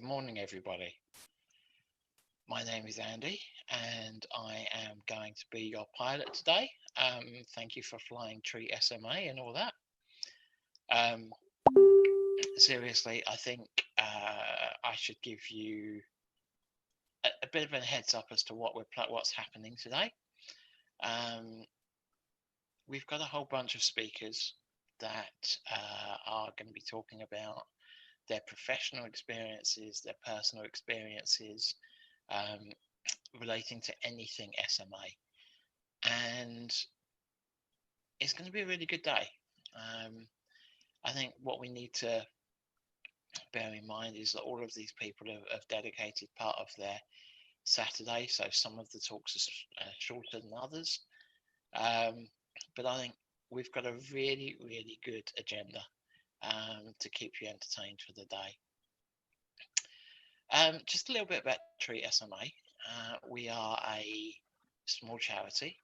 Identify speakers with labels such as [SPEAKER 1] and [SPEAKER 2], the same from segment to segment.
[SPEAKER 1] morning, everybody. My name is Andy, and I am going to be your pilot today. Thank you for flying TreatSMA and all that. Um, Seriously, I think I should give you a bit of a heads up as to what's happening today. Um, we've got a whole bunch of speakers that are going to be talking about their professional experiences, their personal experiences, um, relating to anything SMA. And it's going to be a really good day. I think what we need to bear in mind is that all of these people have dedicated part of their Saturday, so some of the talks are shorter than others. But I think we've got a really, really good agenda to keep you entertained for the day. Just a little bit about TreatSMA. We are a small charity.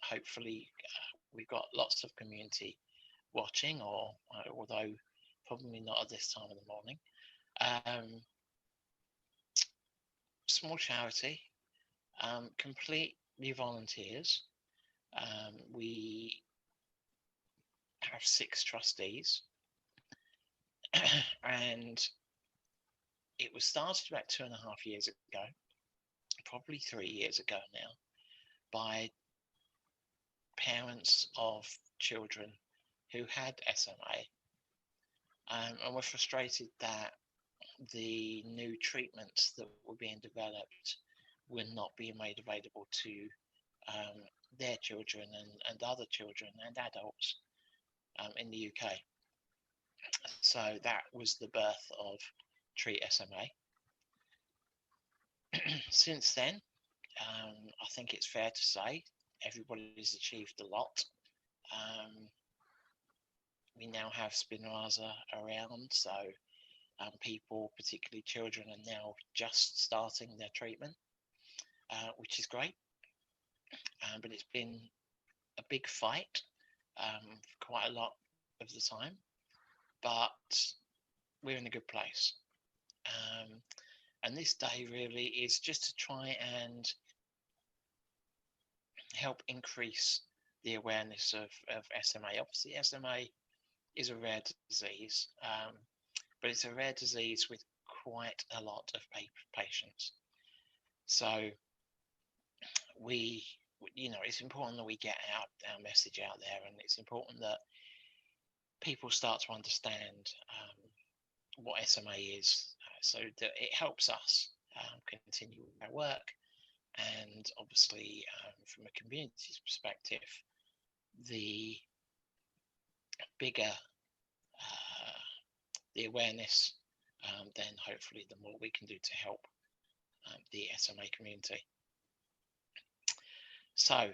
[SPEAKER 1] Hopefully, we've got lots of community watching, although probably not at this time of the morning. Small charity, completely volunteers. We have 6 trustees, and it was started about 2.5 years ago, probably 3 years ago now, by parents of children who had SMA, and were frustrated that the new treatments that were being developed were not being made available to their children and other children and adults in the UK. So that was the birth of TreatSMA. Since then, I think it's fair to say everybody's achieved a lot. We now have Spinraza around, so people, particularly children, are now just starting their treatment, which is great. But it's been a big fight for quite a lot of the time, but we're in a good place. And this day really is just to try and help increase the awareness of SMA. Obviously, SMA is a rare disease, but it's a rare disease with quite a lot of patients. So it's important that we get our message out there, and it's important that people start to understand what SMA is, so that it helps us continue our work. And obviously, from a community's perspective, the bigger the awareness, then hopefully the more we can do to help the SMA community. So,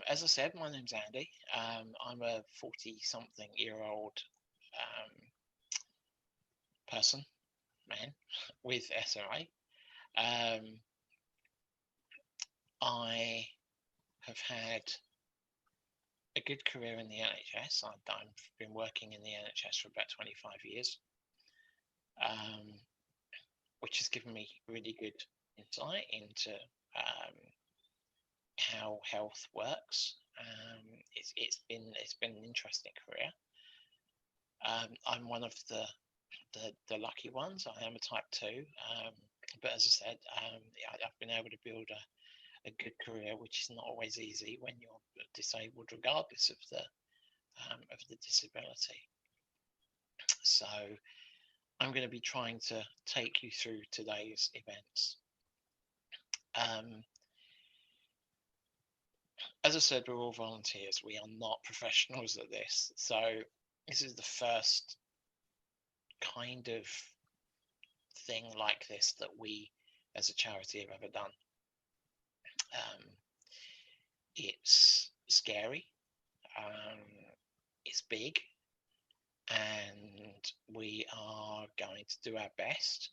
[SPEAKER 1] as I said, my name's Andy. I'm a 40-something-year-old man with SMA. I have had a good career in the NHS. I've been working in the NHS for about 25 years, which has given me really good insight into how health works. It's been an interesting career. I'm one of the lucky ones. I am a type 2, but as I said, I've been able to build a good career, which is not always easy when you're disabled, regardless of the disability. So I'm going to be trying to take you through today's events. As I said, we're all volunteers. We are not professionals at this. So this is the first kind of thing like this that we as a charity have ever done. It's scary, it's big, and we are going to do our best,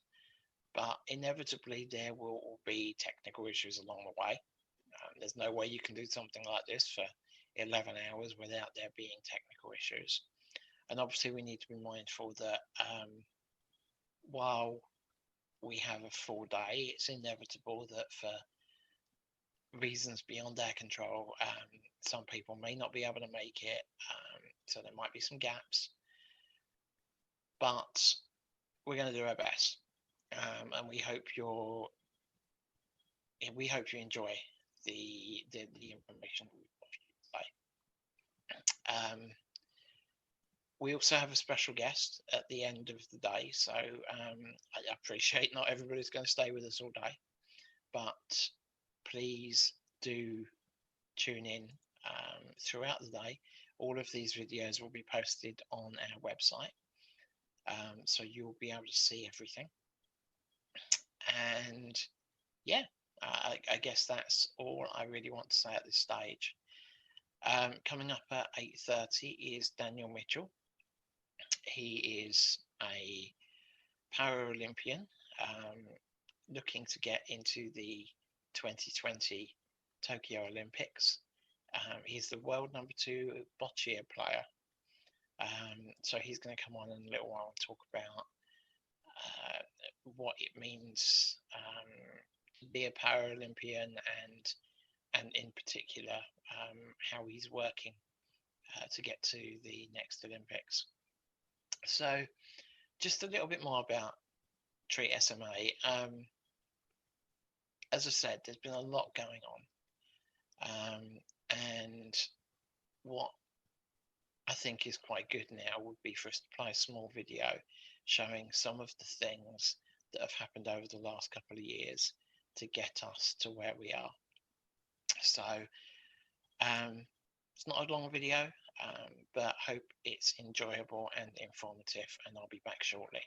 [SPEAKER 1] but inevitably there will be technical issues along the way. There's no way you can do something like this for 11 hours without there being technical issues. And obviously we need to be mindful that while we have a full day, it's inevitable that for reasons beyond our control, some people may not be able to make it, so there might be some gaps, but we're going to do our best, and we hope you enjoy the information we've got for you today. We also have a special guest at the end of the day, so I appreciate not everybody's going to stay with us all day, but please do tune in throughout the day. All of these videos will be posted on our website, so you'll be able to see everything. And yeah, I guess that's all I really want to say at this stage. Coming up at 8:30 is Daniel Mitchell. He is a Paralympian looking to get into the 2020 Tokyo Olympics. He's the world #2 boccia player. So he's going to come on in a little while and talk about what it means to be a Paralympian, and in particular how he's working to get to the next Olympics. So just a little bit more about TreatSMA. As I said, there's been a lot going on, and what I think is quite good now would be for us to play a small video showing some of the things that have happened over the last couple of years to get us to where we are. So it's not a long video, but hope it's enjoyable and informative, and I'll be back shortly.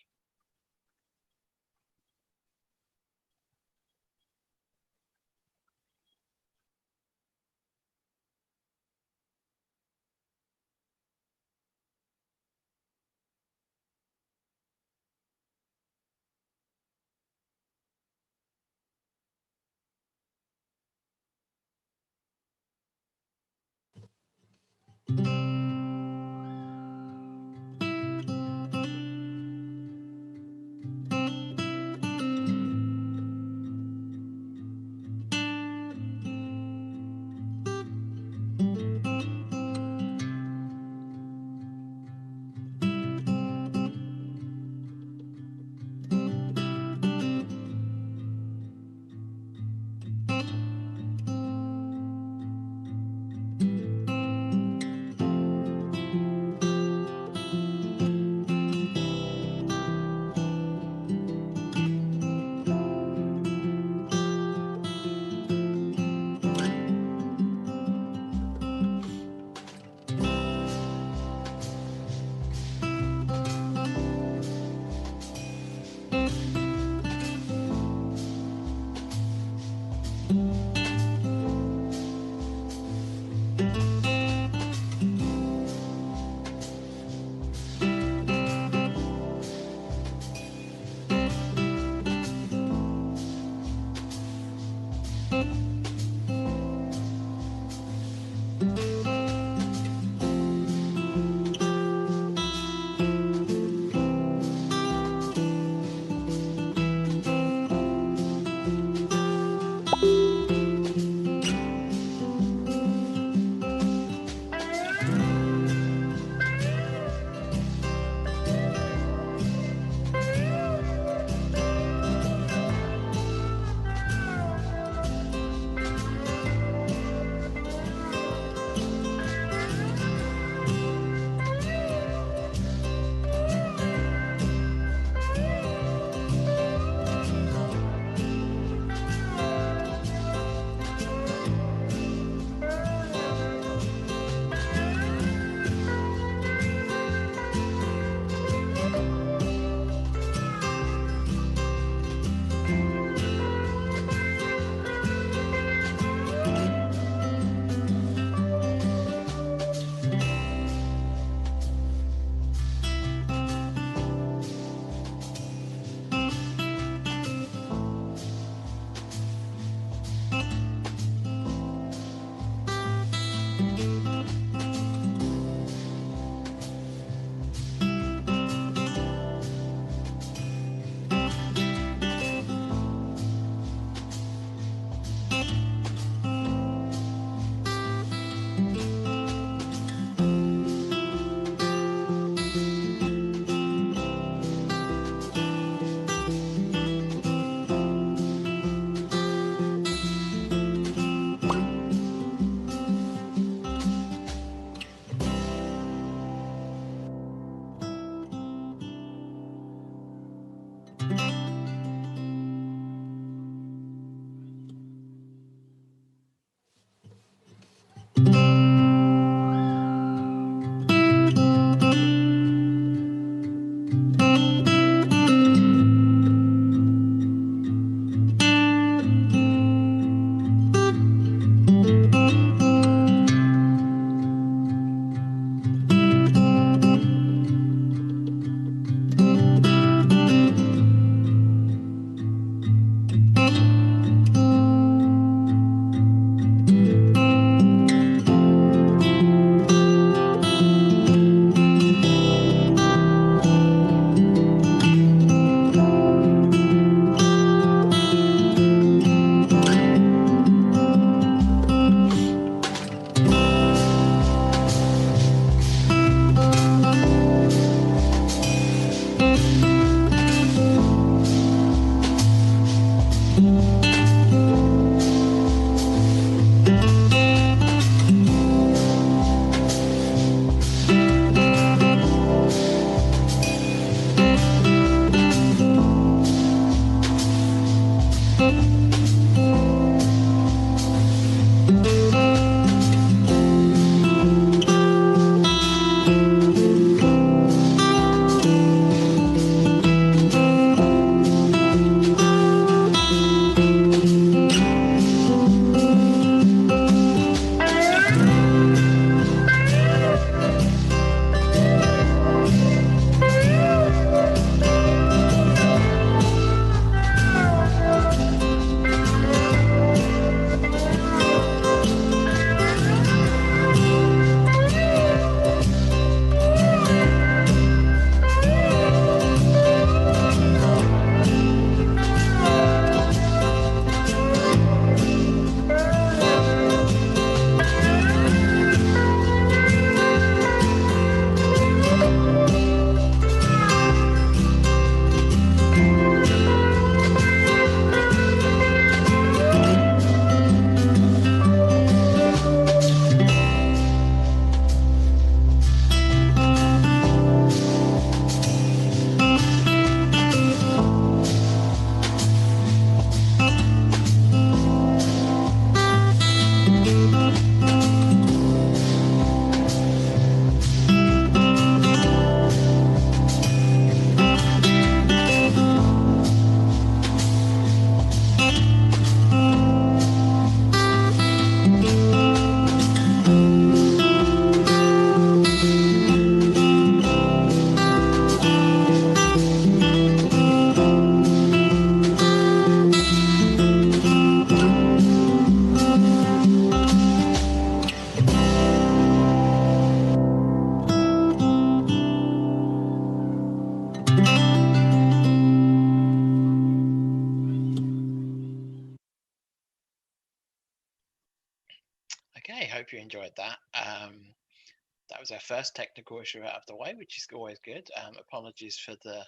[SPEAKER 1] Okay, hope you enjoyed that. That was our first technical issue out of the way, which is always good. Apologies for the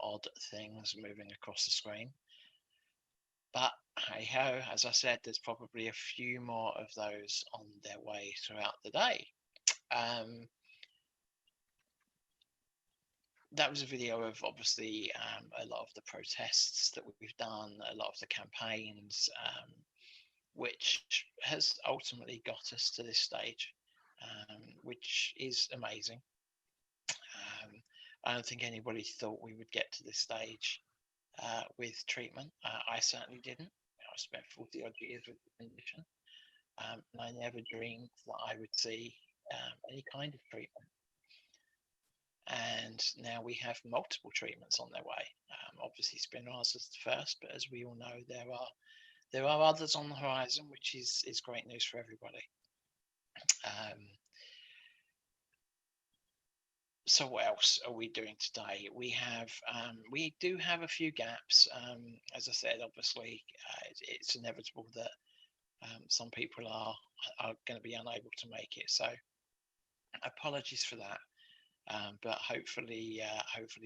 [SPEAKER 1] odd things moving across the screen. But hey ho, as I said, there's probably a few more of those on their way throughout the day. That was a video of obviously a lot of the protests that we've done, a lot of the campaigns, which has ultimately got us to this stage, which is amazing. I don't think anybody thought we would get to this stage with treatment. I certainly didn't. I spent 40 odd years with the condition, and I never dreamed that I would see any kind of treatment. And now we have multiple treatments on their way. Obviously, Spinraza is the first, but as we all know, there are others on the horizon, which is great news for everybody. So what else are we doing today? We do have a few gaps. As I said, obviously, it's inevitable that some people are going to be unable to make it. So apologies for that. But hopefully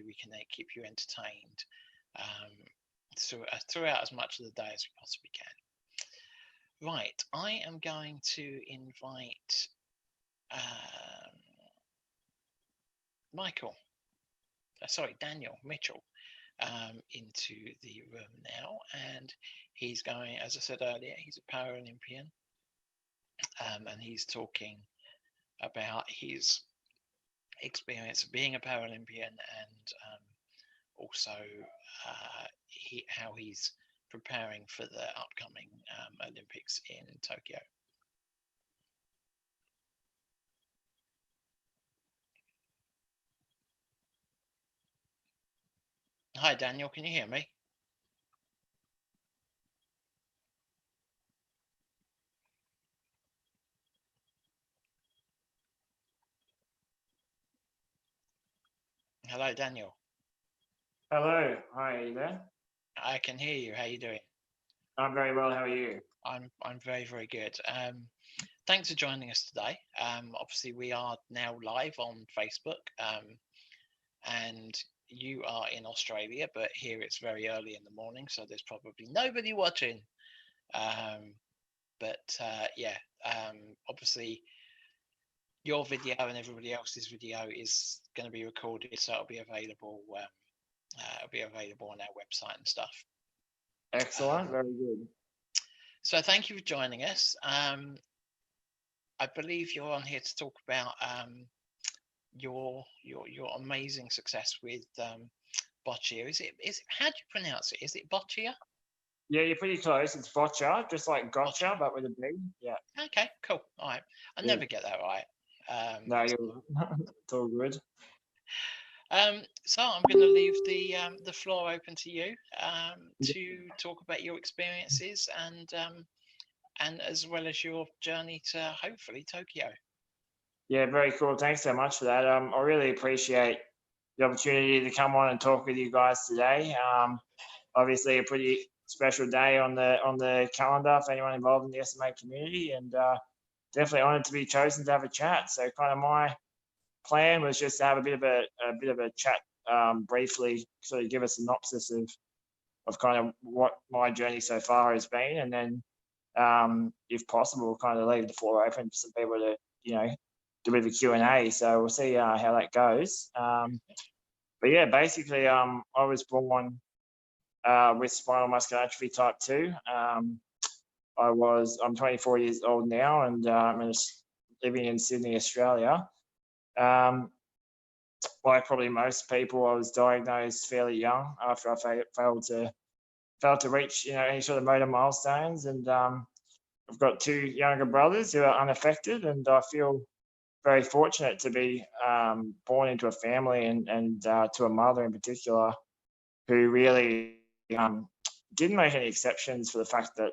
[SPEAKER 1] we can keep you entertained throughout as much of the day as we possibly can. Right, I am going to invite Daniel Mitchell into the room now, and he's going, as I said earlier, he's a Paralympian. and he's talking about his experience of being a Paralympian and also how he's preparing for the upcoming Olympics in Tokyo. Hi, Daniel, can you hear me? Hello, Daniel.
[SPEAKER 2] Hello, hi, are you there?
[SPEAKER 1] I can hear you. How are you doing?
[SPEAKER 2] I'm very well. How are you?
[SPEAKER 1] I'm very, very good. Thanks for joining us today. Obviously, we are now live on Facebook, and you are in Australia, but here it's very early in the morning, so there's probably nobody watching. But yeah, obviously, your video and everybody else's video is going to be recorded, so it'll be available. It'll be available on our website and stuff.
[SPEAKER 2] Excellent, very good.
[SPEAKER 1] So thank you for joining us. I believe you're on here to talk about your amazing success with boccia. Is it how do you pronounce it? Is it boccia?
[SPEAKER 2] Yeah, you're pretty close. It's boccia, just like gotcha, but with a B. Yeah.
[SPEAKER 1] Okay, cool. All right. I
[SPEAKER 2] Yeah.
[SPEAKER 1] never get that right.
[SPEAKER 2] No, you're it's all good.
[SPEAKER 1] So I'm going to leave the floor open to you to talk about your experiences and as well as your journey to hopefully Tokyo.
[SPEAKER 2] Yeah, very cool. Thanks so much for that. I really appreciate the opportunity to come on and talk with you guys today. Obviously, a pretty special day on the calendar for anyone involved in the SMA community, and definitely honoured to be chosen to have a chat. So, kind of my plan was just to have a bit of a chat briefly, sort of give a synopsis of kind of what my journey so far has been, and then if possible, kind of leave the floor open for some people to do a bit of a Q&A. So we'll see how that goes. But yeah, basically, I was born with spinal muscular atrophy type 2. I'm 24 years old now, and I'm living in Sydney, Australia. Like probably most people, I was diagnosed fairly young after I failed to reach any sort of motor milestones, and I've got two younger brothers who are unaffected, and I feel very fortunate to be born into a family and to a mother in particular who really didn't make any exceptions for the fact that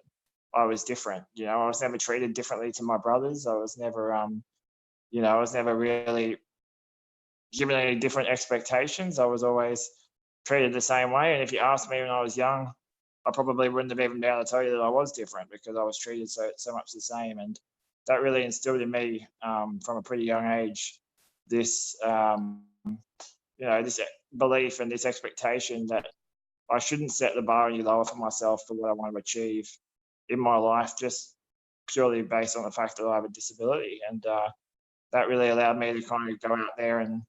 [SPEAKER 2] I was different. I was never treated differently to my brothers. I was never really given any different expectations. I was always treated the same way. And if you asked me when I was young, I probably wouldn't have even been able to tell you that I was different because I was treated so much the same. And that really instilled in me from a pretty young age this this belief and this expectation that I shouldn't set the bar any lower for myself for what I want to achieve in my life, just purely based on the fact that I have a disability. And that really allowed me to kind of go out there and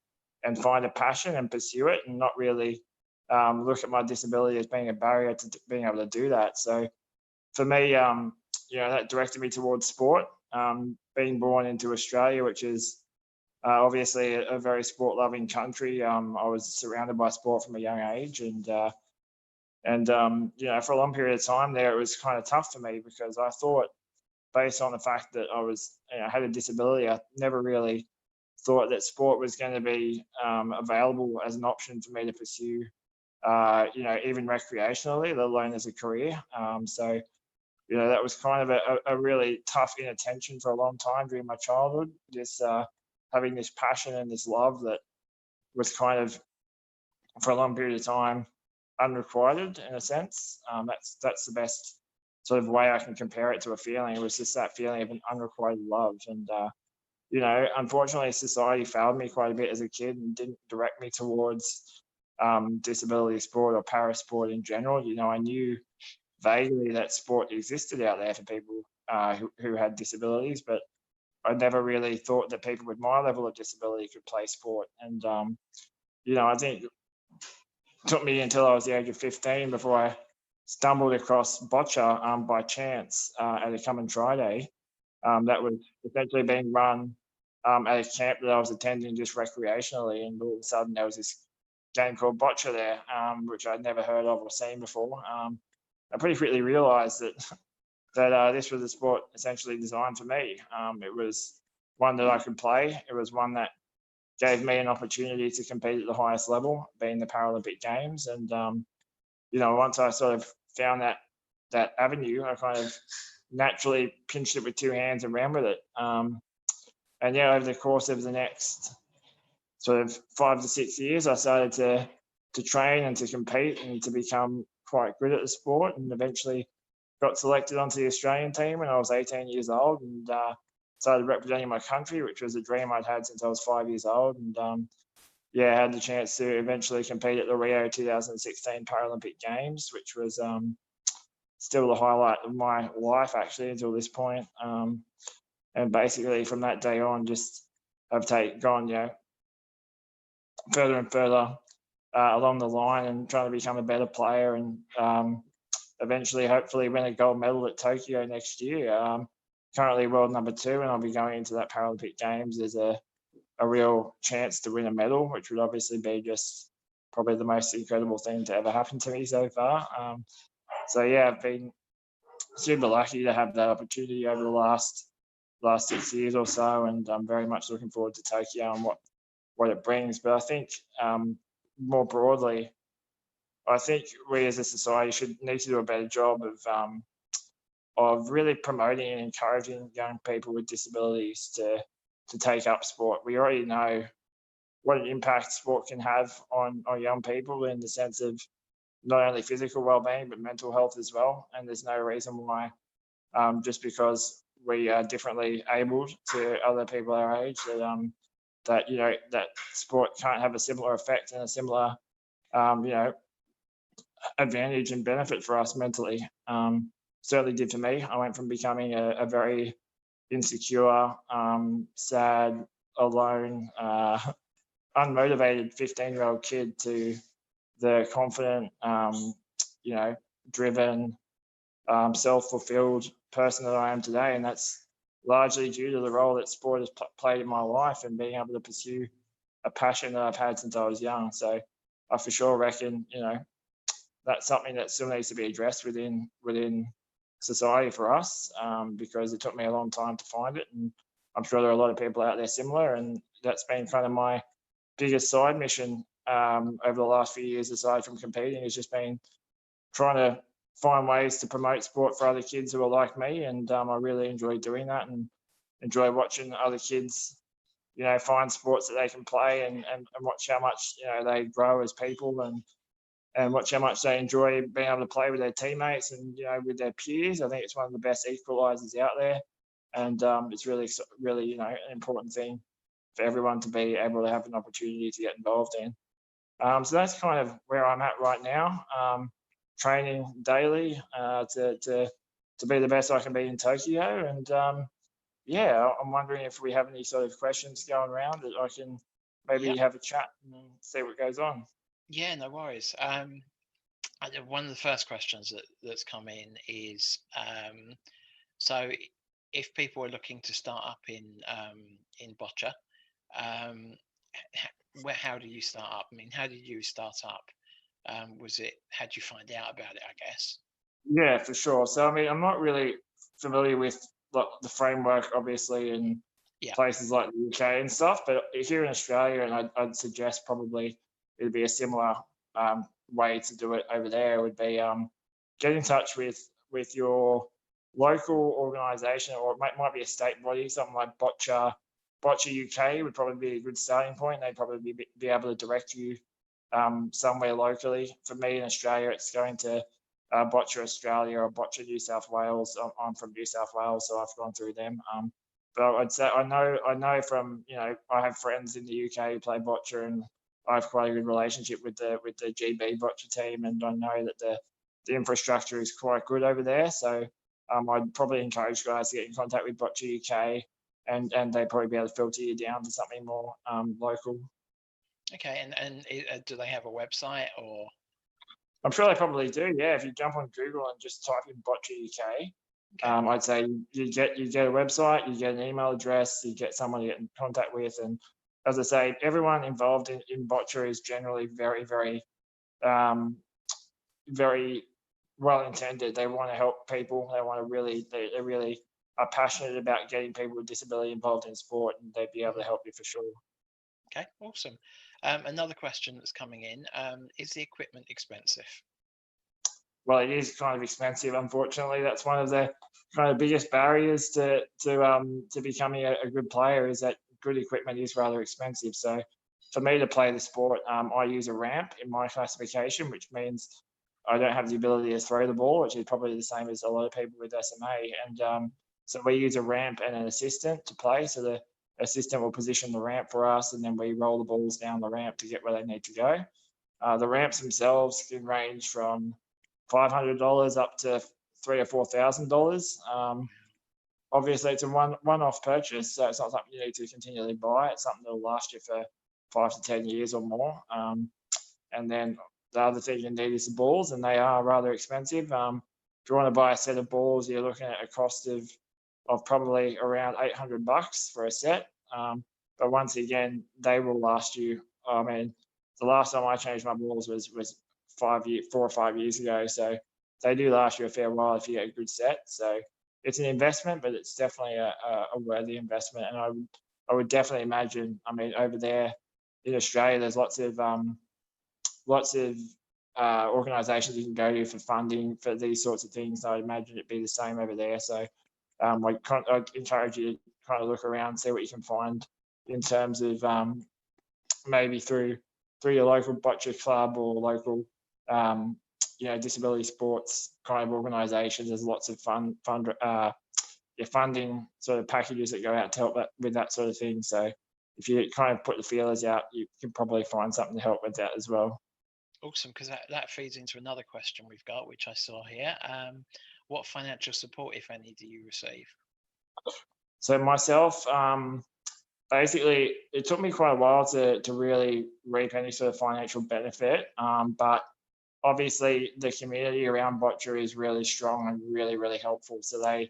[SPEAKER 2] find a passion and pursue it, and not really look at my disability as being a barrier to being able to do that. So for me, that directed me towards sport. Being born into Australia, which is obviously a very sport-loving country, I was surrounded by sport from a young age, and for a long period of time there, it was kind of tough for me because I thought, based on the fact that I had a disability, I never really thought that sport was going to be available as an option for me to pursue, even recreationally, let alone as a career. So that was kind of a really tough inattention for a long time during my childhood, this having this passion and this love that was kind of, for a long period of time, unrequited in a sense. That's the best sort of way I can compare it to a feeling. It was just that feeling of an unrequited love. And, unfortunately, society failed me quite a bit as a kid and didn't direct me towards disability sport or para sport in general. I knew vaguely that sport existed out there for people who had disabilities, but I never really thought that people with my level of disability could play sport. And, I think it took me until I was the age of 15 before I stumbled across boccia by chance at a come and try day. that was essentially being run at a camp that I was attending just recreationally, and all of a sudden there was this game called Boccia there, which I'd never heard of or seen before. I pretty quickly realised that this was a sport essentially designed for me. It was one that I could play. It was one that gave me an opportunity to compete at the highest level, being the Paralympic Games. And once I sort of found that avenue, I kind of naturally pinched it with two hands and ran with it. And yeah, over the course of the next sort of 5 to 6 years, I started to train and to compete and to become quite good at the sport, and eventually got selected onto the Australian team when I was 18 years old, and started representing my country, which was a dream I'd had since I was 5 years old. And yeah, had the chance to eventually compete at the Rio 2016 Paralympic Games, which was still the highlight of my life actually until this point. And basically from that day on, just have gone further and further along the line and trying to become a better player, and eventually hopefully win a gold medal at Tokyo next year. Currently world number 2, and I'll be going into that Paralympic Games as a real chance to win a medal, which would obviously be just probably the most incredible thing to ever happen to me so far. So yeah, I've been super lucky to have that opportunity over the last 6 years or so, and I'm very much looking forward to Tokyo and what it brings. But I think more broadly, I think we as a society should need to do a better job of really promoting and encouraging young people with disabilities to take up sport. We already know what an impact sport can have on young people in the sense of not only physical well-being but mental health as well. And there's no reason why just because we are differently abled to other people our age that sport can't have a similar effect and a similar advantage and benefit for us mentally. Certainly did for me. I went from becoming a very insecure, sad, alone, unmotivated 15-year-old kid to the confident, driven, self-fulfilled person that I am today. And that's largely due to the role that sport has played in my life and being able to pursue a passion that I've had since I was young. So I for sure reckon, that's something that still needs to be addressed within society for us, because it took me a long time to find it, and I'm sure there are a lot of people out there similar. And that's been kind of my biggest side mission over the last few years, aside from competing, has just been trying to find ways to promote sport for other kids who are like me. And I really enjoy doing that, and enjoy watching other kids find sports that they can play, and watch how much they grow as people, and watch how much they enjoy being able to play with their teammates and with their peers. I think it's one of the best equalisers out there, and it's really an important thing for everyone to be able to have an opportunity to get involved in. So that's kind of where I'm at right now. Training daily to be the best I can be in Tokyo, and yeah, I'm wondering if we have any sort of questions going around that I can maybe have a chat and see what goes on.
[SPEAKER 1] Yeah, no worries. One of the first questions that's come in is so if people are looking to start up in Boccia, how do you start up? I mean, how did you start up? How did you find out about it, I guess?
[SPEAKER 2] Yeah, for sure. So I mean, I'm not really familiar with the framework, obviously, in
[SPEAKER 1] Yeah.
[SPEAKER 2] places like the UK and stuff, but here in Australia, and I'd suggest probably it'd be a similar way to do it over there. Would be get in touch with your local organisation, or it might be a state body, something like Boccia UK would probably be a good starting point. They'd probably be able to direct you somewhere locally. For me in Australia, it's going to Boccia Australia or Boccia New South Wales. I'm from New South Wales, so I've gone through them. But I'd say I know from I have friends in the UK who play boccia, and I have quite a good relationship with the GB boccia team, and I know that the infrastructure is quite good over there. So I'd probably encourage guys to get in contact with Boccia UK, and they'd probably be able to filter you down to something more local.
[SPEAKER 1] Okay, and do they have a website or?
[SPEAKER 2] I'm sure they probably do. Yeah, if you jump on Google and just type in Boccia UK,
[SPEAKER 1] Okay.
[SPEAKER 2] I'd say you get a website, you get an email address, you get someone to get in contact with, and as I say, everyone involved in boccia is generally very, very, very well intended. They want to help people. They want to really, they really are passionate about getting people with disability involved in sport, and they'd be able to help you for sure.
[SPEAKER 1] Okay, awesome. Another question that's coming in, is the equipment expensive?
[SPEAKER 2] Well, it is kind of expensive, unfortunately. That's one of the kind of biggest barriers to becoming a good player, is that good equipment is rather expensive. So for me to play the sport, I use a ramp in my classification, which means I don't have the ability to throw the ball, which is probably the same as a lot of people with SMA. And so we use a ramp and an assistant to play. So the assistant will position the ramp for us, and then we roll the balls down the ramp to get where they need to go. The ramps themselves can range from $500 up to $3,000 or $4,000. Obviously, it's a one-off purchase, so it's not something you need to continually buy. It's something that'll last you for 5 to 10 years or more. And then the other thing you need is the balls, and they are rather expensive. If you want to buy a set of balls, you're looking at a cost of probably around $800 for a set. But once again, they will last you. I mean, the last time I changed my balls was 4 or 5 years ago. So they do last you a fair while if you get a good set. So it's an investment, but it's definitely a worthy investment. And I would definitely imagine, I mean, over there in Australia, there's lots of organisations you can go to for funding for these sorts of things. I imagine it'd be the same over there. So I'd encourage you to kind of look around, see what you can find in terms of maybe through your local boccia club or local disability sports kind of organisations. There's lots of funding sort of packages that go out to help with that sort of thing. So if you kind of put the feelers out, you can probably find something to help with that as well.
[SPEAKER 1] Awesome, because that feeds into another question we've got, which I saw here. What financial support, if any, do you receive?
[SPEAKER 2] So myself, basically, it took me quite a while to really reap any sort of financial benefit, but obviously the community around boccia is really strong and really, really helpful. So they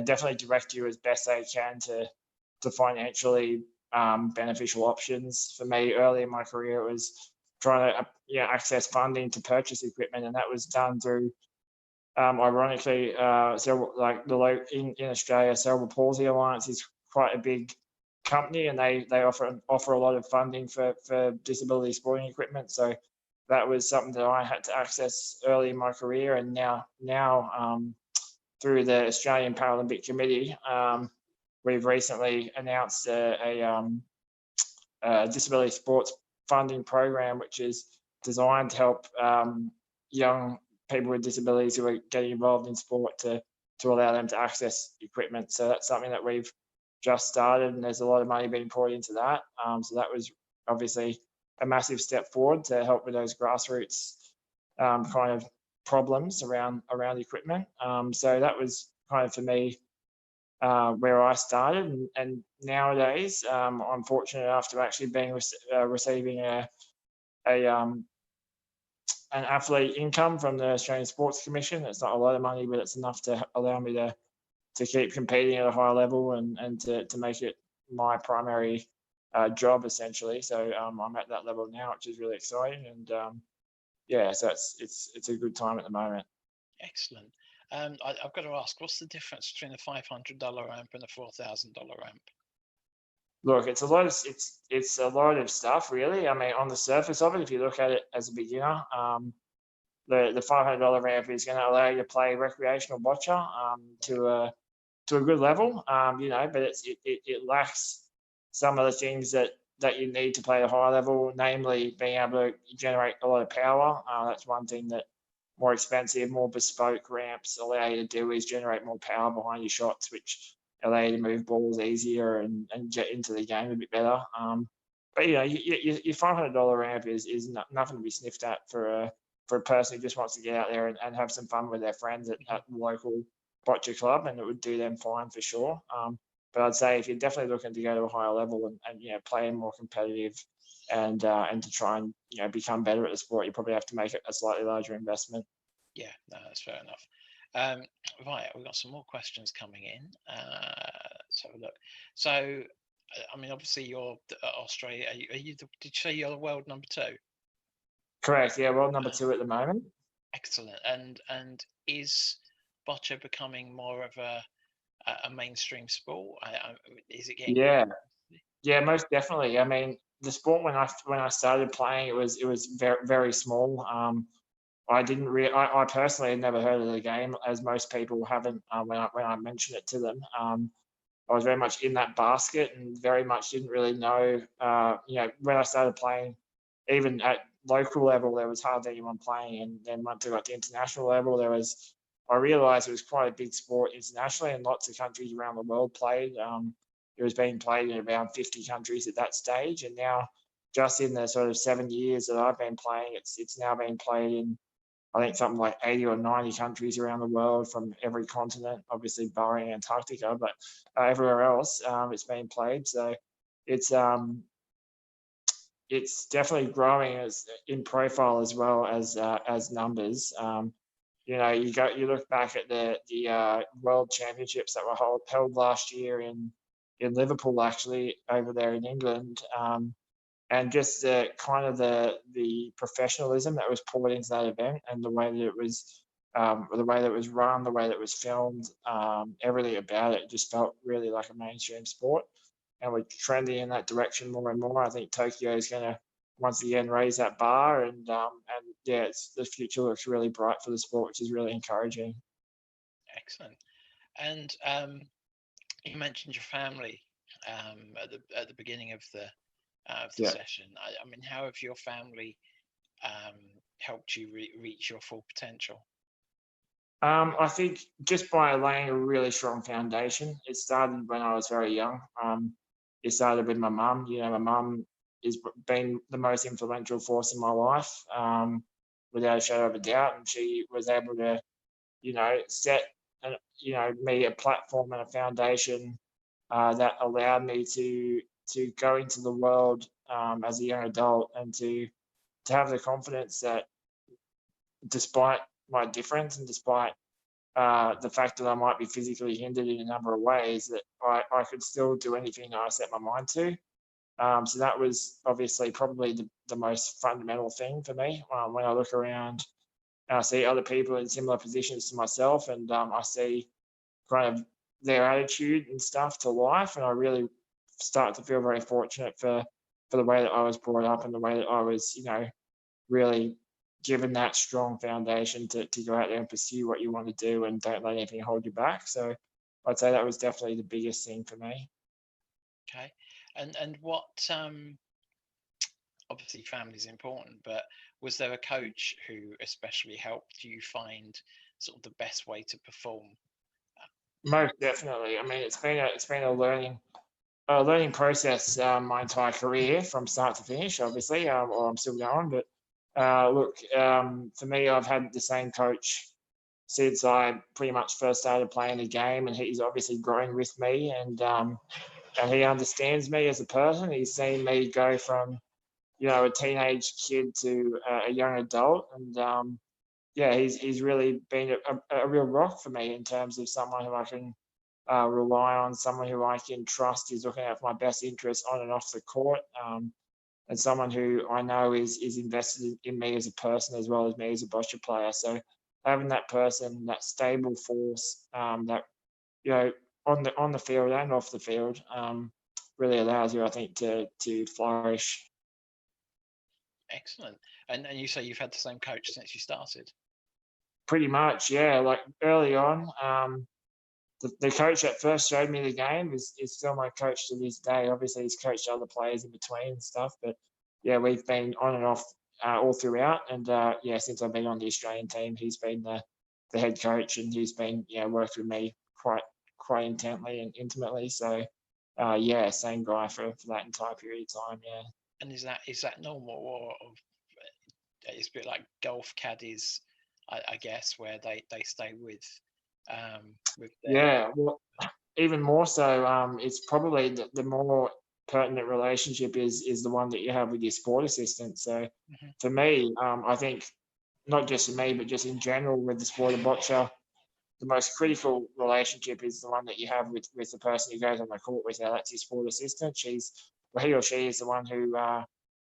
[SPEAKER 2] definitely direct you as best they can to financially beneficial options. For me, early in my career, it was trying to access funding to purchase equipment, and that was done through ironically, in Australia, Cerebral Palsy Alliance is quite a big company, and they offer a lot of funding for disability sporting equipment. So that was something that I had to access early in my career, and now through the Australian Paralympic Committee, we've recently announced a disability sports funding program, which is designed to help young people with disabilities who are getting involved in sport to allow them to access equipment. So that's something that we've just started, and there's a lot of money being poured into that. So that was obviously a massive step forward to help with those grassroots kind of problems around equipment. So that was kind of for me where I started, and nowadays I'm fortunate enough to actually being receiving an athlete income from the Australian Sports Commission. It's not a lot of money, but it's enough to allow me to keep competing at a high level and to make it my primary job essentially. So I'm at that level now, which is really exciting, and so it's a good time at the moment.
[SPEAKER 1] Excellent. I've got to ask, what's the difference between a $500 ramp and a $4,000 ramp?
[SPEAKER 2] Look, it's a lot of stuff, really. I mean, on the surface of it, if you look at it as a beginner, the $500 ramp is going to allow you to play recreational boccia to a good level, but it lacks some of the things that you need to play at a high level, namely being able to generate a lot of power. That's one thing that more expensive, more bespoke ramps allow you to do, is generate more power behind your shots, which allow you to move balls easier and get into the game a bit better. But your $500 ramp is nothing to be sniffed at for a person who just wants to get out there and have some fun with their friends at the local boccia club, and it would do them fine for sure. But I'd say if you're definitely looking to go to a higher level and play more competitive and to try and become better at the sport, you probably have to make it a slightly larger investment.
[SPEAKER 1] Yeah, no, that's fair enough. Right, we've got some more questions coming in. Let's have a look. So, I mean, obviously, you're Australia. Did you say you're the world number two?
[SPEAKER 2] Correct. Yeah, world number 2 at the moment.
[SPEAKER 1] Excellent. And is bocce becoming more of a mainstream sport? Is it getting?
[SPEAKER 2] Yeah, yeah, most definitely. I mean, the sport when I started playing, it was very very small. I didn't really, I personally had never heard of the game, as most people haven't when I mentioned it to them. I was very much in that basket and very much didn't really know. When I started playing, even at local level, there was hardly anyone playing, and then once I got to international level, I realised it was quite a big sport internationally, and lots of countries around the world played. It was being played in around 50 countries at that stage, and now, just in the sort of 7 years that I've been playing, it's now being played in, I think, something like 80 or 90 countries around the world from every continent, obviously barring Antarctica, but everywhere else it's being played. So it's um, it's definitely growing as in profile as well as numbers. You look back at the World Championships that were held last year in Liverpool, actually, over there in England. And just the professionalism that was poured into that event, and the way that it was run, the way that it was filmed, everything about it just felt really like a mainstream sport, and we're trending in that direction more and more. I think Tokyo is going to once again raise that bar, and yeah, the future looks really bright for the sport, which is really encouraging.
[SPEAKER 1] Excellent. And you mentioned your family at the beginning of the
[SPEAKER 2] Yeah.
[SPEAKER 1] session. I mean, how have your family um, helped you reach your full potential?
[SPEAKER 2] I think just by laying a really strong foundation. It started when I was very young. It started with my mum. My mum has been the most influential force in my life, without a shadow of a doubt. And she was able to, set, me a platform and a foundation that allowed me to go into the world as a young adult, and to have the confidence that, despite my difference and despite the fact that I might be physically hindered in a number of ways, that I could still do anything that I set my mind to. So that was obviously probably the most fundamental thing for me. When I look around and I see other people in similar positions to myself, and I see kind of their attitude and stuff to life, and I really start to feel very fortunate for the way that I was brought up and the way that I was, really given that strong foundation to go out there and pursue what you want to do, and don't let anything hold you back. So I'd say that was definitely the biggest thing for me.
[SPEAKER 1] Okay, and what obviously family is important, but was there a coach who especially helped you find sort of the best way to perform?
[SPEAKER 2] Most definitely. I mean, it's been a learning process my entire career from start to finish. Obviously, or I'm still going, but look, for me, I've had the same coach since I pretty much first started playing the game, and he's obviously grown with me, and he understands me as a person. He's seen me go from, a teenage kid to a young adult, and yeah, he's really been a real rock for me in terms of someone who I can rely on, someone who I can trust is looking out for my best interests on and off the court, and someone who I know is invested in me as a person as well as me as a bocce player. So having that person, that stable force, that, you know on the field and off the field, really allows you, I think, to flourish.
[SPEAKER 1] Excellent. And you say you've had the same coach since you started.
[SPEAKER 2] Pretty much, yeah. Like early on, the coach that first showed me the game is still my coach to this day. Obviously, he's coached other players in between and stuff, but yeah, we've been on and off all throughout. And yeah, since I've been on the Australian team, he's been the head coach, and he's been, worked with me quite intently and intimately. So yeah, same guy for that entire period of time. Yeah.
[SPEAKER 1] And is that normal, or it's a bit like golf caddies, I guess, where they stay with their.
[SPEAKER 2] Yeah, well, even more so, it's probably the more pertinent relationship is the one that you have with your sport assistant. So
[SPEAKER 1] Mhm.
[SPEAKER 2] for me, I think not just for me, but just in general with the sport of bocce, the most critical relationship is the one that you have with the person who goes on the court with you. That's your sport assistant. He or she is the one who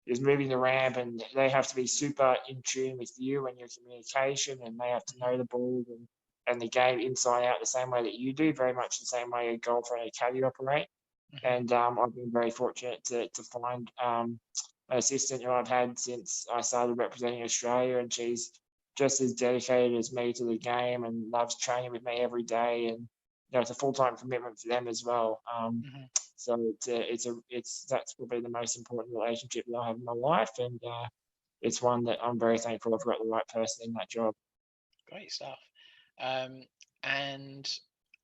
[SPEAKER 2] is moving the ramp, and they have to be super in tune with you and your communication, and they have to know the ball and the game inside out the same way that you do, very much the same way a golfer and a caddy operate. And I've been very fortunate to find an assistant who I've had since I started representing Australia, and she's just as dedicated as me to the game and loves training with me every day. And it's a full-time commitment for them as well. So that's probably the most important relationship that I have in my life, and it's one that I'm very thankful I've got the right person in that job.
[SPEAKER 1] Great stuff. And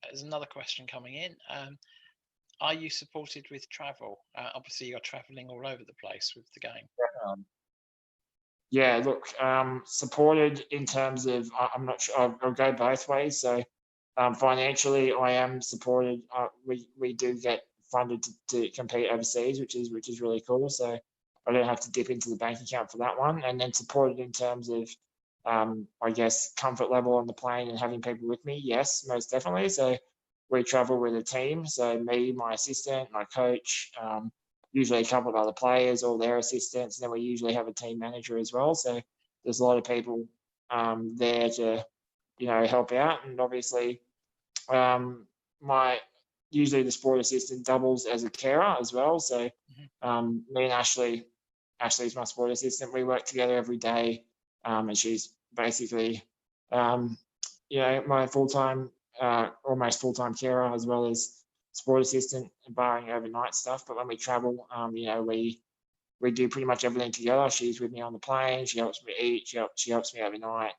[SPEAKER 1] there's another question coming in. Are you supported with travel? Obviously, you're traveling all over the place with the game.
[SPEAKER 2] Yeah, look, supported in terms of, I'm not sure, I'll go both ways. So financially, I am supported. We do get funded to compete overseas, which is really cool. So I don't have to dip into the bank account for that one. And then supported in terms of, I guess, comfort level on the plane and having people with me. Yes, most definitely. So we travel with a team. So me, my assistant, my coach, usually a couple of other players or their assistants, and then we usually have a team manager as well. So there's a lot of people there to, help out. And obviously, usually the sport assistant doubles as a carer as well. So me and Ashley's my sport assistant. We work together every day, and she's basically, my full-time, almost full-time carer, as well as sport assistant, barring overnight stuff. But when we travel, we do pretty much everything together. She's with me on the plane. She helps me eat. She helps me overnight.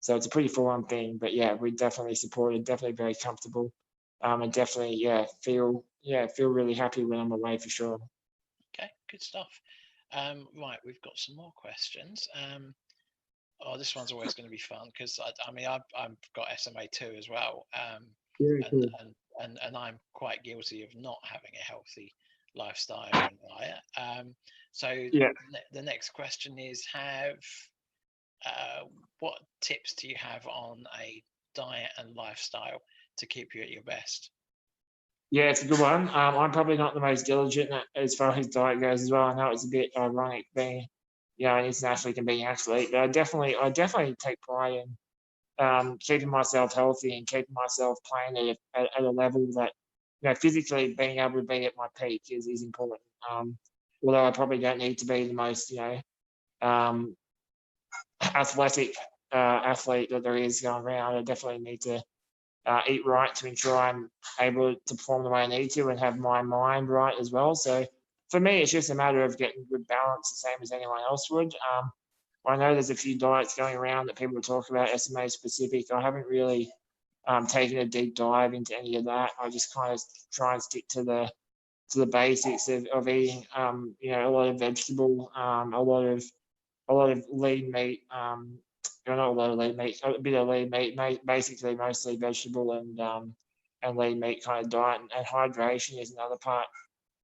[SPEAKER 2] So it's a pretty full-on thing. But yeah, we're definitely supported. Definitely very comfortable. And definitely, feel really happy when I'm away for sure.
[SPEAKER 1] Okay, good stuff. Right, we've got some more questions. This one's always going to be fun because I've got SMA too as well.
[SPEAKER 2] Cool.
[SPEAKER 1] And I'm quite guilty of not having a healthy lifestyle and diet. So the next question is, what tips do you have on a diet and lifestyle to keep you at your best?
[SPEAKER 2] Yeah, it's a good one. I'm probably not the most diligent as far as diet goes as well. I know it's a bit ironic being, an internationally competing athlete, but I definitely take pride in keeping myself healthy and keeping myself playing at a level that, physically being able to be at my peak is important. Although I probably don't need to be the most, athletic athlete that there is going around. I definitely need to eat right to ensure I'm able to perform the way I need to and have my mind right as well. So for me, it's just a matter of getting good balance, the same as anyone else would. I know there's a few diets going around that people talk about, SMA specific. I haven't really taken a deep dive into any of that. I just kind of try and stick to the basics of eating, a lot of vegetable, a lot of lean meat, not a lot of lean meat, a bit of lean meat, basically mostly vegetable and lean meat kind of diet. And hydration is another part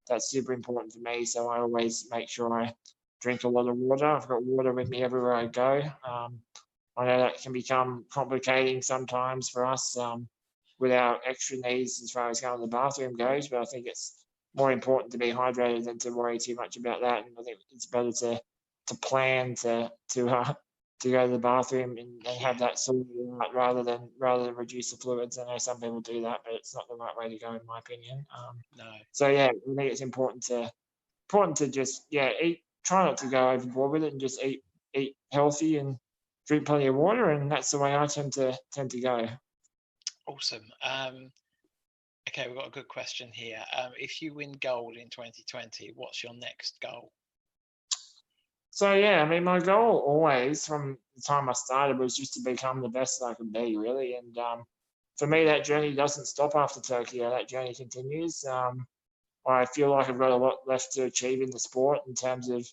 [SPEAKER 2] that's super important for me. So I always make sure I drink a lot of water. I've got water with me everywhere I go. I know that can become complicating sometimes for us with our extra needs as far as going to the bathroom goes, but I think it's more important to be hydrated than to worry too much about that. And I think it's better to plan to go to the bathroom and have that sorted out rather than reduce the fluids. I know some people do that, but it's not the right way to go in my opinion.
[SPEAKER 1] No.
[SPEAKER 2] So yeah, I think it's important to just eat. Try not to go overboard with it and just eat healthy and drink plenty of water, and that's the way I tend to go.
[SPEAKER 1] Awesome. Okay, we've got a good question here. If you win gold in 2020, what's your next goal?
[SPEAKER 2] So yeah, I mean, my goal always from the time I started was just to become the best that I could be, really. And for me, that journey doesn't stop after Tokyo. That journey continues. I feel like I've got a lot left to achieve in the sport in terms of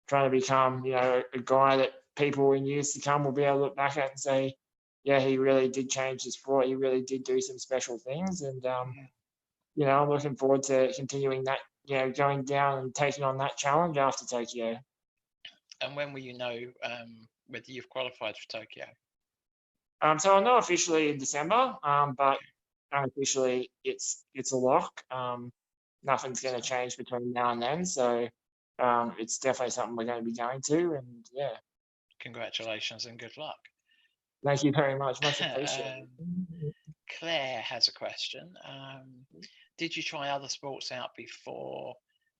[SPEAKER 2] trying to become, a guy that people in years to come will be able to look back at and say, yeah, he really did change the sport. He really did do some special things. And, I'm looking forward to continuing that, going down and taking on that challenge after Tokyo.
[SPEAKER 1] And when will you know whether you've qualified for Tokyo?
[SPEAKER 2] So I know officially in December, but unofficially it's a lock. Nothing's going to change between now and then, so it's definitely something we're going to be going to, and yeah.
[SPEAKER 1] Congratulations and good luck.
[SPEAKER 2] Thank you very much. Much appreciated.
[SPEAKER 1] Claire has a question. Did you try other sports out before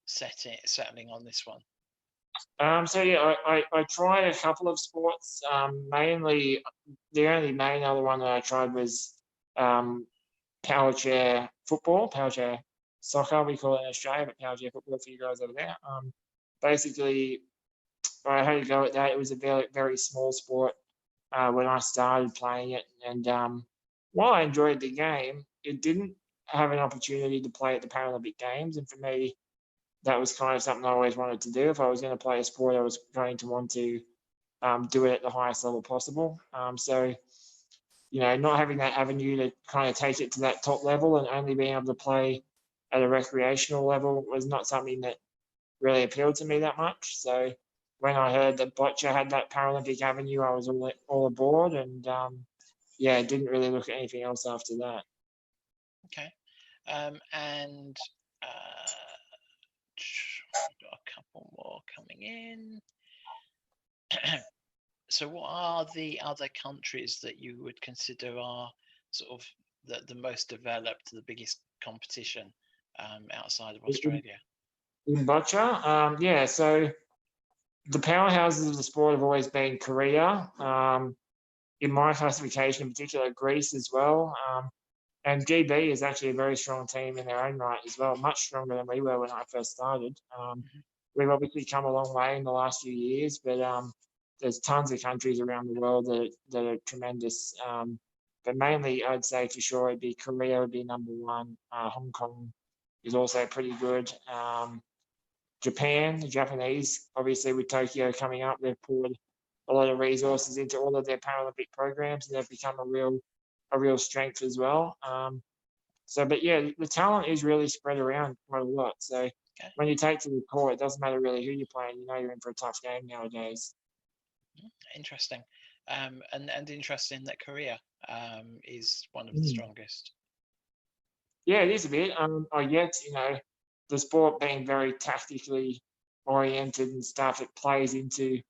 [SPEAKER 1] settling on this one?
[SPEAKER 2] So yeah, I tried a couple of sports. Mainly, the only main other one that I tried was power chair football, power chair soccer. We call it in Australia, but power chair football for you guys over there. Basically, I had to go at that. It was a very very small sport when I started playing it, and while I enjoyed the game, it didn't have an opportunity to play at the Paralympic Games, and for me, that was kind of something I always wanted to do. If I was going to play a sport, I was going to want to do it at the highest level possible. So, not having that avenue to kind of take it to that top level and only being able to play at a recreational level was not something that really appealed to me that much. So, when I heard that Boccia had that Paralympic avenue, I was all aboard, and yeah, didn't really look at anything else after that.
[SPEAKER 1] Okay. And got a couple more coming in. So what are the other countries that you would consider are sort of the most developed, the biggest competition outside of Australia?
[SPEAKER 2] In Boccia, yeah, so the powerhouses of the sport have always been Korea. In my classification, in particular, Greece as well. And GB is actually a very strong team in their own right as well, much stronger than we were when I first started. We've obviously come a long way in the last few years, but there's tons of countries around the world that are tremendous. But mainly, I'd say for sure it'd be Korea would be number one. Hong Kong is also pretty good. Japan, the Japanese, obviously with Tokyo coming up, they've poured a lot of resources into all of their Paralympic programs, and they've become a real strength as well. But yeah, the talent is really spread around quite a lot. So
[SPEAKER 1] Okay.
[SPEAKER 2] when you take to the court, it doesn't matter really who you're playing. You know you're in for a tough game nowadays.
[SPEAKER 1] Interesting. And interesting that Korea is one of the strongest.
[SPEAKER 2] Yeah, it is a bit. I guess, the sport being very tactically oriented and stuff, it plays into,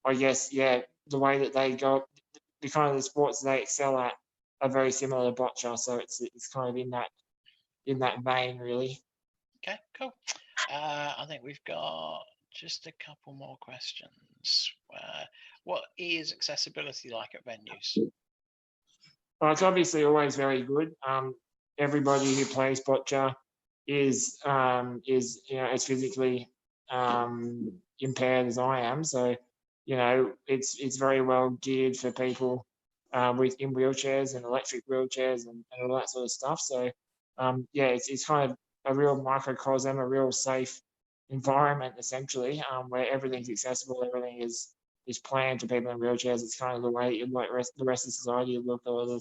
[SPEAKER 2] I guess, yeah, the way that they go, the kind of the sports they excel at are very similar to boccia. So it's kind of in that vein, really.
[SPEAKER 1] Okay, cool. I think we've got just a couple more questions. What is accessibility like at venues?
[SPEAKER 2] It's obviously always very good. Everybody who plays boccia is as physically impaired as I am. So it's very well geared for people in wheelchairs and electric wheelchairs and all that sort of stuff. So yeah, it's kind of a real microcosm, a real safe environment essentially, where everything's accessible, everything is planned to people in wheelchairs. It's kind of the way the rest of society look a lot of the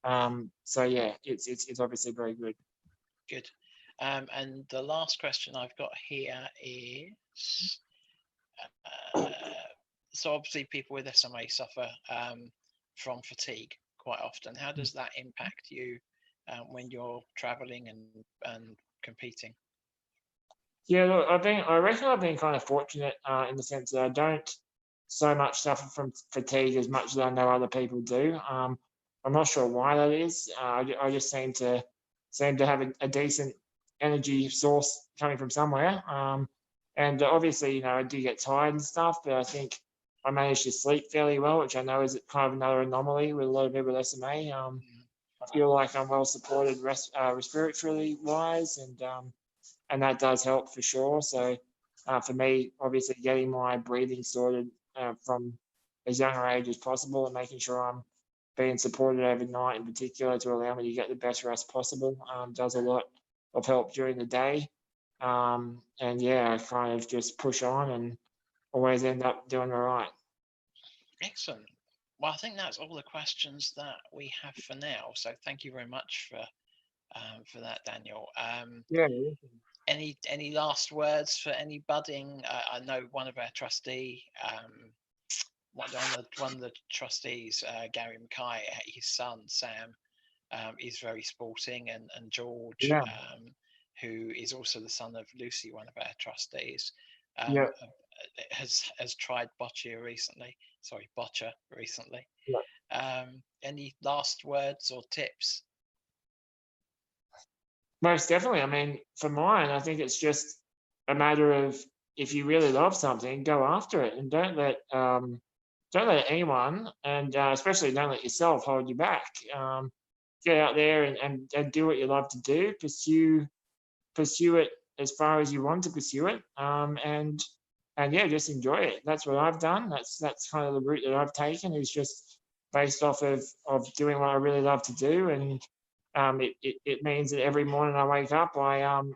[SPEAKER 2] time. So yeah, it's obviously very good.
[SPEAKER 1] Good. And the last question I've got here is, so obviously people with SMA suffer from fatigue quite often. How does that impact you when you're traveling and competing?
[SPEAKER 2] Yeah, look, I reckon I've been kind of fortunate in the sense that I don't so much suffer from fatigue as much as I know other people do. I'm not sure why that is. I just seem to have a decent energy source coming from somewhere. And obviously, I do get tired and stuff, but I think I manage to sleep fairly well, which I know is kind of another anomaly with a lot of people with SMA. I feel like I'm well supported respiratory wise, and that does help for sure. So for me, obviously, getting my breathing sorted from as young an age as possible and making sure I'm being supported overnight in particular to allow me to get the best rest possible does a lot of help during the day. And yeah, I kind of just push on and always end up doing all right.
[SPEAKER 1] Excellent. Well, I think that's all the questions that we have for now. So thank you very much for that, Daniel.
[SPEAKER 2] Yeah.
[SPEAKER 1] Any last words for any budding? I know one of our trustee one of the trustees, Gary Mackay, his son Sam, is very sporting, and George,
[SPEAKER 2] Yeah,
[SPEAKER 1] who is also the son of Lucy, one of our trustees,
[SPEAKER 2] yeah,
[SPEAKER 1] has tried boccia recently. Sorry, boccia recently.
[SPEAKER 2] yeah.
[SPEAKER 1] Any last words or tips?
[SPEAKER 2] Most definitely. I mean, for mine, I think it's just a matter of if you really love something, go after it, and don't let anyone, and especially don't let yourself hold you back. Get out there and do what you love to do. Pursue it as far as you want to pursue it. And yeah, just enjoy it. That's what I've done. That's kind of the route that I've taken, is just based off of doing what I really love to do. And it means that every morning I wake up, I'm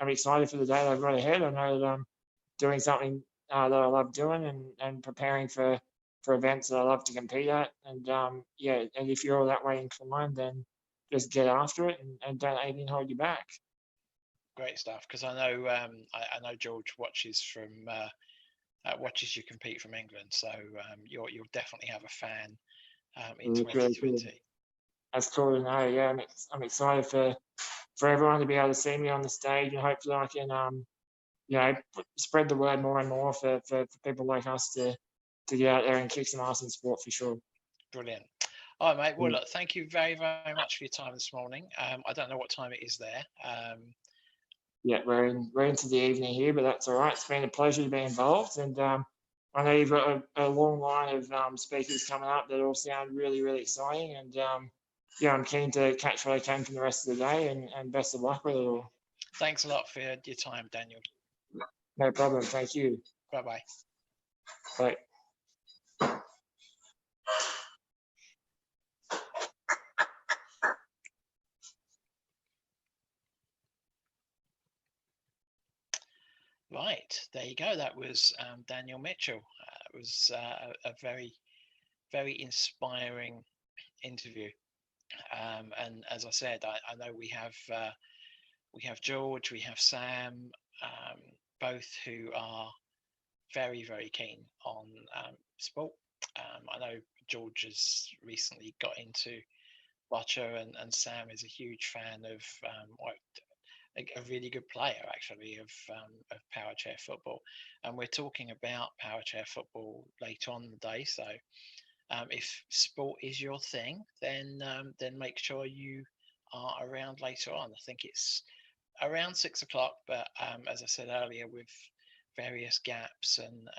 [SPEAKER 2] excited for the day that I've got ahead. I know that I'm doing something that I love doing, and preparing for events that I love to compete at. And yeah, and if you're all that way inclined, then just get after it, and don't let anything hold you back.
[SPEAKER 1] Great stuff. Because I know I know George watches you compete from England, so you'll definitely have a fan in
[SPEAKER 2] It's really cool.
[SPEAKER 1] 2020.
[SPEAKER 2] That's cool to know. Yeah, I'm excited for everyone to be able to see me on the stage, and hopefully I can spread the word more and more for people like us to get out there and kick some ass in sport for sure.
[SPEAKER 1] Brilliant. All right, mate. Well,
[SPEAKER 2] Yeah,
[SPEAKER 1] look, thank you very, very much for your time this morning. I don't know what time it is there.
[SPEAKER 2] yeah, we're into the evening here, but that's all right. It's been a pleasure to be involved, and I know you've got a long line of speakers coming up that all sound really, really exciting, and yeah, I'm keen to catch what I can from the rest of the day, and best of luck with it all.
[SPEAKER 1] Thanks a lot for your time, Daniel.
[SPEAKER 2] No problem. Thank you.
[SPEAKER 1] Bye bye.
[SPEAKER 2] Bye.
[SPEAKER 1] Right, there you go. That was Daniel Mitchell. It was a very, very inspiring interview. And as I said, I know we have George, we have Sam, both who are very, very keen on sport. I know George has recently got into boccia, and Sam is a huge fan of a really good player actually of power chair football, and we're talking about power chair football later on in the day. So if sport is your thing, then make sure you are around later on. I think it's around 6 o'clock, but as I said earlier, with various gaps and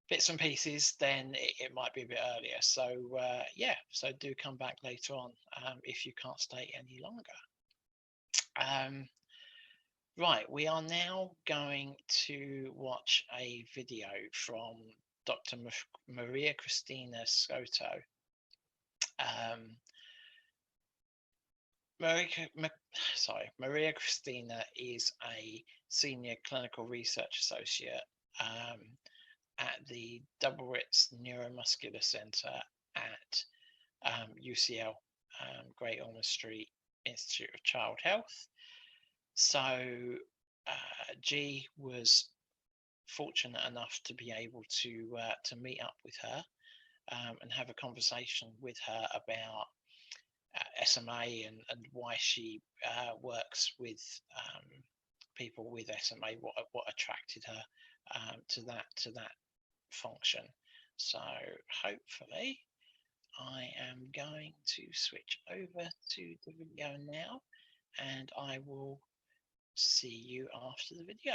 [SPEAKER 1] bits and pieces, then it might be a bit earlier. So yeah, so do come back later on if you can't stay any longer. Right, we are now going to watch a video from Dr. Maria Cristina Scotto. Maria Cristina is a senior clinical research associate at the Double Ritz Neuromuscular Centre at UCL, Great Ormond Street Institute of Child Health. So G was fortunate enough to be able to meet up with her and have a conversation with her about SMA and why she works with people with SMA, what attracted her to that function. So hopefully I am going to switch over to the video now, and I will see you after the video.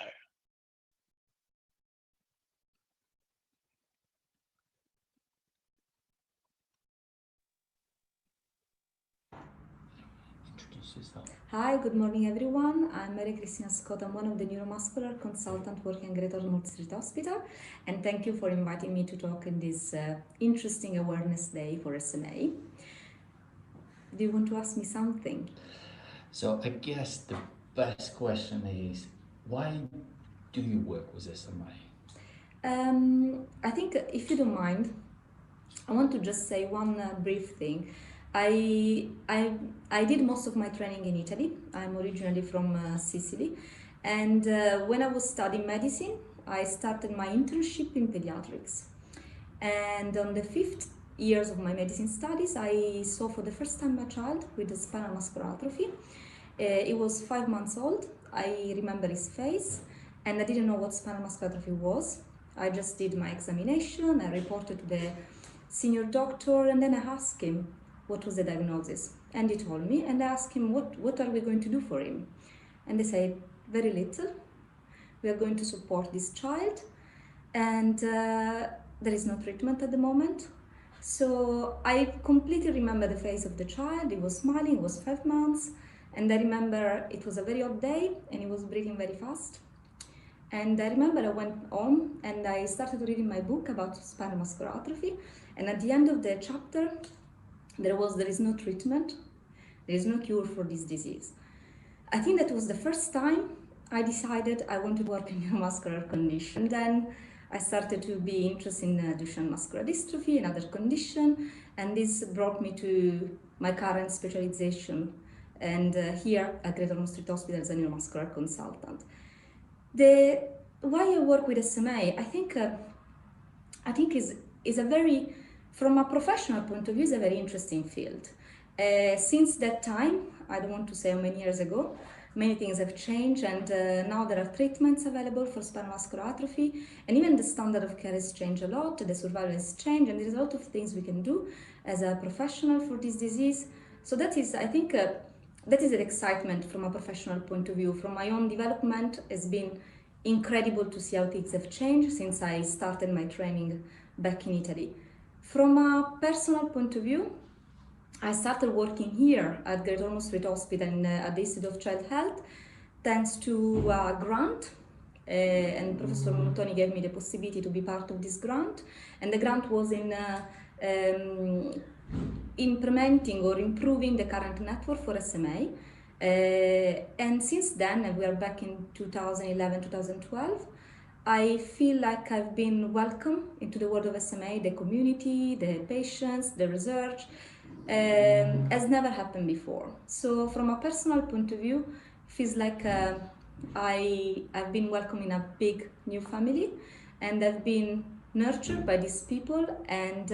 [SPEAKER 3] Hi, good morning everyone. I'm Maria Cristina Scott. I'm one of the neuromuscular consultant working at Great Ormond Street Hospital, and thank you for inviting me to talk in this interesting awareness day for SMA. Do you want to ask me something?
[SPEAKER 4] So I guess the best question is, why do you work with SMA?
[SPEAKER 3] I think if you don't mind, I want to just say one brief thing. I did most of my training in Italy. I'm originally from Sicily, and when I was studying medicine, I started my internship in pediatrics. And on the 5th years of my medicine studies, I saw for the first time my child with spinal muscular atrophy. He was 5 months old. I remember his face, and I didn't know what spinal muscular atrophy was. I just did my examination, I reported to the senior doctor, and then I asked him what was the diagnosis. And he told me, and I asked him, what are we going to do for him? And they said, very little. We are going to support this child, and there is no treatment at the moment. So I completely remember the face of the child. He was smiling, he was 5 months, and I remember it was a very hot day and he was breathing very fast. And I remember I went home and I started reading my book about spinal muscular atrophy, and at the end of the chapter there is no treatment, there is no cure for this disease. I think that was the first time I decided I want to work in neuromuscular condition. Then I started to be interested in Duchenne muscular dystrophy, another condition, and this brought me to my current specialization, and here at Greater Ormond Street Hospital as a neuromuscular consultant. Why I work with SMA, I think is a very, from a professional point of view, is a very interesting field. Since that time, I don't want to say how many years ago, many things have changed, and now there are treatments available for spinal muscular atrophy, and even the standard of care has changed a lot, the survival has changed, and there's a lot of things we can do as a professional for this disease. So that is, I think, that is an excitement from a professional point of view. From my own development, it's been incredible to see how things have changed since I started my training back in Italy. From a personal point of view, I started working here at Greater Ormond Street Hospital at the Institute of Child Health thanks to a grant, and Professor Montoni gave me the possibility to be part of this grant, and the grant was in implementing or improving the current network for SMA. And since then, we are back in 2011, 2012, I feel like I've been welcomed into the world of SMA, the community, the patients, the research, has never happened before. So from a personal point of view, feels like I've been welcomed in a big new family, and I've been nurtured by these people and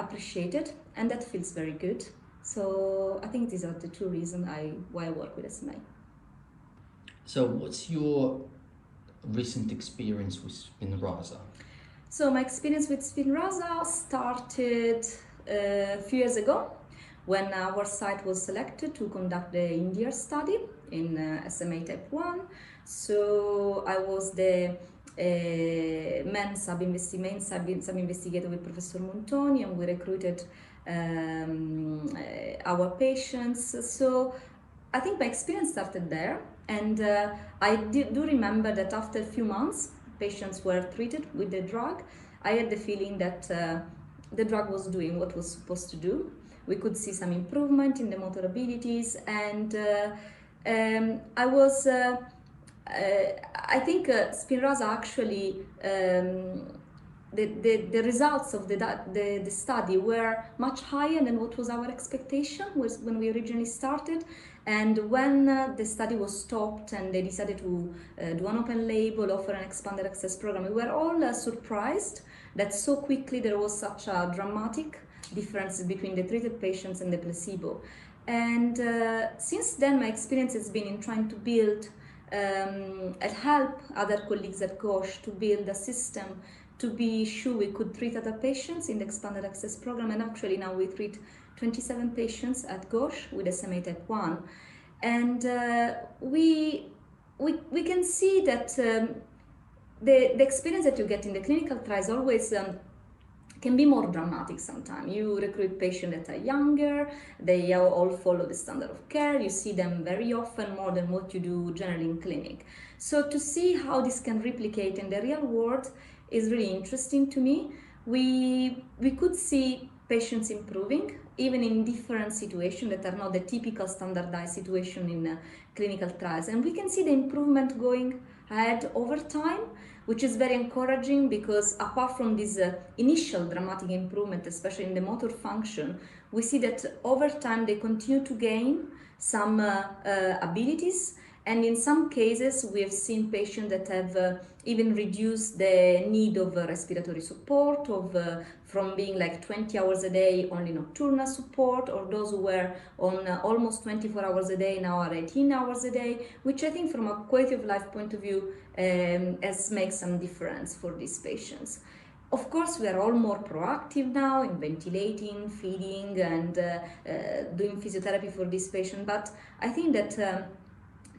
[SPEAKER 3] appreciated, and that feels very good. So I think these are the two reasons why I work with SMA.
[SPEAKER 4] So what's your recent experience with Spinraza?
[SPEAKER 3] So my experience with Spinraza started a few years ago when our site was selected to conduct the India study in SMA type 1. So I was the main sub-investigator with Professor Montoni, and we recruited our patients. So I think my experience started there, and I do remember that after a few months, patients were treated with the drug. I had the feeling that the drug was doing what it was supposed to do. We could see some improvement in the motor abilities, and I think Spinraza actually, the results of the study were much higher than what was our expectation when we originally started. And when the study was stopped and they decided to do an open label, offer an expanded access program, we were all surprised that so quickly there was such a dramatic difference between the treated patients and the placebo. And since then, my experience has been in trying to build and help other colleagues at GOSH to build a system to be sure we could treat other patients in the expanded access program. And actually now we treat 27 patients at GOSH with SMA type 1. And we can see that the experience that you get in the clinical trials always can be more dramatic sometimes. You recruit patients that are younger, they all follow the standard of care, you see them very often more than what you do generally in clinic. So to see how this can replicate in the real world is really interesting to me. We could see patients improving, even in different situations that are not the typical standardized situation in clinical trials. And we can see the improvement going ahead over time, which is very encouraging, because apart from this initial dramatic improvement, especially in the motor function, we see that over time they continue to gain some abilities, And in some cases, we have seen patients that have even reduced the need of respiratory support, from being like 20 hours a day only nocturnal support, or those who were on almost 24 hours a day now are 18 hours a day, which I think from a quality of life point of view has made some difference for these patients. Of course, we are all more proactive now in ventilating, feeding, and doing physiotherapy for this patient. But I think that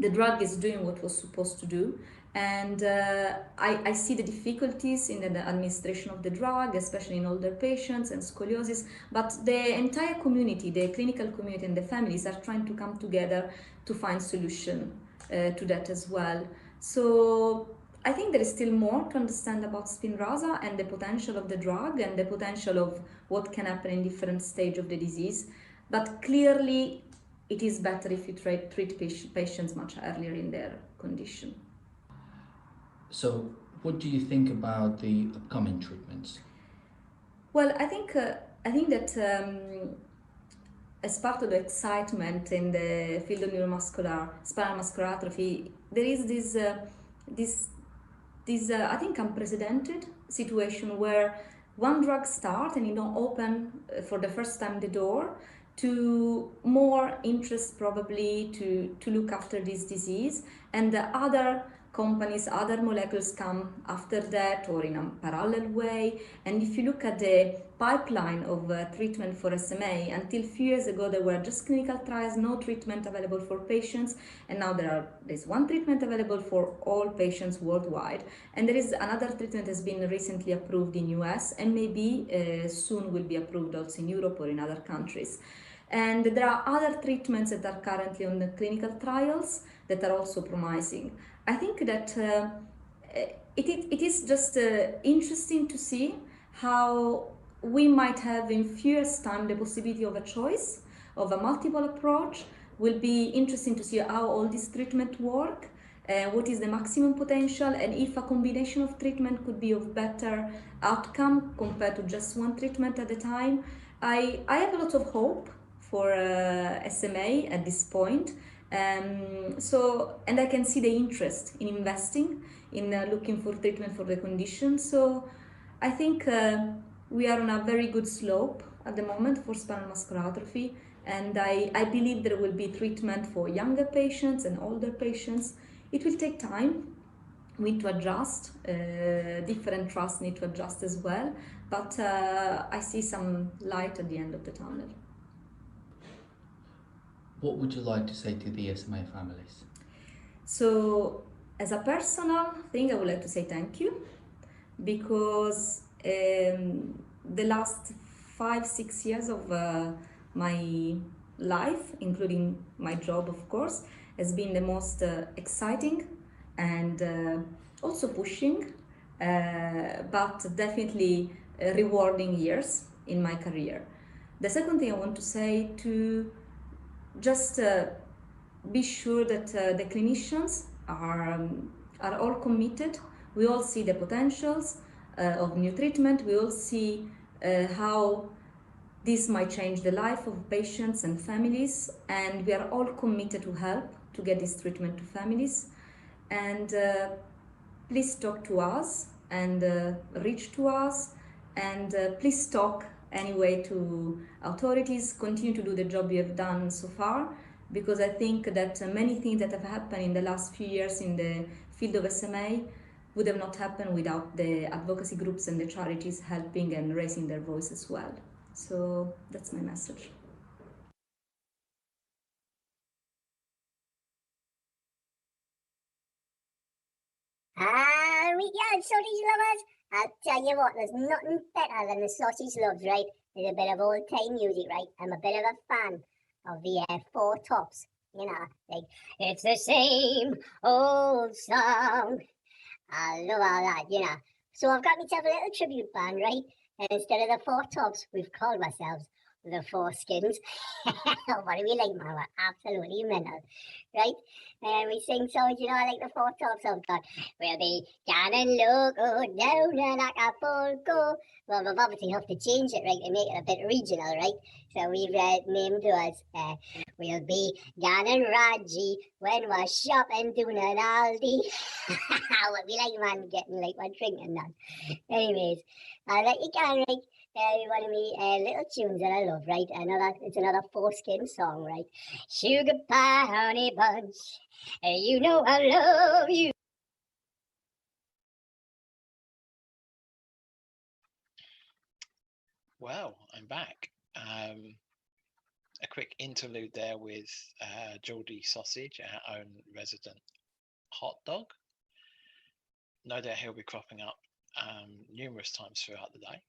[SPEAKER 3] the drug is doing what it was supposed to do. And I see the difficulties in the administration of the drug, especially in older patients and scoliosis. But the entire community, the clinical community and the families are trying to come together to find solution to that as well. So I think there is still more to understand about Spinraza and the potential of the drug and the potential of what can happen in different stages of the disease. But clearly, it is better if you treat patients much earlier in their condition.
[SPEAKER 4] So, what do you think about the upcoming treatments?
[SPEAKER 3] Well, I think that as part of the excitement in the field of neuromuscular spinal muscular atrophy, there is this I think unprecedented situation where one drug starts and open for the first time the door to more interest probably to look after this disease, and the other companies, other molecules come after that or in a parallel way. And if you look at the pipeline of treatment for SMA, until a few years ago there were just clinical trials, no treatment available for patients, and now there's one treatment available for all patients worldwide, and there is another treatment has been recently approved in US, and maybe soon will be approved also in Europe or in other countries. And there are other treatments that are currently on the clinical trials that are also promising. I think that it is just interesting to see how we might have in few years' time the possibility of a choice, of a multiple approach. Will be interesting to see how all these treatments work, what is the maximum potential, and if a combination of treatment could be of better outcome compared to just one treatment at a time. I have a lot of hope for SMA at this point. And I can see the interest in investing in looking for treatment for the condition. So I think we are on a very good slope at the moment for spinal muscular atrophy, and I believe there will be treatment for younger patients and older patients. It will take time. We need to adjust, different trusts need to adjust as well, but I see some light at the end of the tunnel.
[SPEAKER 4] What would you like to say to the SMA families?
[SPEAKER 3] So, as a personal thing, I would like to say thank you, because the last 5-6 years of my life, including my job, of course, has been the most exciting and also pushing, but definitely rewarding years in my career. The second thing I want to say to just be sure that the clinicians are all committed. We all see the potentials of new treatment. We all see how this might change the life of patients and families, and we are all committed to help to get this treatment to families. And please talk to us and reach to us, and please talk anyway to authorities. Continue to do the job you have done so far, because I think that many things that have happened in the last few years in the field of SMA would have not happened without the advocacy groups and the charities helping and raising their voice as well. So that's my message.
[SPEAKER 5] Yeah, sausage lovers. I'll tell you what, there's nothing better than the sausage loves, right? There's a bit of old-time music, right? I'm a bit of a fan of the Four Tops, you know, like, it's the same old song. I love all that, you know. So I've got myself a little tribute band, right? And instead of the Four Tops, we've called ourselves the foreskins. What do we like, man? We're absolutely mental, right? And we sing songs, you know, like the Four Tops sometimes. We'll be down and low, go down and Acapulco. Well, we've obviously have to change it, right, and make it a bit regional, right? So we've named us, we'll be down in Raji when we're shopping doing an Aldi. What we like, man, getting like one drinking none. Anyways, I'll let you go, right? One of me little tunes that I love, right? It's another foreskin song, right? Sugar pie, honey bunch, you know I love you.
[SPEAKER 1] Well, I'm back. A quick interlude there with Geordie Sausage, our own resident hot dog. No doubt he'll be cropping up numerous times throughout the day.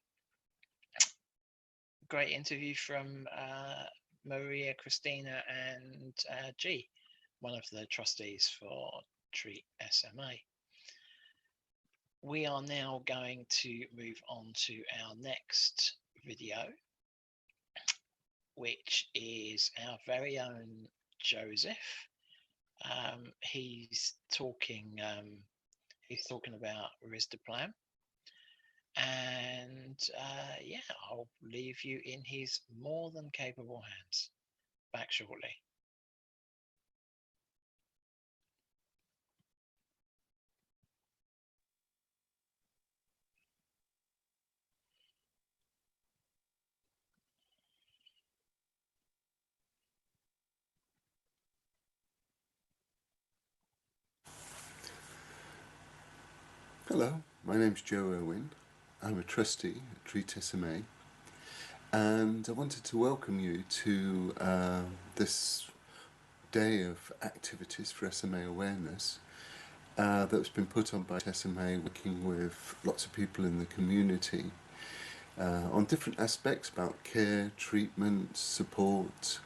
[SPEAKER 1] Great interview from Maria Christina and G, one of the trustees for TreatSMA. We are now going to move on to our next video, which is our very own Joseph. He's talking about risdiplam, and yeah, I'll leave you in his more than capable hands. Back shortly.
[SPEAKER 6] Hello, my name's Joe Irwin. I'm a trustee at TreatSMA, and I wanted to welcome you to this day of activities for SMA awareness that's been put on by SMA, working with lots of people in the community on different aspects about care, treatment, support,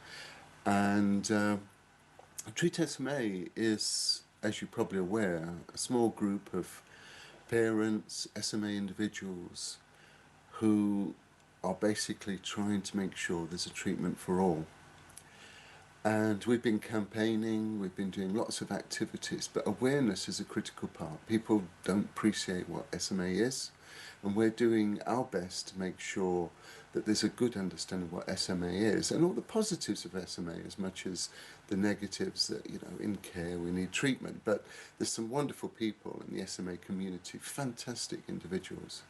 [SPEAKER 6] and TreatSMA is, as you're probably aware, a small group of parents, SMA individuals who are basically trying to make sure there's a treatment for all. And we've been campaigning, we've been doing lots of activities, but awareness is a critical part. People don't appreciate what SMA is, and we're doing our best to make sure that there's a good understanding of what SMA is and all the positives of SMA as much as the negatives that, you know, in care we need treatment. But there's some wonderful people in the SMA community, fantastic individuals.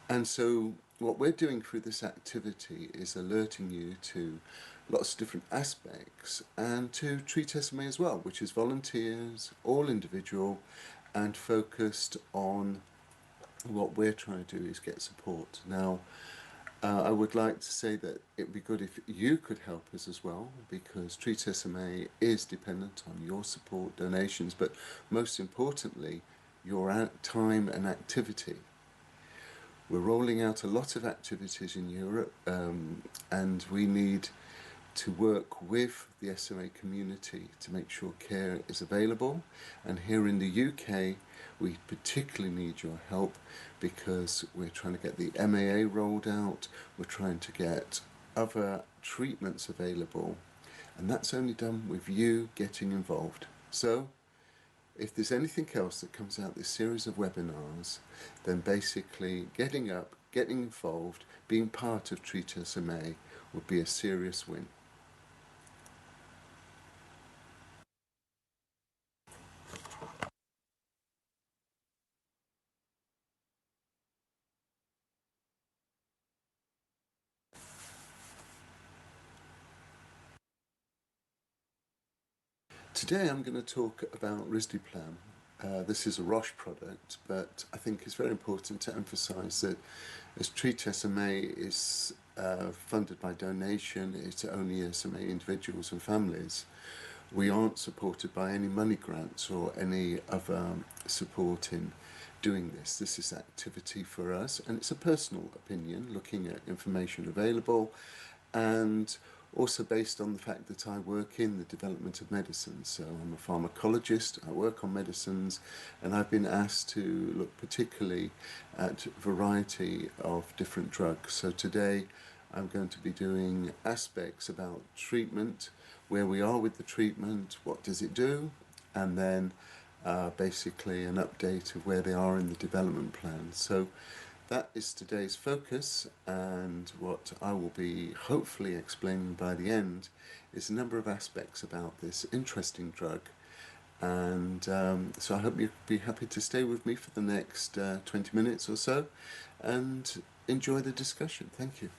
[SPEAKER 6] And so what we're doing through this activity is alerting you to lots of different aspects and to TreatSMA as well, which is volunteers, all individual, and focused on what we're trying to do is get support. Now, I would like to say that it would be good if you could help us as well, because TreatSMA is dependent on your support, donations, but most importantly, your time and activity. We're rolling out a lot of activities in Europe, and we need to work with the SMA community to make sure care is available. And here in the UK, we particularly need your help because we're trying to get the MAA rolled out, we're trying to get other treatments available, and that's only done with you getting involved. So if there's anything else that comes out this series of webinars, then basically getting up, getting involved, being part of TreatSMA would be a serious win. Today I'm going to talk about risdiplam. This is a Roche product, but I think it's very important to emphasise that as TreatSMA is funded by donation, it's only SMA individuals and families. We aren't supported by any money grants or any other support in doing this. This is activity for us, and it's a personal opinion, looking at information available, and also based on the fact that I work in the development of medicines. So I'm a pharmacologist, I work on medicines, and I've been asked to look particularly at a variety of different drugs. So today I'm going to be doing aspects about treatment, where we are with the treatment, what does it do, and then basically an update of where they are in the development plan. So that is today's focus, and what I will be hopefully explaining by the end is a number of aspects about this interesting drug. And so I hope you'll be happy to stay with me for the next 20 minutes or so and enjoy the discussion. Thank you.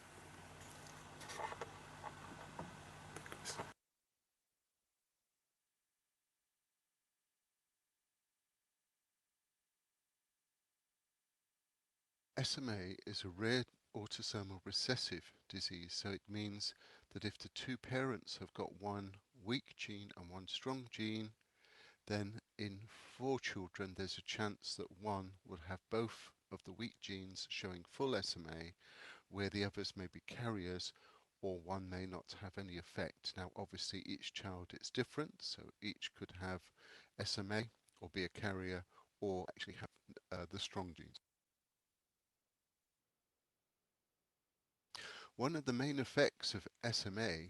[SPEAKER 6] SMA is a rare autosomal recessive disease, so it means that if the two parents have got one weak gene and one strong gene, then in 4 children there's a chance that one will have both of the weak genes showing full SMA, where the others may be carriers, or one may not have any effect. Now obviously each child is different, so each could have SMA or be a carrier or actually have the strong genes. One of the main effects of SMA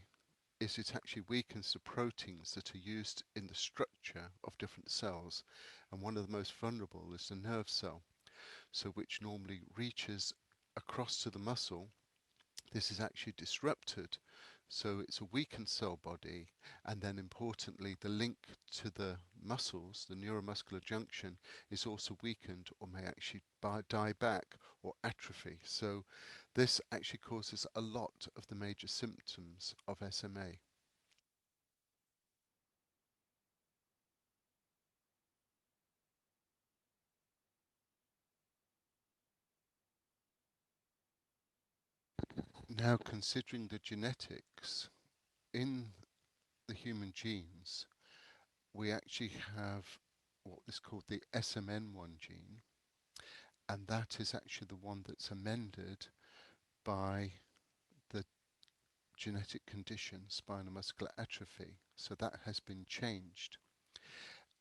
[SPEAKER 6] is it actually weakens the proteins that are used in the structure of different cells, and one of the most vulnerable is the nerve cell, so which normally reaches across to the muscle. This is actually disrupted, so it's a weakened cell body, and then importantly the link to the muscles, the neuromuscular junction, is also weakened or may actually die back or atrophy. So this actually causes a lot of the major symptoms of SMA. Now, considering the genetics in the human genes, we actually have what is called the SMN1 gene, and that is actually the one that's amended by the genetic condition spinal muscular atrophy. So that has been changed.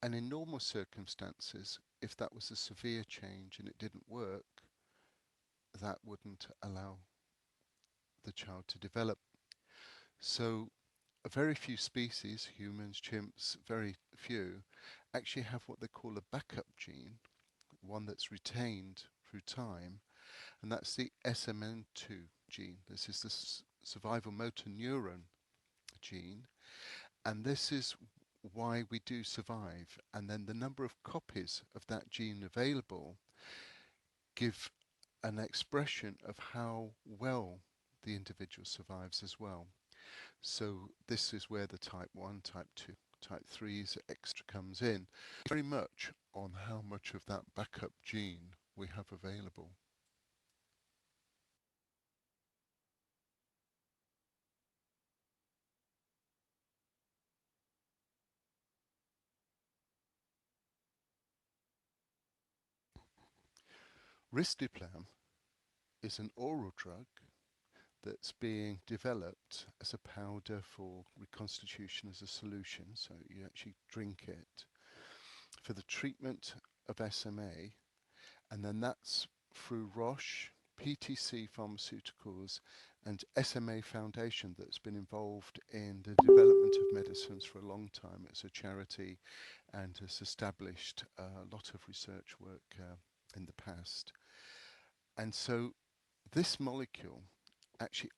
[SPEAKER 6] And in normal circumstances, if that was a severe change and it didn't work, that wouldn't allow the child to develop. So very few species, humans, chimps, very few, actually have what they call a backup gene, one that's retained through time, and that's the SMN2 gene. This is the survival motor neuron gene, and this is why we do survive. And then the number of copies of that gene available give an expression of how well the individual survives as well. So this is where the type 1, type 2, type 3's extra comes in. Very much on how much of that backup gene we have available. Risdiplam is an oral drug that's being developed as a powder for reconstitution as a solution, so you actually drink it, for the treatment of SMA, and then that's through Roche, PTC Pharmaceuticals, and SMA Foundation that's been involved in the development of medicines for a long time. It's a charity and has established a lot of research work in the past. And so this molecule actually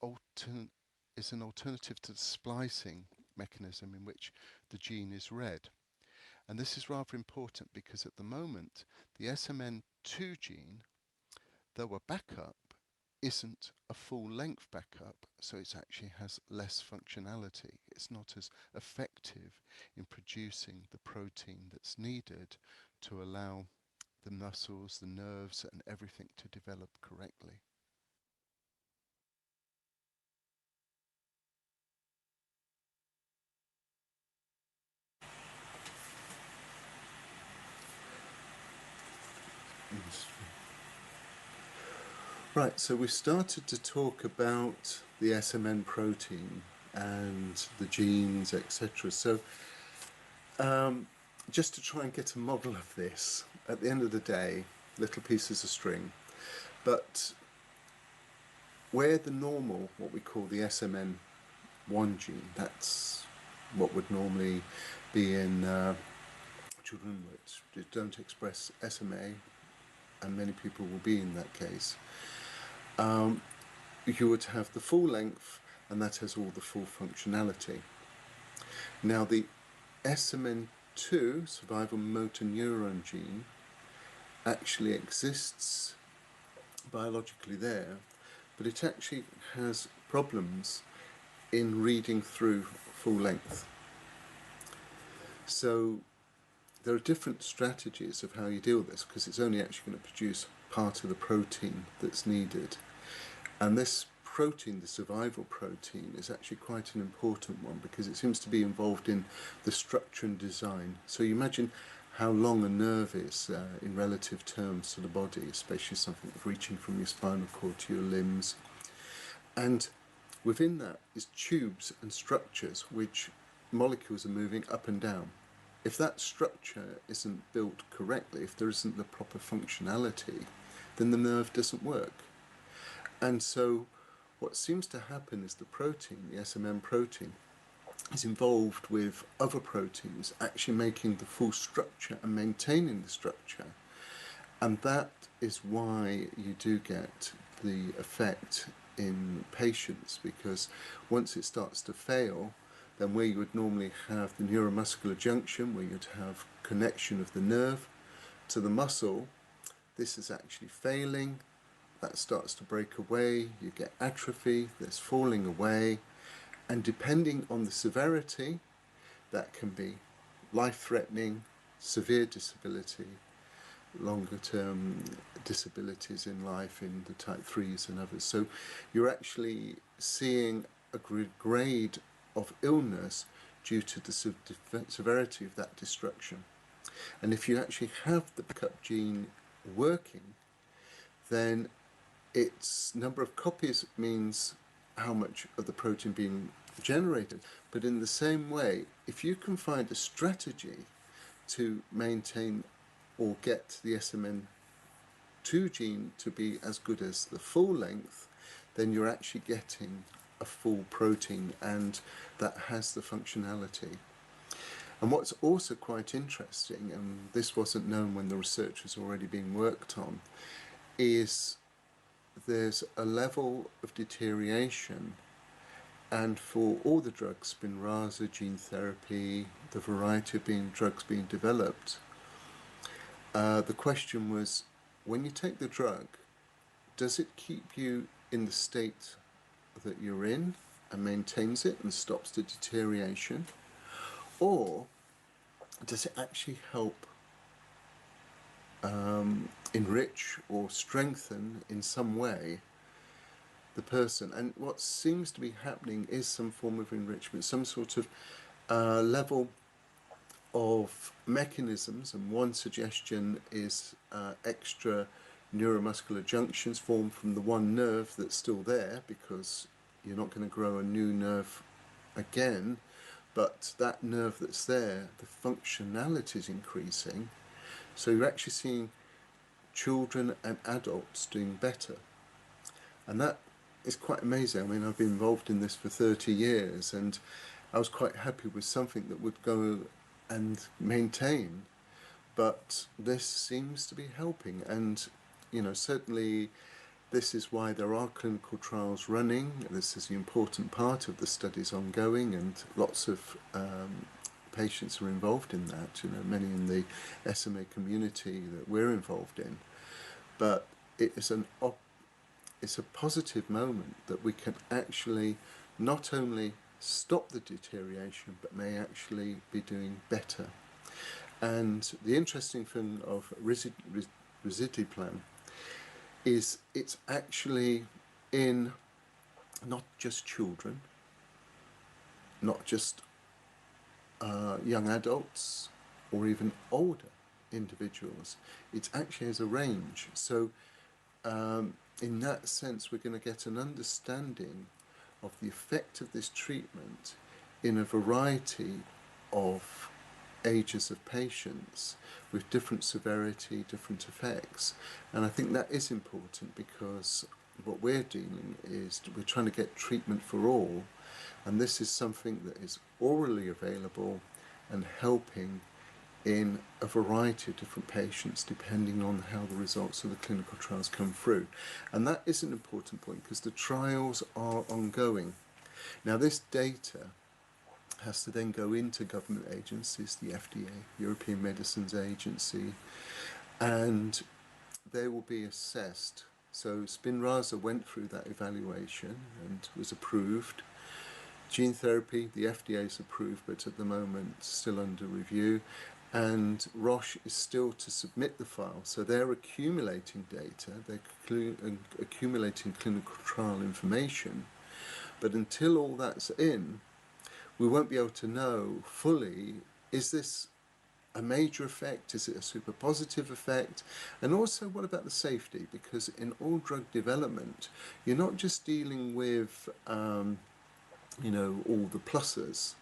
[SPEAKER 6] is an alternative to the splicing mechanism in which the gene is read. And this is rather important because at the moment, the SMN2 gene, though a backup, isn't a full length backup, so it actually has less functionality. It's not as effective in producing the protein that's needed to allow the muscles, the nerves, and everything to develop correctly. Right, so we started to talk about the SMN protein and the genes, etc. So just to try and get a model of this, at the end of the day, little pieces of string, but where the normal, what we call the SMN1 gene, that's what would normally be in children which don't express SMA, and many people will be in that case, you would have the full length, and that has all the full functionality. Now the SMN2, survival motor neuron gene, actually exists biologically there, but it actually has problems in reading through full length. So there are different strategies of how you deal with this, because it's only actually going to produce part of the protein that's needed. And this protein, the survival protein, is actually quite an important one, because it seems to be involved in the structure and design. So you imagine how long a nerve is in relative terms to the body, especially something reaching from your spinal cord to your limbs. And within that is tubes and structures which molecules are moving up and down. If that structure isn't built correctly, if there isn't the proper functionality, then the nerve doesn't work. And so what seems to happen is the protein, the SMN protein, is involved with other proteins actually making the full structure and maintaining the structure. And that is why you do get the effect in patients, because once it starts to fail, then where you would normally have the neuromuscular junction, where you'd have connection of the nerve to the muscle, this is actually failing. That starts to break away, you get atrophy, there's falling away, and depending on the severity, that can be life-threatening, severe disability, longer-term disabilities in life in the type 3s and others. So you're actually seeing a grade of illness due to the severity of that destruction. And if you actually have the backup gene working, then its number of copies means how much of the protein being generated. But in the same way, if you can find a strategy to maintain or get the SMN2 gene to be as good as the full length, then you're actually getting a full protein, and that has the functionality. And what's also quite interesting, and this wasn't known when the research was already being worked on, is there's a level of deterioration, and for all the drugs, Spinraza, gene therapy, the variety of drugs being developed, the question was, when you take the drug, does it keep you in the state that you're in and maintains it and stops the deterioration, or does it actually help enrich or strengthen in some way the person? And what seems to be happening is some form of enrichment, some sort of level of mechanisms, and one suggestion is extra neuromuscular junctions formed from the one nerve that's still there, because you're not going to grow a new nerve again, but that nerve that's there, the functionality is increasing. So you're actually seeing children and adults doing better. And that is quite amazing. I mean, I've been involved in this for 30 years, and I was quite happy with something that would go and maintain, but this seems to be helping. And certainly this is why there are clinical trials running. This is the important part of the studies ongoing, and lots of patients are involved in that, many in the SMA community that we're involved in. But it's a positive moment that we can actually not only stop the deterioration, but may actually be doing better. And the interesting thing of Risdiplam is it's actually in not just children, not just young adults, or even older individuals. It actually has a range. So in that sense, we're going to get an understanding of the effect of this treatment in a variety of ages of patients with different severity, different effects. And I think that is important, because what we're doing is we're trying to get treatment for all, and this is something that is orally available and helping in a variety of different patients depending on how the results of the clinical trials come through. And that is an important point because the trials are ongoing. Now this data has to then go into government agencies, the FDA, European Medicines Agency, and they will be assessed. So Spinraza went through that evaluation and was approved. Gene therapy, the FDA is approved, but at the moment still under review. And Roche is still to submit the file. So they're accumulating data, they're accumulating clinical trial information. But until all that's in, we won't be able to know fully, is this a major effect? Is it a super positive effect? And also, what about the safety? Because in all drug development, you're not just dealing with, all the pluses.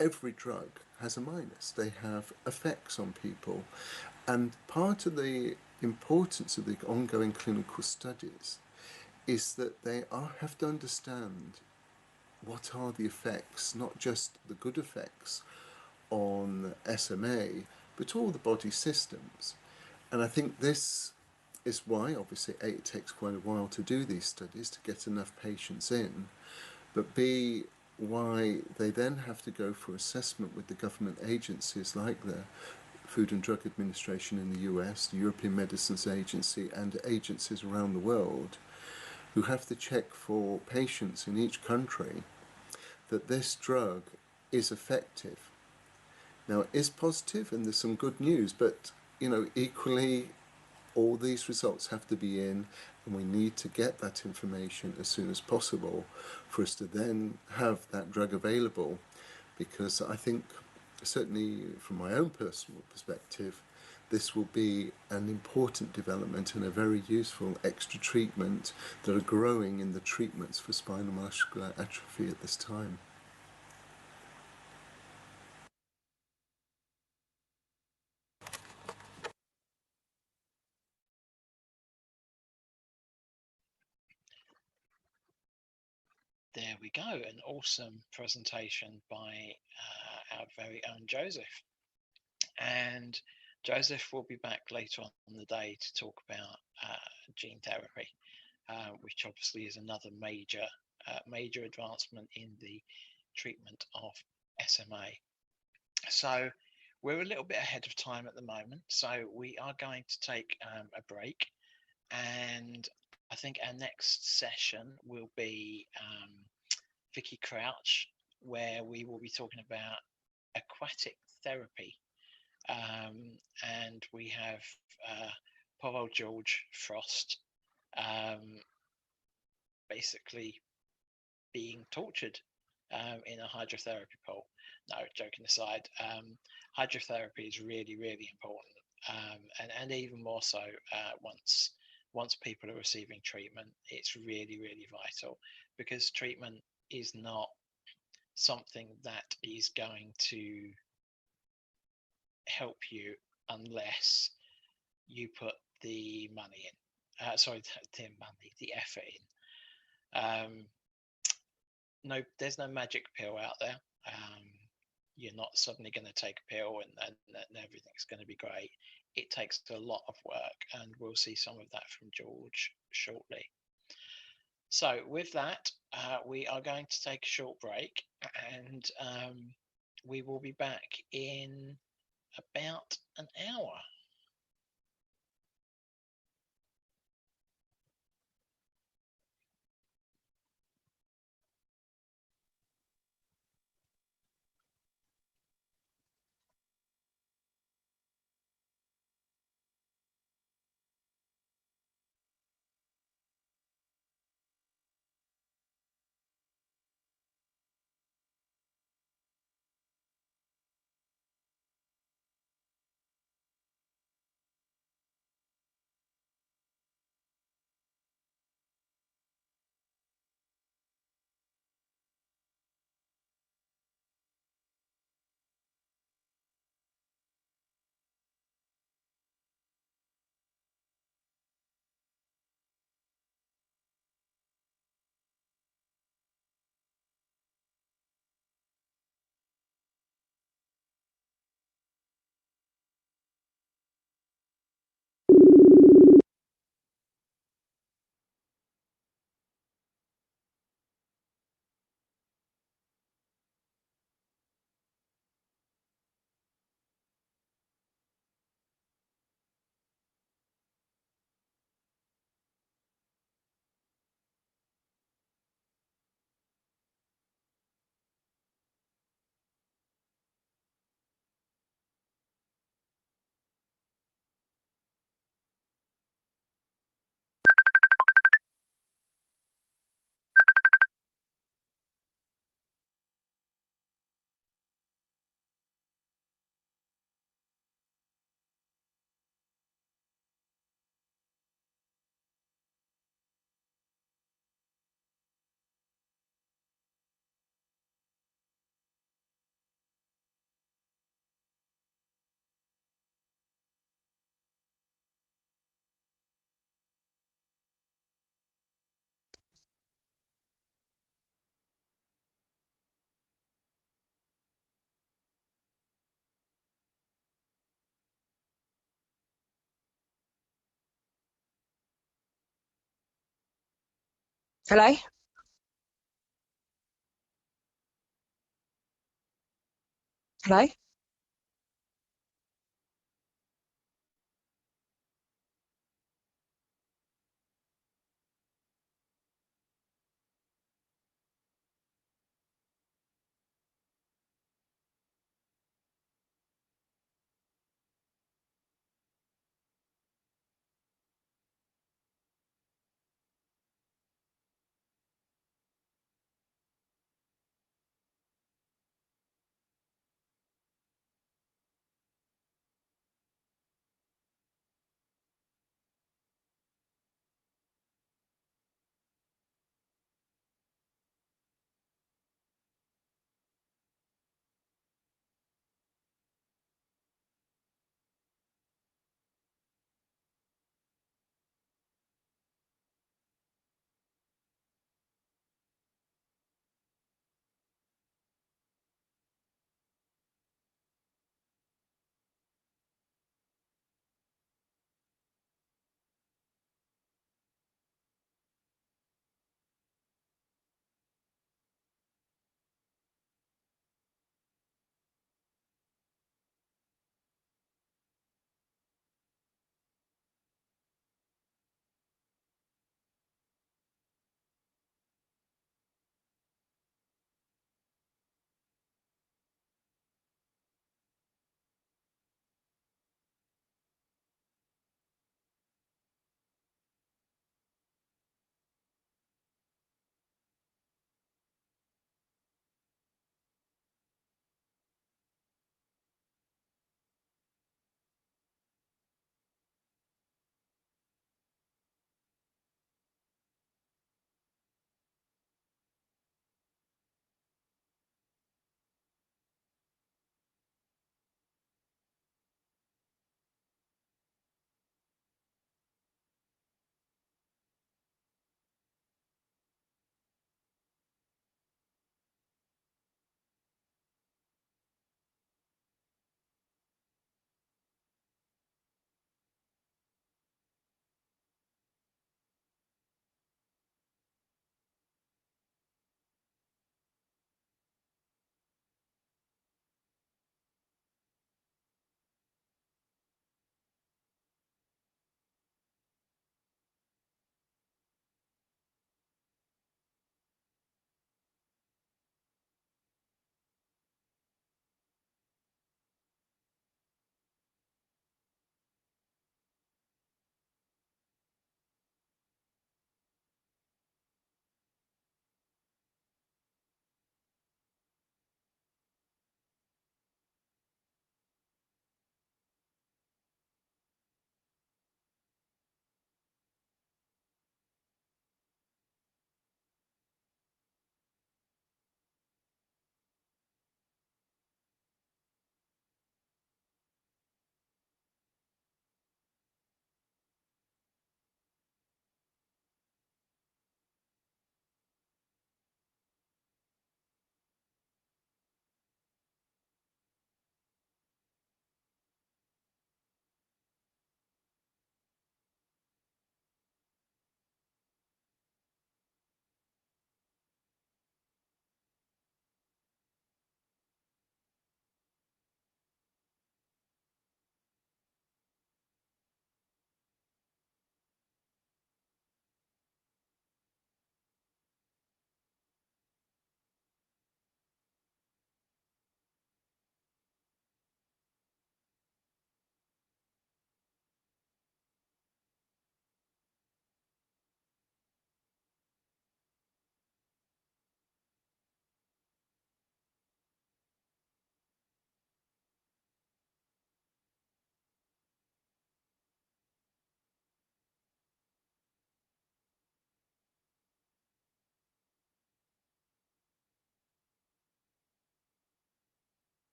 [SPEAKER 6] Every drug has a minus. They have effects on people. And part of the importance of the ongoing clinical studies is that they have to understand what are the effects, not just the good effects on SMA, but all the body systems. And I think this is why, obviously, A, it takes quite a while to do these studies, to get enough patients in, but B, why they then have to go for assessment with the government agencies like the Food and Drug Administration in the US, the European Medicines Agency, and agencies around the world, who have to check for patients in each country that this drug is effective. Now, it is positive and there's some good news, but, equally, all these results have to be in, and we need to get that information as soon as possible for us to then have that drug available, because I think, certainly from my own personal perspective, this will be an important development and a very useful extra treatment that are growing in the treatments for spinal muscular atrophy at this time.
[SPEAKER 1] There we go, an awesome presentation by our very own Joseph. And Joseph will be back later on in the day to talk about gene therapy, which obviously is another major advancement in the treatment of SMA. So we're a little bit ahead of time at the moment, so we are going to take a break, and I think our next session will be Vicky Crouch, where we will be talking about aquatic therapy. And we have poor old George Frost basically being tortured in a hydrotherapy pool. No, joking aside, hydrotherapy is really, really important, and even more so once people are receiving treatment. It's really, really vital, because treatment is not something that is going to help you unless you put the money in. The effort in. No, there's no magic pill out there. You're not suddenly going to take a pill and everything's going to be great. It takes a lot of work, and we'll see some of that from George shortly. So with that, we are going to take a short break, and we will be back in about an hour.
[SPEAKER 7] Hello? Hello?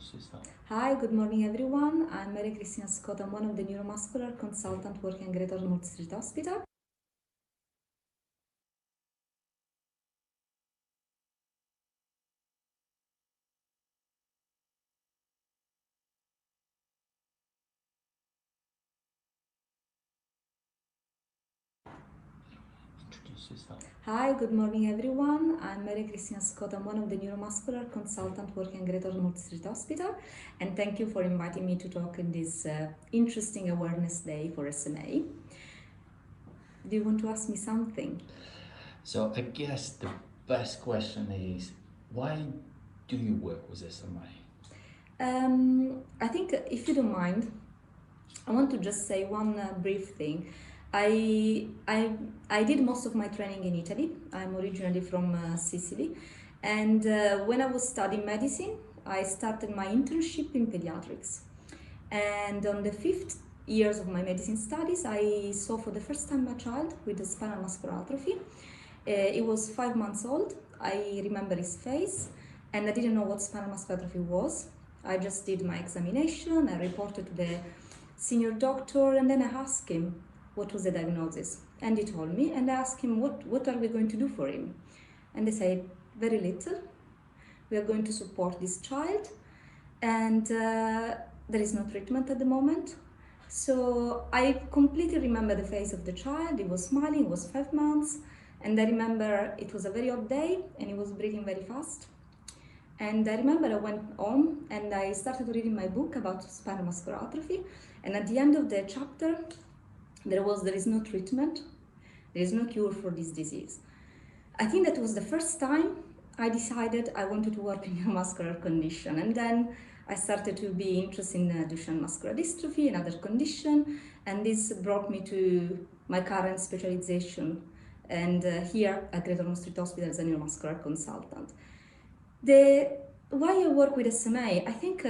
[SPEAKER 4] introduce yourself.
[SPEAKER 3] Hi, good morning everyone. I'm Mary Cristina Scott. I'm one of the neuromuscular consultant working at Greater North Street Hospital.
[SPEAKER 4] Introduce yourself.
[SPEAKER 3] Hi, good morning everyone. I'm Mary Cristina Scott. I'm one of the neuromuscular consultant working at Greater North Street Hospital. And thank you for inviting me to talk in this interesting awareness day for SMA. Do you want to ask me something?
[SPEAKER 4] So I guess the best question is, why do you work with SMA?
[SPEAKER 3] I think if you don't mind, I want to just say one brief thing. I did most of my training in Italy. I'm originally from Sicily, and when I was studying medicine, I started my internship in pediatrics. And on the 5th years of my medicine studies, I saw for the first time my child with spinal muscular atrophy. He was 5 months old. I remember his face, and I didn't know what spinal muscular atrophy was. I just did my examination. I reported to the senior doctor, and then I asked him what was the diagnosis, and he told me, and I asked him what are we going to do for him, and they said very little. We are going to support this child, and there is no treatment at the moment. So I completely remember the face of the child. He was smiling. He was 5 months, and I remember it was a very hot day and he was breathing very fast. And I remember I went home and I started reading my book about spinal muscular atrophy. And at the end of the chapter, there is no treatment, there is no cure for this disease. I think that was the first time I decided I wanted to work in a muscular condition. And then I started to be interested in Duchenne muscular dystrophy, another condition. And this brought me to my current specialization. And here at Greater North Street Hospital as a neuromuscular consultant. Why I work with SMA, I think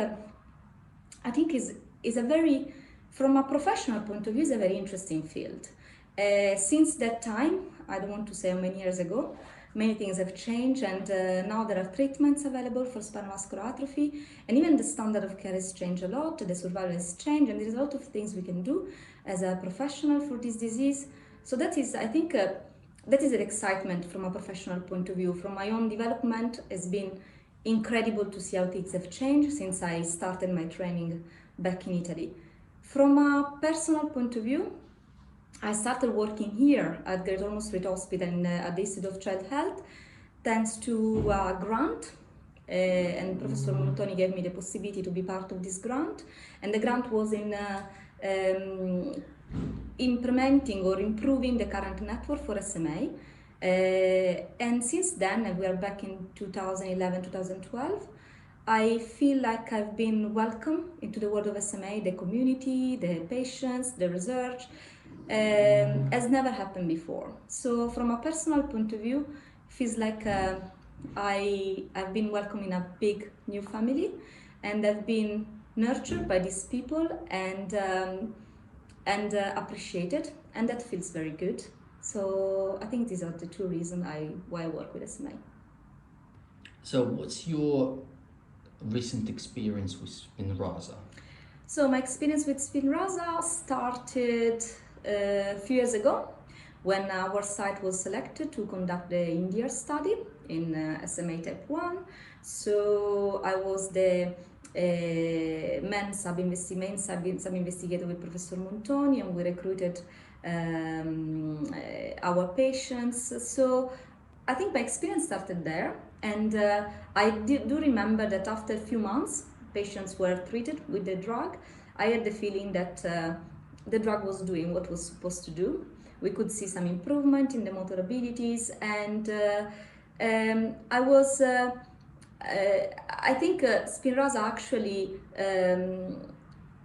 [SPEAKER 3] is a very, from a professional point of view, is a very interesting field. Since that time, I don't want to say how many years ago, many things have changed, and now there are treatments available for spinal muscular atrophy, and even the standard of care has changed a lot, the survival has changed, and there's a lot of things we can do as a professional for this disease. So that is, I think, that is an excitement from a professional point of view. From my own development, it's been incredible to see how things have changed since I started my training back in Italy. From a personal point of view, I started working here at Greater North Street Hospital at the Institute of Child Health thanks to a grant, and Professor Montoni gave me the possibility to be part of this grant, and the grant was in implementing or improving the current network for SMA. And since then, and we are back in 2011, 2012, I feel like I've been welcomed into the world of SMA, the community, the patients, the research, has never happened before. So from a personal point of view, feels like I've been welcomed in a big new family, and I've been nurtured by these people and appreciated, and that feels very good. So I think these are the two reasons why I work with SMA.
[SPEAKER 4] So what's your recent experience with Spinraza?
[SPEAKER 3] So my experience with Spinraza started a few years ago when our site was selected to conduct the India study in SMA type 1. So I was the main sub-investigator with Professor Montoni, and we recruited our patients. So I think my experience started there, and I do remember that after a few months, patients were treated with the drug. I had the feeling that the drug was doing what it was supposed to do. We could see some improvement in the motor abilities, and I think Spinraza actually,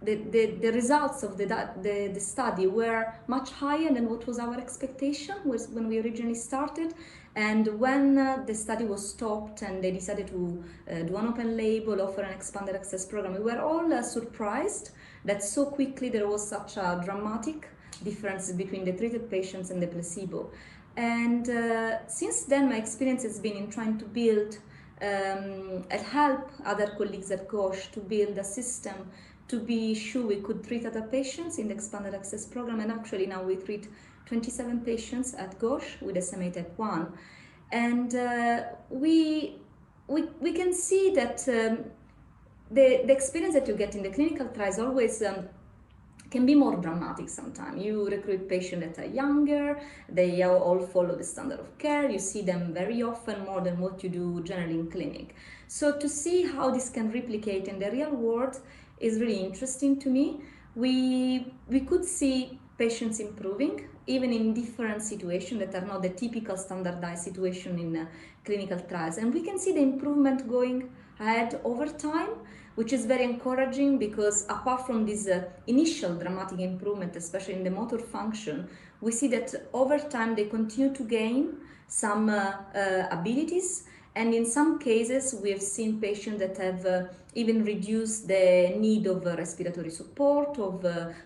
[SPEAKER 3] the results of the study were much higher than what was our expectation when we originally started. And when the study was stopped and they decided to do an open label, offer an expanded access program, we were all surprised that so quickly there was such a dramatic difference between the treated patients and the placebo. And since then, my experience has been in trying to build and help other colleagues at GOSH to build a system to be sure we could treat other patients in the expanded access program. And actually now we treat 27 patients at GOSH with SMA type 1. And we can see that the experience that you get in the clinical trials always can be more dramatic sometimes. You recruit patients that are younger, they all follow the standard of care, you see them very often more than what you do generally in clinic. So to see how this can replicate in the real world is really interesting to me. We could see patients improving even in different situations that are not the typical standardized situation in clinical trials, and we can see the improvement going ahead over time, which is very encouraging because apart from this initial dramatic improvement, especially in the motor function, we see that over time they continue to gain some abilities, and in some cases we have seen patients that have even reduced the need of respiratory support,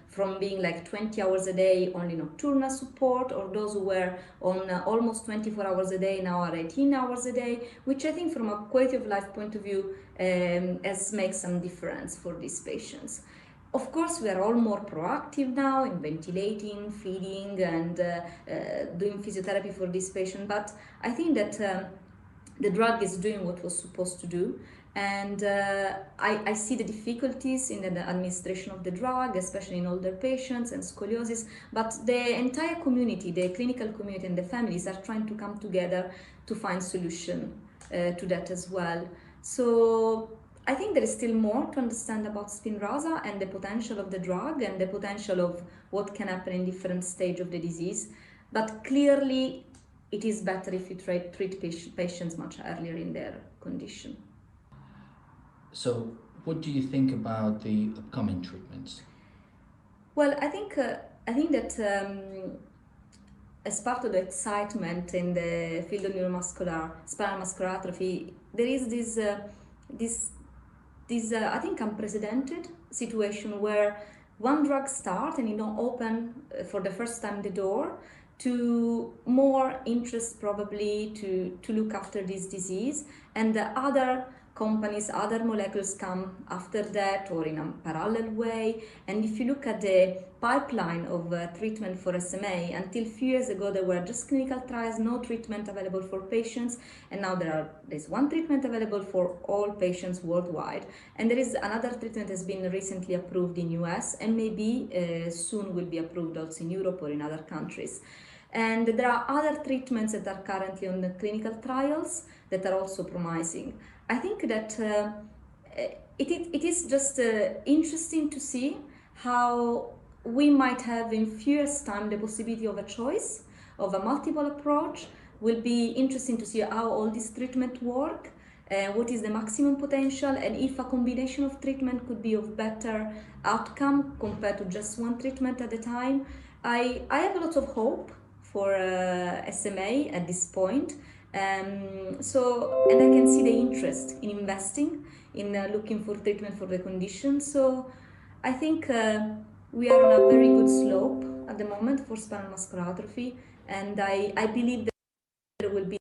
[SPEAKER 3] from being like 20 hours a day only nocturnal support, or those who were on almost 24 hours a day now are 18 hours a day, which I think from a quality of life point of view has made some difference for these patients. Of course, we are all more proactive now in ventilating, feeding, and doing physiotherapy for this patient, but I think that the drug is doing what it was supposed to do, and I see the difficulties in the administration of the drug, especially in older patients and scoliosis, but the entire community, the clinical community and the families are trying to come together to find solution to that as well. So I think there is still more to understand about Spinraza and the potential of the drug and the potential of what can happen in different stages of the disease, but clearly it is better if you treat patients much earlier in their condition.
[SPEAKER 4] So what do you think about the upcoming treatments?
[SPEAKER 3] Well, I think that as part of the excitement in the field of neuromuscular spinal muscular atrophy, there is this I think unprecedented situation where one drug starts and open for the first time the door to more interest probably to look after this disease, and the other companies, other molecules come after that or in a parallel way. And if you look at the pipeline of treatment for SMA, until a few years ago there were just clinical trials, no treatment available for patients, and now there's one treatment available for all patients worldwide, and there is another treatment has been recently approved in US, and maybe soon will be approved also in Europe or in other countries. And there are other treatments that are currently on the clinical trials that are also promising. I think that it is just interesting to see how we might have in few years' time the possibility of a choice, of a multiple approach. Will be interesting to see how all these treatments work, what is the maximum potential, and if a combination of treatment could be of better outcome compared to just one treatment at a time. I have a lot of hope for SMA at this point. And I can see the interest in investing in looking for treatment for the condition. So I think we are on a very good slope at the moment for spinal muscular atrophy, and I believe that there will be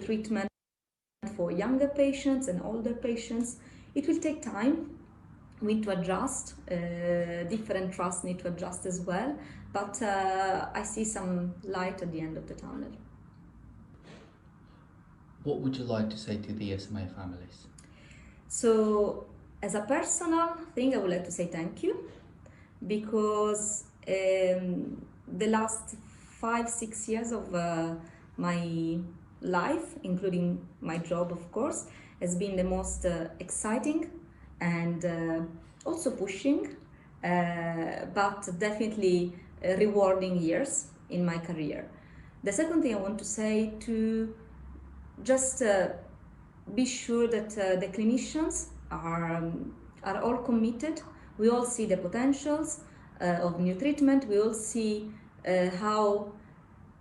[SPEAKER 3] treatment for younger patients and older patients. It will take time. We need to adjust, different trusts need to adjust as well, but I see some light at the end of the tunnel.
[SPEAKER 4] What would you like to say to the SMA families?
[SPEAKER 3] So, as a personal thing, I would like to say thank you, because the last 5-6 years of my life, including my job of course, has been the most exciting and also pushing, but definitely rewarding years in my career. The second thing I want to say to just be sure that the clinicians are all committed. We all see the potentials of new treatment. We all see how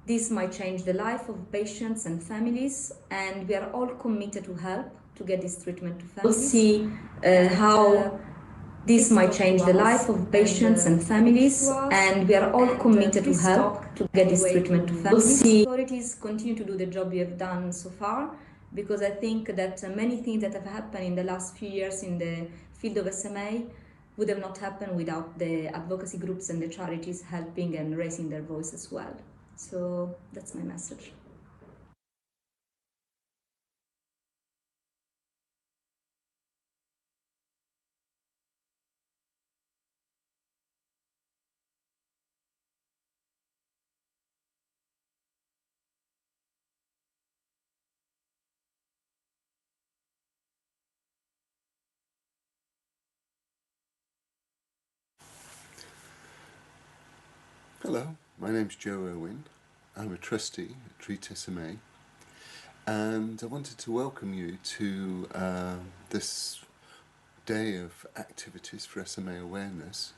[SPEAKER 3] this might change the life of patients and families, and we are all committed to help to get this treatment to families. We'll see how this might change the life of patients and families, and we are all committed to help to get this treatment to families. Authorities continue to do the job we have done so far, because I think that many things that have happened in the last few years in the field of SMA would have not happened without the advocacy groups and the charities helping and raising their voice as well. So that's my message.
[SPEAKER 6] Hello, my name's Joe Irwin. I'm a trustee at TreatSMA, and I wanted to welcome you to this day of activities for SMA awareness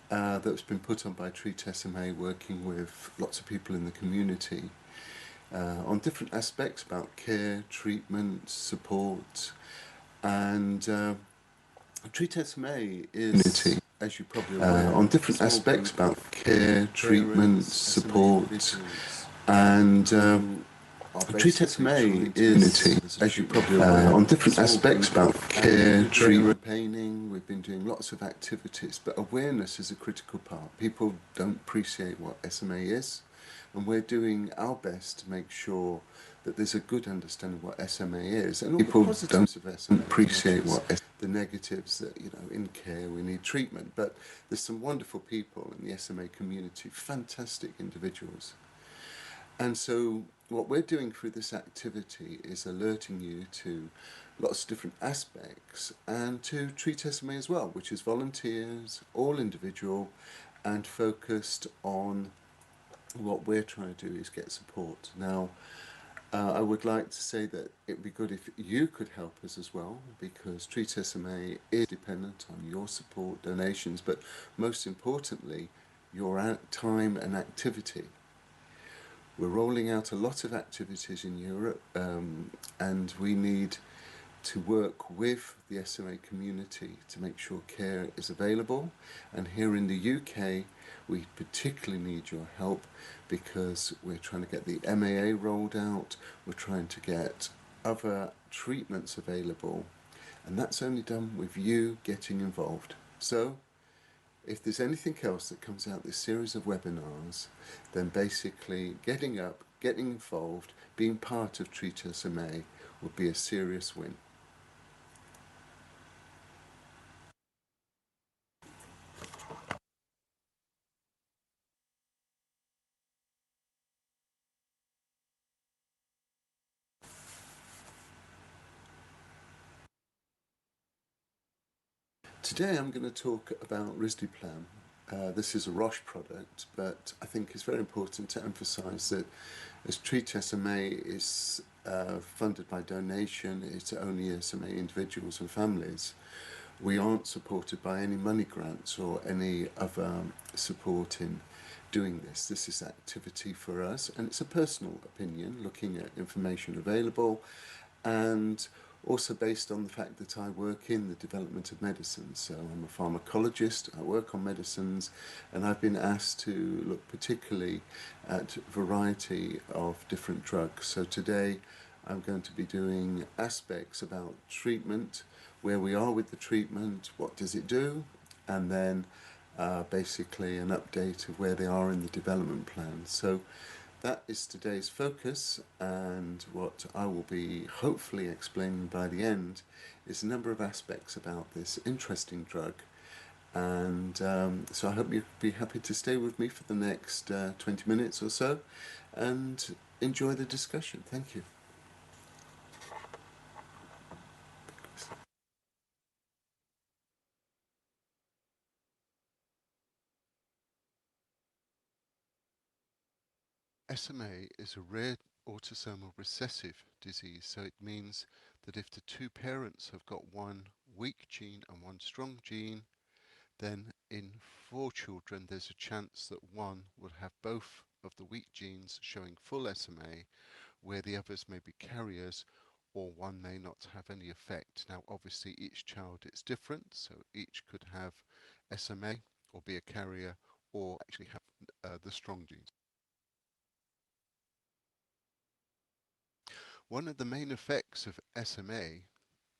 [SPEAKER 6] that's been put on by TreatSMA, working with lots of people in the community on different aspects about care, treatment, support, and TreatSMA is, as you probably aware, on different aspects about care, treatment, support, and TreatSMA is, as you probably aware, on different aspects about care, treatment, campaigning. We've been doing lots of activities, but awareness is a critical part. People don't appreciate what SMA is, and we're doing our best to make sure that there's a good understanding of what SMA is, and all people the positives of SMA appreciate what the negatives, that in care we need treatment, but there's some wonderful people in the SMA community, fantastic individuals. And so what we're doing through this activity is alerting you to lots of different aspects, and to TreatSMA as well, which is volunteers, all individual, and focused on what we're trying to do is get support. Now, I would like to say that it would be good if you could help us as well, because TreatSMA is dependent on your support, donations, but most importantly, your time and activity. We're rolling out a lot of activities in Europe, and we need to work with the SMA community to make sure care is available. And here in the UK, we particularly need your help, because we're trying to get the MAA rolled out, we're trying to get other treatments available, and that's only done with you getting involved. So if there's anything else that comes out this series of webinars, then basically getting up, getting involved, being part of TreatSMA would be a serious win. Today I'm going to talk about risdiplam. This is a Roche product, but I think it's very important to emphasise that as TreatSMA is funded by donation, it's only SMA individuals and families. We aren't supported by any money grants or any other support in doing this. This is activity for us, and it's a personal opinion, looking at information available, and also based on the fact that I work in the development of medicines. So I'm a pharmacologist, I work on medicines, and I've been asked to look particularly at a variety of different drugs. So today I'm going to be doing aspects about treatment, where we are with the treatment, what does it do, and then basically an update of where they are in the development plan. So that is today's focus, and what I will be hopefully explaining by the end is a number of aspects about this interesting drug. And so I hope you'll be happy to stay with me for the next 20 minutes or so and enjoy the discussion. Thank you. SMA is a rare autosomal recessive disease, so it means that if the two parents have got one weak gene and one strong gene, then in 4 children there's a chance that one will have both of the weak genes showing full SMA, where the others may be carriers, or one may not have any effect. Now obviously each child is different, so each could have SMA or be a carrier, or actually have the strong genes. One of the main effects of SMA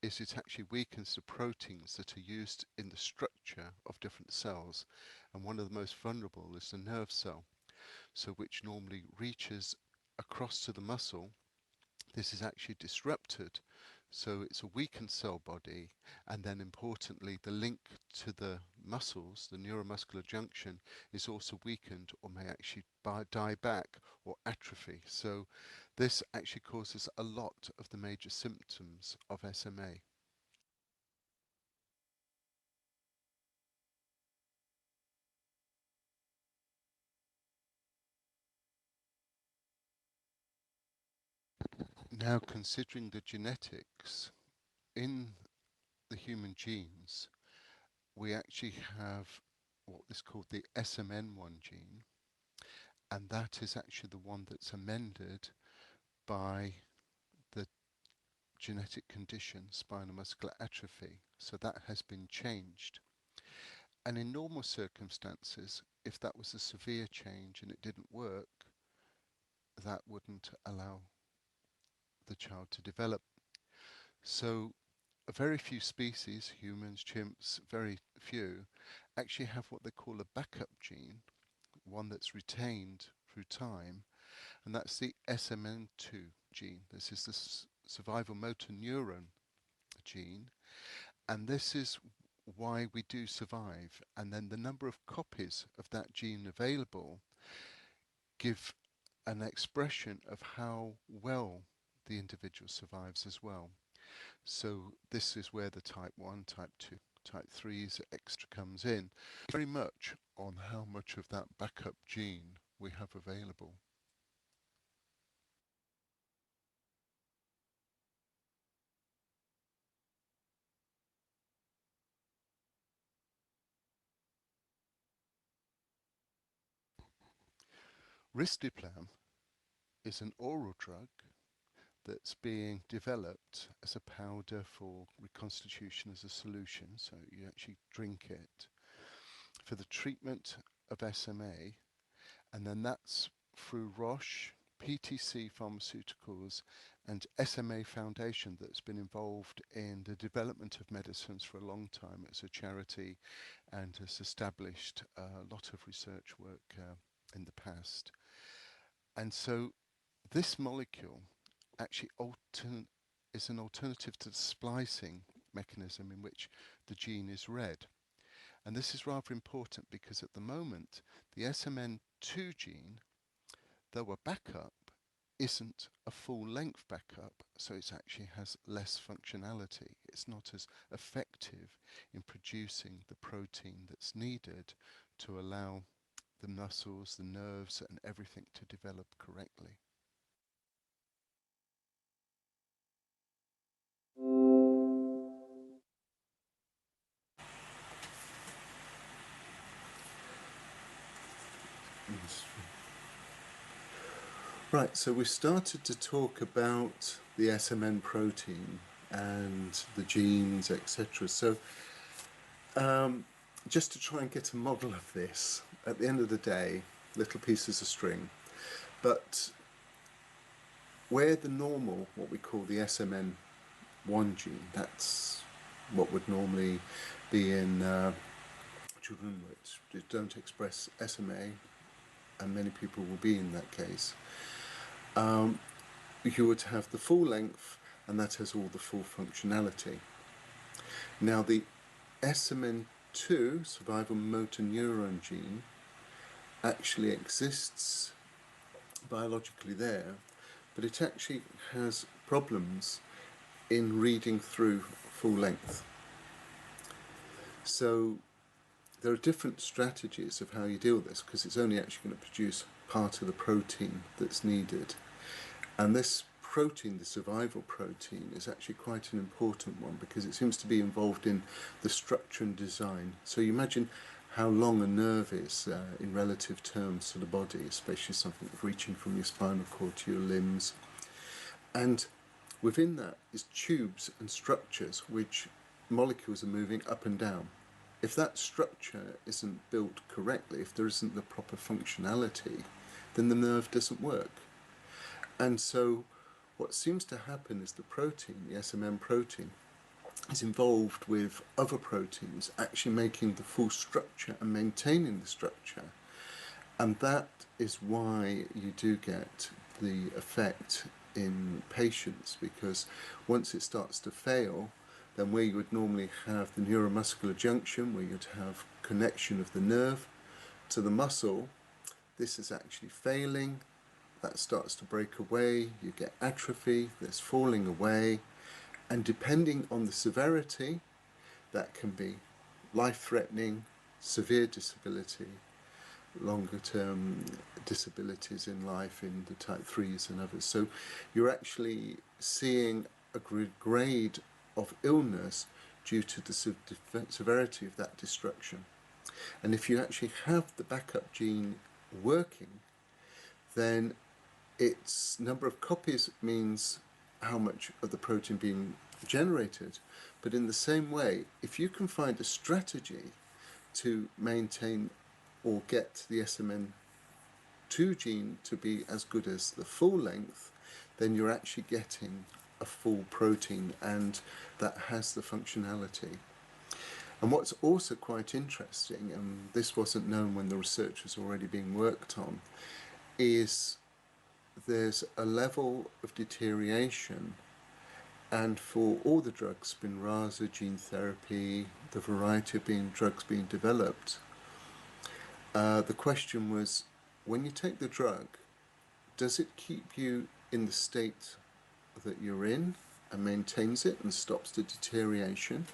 [SPEAKER 6] is it actually weakens the proteins that are used in the structure of different cells, and one of the most vulnerable is the nerve cell, so which normally reaches across to the muscle. This is actually disrupted, so it's a weakened cell body, and then importantly the link to the muscles, the neuromuscular junction, is also weakened or may actually die back or atrophy. So this actually causes a lot of the major symptoms of SMA. Now, considering the genetics in the human genes, we actually have what is called the SMN1 gene, and that is actually the one that's amended by the genetic condition spinal muscular atrophy. So that has been changed. And in normal circumstances, if that was a severe change and it didn't work, that wouldn't allow the child to develop. So very few species, humans, chimps, very few, actually have what they call a backup gene, one that's retained through time, and that's the SMN2 gene. This is the survival motor neuron gene, and this is why we do survive. And then the number of copies of that gene available give an expression of how well the individual survives as well. So this is where the type 1, type 2, type 3's extra comes in, very much on how much of that backup gene we have available. Risdiplam is an oral drug that's being developed as a powder for reconstitution as a solution, so you actually drink it for the treatment of SMA, and then that's through Roche, PTC Pharmaceuticals, and SMA Foundation that's been involved in the development of medicines for a long time. It's a charity and has established a lot of research work in the past. And so this molecule actually is an alternative to the splicing mechanism in which the gene is read. And this is rather important because at the moment, the SMN2 gene, though a backup, isn't a full-length backup, so it actually has less functionality. It's not as effective in producing the protein that's needed to allow the muscles, the nerves, and everything to develop correctly. Right, so we started to talk about the SMN protein and the genes, etc. So just to try and get a model of this, at the end of the day, little pieces of string, but where the normal, what we call the SMN1 gene, that's what would normally be in children which don't express SMA, and many people will be in that case. You would have the full length, and that has all the full functionality. Now the SMN2, survival motor neuron gene, actually exists biologically there, but it actually has problems in reading through full length. So there are different strategies of how you deal with this, because it's only actually going to produce part of the protein that's needed. And this protein, the survival protein, is actually quite an important one because it seems to be involved in the structure and design. So you imagine how long a nerve is in relative terms to the body, especially something reaching from your spinal cord to your limbs. And within that is tubes and structures which molecules are moving up and down. If that structure isn't built correctly, if there isn't the proper functionality, then the nerve doesn't work. And so what seems to happen is the protein, the SMN protein, is involved with other proteins actually making the full structure and maintaining the structure. And that is why you do get the effect in patients, because once it starts to fail, then where you would normally have the neuromuscular junction, where you'd have connection of the nerve to the muscle, this is actually failing. That starts to break away, you get atrophy, there's falling away, and depending on the severity, that can be life-threatening, severe disability, longer-term disabilities in life in the type 3s and others. So you're actually seeing a grade of illness due to the severity of that destruction. And if you actually have the backup gene working, then its number of copies means how much of the protein being generated. But in the same way, if you can find a strategy to maintain or get the SMN2 gene to be as good as the full length, then you're actually getting a full protein, and that has the functionality. And what's also quite interesting, and this wasn't known when the research was already being worked on, is there's a level of deterioration, and for all the drugs, Spinraza, gene therapy, the variety of drugs being developed, the question was, when you take the drug, does it keep you in the state that you're in and maintains it and stops the deterioration,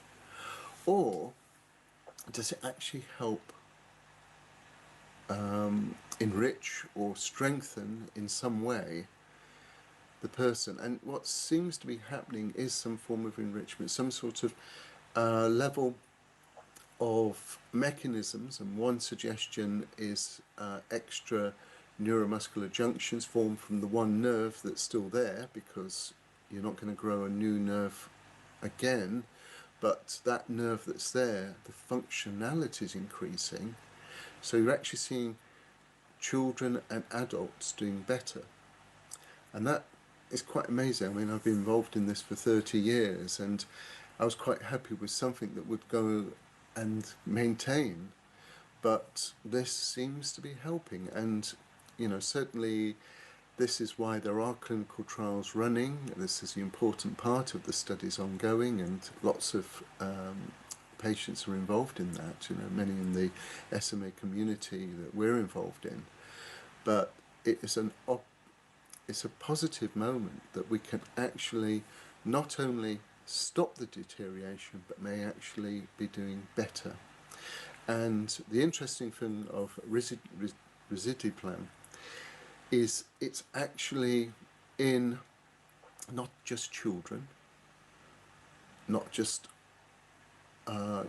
[SPEAKER 6] or does it actually help enrich or strengthen in some way the person? And what seems to be happening is some form of enrichment, some sort of level of mechanisms, and one suggestion is extra neuromuscular junctions formed from the one nerve that's still there, because you're not going to grow a new nerve again, but that nerve that's there, the functionality is increasing. So you're actually seeing children and adults doing better. And that is quite amazing. I mean, I've been involved in this for 30 years, and I was quite happy with something that would go and maintain, but this seems to be helping. And, you know, certainly this is why there are clinical trials running. This is the important part of the studies ongoing, and lots of patients are involved in that, you know, many in the SMA community that we're involved in. But it is it's a positive moment that we can actually not only stop the deterioration, but may actually be doing better. And the interesting thing of risdiplam is it's actually in not just children, not just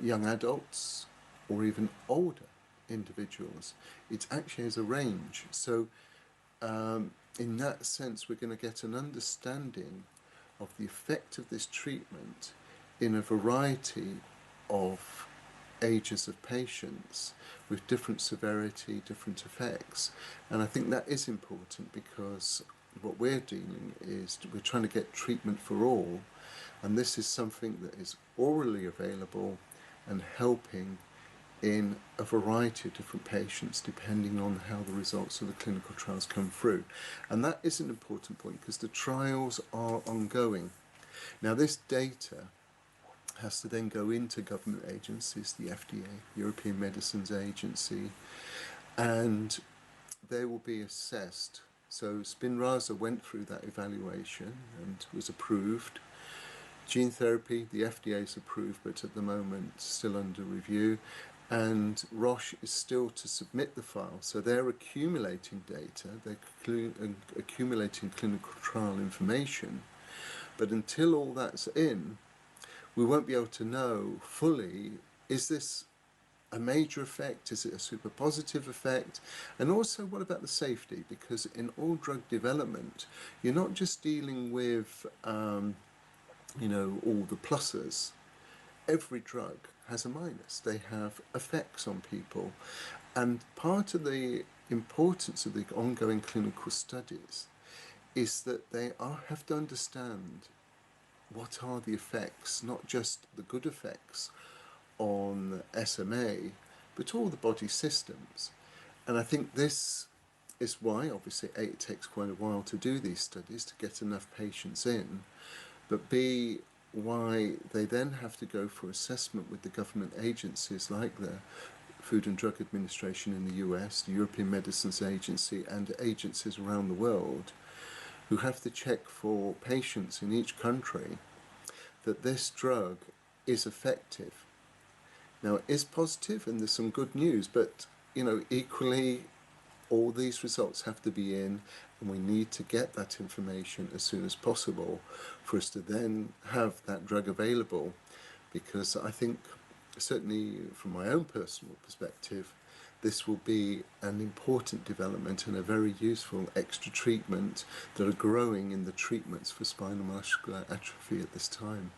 [SPEAKER 6] young adults, or even older individuals. It actually has a range. So in that sense, we're going to get an understanding of the effect of this treatment in a variety of ages of patients with different severity, different effects. And I think that is important, because what we're doing is we're trying to get treatment for all, and this is something that is orally available and helping in a variety of different patients depending on how the results of the clinical trials come through. And that is an important point, because the trials are ongoing. Now, this data has to then go into government agencies, the FDA, European Medicines Agency, and they will be assessed. So Spinraza went through that evaluation and was approved. Gene therapy, the FDA is approved, but at the moment still under review. And Roche is still to submit the file. So they're accumulating data, they're accumulating clinical trial information. But until all that's in, we won't be able to know fully, is this a major effect? Is it a super positive effect? And also, what about the safety? Because in all drug development, you're not just dealing with, you know, all the pluses. Every drug has a minus. They have effects on people. And part of the importance of the ongoing clinical studies is that they have to understand what are the effects, not just the good effects on SMA, but all the body systems. And I think this is why, obviously, A, it takes quite a while to do these studies, to get enough patients in, but B, why they then have to go for assessment with the government agencies like the Food and Drug Administration in the US, the European Medicines Agency, and agencies around the world, who have to check for patients in each country that this drug is effective. Now, it is positive and there's some good news, but, equally, all these results have to be in, and we need to get that information as soon as possible for us to then have that drug available, because I think, certainly from my own personal perspective, this will be an important development and a very useful extra treatment that are growing in the treatments for spinal muscular atrophy at this time.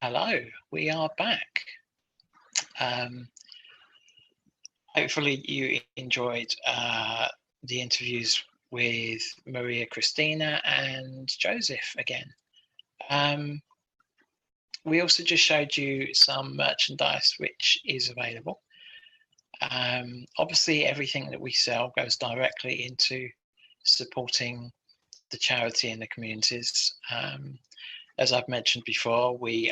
[SPEAKER 1] Hello, we are back. Hopefully you enjoyed the interviews with Maria Christina and Joseph again. We also just showed you some merchandise which is available. Obviously, everything that we sell goes directly into supporting the charity and the communities. As I've mentioned before, we're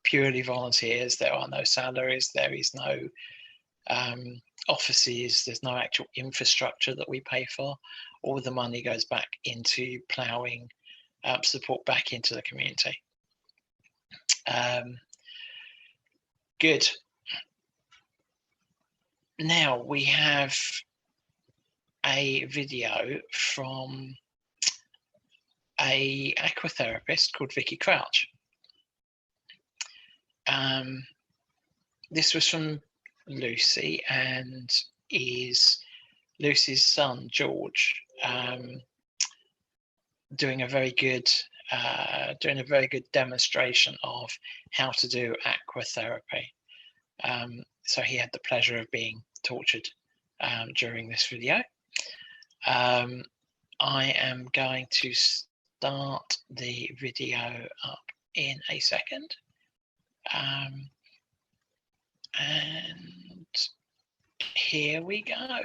[SPEAKER 1] purely volunteers. There are no salaries. There is no offices. There's no actual infrastructure that we pay for. All the money goes back into ploughing support back into the community. Good. Now we have a video from a aquatherapist called Vicky Crouch. This was from Lucy and is Lucy's son George, doing a very good demonstration of how to do aquatherapy. So he had the pleasure of being tortured during this video. I am going to start the video up in a second. And here we go.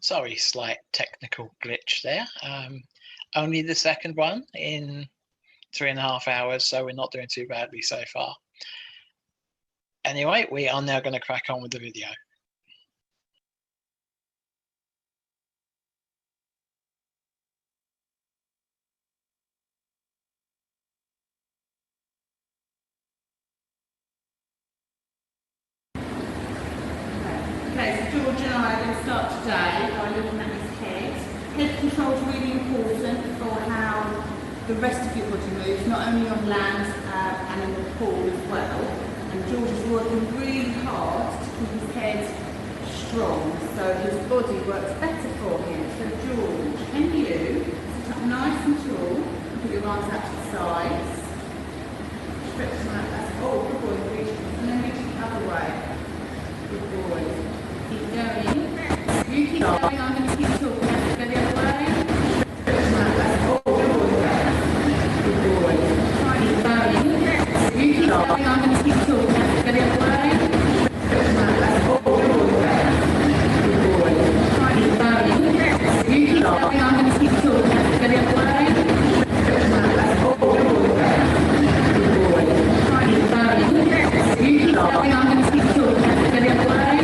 [SPEAKER 1] Sorry, slight technical glitch there. Only the second one in 3.5 hours, so we're not doing too badly so far. Anyway, we are now going to crack on with the video.
[SPEAKER 8] Okay, so George and I are going to start today by looking at his head. Head control is really important for how the rest of your body moves, not only on land and in the pool as well. And George is working really hard to keep his head strong, so his body works better for him. So George, can you sit up nice and tall, put your arms out to the sides, stretch them out, that's, oh, good boy, reach, and then reach the other way. Good boy. Keep going. You keep going, I'm going to keep talking. Go the other way. Stretch them out, that's, oh, good boy. Try and keep going. You keep going, I'm going to keep talking. Go the other way. Stretch them out, that's, oh, good boy. Try and keep going. You keep going, I'm going to keep talking. Go the other way. Stretch them out, that's, oh, good boy. Try and keep going. You keep going, I'm going to keep talking. Go the other way.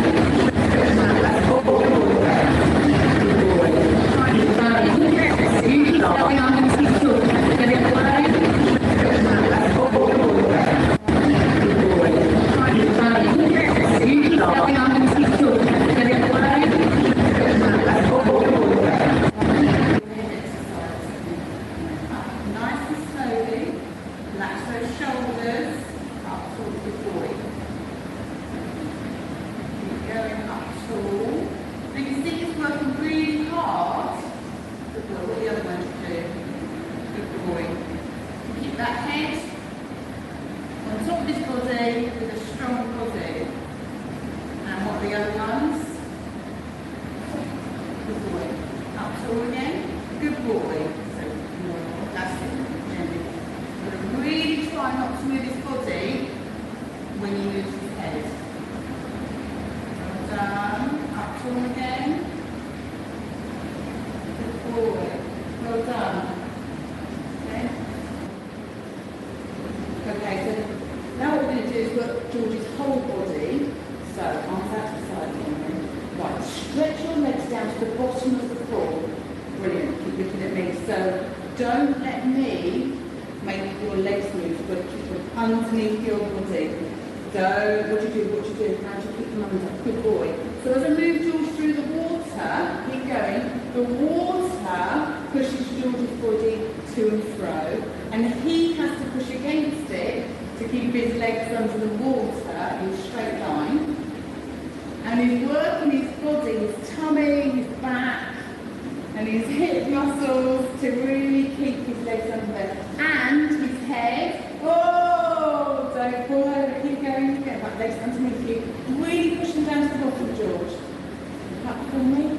[SPEAKER 8] Stretch them out, that's, oh, good boy. Try and keep going. You keep going, I'm going to keep talking. Go the other way. Stretch them out, that's, oh, good boy. Try and keep going. You keep going, I'm going to keep talking. Go the other way. Stretch them out, that's, oh, good boy. Nice and slowly, relax those shoulders up towards the boy. Keep going up tall. And you can see he's working really hard. Good boy, what the other one do? Good boy. Keep that head on top of his body with a strong body. And what are the other ones? Good boy. Up tall again. Good boy. That's it. But really try not to move his body when he moves his head. Well done. Up tall again. Good boy. Well done. Okay. Okay, so now what we're going to do is work George's whole body. So arms out to the side again. Right, stretch your legs down to the bottom of the floor. Brilliant. Keep looking at me. So don't let me make your legs move, but keep them underneath your body. Don't, what do you do? How do you keep them under? Good boy. So as I move George through the water, keep going, the water pushes George's body to and fro, and he has to push against it to keep his legs under the water in a straight line. And he's working his body, his tummy, his back, and his hip muscles to really keep his legs under there. And his head, oh, don't fall over, keep going, get back, legs underneath you. Really push them down to the bottom, George. Up for me.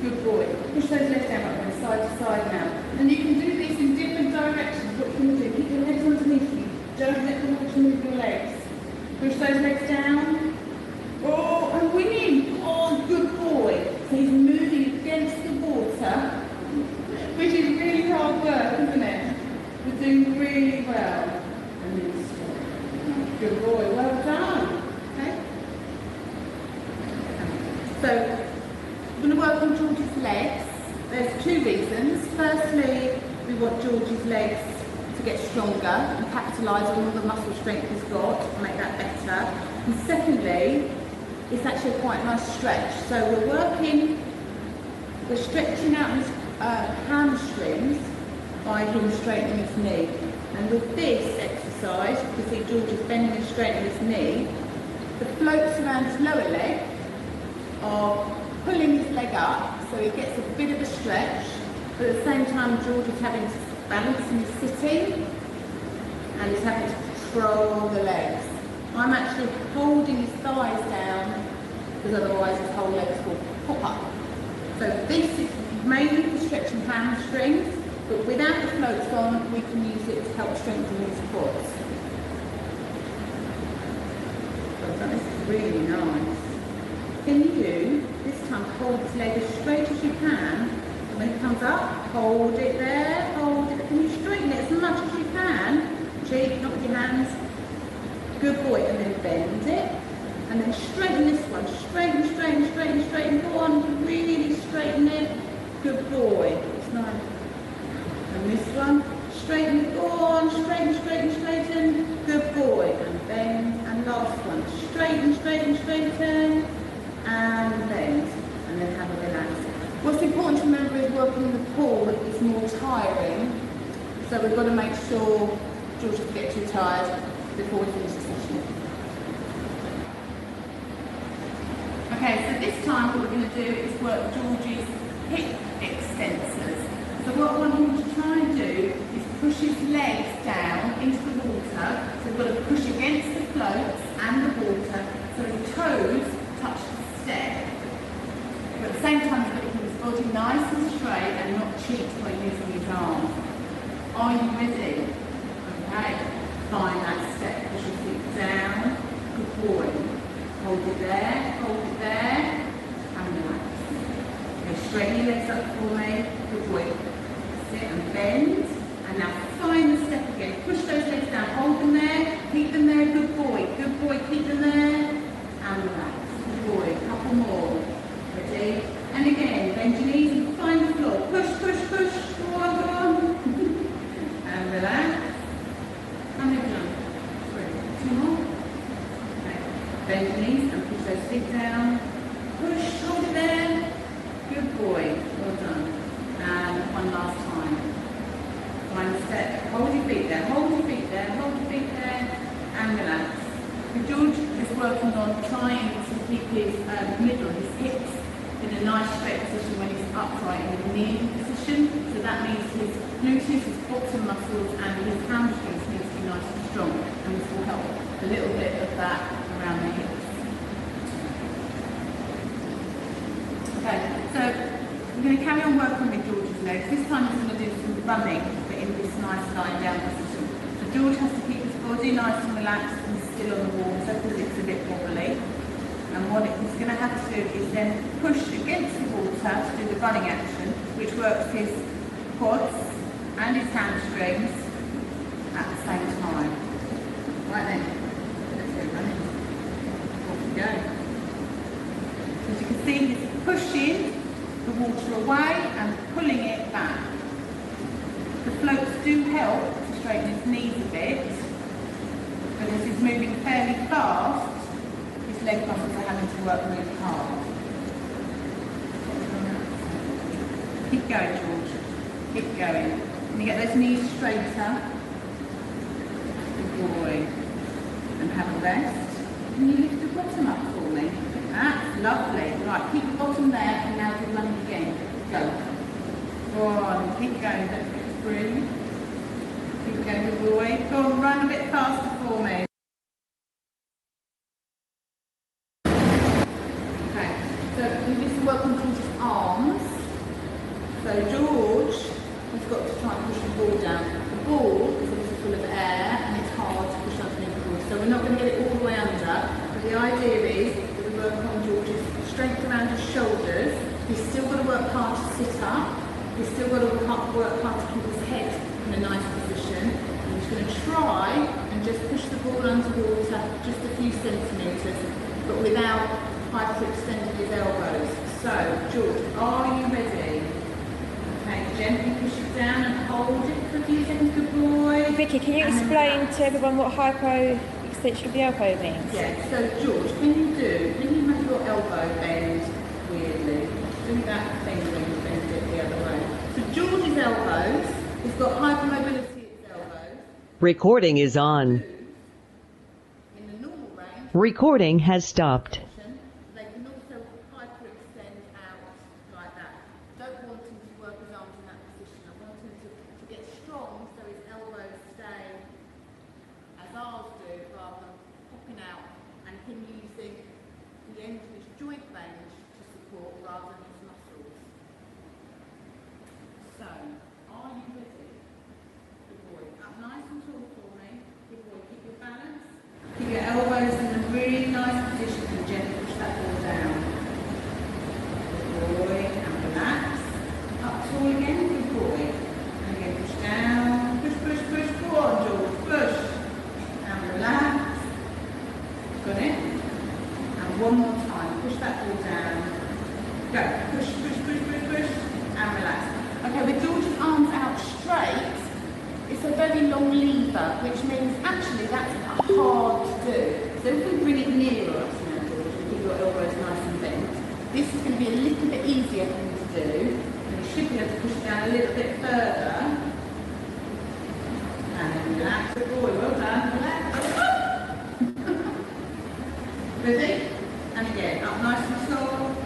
[SPEAKER 8] Good boy. Push those legs down, up from side to side now. And you can do this in different directions. What can you do? Keep your legs underneath you. Don't let them watch you move your legs. Push those legs down. Oh, and winning. Oh, good boy. So he's moving against the water, which is really hard work, isn't it? We're doing really well. And then stop. Good boy. Well done. Okay. So we're going to work on George's legs. There's two reasons. Firstly, we want George's legs to get stronger and capitalise on all the muscle strength he's got to make that better. And secondly, it's actually quite a nice stretch. So we're stretching out his hamstrings by him straightening his knee. And with this exercise, you can see George is bending and straightening his knee. The floats around his lower leg are pulling his leg up, so he gets a bit of a stretch, but at the same time George is having to balance and he's sitting, and he's having to control the legs. I'm actually holding his thighs down, because otherwise his whole legs will pop up. So this is mainly for stretching hamstrings, but without the floats on, we can use it to help strengthen his quads. So this is really nice. Can you, this time, hold this leg as straight as you can. And when it comes up, hold it there, hold it. Can you straighten it as much as you can? Cheek, not with your hands. Good boy. And then bend it. And then straighten this one. Straighten, straighten, straighten, straighten. Go on, really straighten it. Good boy. It's nice. And this one. Straighten, go on, straighten, straighten, straighten. Good boy. And bend. And last one. Straighten, straighten, straighten. And bend. And then have a relax. What's important to remember is working in the pool is more tiring. So we've got to make sure George doesn't get too tired before we finish the session. Okay, so this time what we're going to do is work George's hip extensors. So what I want him to try and do is push his legs down into the water. So we've got to push against the floats and the water so his toes touch the step. But at the same time he's got to keep his body nice and straight and not cheat by using his arms. Are you ready? Okay, find that step, push your feet down. Good boy. Hold it there, and relax. Okay, straighten your legs up for me. Good boy. Sit and bend, and now find the step again. Push those legs down, hold them there, keep them there. Good boy, keep them there, and relax. Good boy, couple more. Ready? And again, bend your knees and find the floor. Push, push, push. Go on. And relax. And then done. 2 more. Bend your knees and push those feet down. Push, hold it there. Good boy, well done. And one last time. Find the step, hold your feet there, hold your feet there, hold your feet there, and relax. So George is working on trying to keep his middle, his hips, in a nice straight position when he's upright in a kneeling position. So that means his gluteus, his bottom muscles, and his hamstrings need to be nice and strong. And this will help a little bit of that around the hips. Okay, so we're going to carry on working with George's legs. This time he's going to do some running, but in this nice lying down position. So George has to keep his body nice and relaxed and still on the water because it's a bit wobbly. And what he's going to have to do is then push against the water to do the running action, which works his quads and his hamstrings at the same time. Right then, let's go running. Off we go. As you can see, he's pushing the water away and pulling it back. The floats do help to straighten his knees a bit, but as he's moving fairly fast, his leg muscles are having to work really hard. Keep going, George. Keep going. Can you get those knees straighter? Good boy. And have a rest. Can you lift the bottom up for me? That's lovely. Right, keep the bottom there and now do running again. Go. Go on, keep going, don't forget to breathe. Keep going, good boy. Go on, run a bit faster for me. Okay, so we need to work on George's arms. So George has got to try and push the ball down. The ball is obviously full of air and it's hard to push underneath the ball. So we're not going to get it all the way under, but the idea is that we work on George's strength around his shoulders. He's still got to work hard to sit up. He's still got to work hard to keep his head in a nice position. And he's going to try and just push the ball underwater just a few centimetres, but without hyperextending his elbows. So, George, are you ready? Okay, gently push it down and hold it for a few seconds, good boy.
[SPEAKER 7] Vicky, can you explain to everyone what hypoextension of the elbow means?
[SPEAKER 8] Yeah, so George, can you make your elbow bend weirdly? Do that thing when you bend it the other way. So George's elbows, he's got hypermobility at his elbows.
[SPEAKER 9] Recording is on.
[SPEAKER 8] In the normal range,
[SPEAKER 9] Recording has stopped.
[SPEAKER 8] they can also hyperextend out like that. Don't want him to work his arms in that position. I want him to get strong so his elbows stay as ours do rather than popping out and him using the end of his joint range to support rather than his muscles. So, are you ready? Good boy. Up nice and tall for me. Good boy. Keep your balance. Keep your elbows in a really nice position and gently very long lever, which means actually that's hard to do. So if we bring it nearer us now, George, and keep your elbows nice and bent, this is going to be a little bit easier for you to do, and you should be able to push it down a little bit further. And then relax, good boy, well done, relax. Ready? And again, up nice and tall.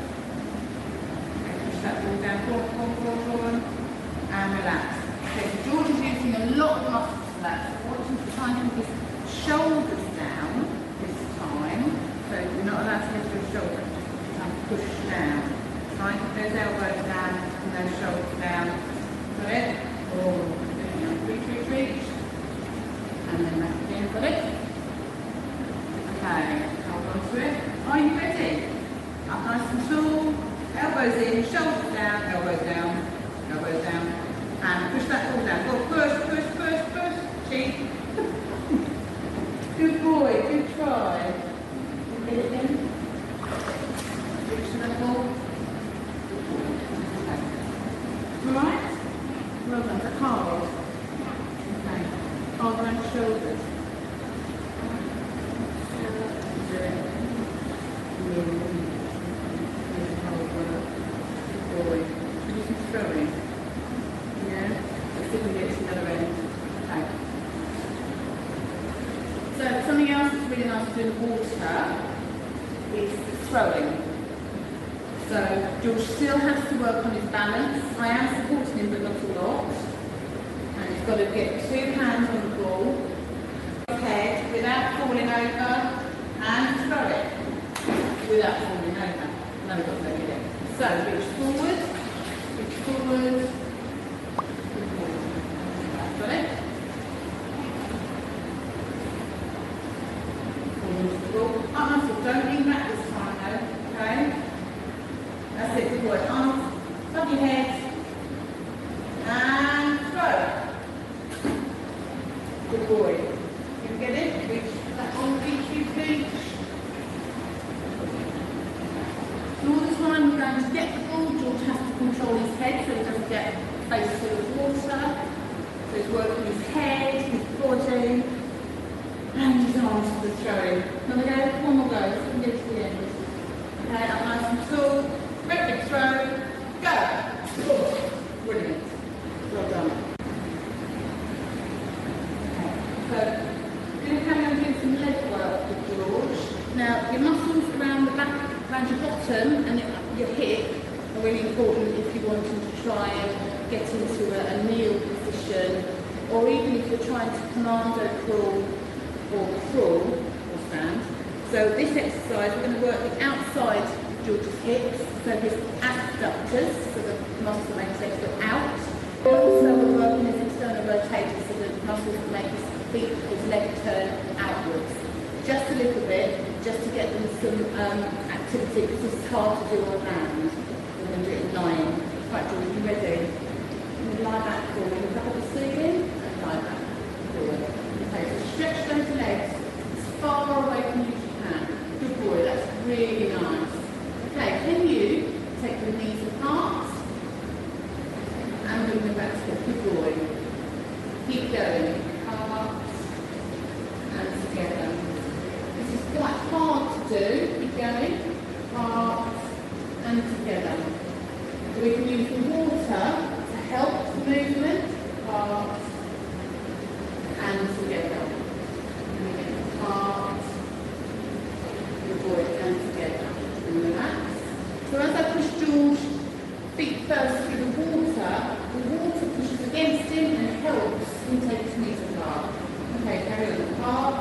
[SPEAKER 8] Push that ball down, forward, and relax. Okay, so George is using a lot of muscles for that. So I want him to try and keep his shoulders down this time. So you're not allowed to lift your shoulders, just try and push down. Try and keep those elbows down and those shoulders down. Got it? Oh, reach. And then back again, got it? Okay, hold on to it. Are you ready? Up nice and tall, elbows in, shoulders down, elbows down, elbows down. And push that ball down. Go push. Cheek. Good boy, good try. Get it in. Reach to the ball. Okay. Alright? Well done. That's hard. Okay. Hard around the shoulders. Good boy. Do some throwing. Yeah, let's see if we can get to the other end. Okay. So something else that's really nice to do in the water is throwing. So George still has to work on his balance. I am supporting him, but not a lot. And he's got to get 2 hands on the ball, head without falling over, and throw it without falling over. No, we've got to get it. So reach forward. Got it? Don't lean back this time though, okay? That's it, good boy. Arms, above your head, and throw. Good boy. You get it? Reach that on, reach. And all the time we're going to get the ball, George has to control his head so he doesn't get face full of water. So he's working his head, his body, and his arms for the throwing. Another go, one more go, so we can get to the end. Okay, up nice and tall, great big throw, go! Oh, brilliant. Well done. Okay, so we're going to carry on doing some leg work with George. Now, your muscles around the back, around your bottom and your hip are really important if you want to try and get into a kneel position, or even if you're trying to commando crawl or stand. So this exercise, we're going to work the outside of George's hips, so his abductors, so the muscles that make his legs go out. Also we're working his external rotators, so the muscles that make his feet, his leg turn outwards. Just a little bit, just to get them some activity, because this is hard to do on land. We're going to do it lying. Right, George, you ready? You lie back forward, look up at the ceiling, and lie back forward. Okay, so stretch those legs as far away from you as you can. Good boy, that's really nice. Okay, can you take your knees apart and bring them back together? Good boy. Keep going. Apart and together. This is quite hard to do. Keep going. Apart and together. So we can use the water to help the movement. Apart and together. And again, apart. Good boy, and together. And relax. So as I push George feet first through the water pushes against him and helps him take his knees apart. Okay, carry on. Apart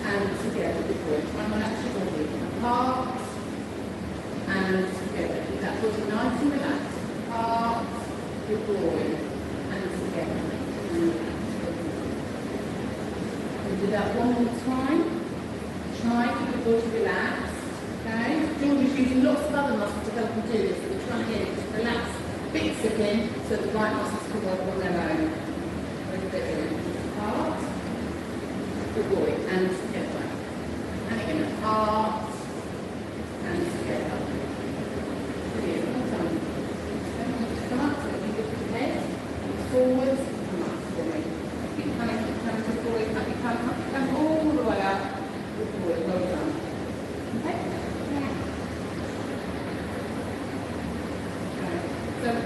[SPEAKER 8] and together. Good boy. Try and relax your body. Apart and together. Keep that body nice and relaxed. Apart. Good boy. And together. We'll do that one more time. Try to keep the body relaxed. Okay? George is using lots of other muscles to help him do this, but we're trying to get him to relax bits of him so the right muscles can work on their own. Apart. Good boy. And together. And again, apart. And together. Brilliant. Well done. Come up, so you lift your head, forwards, come up.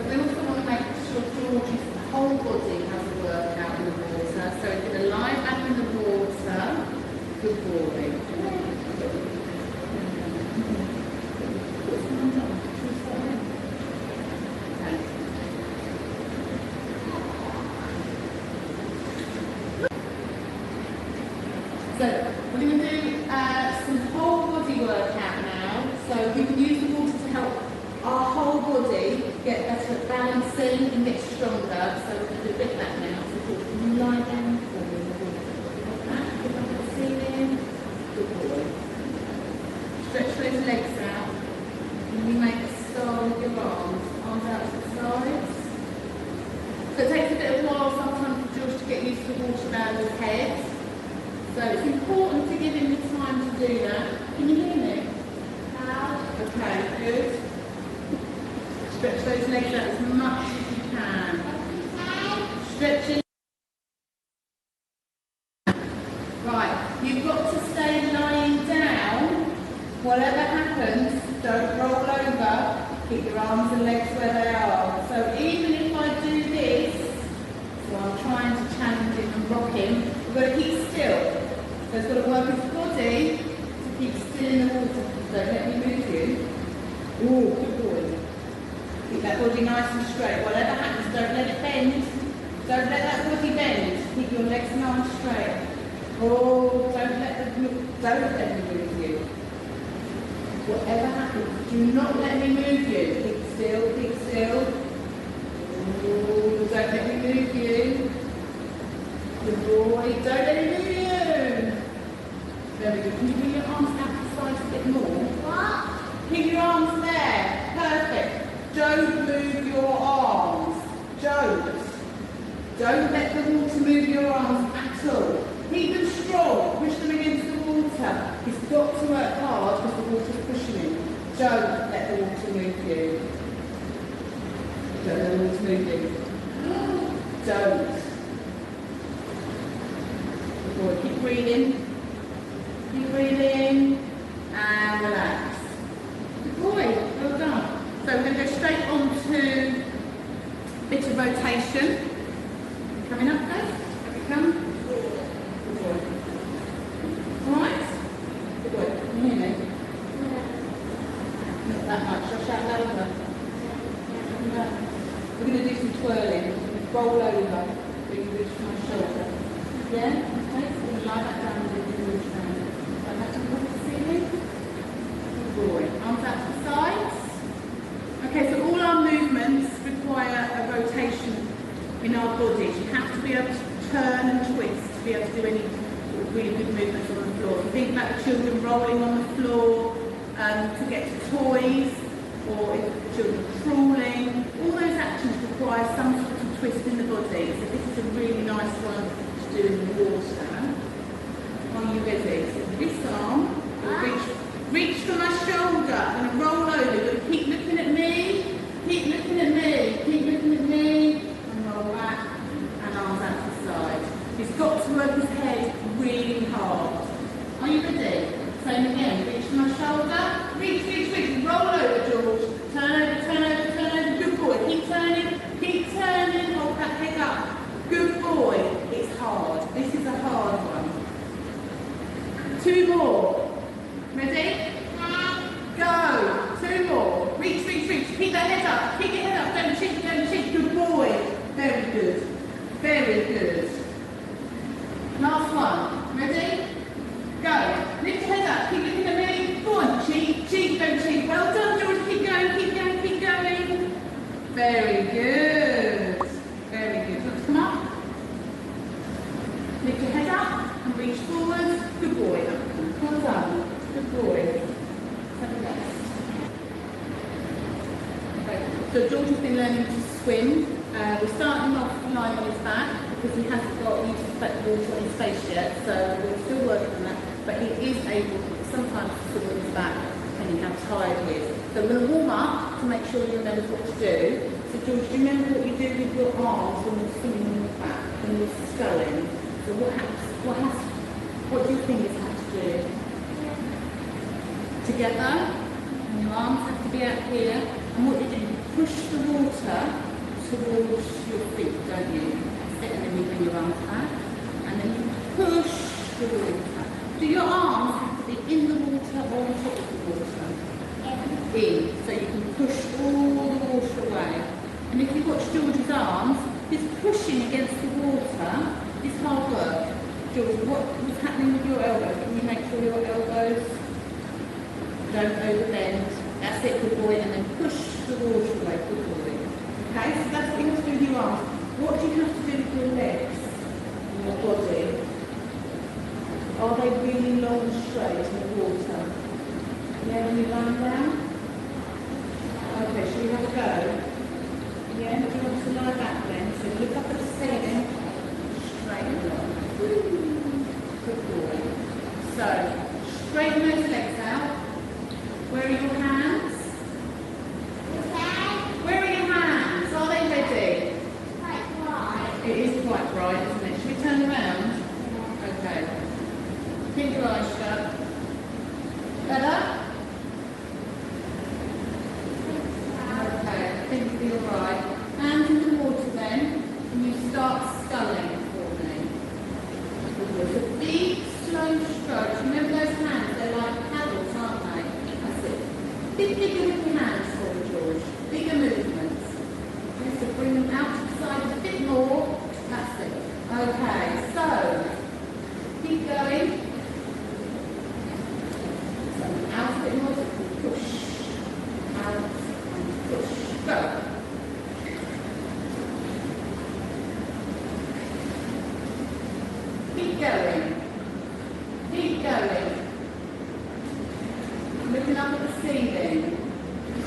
[SPEAKER 8] we also want to make sure George's whole body has a workout in the water. So he's going to lie back in the water. Good boy. So we're going to do some whole body workout now. So we can use the water to help our whole body get better at balancing and get stronger. So we're going to do a bit of that now. So can you lie down for me? Like that. Look up at the ceiling. Good boy. Stretch those legs out. And you make a star with your arms. Arms out to the sides. So it takes a bit of a while sometimes for George to get used to the water around his head. So it's important to give him the time to do that. Can you hear me? Okay, good. Stretch those legs out as much as you can. Stretch it. Right, you've got to stay lying down. Whatever happens, don't roll over. Keep your arms and legs where they are. So even if I do this, so I'm trying to challenge him and rock him, we've got to keep still. So it's got to work his body to keep still in the water. Don't let me move you. Ooh, good boy. Keep that body nice and straight. Whatever happens, don't let it bend. Don't let that body bend. Keep your legs nice and straight. Oh, don't let me move you. Whatever happens, do not let me move you. Keep still, keep still. Ooh, don't let me move you. Good boy, don't let me move you. Very good. Can you bring your arms out to the side a bit more? What? Keep your arms there. Perfect. Don't move your arms. Don't let the water move your arms at all. Keep them strong. Push them against the water. He's got to work hard because the water's pushing him. Don't let the water move you. Don't let the water move you. Don't. Good boy. Keep breathing. Keep breathing and relax. Good boy, well done. So we're going to go straight on to a bit of rotation. Coming up, guys. Here we come. Good boy. Alright? Good boy. Can you hear me? Not that much. I'll shout louder. We're going to do some twirling. Roll over. Bring your reach to my shoulder. Yeah? Okay, so we're going to lie that down and do the reach down. Good boy. Arms out to the sides. Okay, so all our movements require a rotation in our bodies. You have to be able to turn and twist to be able to do any really good movements on the floor. So think about the children rolling on the floor to get to toys, or if the children crawling. All those actions require some sort of twist in the body. So this is a really nice one to do in the water. Are you ready? So this arm, reach for my shoulder, and roll over. But keep looking at me, keep looking at me, keep looking at me, and roll back, and arms out to the side. He's got to work his head really hard. Are you ready? Same again. Reach for my shoulder, reach, roll over, George. Turn over, turn over, turn over. Good boy. Keep turning, hold that head up. Good boy. It's hard. This is a hard one. 2 more. Ready? Go. 2 more. Reach. Keep that head up. Keep your head up. Don't cheat. Good boy. Very good. Very good. Last one. Ready? Go. Lift your head up. Keep looking at me. Go on. Cheat. Don't cheat. Well done, George. Keep going. Very good. Very good. Let's come up. Lift your head up and reach forward. Good boy. Well done. Good boy. Have a rest. Okay. So George has been learning to swim. We're starting off lying on his back because he hasn't got used to the water on his face yet. So we're still working on that. But he is able sometimes to swim on his back depending how tired he is. So we're going to warm up to make sure he remembers what to do. So George, do you remember what you do with your arms when you're swimming on your back, when you're sculling? So what do your fingers have to do? Together, and your arms have to be out here. And what do you do? push the water towards your feet, don't you? That's it, and then you bring your arms back, and then you push the water. Do your arms have to be in the water or on top of the water? In, so you can push all the water away. And if you watch George's arms, he's pushing against the water. It's hard work. George, what's happening with your elbows? Can you make sure your elbows don't overbend? That's it, good boy. And then push the water away, good boy. Okay, so that's what you have to do with your arms. What do you have to do with your legs and your body? Are they really long and straight in the water? Yeah, when you lie down? Okay, shall we have a go? Yeah, do you want to lie back then? So look up at the ceiling, straight along. Good boy. So, straighten those legs out. Where are your hands? Where are your hands? Are they ready?
[SPEAKER 5] Quite wide.
[SPEAKER 8] It is quite bright, isn't it? Should we turn around? Okay. Keep your eyes shut. Better? Okay, I think you'll be alright. Hands in the water then, and you start sculling for me. With a big, slow stroke. Remember those hands? They're like paddles, aren't they? That's it. Bigger with your hands for me, George. Bigger movements. Okay, so bring them out to the side a bit more. That's it. Okay, so keep going. So out a bit more. Push. Out and push. Go. Keep going. Keep going. Looking up at the ceiling.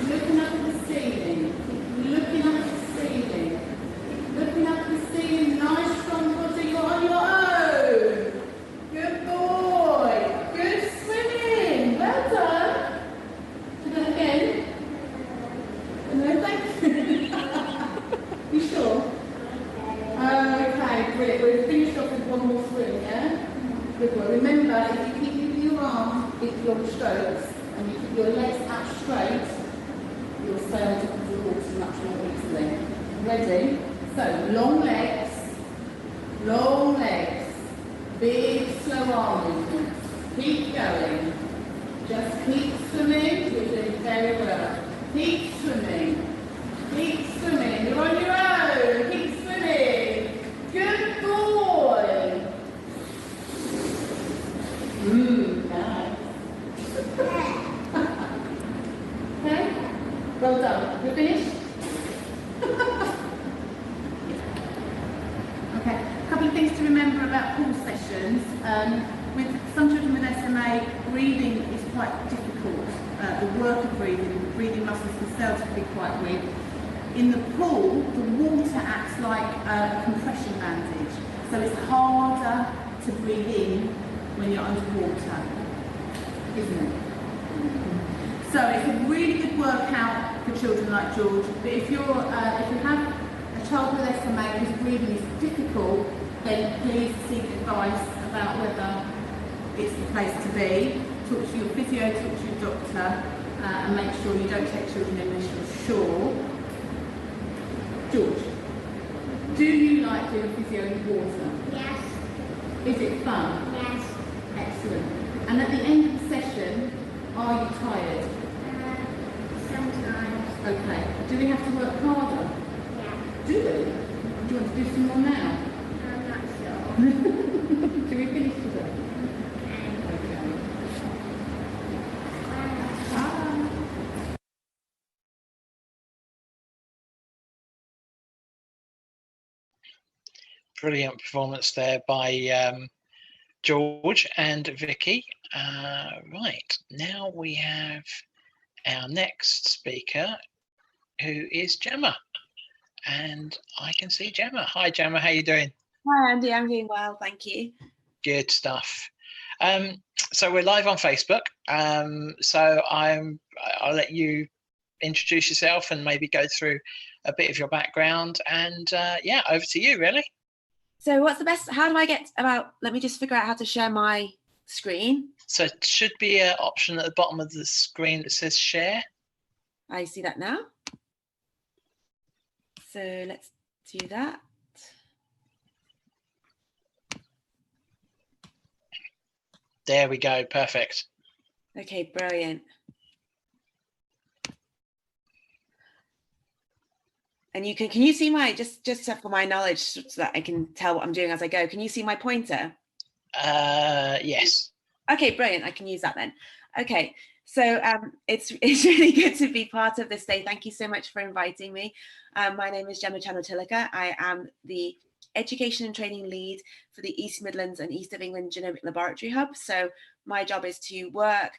[SPEAKER 8] Looking up at the ceiling. Looking up at the ceiling. Looking up at the ceiling. Nice strong body. You're on your own. Good boy. Good swimming. Well done. Do that again. No, thank you. You sure? Okay, brilliant. We've finished off with one more swim, yeah? Good boy. Remember, if you keep your arms, if your strokes, and you keep your legs out straight, you'll stay on top of the water much more easily. Ready? So, long legs, big, slow arm movements. Keep going. Just keep swimming. You're doing very well. Keep swimming. Keep swimming. You're on your own. Keep swimming. Good boy. Nice. Okay. Well done. We're finished? Okay. A couple of things to remember about pool sessions. With some children with SMA, breathing is quite difficult. The work of breathing muscles themselves can be quite weak. In the pool, the water acts like a compression bandage, so it's harder to breathe in when you're underwater, isn't it? So it's a really good workout for children like George. But if you have a child with SMA whose breathing is difficult, then please seek advice about whether it's the place to be. Talk to your physio, talk to your doctor, and make sure you don't take children unless you're sure. George, do you like doing physio in water?
[SPEAKER 5] Yes.
[SPEAKER 8] Is it fun?
[SPEAKER 5] Yes.
[SPEAKER 8] Excellent. And at the end of the session, are you tired?
[SPEAKER 5] Sometimes.
[SPEAKER 8] Okay. Do we have to work harder?
[SPEAKER 5] Yeah.
[SPEAKER 8] Do we? Do you want to do some more now?
[SPEAKER 5] I'm not sure.
[SPEAKER 8] Do we finish today? Okay.
[SPEAKER 1] Brilliant performance there by George and Vicky. Right, now we have our next speaker, who is Gemma. And I can see Gemma. Hi, Gemma. How you doing?
[SPEAKER 10] Hi, Andy. I'm doing well, thank you.
[SPEAKER 1] Good stuff. So we're live on Facebook. So I'll let you introduce yourself and maybe go through a bit of your background. And yeah, over to you, really.
[SPEAKER 10] So what's the best, how do I get about, let me just figure out how to share my screen.
[SPEAKER 1] So it should be an option at the bottom of the screen that says share.
[SPEAKER 10] I see that now. So let's do that.
[SPEAKER 1] There we go. Perfect.
[SPEAKER 10] Okay, brilliant. And can you see my, just for my knowledge so that I can tell what I'm doing as I go, can you see my pointer?
[SPEAKER 1] Yes.
[SPEAKER 10] Okay, brilliant. I can use that then. Okay, so it's really good to be part of this day. Thank you so much for inviting me. My name is Gemma Chanotilika. I am the Education and Training Lead for the East Midlands and East of England Genomic Laboratory Hub. So my job is to work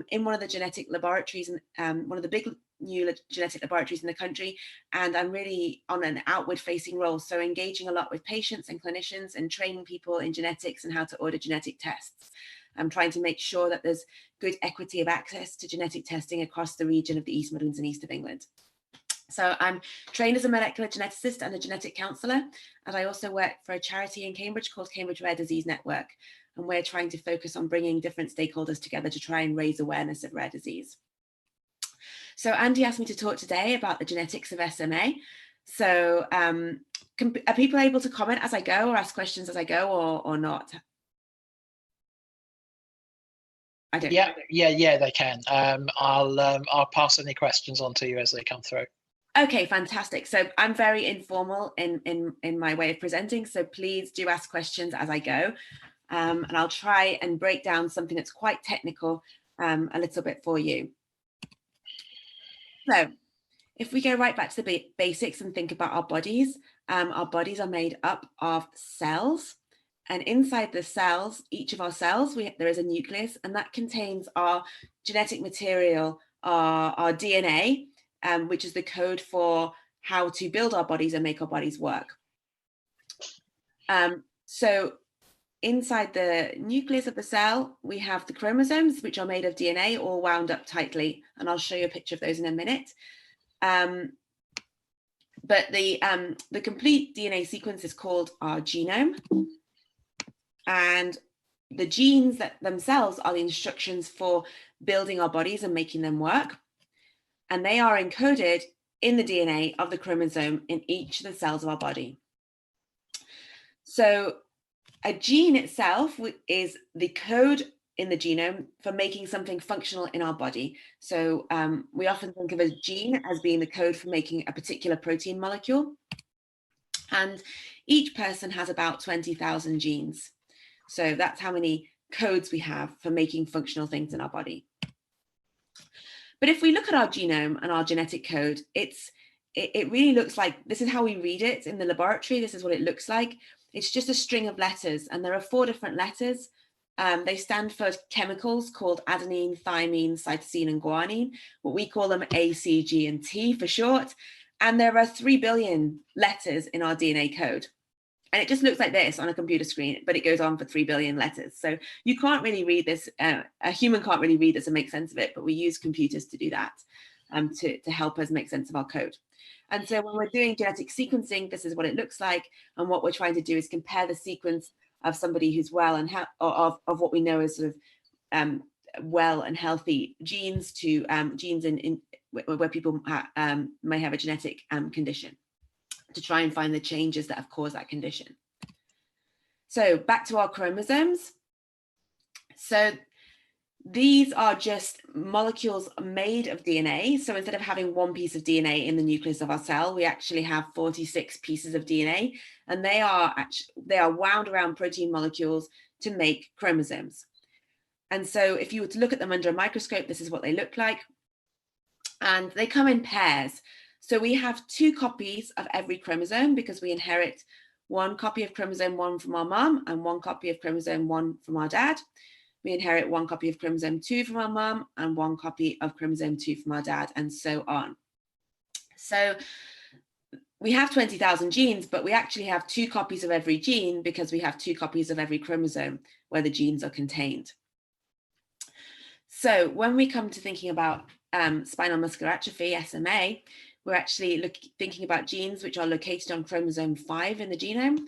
[SPEAKER 10] in one of the genetic laboratories, and one of the big new genetic laboratories in the country. And I'm really on an outward facing role. So engaging a lot with patients and clinicians and training people in genetics and how to order genetic tests. I'm trying to make sure that there's good equity of access to genetic testing across the region of the East Midlands and East of England. So I'm trained as a molecular geneticist and a genetic counsellor, and I also work for a charity in Cambridge called Cambridge Rare Disease Network, and we're trying to focus on bringing different stakeholders together to try and raise awareness of rare disease. So Andy asked me to talk today about the genetics of SMA. So are people able to comment as I go or ask questions as I go, or not? I don't know.
[SPEAKER 1] Yeah, they can. I'll pass any questions on to you as they come through.
[SPEAKER 10] Okay, fantastic. So I'm very informal in my way of presenting, so please do ask questions as I go, and I'll try and break down something that's quite technical a little bit for you. So if we go right back to the basics and think about our bodies are made up of cells, and inside the cells, each of our cells, there is a nucleus, and that contains our genetic material, our DNA, which is the code for how to build our bodies and make our bodies work. So inside the nucleus of the cell, we have the chromosomes, which are made of DNA, all wound up tightly, and I'll show you a picture of those in a minute. But the complete DNA sequence is called our genome, and the genes that themselves are the instructions for building our bodies and making them work. And they are encoded in the DNA of the chromosome in each of the cells of our body. So a gene itself is the code in the genome for making something functional in our body. So we often think of a gene as being the code for making a particular protein molecule. And each person has about 20,000 genes. So that's how many codes we have for making functional things in our body. But if we look at our genome and our genetic code, it really looks like, this is how we read it in the laboratory. This is what it looks like. It's just a string of letters, and there are 4 different letters. They stand for chemicals called adenine, thymine, cytosine, and guanine. What we call them A, C, G, and T for short. And there are 3 billion letters in our DNA code. And it just looks like this on a computer screen, but it goes on for 3 billion letters. So you can't really read this, a human can't really read this and make sense of it, but we use computers to do that, to help us make sense of our code. And so when we're doing genetic sequencing, this is what it looks like. And what we're trying to do is compare the sequence of somebody who's well and of what we know as sort of well and healthy genes to genes in where people may have a genetic condition, to try and find the changes that have caused that condition. So back to our chromosomes. So these are just molecules made of DNA. So instead of having 1 piece of DNA in the nucleus of our cell, we actually have 46 pieces of DNA, and they are wound around protein molecules to make chromosomes. And so if you were to look at them under a microscope, this is what they look like. And they come in pairs. So we have 2 copies of every chromosome, because we inherit 1 copy of chromosome 1 from our mum and 1 copy of chromosome 1 from our dad. We inherit 1 copy of chromosome 2 from our mum and 1 copy of chromosome 2 from our dad, and so on. So we have 20,000 genes, but we actually have 2 copies of every gene, because we have 2 copies of every chromosome where the genes are contained. So when we come to thinking about spinal muscular atrophy, SMA, we're actually thinking about genes which are located on chromosome 5 in the genome.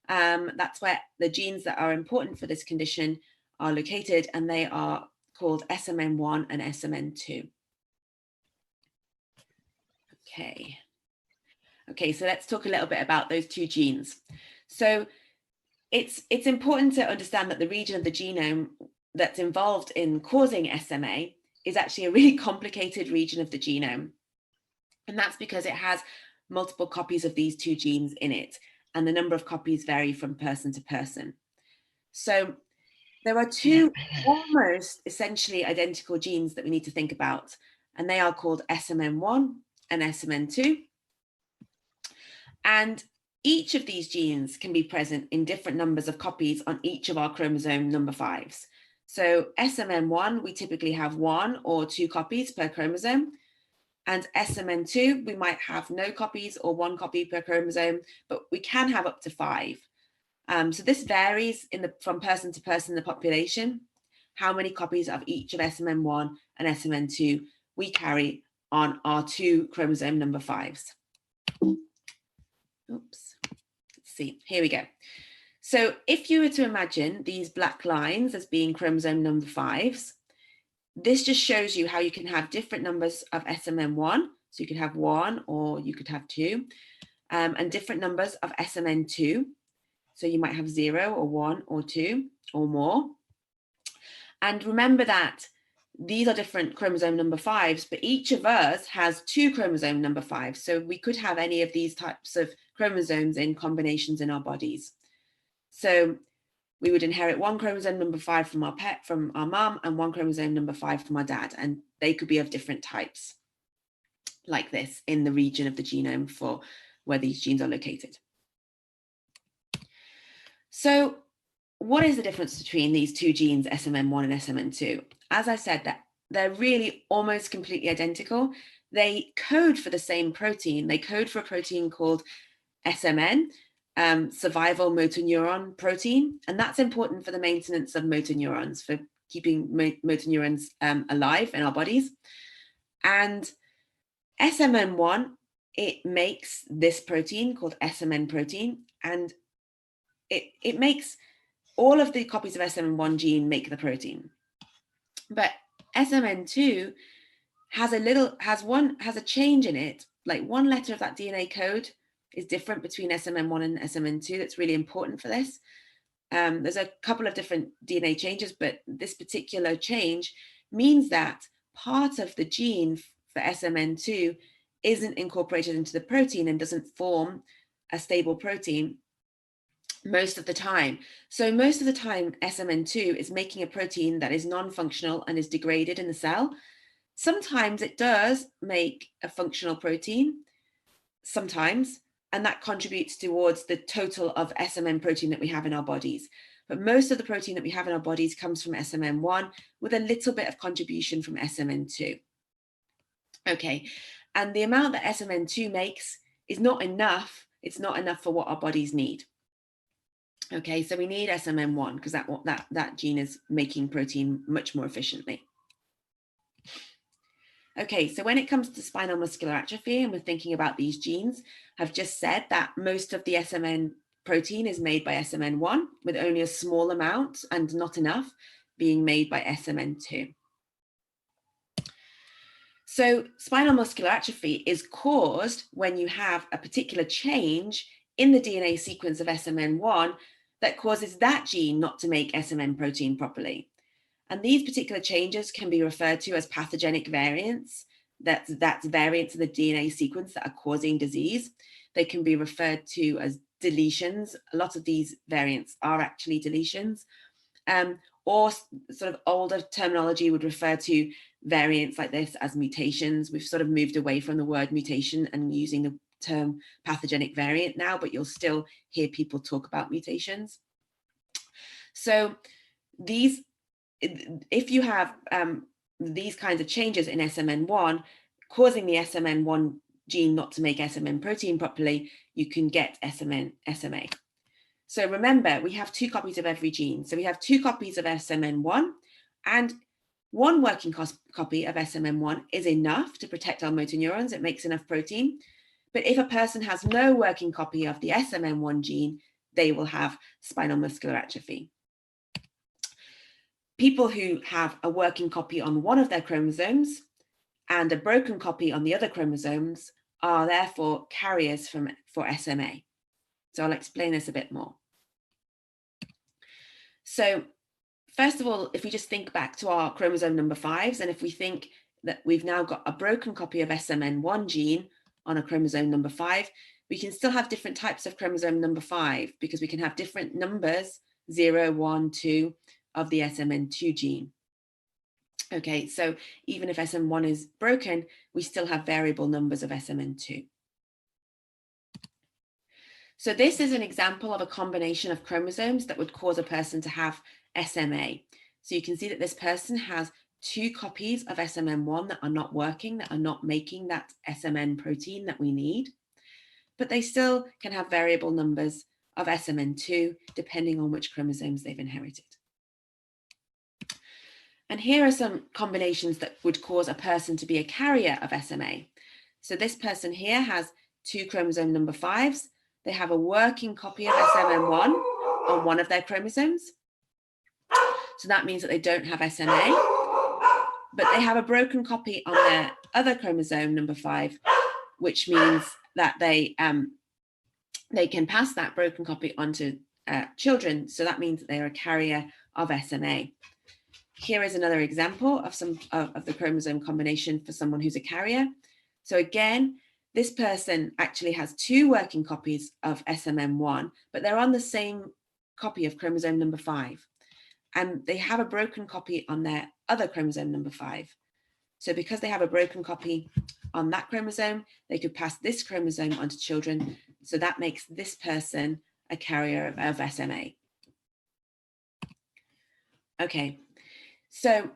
[SPEAKER 10] That's where the genes that are important for this condition are located, and they are called SMN1 and SMN2. Okay. Okay, so let's talk a little bit about those two genes. So it's important to understand that the region of the genome that's involved in causing SMA is actually a really complicated region of the genome. And that's because it has multiple copies of these two genes in it, and the number of copies vary from person to person. So there are two almost essentially identical genes that we need to think about, and they are called SMN1 and SMN2. And each of these genes can be present in different numbers of copies on each of our chromosome number 5s. So SMN1, we typically have 1 or 2 copies per chromosome. And SMN2, we might have no copies or 1 copy per chromosome, but we can have up to 5. So this varies from person to person in the population, how many copies of each of SMN1 and SMN2 we carry on our 2 chromosome number 5s. Oops, let's see, here we go. So if you were to imagine these black lines as being chromosome number 5s, this just shows you how you can have different numbers of SMN1. So you could have 1 or you could have 2, and different numbers of SMN2. So you might have 0 or 1 or 2 or more. And remember that these are different chromosome number 5s, but each of us has 2 chromosome number 5s. So we could have any of these types of chromosomes in combinations in our bodies. So we would inherit 1 chromosome number 5 from our mum, and 1 chromosome number 5 from our dad, and they could be of different types, like this, in the region of the genome for where these genes are located. So what is the difference between these two genes, SMN1 and SMN2? As I said, that they're really almost completely identical. They code for the same protein. They code for a protein called SMN, survival motor neuron protein, and that's important for the maintenance of motor neurons, for keeping motor neurons alive in our bodies. And SMN1, it makes this protein called SMN protein, and it makes all of the copies of SMN1 gene make the protein. But SMN2 has a change in it, like 1 letter of that DNA code is different between SMN1 and SMN2. That's really important for this. There's a couple of different DNA changes, but this particular change means that part of the gene for SMN2 isn't incorporated into the protein and doesn't form a stable protein most of the time. So most of the time, SMN2 is making a protein that is non-functional and is degraded in the cell. Sometimes it does make a functional protein, sometimes, and that contributes towards the total of SMN protein that we have in our bodies. But most of the protein that we have in our bodies comes from SMN1 with a little bit of contribution from SMN2. Okay, and the amount that SMN2 makes is not enough. It's not enough for what our bodies need. Okay, so we need SMN1 because that gene is making protein much more efficiently. Okay, so when it comes to spinal muscular atrophy, and we're thinking about these genes, I've just said that most of the SMN protein is made by SMN1, with only a small amount and not enough being made by SMN2. So spinal muscular atrophy is caused when you have a particular change in the DNA sequence of SMN1 that causes that gene not to make SMN protein properly. And these particular changes can be referred to as pathogenic variants. That's variants of the DNA sequence that are causing disease. They can be referred to as deletions. A lot of these variants are actually deletions. Or sort of older terminology would refer to variants like this as mutations. We've sort of moved away from the word mutation and using the term pathogenic variant now, but you'll still hear people talk about mutations. So if you have these kinds of changes in SMN1 causing the SMN1 gene not to make SMN protein properly, you can get SMA. So remember, we have 2 copies of every gene. So we have 2 copies of SMN1, and 1 working copy of SMN1 is enough to protect our motor neurons. It makes enough protein. But if a person has no working copy of the SMN1 gene, they will have spinal muscular atrophy. People who have a working copy on one of their chromosomes and a broken copy on the other chromosomes are therefore carriers for SMA. So I'll explain this a bit more. So first of all, if we just think back to our chromosome number 5s, and if we think that we've now got a broken copy of SMN1 gene on a chromosome number 5, we can still have different types of chromosome number 5 because we can have different numbers, 0, 1, 2 of the SMN2 gene. Okay, so even if SMN1 is broken, we still have variable numbers of SMN2. So this is an example of a combination of chromosomes that would cause a person to have SMA. So you can see that this person has 2 copies of SMN1 that are not working, that are not making that SMN protein that we need, but they still can have variable numbers of SMN2 depending on which chromosomes they've inherited. And here are some combinations that would cause a person to be a carrier of SMA. So this person here has 2 chromosome number 5s. They have a working copy of SMN1 on one of their chromosomes. So that means that they don't have SMA, but they have a broken copy on their other chromosome number 5, which means that they can pass that broken copy onto children. So that means that they are a carrier of SMA. Here is another example of some of the chromosome combination for someone who's a carrier. So again, this person actually has 2 working copies of SMN1, but they're on the same copy of chromosome number 5. And they have a broken copy on their other chromosome number 5. So because they have a broken copy on that chromosome, they could pass this chromosome onto children. So that makes this person a carrier of SMA. Okay, so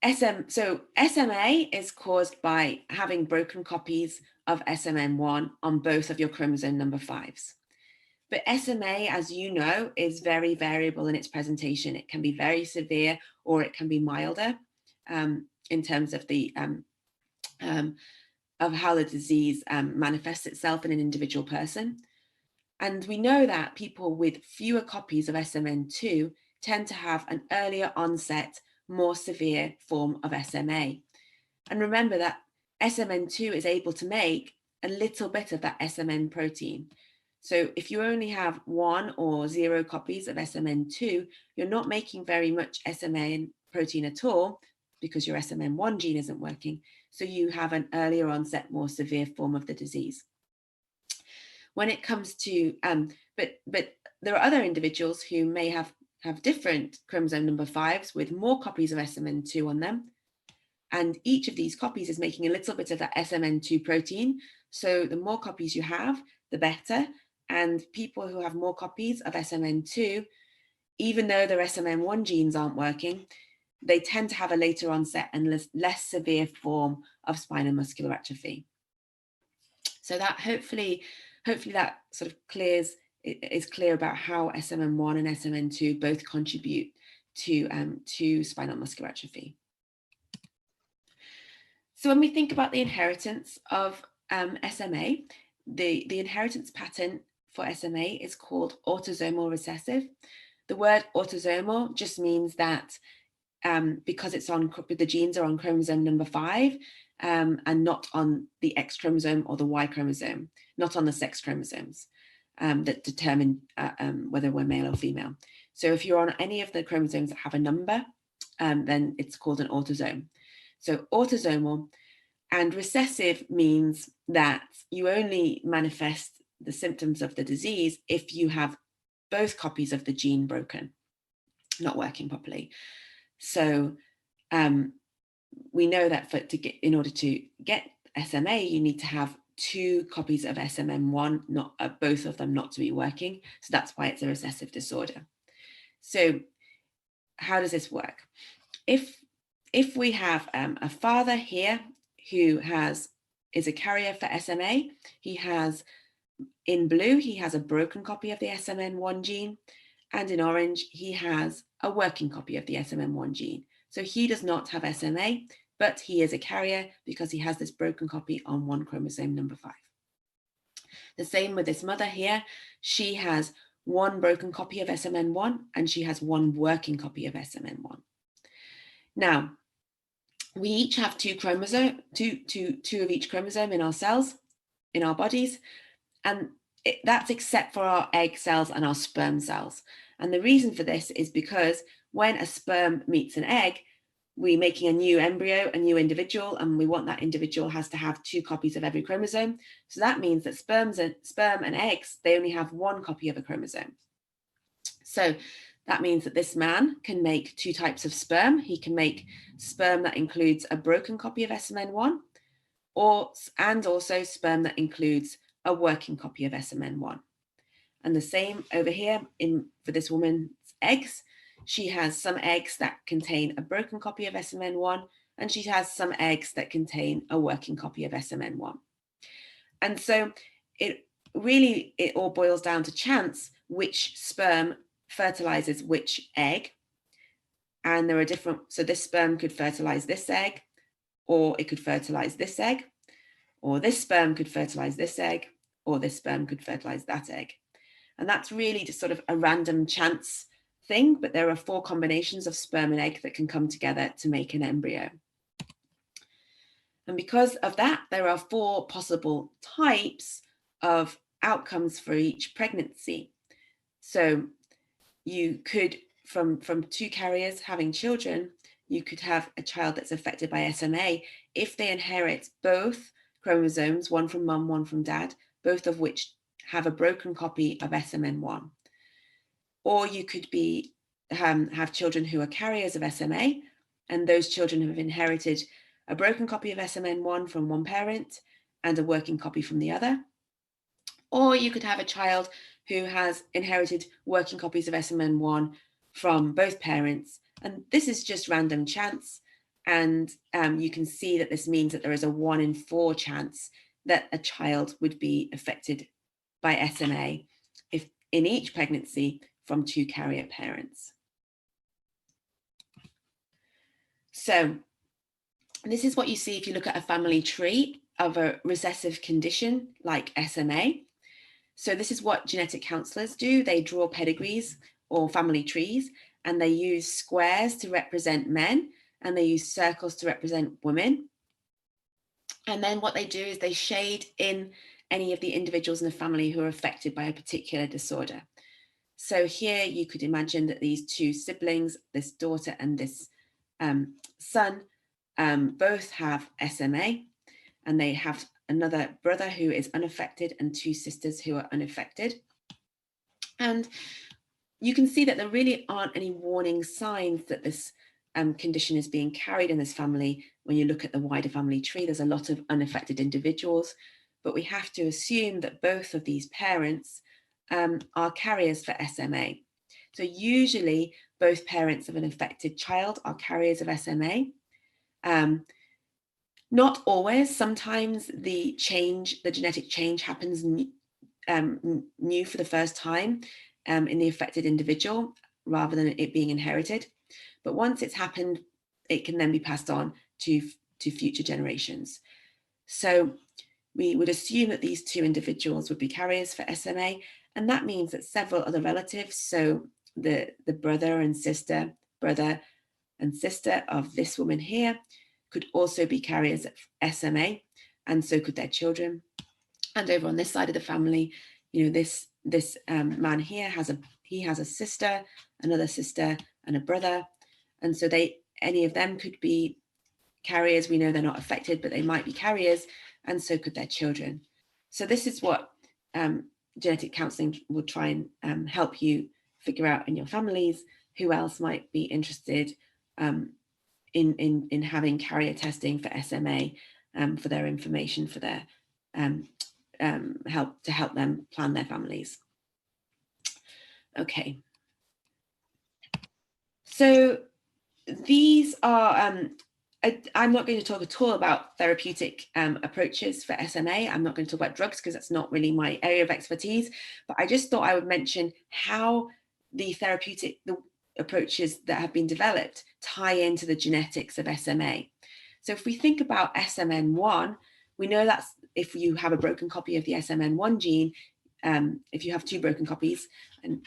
[SPEAKER 10] SMA is caused by having broken copies of SMN1 on both of your chromosome number 5s. But SMA, as you know, is very variable in its presentation. It can be very severe or it can be milder in terms of the of how the disease manifests itself in an individual person. And we know that people with fewer copies of SMN2 tend to have an earlier onset, more severe form of SMA. And remember that SMN2 is able to make a little bit of that SMN protein. So if you only have 1 or 0 copies of SMN2, you're not making very much SMN protein at all because your SMN1 gene isn't working. So you have an earlier onset, more severe form of the disease. When it comes to, but there are other individuals who may have different chromosome number 5s with more copies of SMN2 on them. And each of these copies is making a little bit of that SMN2 protein. So the more copies you have, the better. And people who have more copies of SMN2, even though their SMN1 genes aren't working, they tend to have a later onset and less severe form of spinal muscular atrophy. So that hopefully that sort of is clear about how SMN1 and SMN2 both contribute to spinal muscular atrophy. So when we think about the inheritance of SMA, the inheritance pattern for SMA is called autosomal recessive. The word autosomal just means that because the genes are on chromosome number 5 and not on the X chromosome or the Y chromosome, not on the sex chromosomes that determine whether we're male or female. So if you're on any of the chromosomes that have a number, then it's called an autosome. So autosomal, and recessive means that you only manifest the symptoms of the disease if you have both copies of the gene broken, not working properly. So we know that in order to get SMA, you need to have 2 copies of SMN1, not both of them not to be working. So that's why it's a recessive disorder. So how does this work? If we have a father here who is a carrier for SMA, he has, in blue, he has a broken copy of the SMN1 gene, and in orange, he has a working copy of the SMN1 gene. So he does not have SMA, but he is a carrier because he has this broken copy on one chromosome number 5. The same with this mother here. She has 1 broken copy of SMN1 and she has 1 working copy of SMN1. Now, we each have 2 of each chromosome in our cells. in our bodies, and that's except for our egg cells and our sperm cells. And the reason for this is because when a sperm meets an egg, we're making a new embryo, a new individual, and we want that individual has to have 2 copies of every chromosome. So that means that sperm and eggs, they only have 1 copy of a chromosome. So that means that this man can make 2 types of sperm. He can make sperm that includes a broken copy of SMN1, and also sperm that includes a working copy of SMN1. And the same over here for this woman's eggs. She has some eggs that contain a broken copy of SMN1, and she has some eggs that contain a working copy of SMN1. And so it all boils down to chance which sperm fertilizes which egg. And there are different, so this sperm could fertilize this egg, or it could fertilize this egg, or this sperm could fertilize this egg, or this sperm could fertilize that egg. And that's really just sort of a random chance thing, but there are 4 combinations of sperm and egg that can come together to make an embryo. And because of that, there are 4 possible types of outcomes for each pregnancy. So you could, from 2 carriers having children, you could have a child that's affected by SMA if they inherit both chromosomes, one from mum, one from dad, both of which have a broken copy of SMN1. Or you could have children who are carriers of SMA, and those children have inherited a broken copy of SMN1 from one parent and a working copy from the other. Or you could have a child who has inherited working copies of SMN1 from both parents. And this is just random chance. And you can see that this means that there is a 1 in 4 chance that a child would be affected by SMA if in each pregnancy from 2 carrier parents. So this is what you see if you look at a family tree of a recessive condition like SMA. So this is what genetic counselors do. They draw pedigrees or family trees, and they use squares to represent men, and they use circles to represent women. And then what they do is they shade in any of the individuals in the family who are affected by a particular disorder. So here you could imagine that these 2 siblings, this daughter and this son, both have SMA, and they have another brother who is unaffected and 2 sisters who are unaffected. And you can see that there really aren't any warning signs that this condition is being carried in this family. When you look at the wider family tree, there's a lot of unaffected individuals, but we have to assume that both of these parents are carriers for SMA. So usually both parents of an affected child are carriers of SMA. Not always. Sometimes the genetic change happens new for the first time in the affected individual rather than it being inherited. But once it's happened, it can then be passed on to future generations. So we would assume that these 2 individuals would be carriers for SMA, and that means that several other relatives, so the brother and sister of this woman here, could also be carriers of SMA, and so could their children. And over on this side of the family, you know, this man here has a sister, another sister, and a brother, and so any of them could be carriers. We know they're not affected, but they might be carriers, and so could their children. So this is what genetic counselling will try and help you figure out in your families who else might be interested in having carrier testing for SMA for their information, for their help them plan their families. Okay. So these are, I'm not going to talk at all about therapeutic approaches for SMA. I'm not going to talk about drugs because that's not really my area of expertise, but I just thought I would mention how the therapeutic approaches that have been developed tie into the genetics of SMA. So if we think about SMN1, we know that's if you have a broken copy of the SMN1 gene, if you have 2 broken copies, and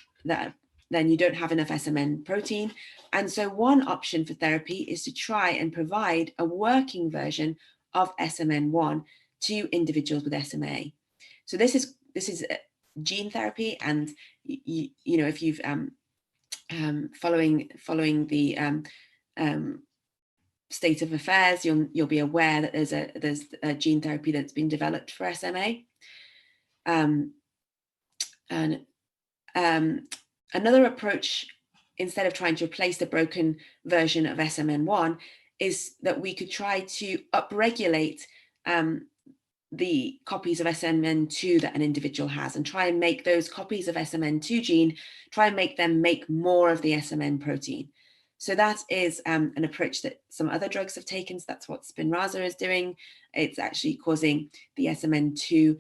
[SPEAKER 10] then you don't have enough SMN protein. And so one option for therapy is to try and provide a working version of SMN1 to individuals with SMA. So this is gene therapy, and you know, if you've following the state of affairs, you'll be aware that there's a gene therapy that's been developed for SMA. And another approach, instead of trying to replace the broken version of SMN1, is that we could try to upregulate the copies of SMN2 that an individual has, and try and make those copies of SMN2 gene, try and make them make more of the SMN protein. So that is an approach that some other drugs have taken. So that's what Spinraza is doing. It's actually causing the SMN2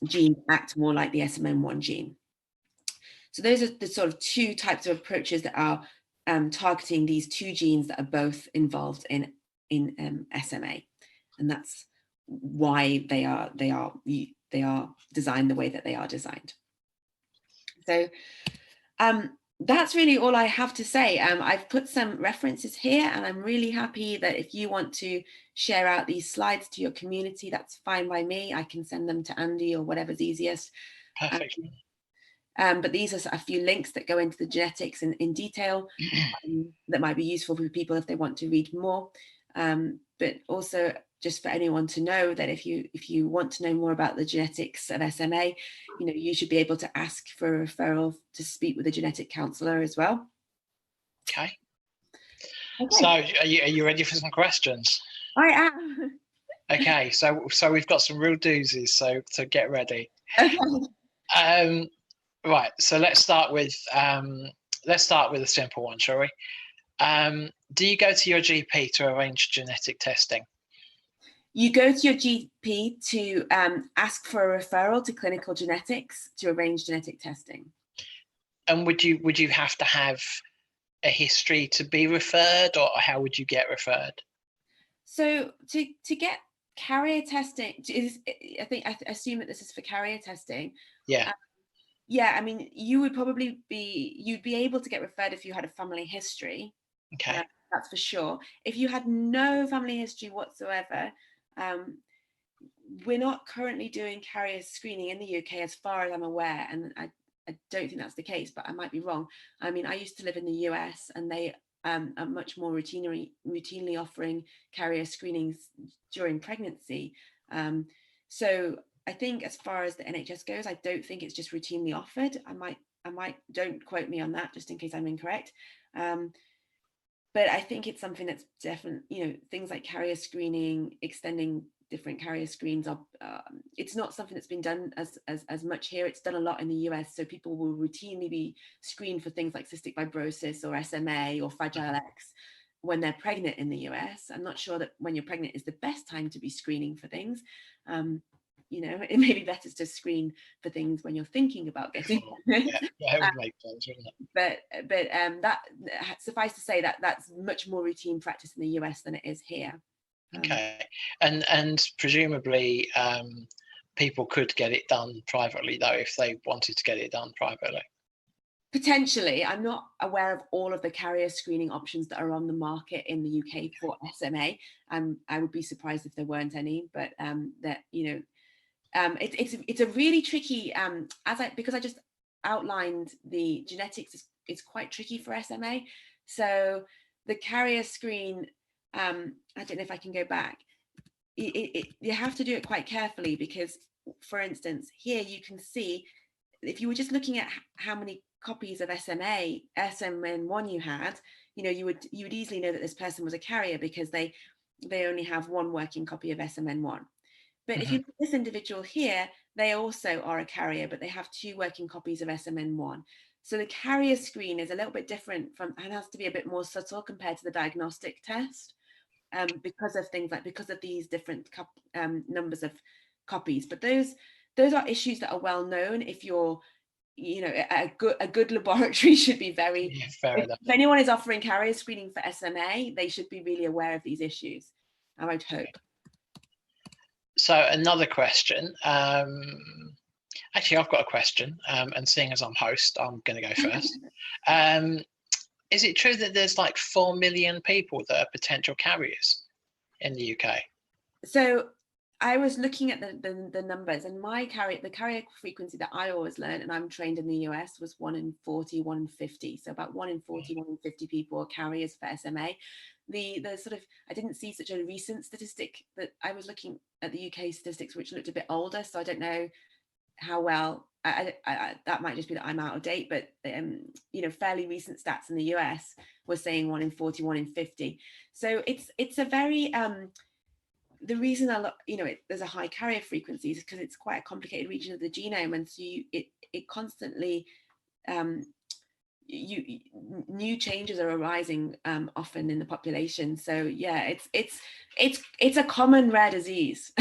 [SPEAKER 10] gene to act more like the SMN1 gene. So those are the sort of two types of approaches that are targeting these two genes that are both involved in SMA, and that's why they are designed the way that they are designed. So that's really all I have to say. I've put some references here, and I'm really happy that if you want to share out these slides to your community, that's fine by me. I can send them to Andy or whatever's easiest.
[SPEAKER 1] Perfect.
[SPEAKER 10] But these are a few links that go into the genetics in detail that might be useful for people if they want to read more. But also just for anyone to know that if you want to know more about the genetics of SMA, you know, you should be able to ask for a referral to speak with a genetic counsellor as well.
[SPEAKER 1] Okay. So are you ready for some questions?
[SPEAKER 10] I am.
[SPEAKER 1] Okay, so we've got some real doozies, so get ready.
[SPEAKER 10] Okay.
[SPEAKER 1] Right, so let's start with a simple one, shall we? Do you go to your GP to arrange genetic testing?
[SPEAKER 10] You go to your GP to ask for a referral to clinical genetics to arrange genetic testing.
[SPEAKER 1] And would you have to have a history to be referred, or how would you get referred?
[SPEAKER 10] So to get carrier testing, I assume that this is for carrier testing.
[SPEAKER 1] Yeah.
[SPEAKER 10] Yeah, I mean, you'd be able to get referred if you had a family history.
[SPEAKER 1] Okay.
[SPEAKER 10] That's for sure. If you had no family history whatsoever, we're not currently doing carrier screening in the UK as far as I'm aware, and I don't think that's the case, but I might be wrong. I mean, I used to live in the US, and they are much more routinely offering carrier screenings during pregnancy. So I think as far as the NHS goes, I don't think it's just routinely offered. I might, don't quote me on that, just in case I'm incorrect. But I think it's something that's definitely, you know, things like carrier screening, extending different carrier screens are, it's not something that's been done as much here. It's done a lot in the US. So people will routinely be screened for things like cystic fibrosis or SMA or Fragile X when they're pregnant in the US. I'm not sure that when you're pregnant is the best time to be screening for things. You know, it may be better to screen for things when you're thinking about getting pregnant.
[SPEAKER 1] Yeah, it would make sense, wouldn't it?
[SPEAKER 10] But that suffice to say that that's much more routine practice in the US than it is here.
[SPEAKER 1] Okay, and presumably people could get it done privately though if they wanted to get it done privately.
[SPEAKER 10] Potentially. I'm not aware of all of the carrier screening options that are on the market in the UK for SMA. I would be surprised if there weren't any, but that, you know, it's a really tricky, because I just outlined the genetics is quite tricky for SMA. So the carrier screen, I don't know if I can go back. You have to do it quite carefully because, for instance, here you can see if you were just looking at how many copies of SMN1 you had, you know, you would easily know that this person was a carrier because they only have one working copy of SMN1. But if you look at this individual here, they also are a carrier, but they have two working copies of SMN1. So the carrier screen is a little bit different and has to be a bit more subtle compared to the diagnostic test because of these different numbers of copies. But those are issues that are well known. If you're, you know, a good laboratory should be very, if anyone is offering carrier screening for SMA, they should be really aware of these issues, I would hope.
[SPEAKER 1] So another question, actually I've got a question, and seeing as I'm host, I'm going to go first. Is it true that there's like 4 million people that are potential carriers in the UK?
[SPEAKER 10] So I was looking at the numbers, and the carrier frequency that I always learned, and I'm trained in the US, was 1 in 40, 1 in 50. So about 1 in 40, 1 in 50 people are carriers for SMA. The sort of, I didn't see such a recent statistic, that I was looking at the UK statistics, which looked a bit older. So I don't know how well, that might just be that I'm out of date, but you know, fairly recent stats in the US were saying 1 in 40, 1 in 50. So it's a very, the reason there's a high carrier frequency is because it's quite a complicated region of the genome, and so it constantly new changes are arising often in the population. So yeah, it's a common rare disease.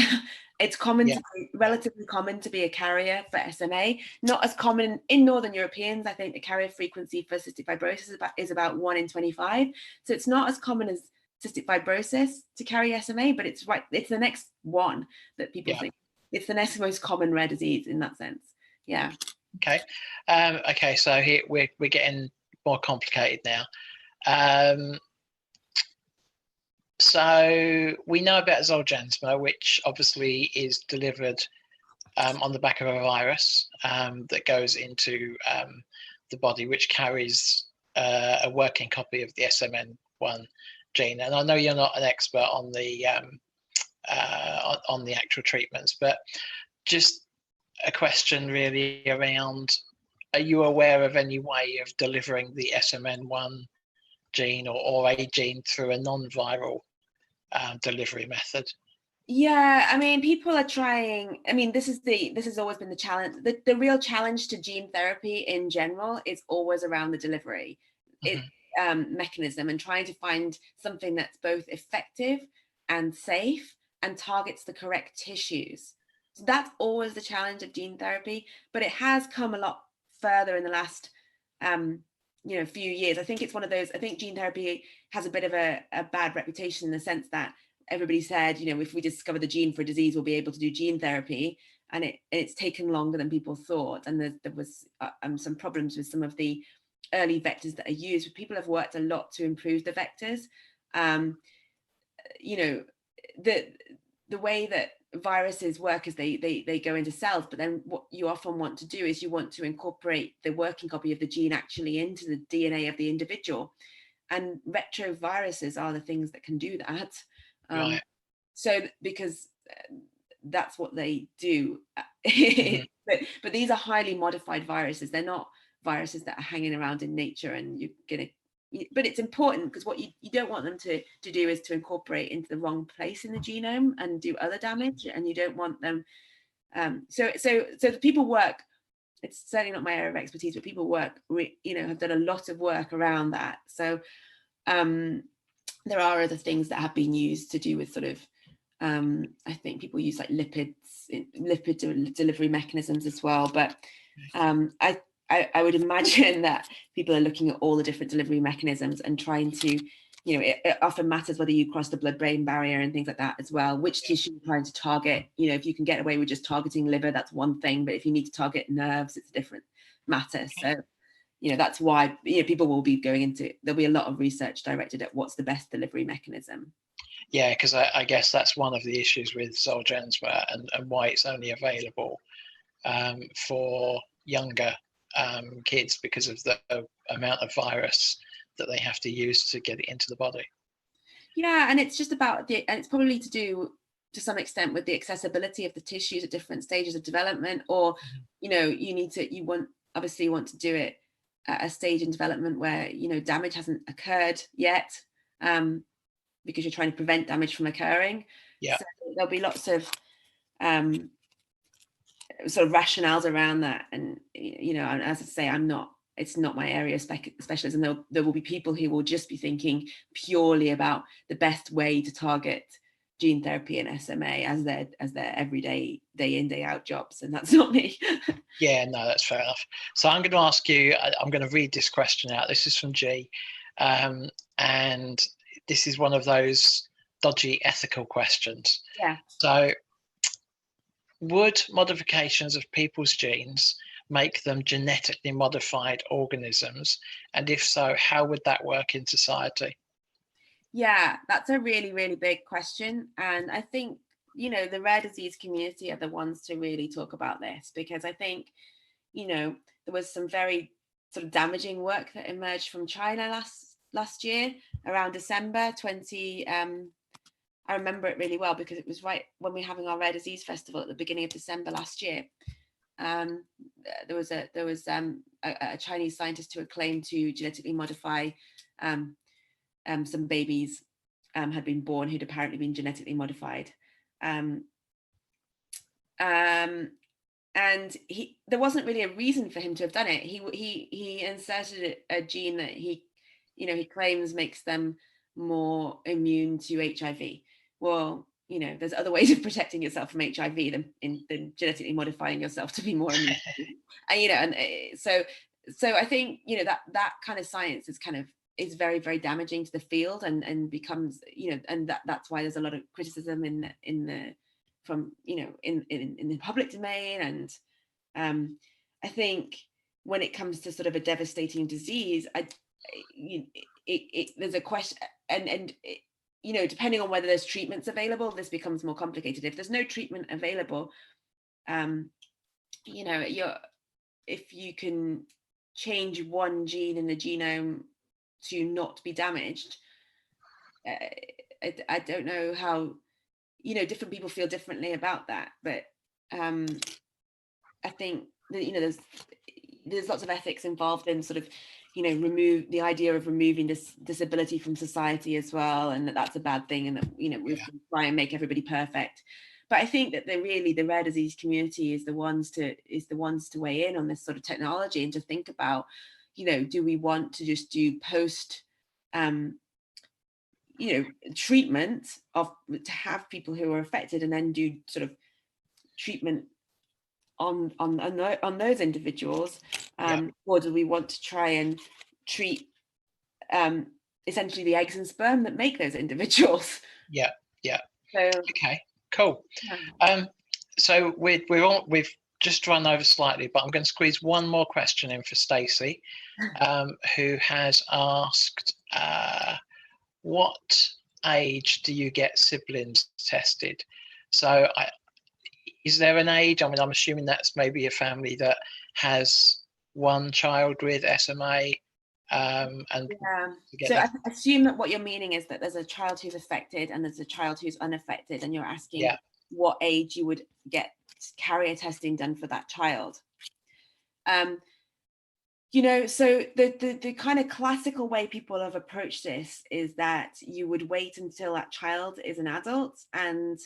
[SPEAKER 10] It's common relatively common to be a carrier for SMA. Not as common in Northern Europeans. I think the carrier frequency for cystic fibrosis is about 1 in 25. So it's not as common as cystic fibrosis to carry SMA, but it's the next one that people think. It's the next most common rare disease in that sense. Yeah.
[SPEAKER 1] Okay. Okay. So here we're getting more complicated now. So we know about Zolgensma, which obviously is delivered on the back of a virus that goes into the body, which carries a working copy of the SMN1 gene. And I know you're not an expert on the actual treatments, but just a question really around: are you aware of any way of delivering the SMN1 gene or a gene through a non-viral delivery method?
[SPEAKER 10] Yeah, I mean, people are trying. I mean, this has always been the challenge. The real challenge to gene therapy in general is always around the delivery mechanism, and trying to find something that's both effective and safe and targets the correct tissues. So that's always the challenge of gene therapy, but it has come a lot further in the last few years. I think it's one of those. I think gene therapy has a bit of a bad reputation in the sense that everybody said, if we discover the gene for a disease, we'll be able to do gene therapy, and it's taken longer than people thought. And there was some problems with some of the early vectors that are used, but people have worked a lot to improve the vectors. The way that viruses work is they go into cells, but then what you often want to do is you want to incorporate the working copy of the gene actually into the DNA of the individual. And retroviruses are the things that can do that.
[SPEAKER 1] Right.
[SPEAKER 10] So because that's what they do. But these are highly modified viruses. They're not viruses that are hanging around in nature, and but it's important because what you don't want them to do is to incorporate into the wrong place in the genome and do other damage, and you don't want them. So the people work. It's certainly not my area of expertise, but people work, have done a lot of work around that. So there are other things that have been used to do with sort of, I think people use like lipid delivery mechanisms as well. But I would imagine that people are looking at all the different delivery mechanisms and trying to, it often matters whether you cross the blood-brain barrier and things like that as well, which tissue you're trying to target. If you can get away with just targeting liver, that's one thing, but if you need to target nerves, it's a different matter. So, that's why, people will be going into, there'll be a lot of research directed at what's the best delivery mechanism.
[SPEAKER 1] Yeah, because I guess that's one of the issues with Zolgensma and why it's only available for younger kids, because of the amount of virus that they have to use to get it into the body.
[SPEAKER 10] Yeah, and it's just about and it's probably to do to some extent with the accessibility of the tissues at different stages of development, or you want to do it at a stage in development where damage hasn't occurred yet, because you're trying to prevent damage from occurring.
[SPEAKER 1] Yeah,
[SPEAKER 10] so there'll be lots of sort of rationales around that, and as I say, it's not my area of specialism. There will be people who will just be thinking purely about the best way to target gene therapy and SMA as their everyday, day in, day out jobs, and that's not me.
[SPEAKER 1] Yeah, no, that's fair enough. So I'm going to ask you, I'm going to read this question out. This is from G, and this is one of those dodgy ethical questions.
[SPEAKER 10] Yeah.
[SPEAKER 1] So, would modifications of people's genes make them genetically modified organisms? And if so, how would that work in society?
[SPEAKER 10] Yeah, that's a really, really big question. And I think you know, the rare disease community are the ones to really talk about this, because I think, you know, there was some very sort of damaging work that emerged from China last year around December 20. I remember it really well because it was right when we were having our Rare Disease Festival at the beginning of December last year. There was a Chinese scientist who had claimed to genetically modify some babies had been born who'd apparently been genetically modified. And there wasn't really a reason for him to have done it. He inserted a gene that he claims makes them more immune to HIV. Well, you know, there's other ways of protecting yourself from HIV than genetically modifying yourself to be more immune. And so I think, you know, that kind of science is very, very damaging to the field and becomes, you know, and that's why there's a lot of criticism in the public domain. And I think when it comes to sort of a devastating disease, there's a question, and you know, depending on whether there's treatments available, this becomes more complicated. If there's no treatment available, you know, if you can change one gene in the genome to not be damaged, I don't know how, you know, different people feel differently about that, but I think that, you know, there's lots of ethics involved in sort of, you know, remove the idea of removing this disability from society as well, and that's a bad thing, and that, you know, we try and make everybody perfect. But I think that the rare disease community is the ones to weigh in on this sort of technology and to think about, you know, do we want to just do post you know, treatment to have people who are affected and then do sort of treatment on those individuals, or do we want to try and treat essentially the eggs and sperm that make those individuals?
[SPEAKER 1] Yeah.
[SPEAKER 10] So,
[SPEAKER 1] okay, cool. So we've just run over slightly, but I'm going to squeeze one more question in for Stacey, who has asked, what age do you get siblings tested? So is there an age? I mean, I'm assuming that's maybe a family that has one child with SMA.
[SPEAKER 10] So I assume that what you're meaning is that there's a child who's affected and there's a child who's unaffected, and you're asking what age you would get carrier testing done for that child. You know, so the kind of classical way people have approached this is that you would wait until that child is an adult and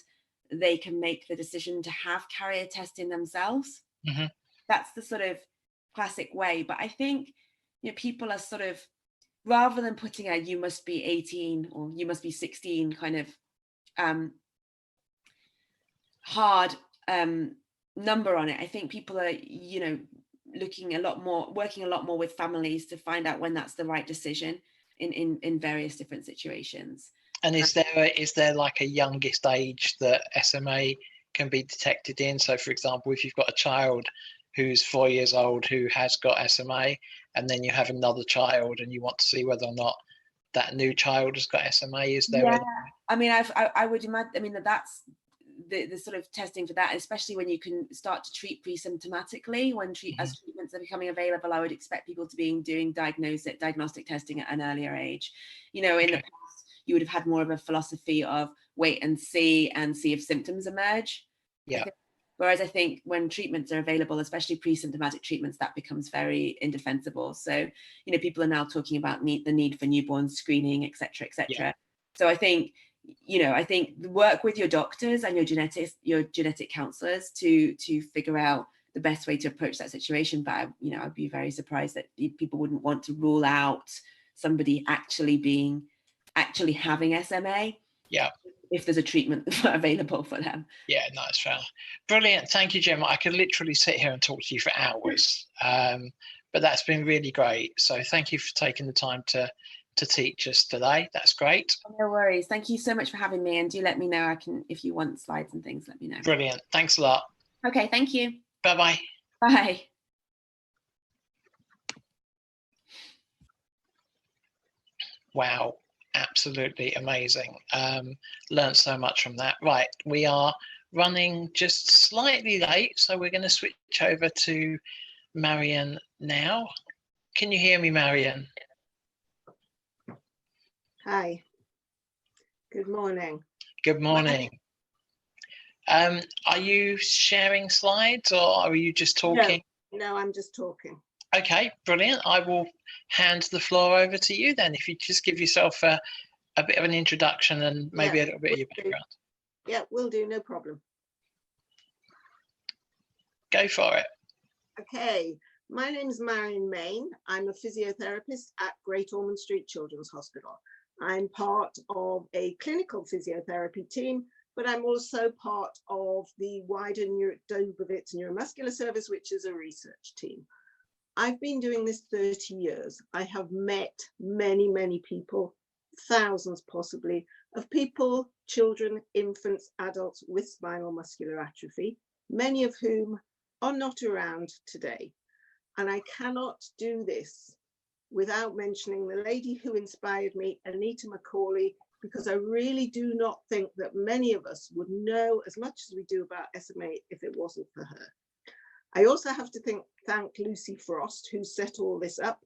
[SPEAKER 10] they can make the decision to have carrier testing themselves.
[SPEAKER 1] Mm-hmm.
[SPEAKER 10] That's the sort of classic way. But I think, you know, people are sort of, rather than putting a you must be 18 or you must be 16 kind of hard number on it, I think people are, you know, working a lot more with families to find out when that's the right decision in various different situations.
[SPEAKER 1] And is there like a youngest age that SMA can be detected in? So for example, if you've got a child who's 4 years old who has got SMA, and then you have another child and you want to see whether or not that new child has got SMA, is there
[SPEAKER 10] I mean, I would imagine, I mean, that's the sort of testing for that, especially when you can start to treat pre-symptomatically. As treatments are becoming available, I would expect people to be doing diagnostic testing at an earlier age. You know, in the past, you would have had more of a philosophy of wait and see if symptoms emerge. Whereas I think when treatments are available, especially pre-symptomatic treatments, that becomes very indefensible. So, you know, people are now talking about the need for newborn screening, et cetera, et cetera. So I think, you know, work with your doctors and your genetic counselors to figure out the best way to approach that situation. But, you know, I'd be very surprised that people wouldn't want to rule out somebody actually having SMA.
[SPEAKER 1] Yeah.
[SPEAKER 10] If there's a treatment available for them.
[SPEAKER 1] Yeah, no, it's fair. Brilliant. Thank you, Gemma. I could literally sit here and talk to you for hours, but that's been really great. So thank you for taking the time to teach us today. That's great.
[SPEAKER 10] No worries. Thank you so much for having me, and do let me know. If you want slides and things, let me know.
[SPEAKER 1] Brilliant. Thanks a lot.
[SPEAKER 10] Okay, thank you.
[SPEAKER 1] Bye-bye.
[SPEAKER 10] Bye.
[SPEAKER 1] Wow. absolutely amazing. Learned so much from that. Right, we are running just slightly late, so we're going to switch over to Marion now. Can you hear me, Marion?
[SPEAKER 11] Hi. Good morning.
[SPEAKER 1] Good morning. Are you sharing slides or are you just talking?
[SPEAKER 11] No, I'm just talking.
[SPEAKER 1] Okay, brilliant. I will hand the floor over to you then. If you just give yourself a bit of an introduction and maybe a little bit of your background.
[SPEAKER 11] Yeah, will do, no problem.
[SPEAKER 1] Go for it.
[SPEAKER 11] Okay, my name is Marion Main. I'm a physiotherapist at Great Ormond Street Children's Hospital. I'm part of a clinical physiotherapy team, but I'm also part of the wider Dobovitz Neuromuscular Service, which is a research team. I've been doing this 30 years. I have met many, many people, thousands possibly, of people, children, infants, adults with spinal muscular atrophy, many of whom are not around today. And I cannot do this without mentioning the lady who inspired me, Anita Macaulay, because I really do not think that many of us would know as much as we do about SMA if it wasn't for her. I also have to thank Lucy Frost, who set all this up.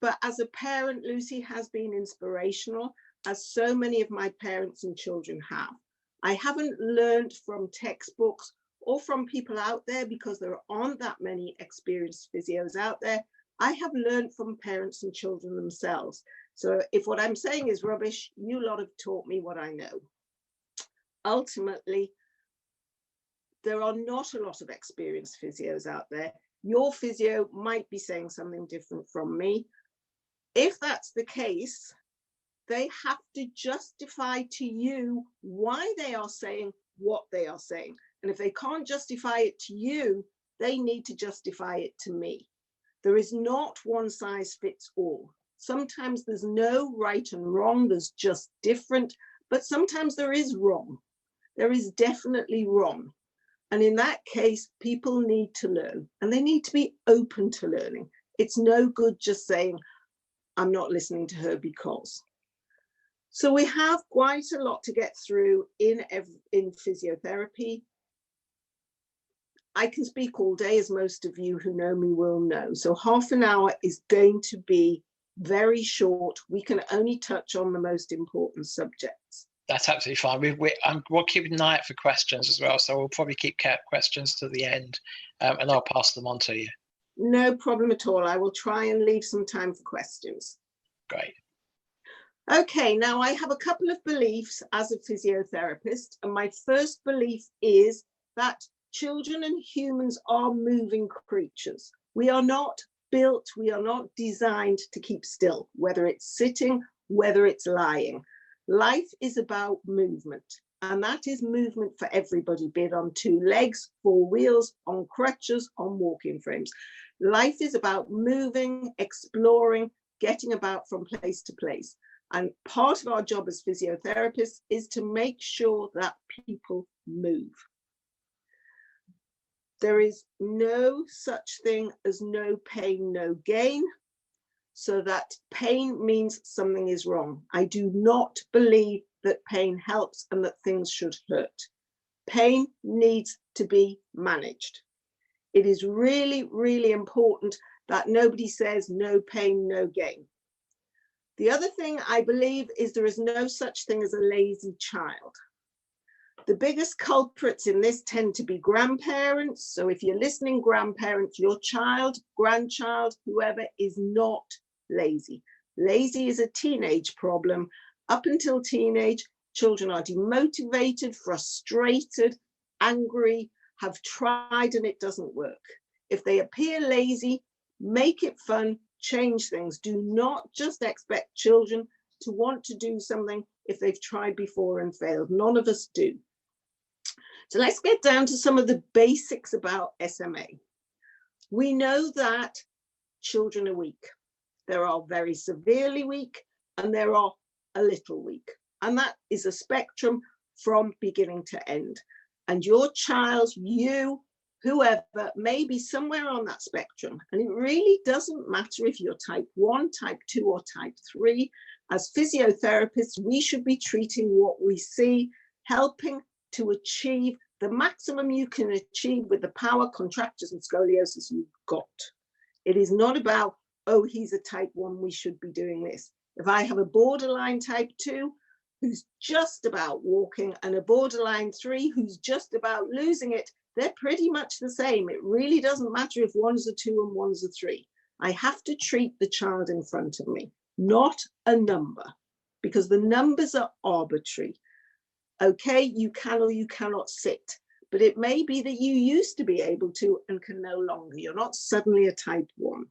[SPEAKER 11] But as a parent, Lucy has been inspirational, as so many of my parents and children have. I haven't learned from textbooks or from people out there because there aren't that many experienced physios out there. I have learned from parents and children themselves. So if what I'm saying is rubbish, you lot have taught me what I know. Ultimately, there are not a lot of experienced physios out there. Your physio might be saying something different from me. If that's the case, they have to justify to you why they are saying what they are saying. And if they can't justify it to you, they need to justify it to me. There is not one size fits all. Sometimes there's no right and wrong, there's just different, but sometimes there is wrong. There is definitely wrong. And in that case, people need to learn and they need to be open to learning. It's no good just saying, I'm not listening to her because. So we have quite a lot to get through in physiotherapy. I can speak all day, as most of you who know me will know. So half an hour is going to be very short. We can only touch on the most important subjects.
[SPEAKER 1] That's absolutely fine. We'll keep an eye out for questions as well. So we'll probably keep questions to the end and I'll pass them on to you.
[SPEAKER 11] No problem at all. I will try and leave some time for questions.
[SPEAKER 1] Great.
[SPEAKER 11] Okay, now I have a couple of beliefs as a physiotherapist. And my first belief is that children and humans are moving creatures. We are not built, we are not designed to keep still, whether it's sitting, whether it's lying. Life is about movement, and that is movement for everybody, be it on two legs, four wheels, on crutches, on walking frames. Life is about moving, exploring, getting about from place to place. And part of our job as physiotherapists is to make sure that people move. There is no such thing as no pain, no gain. So that pain means something is wrong. I do not believe that pain helps and that things should hurt. Pain needs to be managed. It is really, really important that nobody says no pain, no gain. The other thing I believe is there is no such thing as a lazy child. The biggest culprits in this tend to be grandparents. So if you're listening, grandparents, your child, grandchild, whoever is not lazy. Lazy is a teenage problem. Up until teenage, children are demotivated, frustrated, angry, have tried and it doesn't work. If they appear lazy, make it fun, change things. Do not just expect children to want to do something if they've tried before and failed. None of us do. So let's get down to some of the basics about SMA. We know that children are weak. There are very severely weak and there are a little weak. And that is a spectrum from beginning to end. And your child, you, whoever, may be somewhere on that spectrum. And it really doesn't matter if you're type 1, type 2, or type 3, As physiotherapists, we should be treating what we see, helping to achieve the maximum you can achieve with the power, contractures and scoliosis you've got. It is not about, oh, he's a type 1, we should be doing this. If I have a borderline type 2 who's just about walking and a borderline 3 who's just about losing it, they're pretty much the same. It really doesn't matter if one's a 2 and one's a 3. I have to treat the child in front of me, not a number, because the numbers are arbitrary. Okay, you can or you cannot sit, but it may be that you used to be able to and can no longer. You're not suddenly a type 1.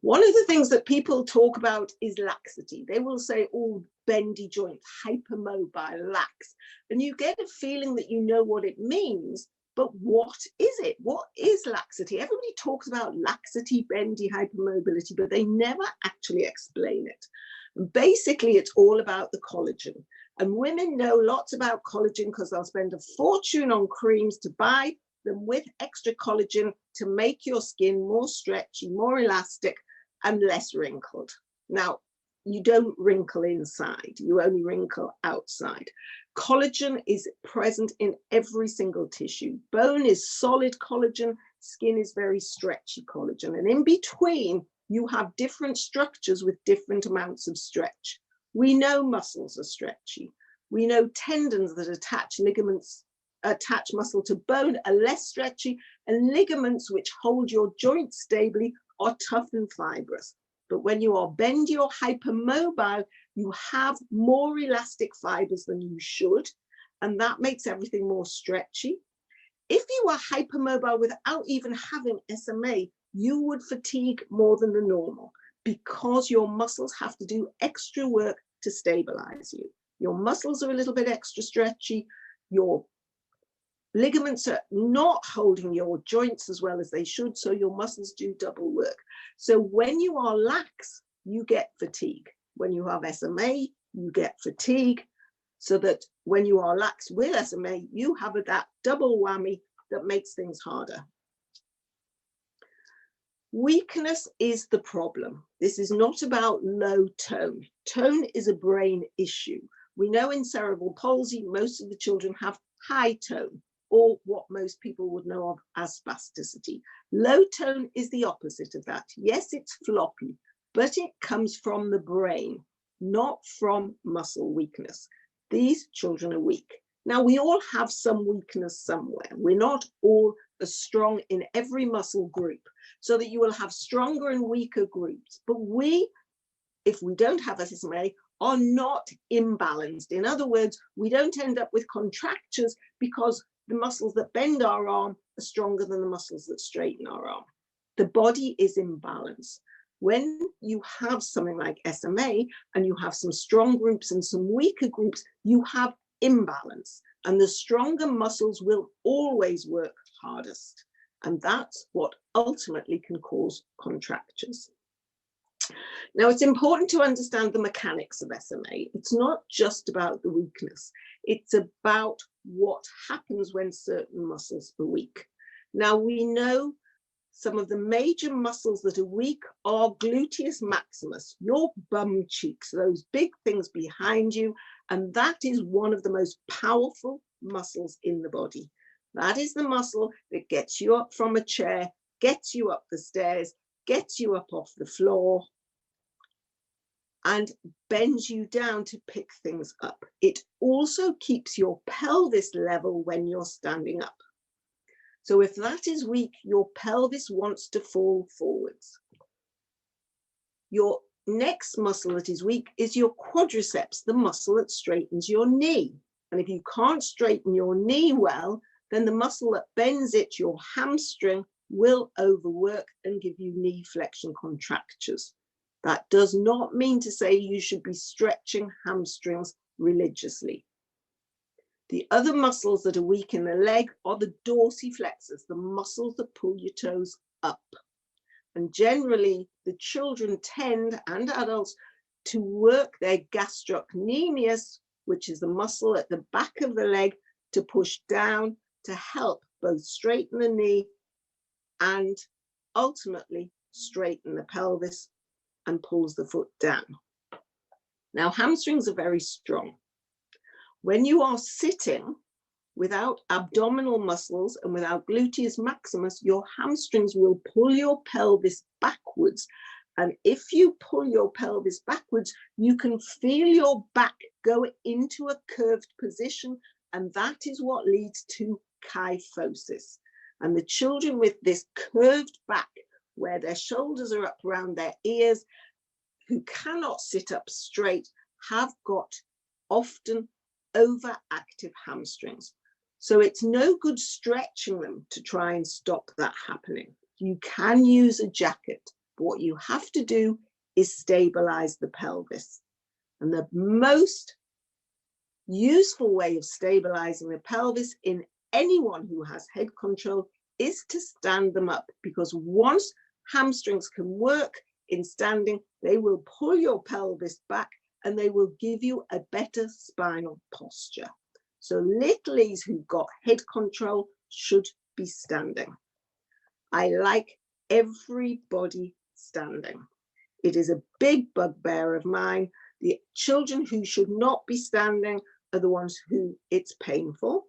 [SPEAKER 11] One of the things that people talk about is laxity. They will say, oh, bendy joints, hypermobile, lax. And you get a feeling that you know what it means, but what is it? What is laxity? Everybody talks about laxity, bendy, hypermobility, but they never actually explain it. And basically, it's all about the collagen. And women know lots about collagen because they'll spend a fortune on creams to buy them with extra collagen to make your skin more stretchy, more elastic, and less wrinkled. Now, you don't wrinkle inside, you only wrinkle outside. Collagen is present in every single tissue. Bone is solid collagen, skin is very stretchy collagen. And in between, you have different structures with different amounts of stretch. We know muscles are stretchy. We know tendons that attach ligaments, attach muscle to bone are less stretchy, and ligaments which hold your joints stably are tough and fibrous. But when you are bendy or hypermobile, you have more elastic fibers than you should, and that makes everything more stretchy. If you are hypermobile without even having SMA, you would fatigue more than the normal because your muscles have to do extra work to stabilize you. Your muscles are a little bit extra stretchy. Your ligaments are not holding your joints as well as they should, so your muscles do double work. So when you are lax, you get fatigue. When you have SMA, you get fatigue, so that when you are lax with SMA, you have that double whammy that makes things harder. Weakness is the problem. This is not about low tone. Tone is a brain issue. We know in cerebral palsy, most of the children have high tone, or what most people would know of as spasticity. Low tone is the opposite of that. Yes, it's floppy, but it comes from the brain, not from muscle weakness. These children are weak. Now, we all have some weakness somewhere. We're not all as strong in every muscle group, so that you will have stronger and weaker groups. But we, if we don't have SMA, are not imbalanced. In other words, we don't end up with contractures because the muscles that bend our arm are stronger than the muscles that straighten our arm. The body is in balance. When you have something like SMA and you have some strong groups and some weaker groups, you have imbalance, and the stronger muscles will always work hardest. And that's what ultimately can cause contractures. Now, it's important to understand the mechanics of SMA. It's not just about the weakness. It's about what happens when certain muscles are weak. Now, we know some of the major muscles that are weak are gluteus maximus, your bum cheeks, those big things behind you. And that is one of the most powerful muscles in the body. That is the muscle that gets you up from a chair, gets you up the stairs, gets you up off the floor, and bends you down to pick things up. It also keeps your pelvis level when you're standing up. So if that is weak, your pelvis wants to fall forwards. Your next muscle that is weak is your quadriceps, the muscle that straightens your knee. And if you can't straighten your knee well, then the muscle that bends it, your hamstring, will overwork and give you knee flexion contractures. That does not mean to say you should be stretching hamstrings religiously. The other muscles that are weak in the leg are the dorsiflexors, the muscles that pull your toes up. And generally, the children tend, and adults, to work their gastrocnemius, which is the muscle at the back of the leg, to push down to help both straighten the knee and ultimately straighten the pelvis and pulls the foot down. Now, hamstrings are very strong. When you are sitting without abdominal muscles and without gluteus maximus, your hamstrings will pull your pelvis backwards. And if you pull your pelvis backwards, you can feel your back go into a curved position, and that is what leads to kyphosis. And the children with this curved back, where their shoulders are up around their ears, who cannot sit up straight, have got often overactive hamstrings. So it's no good stretching them to try and stop that happening. You can use a jacket, but what you have to do is stabilize the pelvis. And the most useful way of stabilizing the pelvis in anyone who has head control is to stand them up, because once hamstrings can work in standing, they will pull your pelvis back and they will give you a better spinal posture. So littlies who've got head control should be standing. I like everybody standing. It is a big bugbear of mine. The children who should not be standing are the ones who it's painful.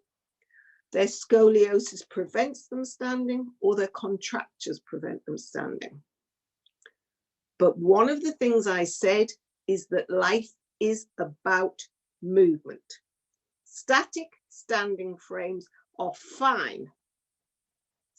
[SPEAKER 11] Their scoliosis prevents them standing, or their contractures prevent them standing. But one of the things I said is that life is about movement. Static standing frames are fine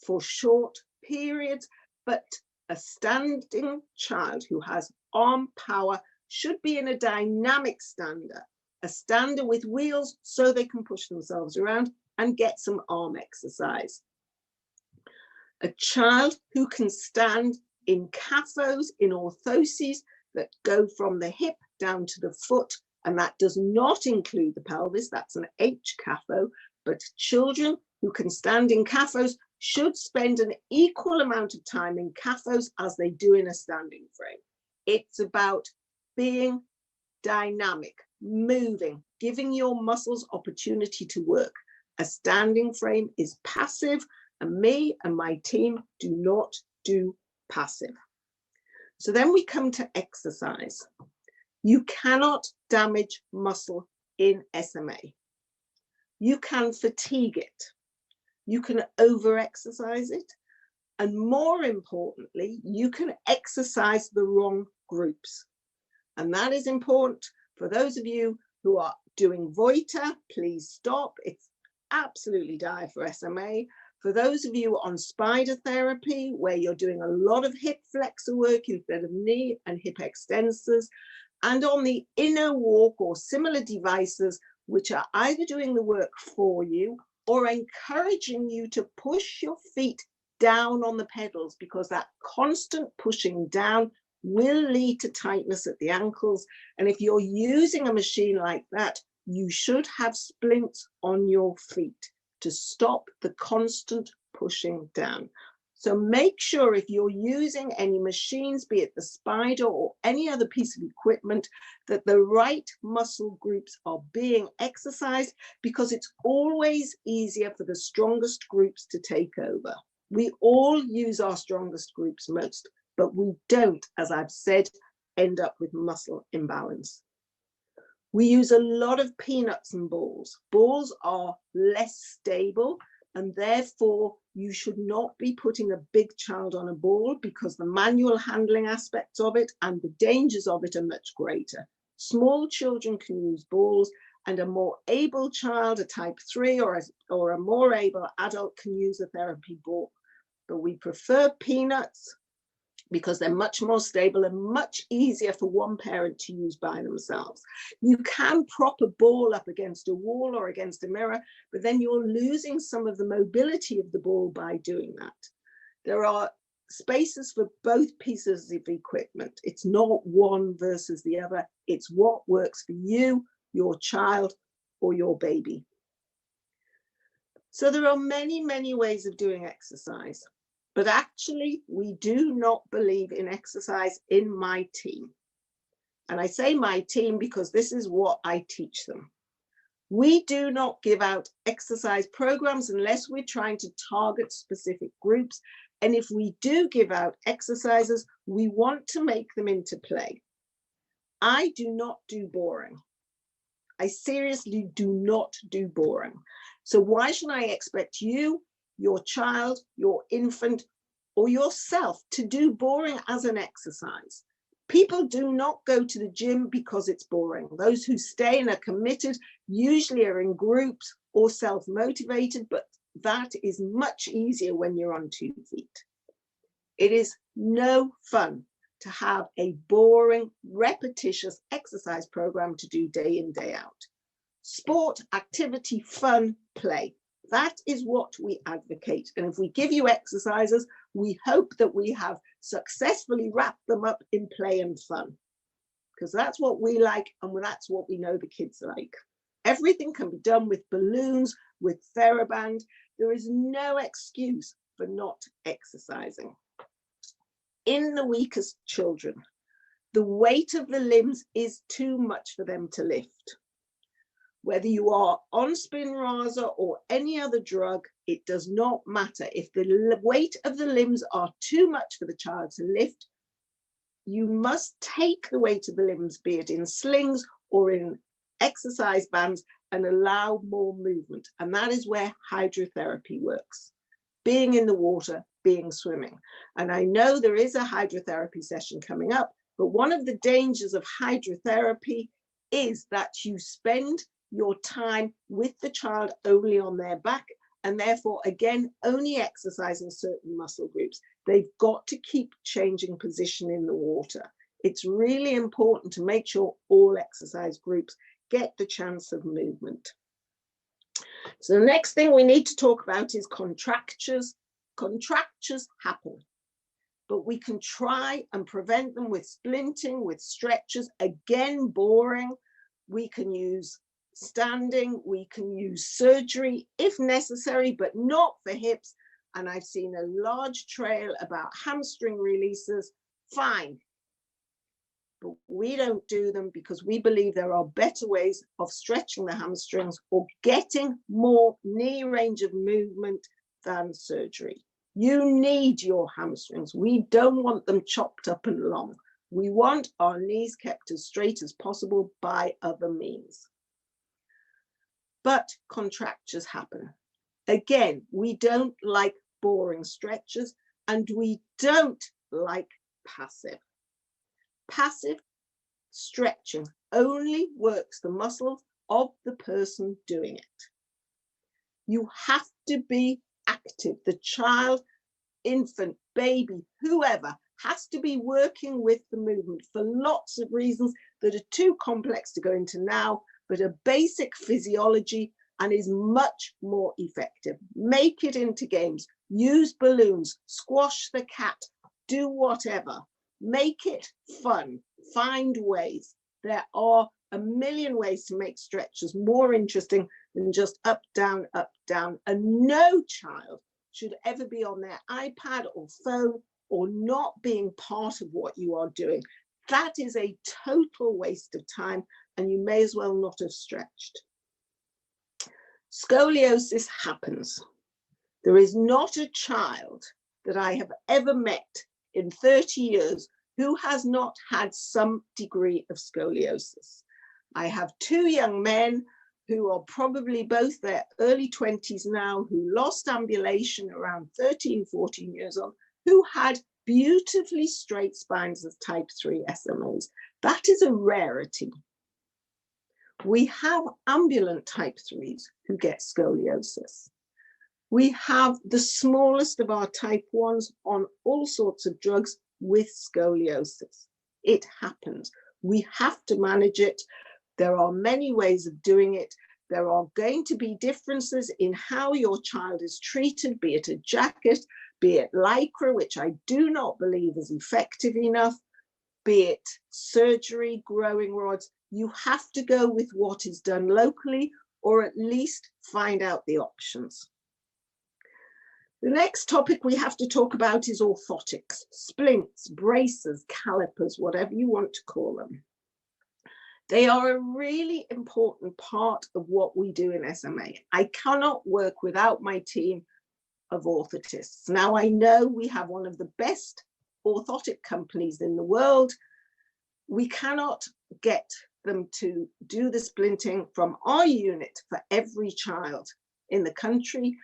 [SPEAKER 11] for short periods, but a standing child who has arm power should be in a dynamic stander, a stander with wheels so they can push themselves around and get some arm exercise. A child who can stand in CAFOs, in orthoses that go from the hip down to the foot, and that does not include the pelvis, that's an H CAFO, but children who can stand in CAFOs should spend an equal amount of time in CAFOs as they do in a standing frame. It's about being dynamic, moving, giving your muscles opportunity to work. A standing frame is passive, and me and my team do not do passive. So then we come to exercise. You cannot damage muscle in SMA. You can fatigue it. You can over-exercise it. And more importantly, you can exercise the wrong groups. And that is important for those of you who are doing Voiter, please stop. It's absolutely dire for SMA. For those of you on spider therapy, where you're doing a lot of hip flexor work instead of knee and hip extensors, and on the inner walk or similar devices, which are either doing the work for you or encouraging you to push your feet down on the pedals, because that constant pushing down will lead to tightness at the ankles. And if you're using a machine like that, you should have splints on your feet to stop the constant pushing down. So make sure if you're using any machines, be it the spider or any other piece of equipment, that the right muscle groups are being exercised, because it's always easier for the strongest groups to take over. We all use our strongest groups most, but we don't, as I've said, end up with muscle imbalance. We use a lot of peanuts and balls. Balls are less stable, and therefore you should not be putting a big child on a ball, because the manual handling aspects of it and the dangers of it are much greater. Small children can use balls, and a more able child, a type 3 or a more able adult, can use a therapy ball. But we prefer peanuts because they're much more stable and much easier for one parent to use by themselves. You can prop a ball up against a wall or against a mirror, but then you're losing some of the mobility of the ball by doing that. There are spaces for both pieces of equipment. It's not one versus the other. It's what works for you, your child, or your baby. So there are many, many ways of doing exercise. But actually, we do not believe in exercise in my team. And I say my team because this is what I teach them. We do not give out exercise programs unless we're trying to target specific groups. And if we do give out exercises, we want to make them into play. I do not do boring. I seriously do not do boring. So why should I expect you, your child, your infant, or yourself to do boring as an exercise? People do not go to the gym because it's boring. Those who stay and are committed usually are in groups or self-motivated, but that is much easier when you're on 2 feet. It is no fun to have a boring, repetitious exercise program to do day in, day out. Sport, activity, fun, play. That is what we advocate. And if we give you exercises, we hope that we have successfully wrapped them up in play and fun, because that's what we like and that's what we know the kids like. Everything can be done with balloons, with TheraBand. There is no excuse for not exercising. In the weakest children, the weight of the limbs is too much for them to lift. Whether you are on Spinraza or any other drug, it does not matter. If the weight of the limbs are too much for the child to lift, you must take the weight of the limbs, be it in slings or in exercise bands, and allow more movement. And that is where hydrotherapy works. Being in the water, being swimming. And I know there is a hydrotherapy session coming up, but one of the dangers of hydrotherapy is that you spend your time with the child only on their back, and therefore, again, only exercising certain muscle groups. They've got to keep changing position in the water. It's really important to make sure all exercise groups get the chance of movement. So the next thing we need to talk about is contractures. Contractures happen, but we can try and prevent them with splinting, with stretches, again, boring. We can use standing, we can use surgery if necessary, but not for hips. And I've seen a large trail about hamstring releases, fine. But we don't do them because we believe there are better ways of stretching the hamstrings or getting more knee range of movement than surgery. You need your hamstrings. We don't want them chopped up and long. We want our knees kept as straight as possible by other means. But contractures happen. Again, we don't like boring stretches, and we don't like passive. Passive stretching only works the muscles of the person doing it. You have to be active. The child, infant, baby, whoever has to be working with the movement for lots of reasons that are too complex to go into now, but a basic physiology and is much more effective. Make it into games, use balloons, squash the cat, do whatever. Make it fun, find ways. There are a million ways to make stretches more interesting than just up, down, and no child should ever be on their iPad or phone or not being part of what you are doing. That is a total waste of time, and you may as well not have stretched. Scoliosis happens. There is not a child that I have ever met in 30 years who has not had some degree of scoliosis. I have 2 young men who are probably both their early 20s now, who lost ambulation around 13, 14 years old, who had beautifully straight spines as type 3 SMAs. That is a rarity. We have ambulant type 3s who get scoliosis. We have the smallest of our type 1s on all sorts of drugs with scoliosis. It happens. We have to manage it. There are many ways of doing it. There are going to be differences in how your child is treated, be it a jacket, be it Lycra, which I do not believe is effective enough, be it surgery, growing rods. You have to go with what is done locally, or at least find out the options. The next topic we have to talk about is orthotics, splints, braces, calipers, whatever you want to call them. They are a really important part of what we do in SMA. I cannot work without my team of orthotists. Now, I know we have one of the best orthotic companies in the world. We cannot get them to do the splinting from our unit for every child in the country,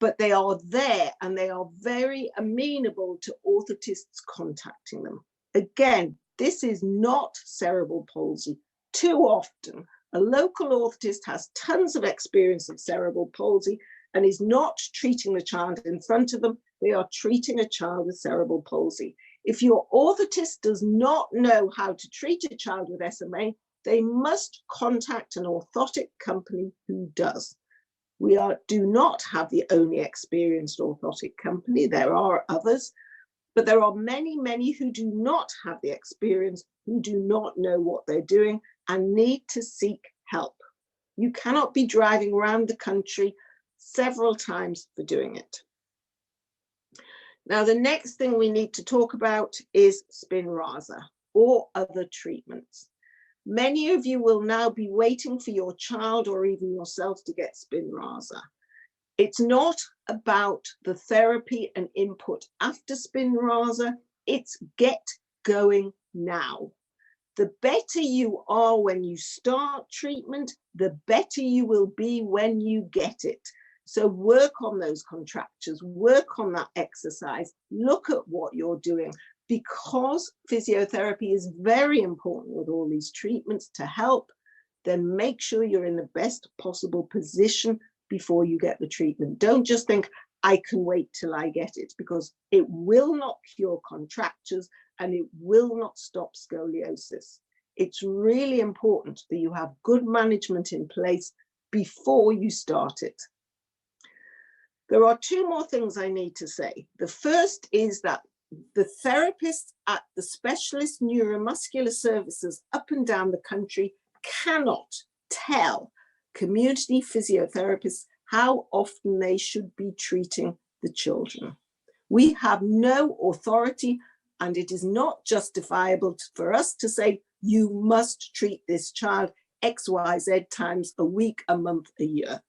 [SPEAKER 11] but they are there and they are very amenable to orthotists contacting them. Again, this is not cerebral palsy. Too often, a local orthotist has tons of experience of cerebral palsy and is not treating the child in front of them. They are treating a child with cerebral palsy. If your orthotist does not know how to treat a child with SMA, they must contact an orthotic company who does. We do not have the only experienced orthotic company. There are others, but there are many, many who do not have the experience, who do not know what they're doing and need to seek help. You cannot be driving around the country several times for doing it. Now, the next thing we need to talk about is Spinraza or other treatments. Many of you will now be waiting for your child or even yourself to get Spinraza. It's not about the therapy and input after Spinraza, it's get going now. The better you are when you start treatment, the better you will be when you get it. So work on those contractures, work on that exercise, look at what you're doing, because physiotherapy is very important with all these treatments to help, then make sure you're in the best possible position before you get the treatment. Don't just think, I can wait till I get it, because it will not cure contractures and it will not stop scoliosis. It's really important that you have good management in place before you start it. There are two more things I need to say. The first is that the therapists at the specialist neuromuscular services up and down the country cannot tell community physiotherapists how often they should be treating the children. We have no authority, and it is not justifiable for us to say, you must treat this child XYZ times a week, a month, a year.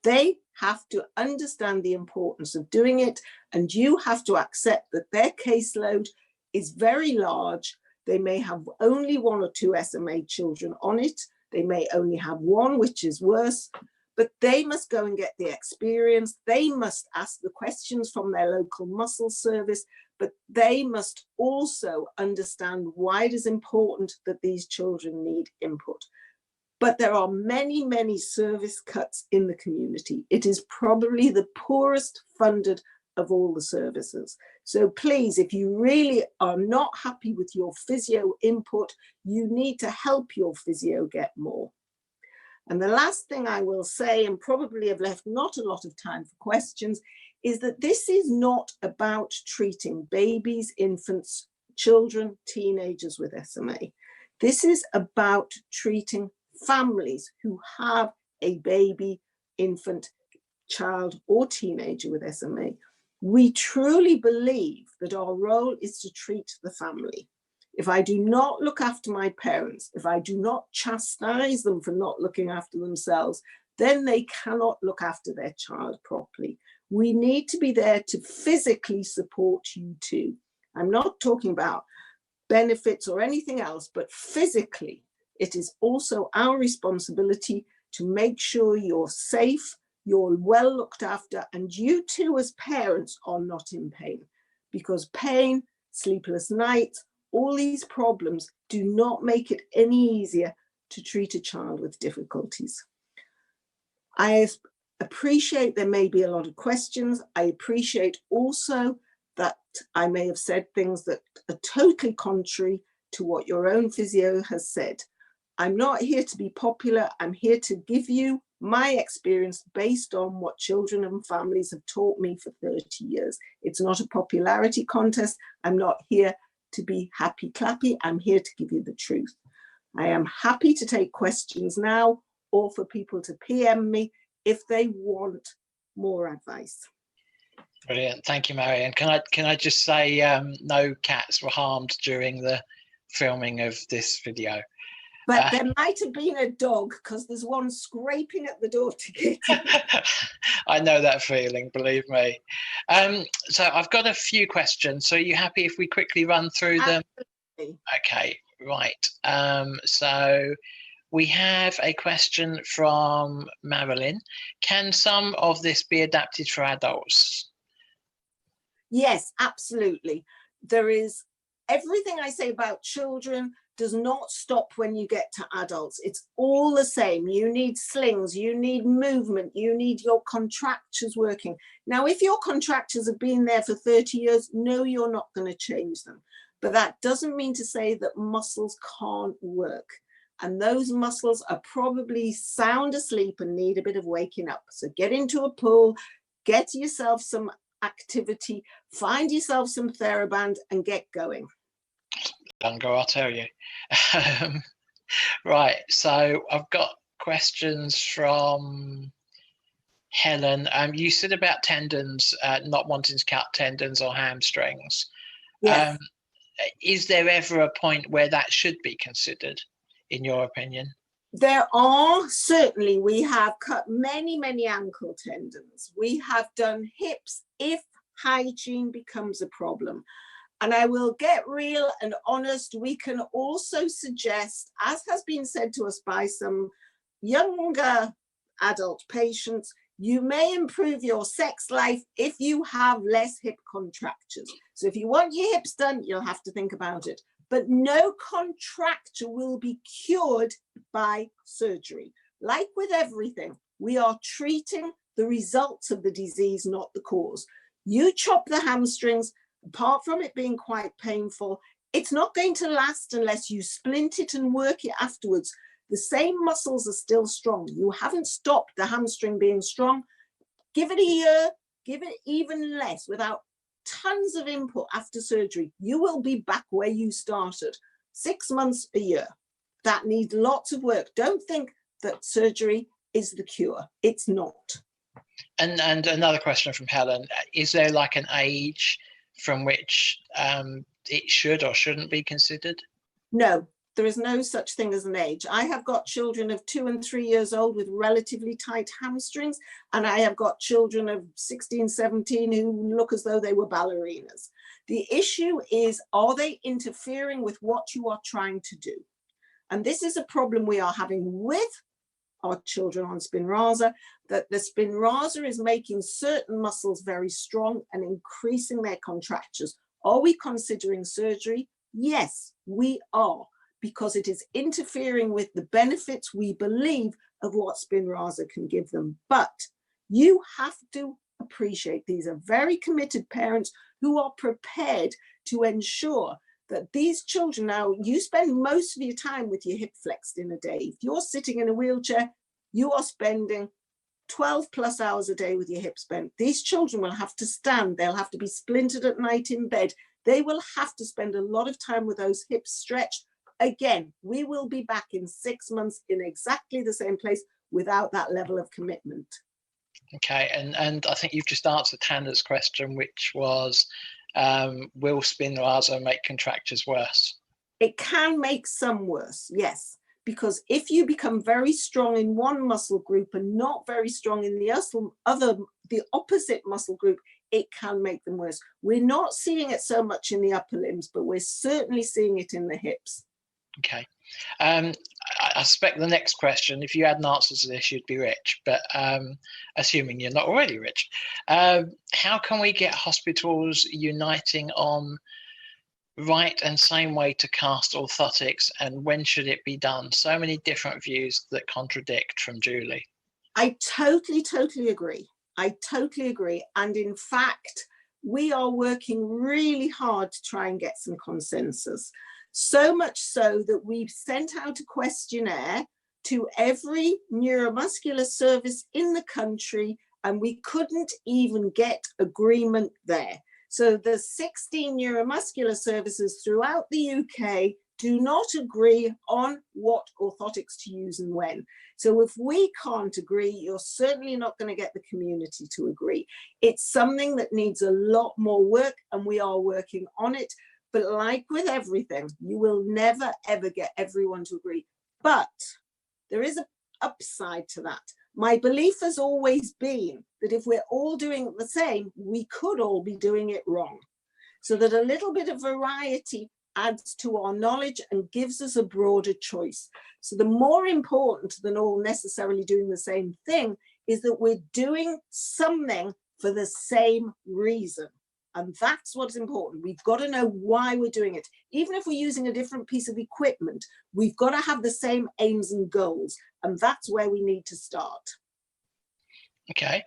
[SPEAKER 11] They have to understand the importance of doing it, and you have to accept that their caseload is very large. They may have only 1 or 2 SMA children on it. They may only have 1, which is worse, but they must go and get the experience. They must ask the questions from their local muscle service, but they must also understand why it is important that these children need input. But there are many, many service cuts in the community. It is probably the poorest funded of all the services. So please, if you really are not happy with your physio input, you need to help your physio get more. And the last thing I will say, and probably have left not a lot of time for questions, is that this is not about treating babies, infants, children, teenagers with SMA. This is about treating families who have a baby, infant, child, or teenager with SMA. We truly believe that our role is to treat the family. If I do not look after my parents, if I do not chastise them for not looking after themselves, then they cannot look after their child properly. We need to be there to physically support you too. I'm not talking about benefits or anything else, but physically, it is also our responsibility to make sure you're safe, you're well looked after, and you too as parents are not in pain, because pain, sleepless nights, all these problems do not make it any easier to treat a child with difficulties. I appreciate there may be a lot of questions. I appreciate also that I may have said things that are totally contrary to what your own physio has said. I'm not here to be popular. I'm here to give you my experience based on what children and families have taught me for 30 years. It's not a popularity contest. I'm not here to be happy clappy. I'm here to give you the truth. I am happy to take questions now, or for people to PM me if they want more advice.
[SPEAKER 1] Brilliant, thank you, Marion. Can I just say no cats were harmed during the filming of this video?
[SPEAKER 11] But there might have been a dog, because there's one scraping at the door to get in.
[SPEAKER 1] I know that feeling, believe me. So I've got a few questions. So are you happy if we quickly run through them?
[SPEAKER 11] Absolutely.
[SPEAKER 1] Okay, Right. So we have a question from Marilyn. Can some of this be adapted for adults?
[SPEAKER 11] Yes, absolutely. There is everything I say about children does not stop when you get to adults. It's all the same. You need slings, you need movement, you need your contractures working. Now, if your contractures have been there for 30 years, no, you're not going to change them. But that doesn't mean to say that muscles can't work. And those muscles are probably sound asleep and need a bit of waking up. So get into a pool, get yourself some activity, find yourself some TheraBand and get going.
[SPEAKER 1] Don't go, I'll tell you. Right, so I've got questions from Helen. You said about tendons, not wanting to cut tendons or hamstrings.
[SPEAKER 11] Yes.
[SPEAKER 1] Is there ever a point where that should be considered, in your opinion?
[SPEAKER 11] There are, certainly. We have cut many, many ankle tendons. We have done hips if hygiene becomes a problem. And I will get real and honest. We can also suggest, as has been said to us by some younger adult patients, you may improve your sex life if you have less hip contractures. So if you want your hips done, you'll have to think about it. But no contracture will be cured by surgery. Like with everything, we are treating the results of the disease, not the cause. You chop the hamstrings, apart from it being quite painful, it's not going to last unless you splint it and work it afterwards. The same muscles are still strong. You haven't stopped the hamstring being strong. Give it a year, give it even less, without tons of input after surgery. You will be back where you started. 6 months, a year. That needs lots of work. Don't think that surgery is the cure. It's not.
[SPEAKER 1] And another question from Helen. Is there like an age from which it should or shouldn't be considered?
[SPEAKER 11] No, there is no such thing as an age. I have got children of 2 and 3 years old with relatively tight hamstrings, and I have got children of 16, 17 who look as though they were ballerinas. The issue is, are they interfering with what you are trying to do? And this is a problem we are having with our children on Spinraza, that the Spinraza is making certain muscles very strong and increasing their contractures. Are we considering surgery? Yes, we are, because it is interfering with the benefits we believe of what Spinraza can give them. But you have to appreciate these are very committed parents who are prepared to ensure that these children, now you spend most of your time with your hip flexed in a day. If you're sitting in a wheelchair, you are spending 12 plus hours a day with your hips bent. These children will have to stand. They'll have to be splintered at night in bed. They will have to spend a lot of time with those hips stretched. Again, we will be back in 6 months in exactly the same place without that level of commitment.
[SPEAKER 1] Okay, and I think you've just answered Hannah's question, which was, will Spinraza make contractures worse?
[SPEAKER 11] It can make some worse, yes, because if you become very strong in one muscle group and not very strong in the opposite muscle group, it can make them worse. We're not seeing it so much in the upper limbs, but we're certainly seeing it in the hips.
[SPEAKER 1] Okay. I suspect the next question, if you had an answer to this, you'd be rich, but assuming you're not already rich, how can we get hospitals uniting on right and same way to cast orthotics, and when should it be done? So many different views that contradict from Julie.
[SPEAKER 11] I totally agree. I totally agree. And in fact, we are working really hard to try and get some consensus. So much so that we've sent out a questionnaire to every neuromuscular service in the country, and we couldn't even get agreement there. So the 16 neuromuscular services throughout the UK do not agree on what orthotics to use and when. So if we can't agree, you're certainly not going to get the community to agree. It's something that needs a lot more work, and we are working on it. But like with everything, you will never, ever get everyone to agree. But there is an upside to that. My belief has always been that if we're all doing it the same, we could all be doing it wrong. So that a little bit of variety adds to our knowledge and gives us a broader choice. So the more important than all necessarily doing the same thing is that we're doing something for the same reason. And that's what's important. We've got to know why we're doing it. Even if we're using a different piece of equipment, we've got to have the same aims and goals. And that's where we need to start.
[SPEAKER 1] Okay,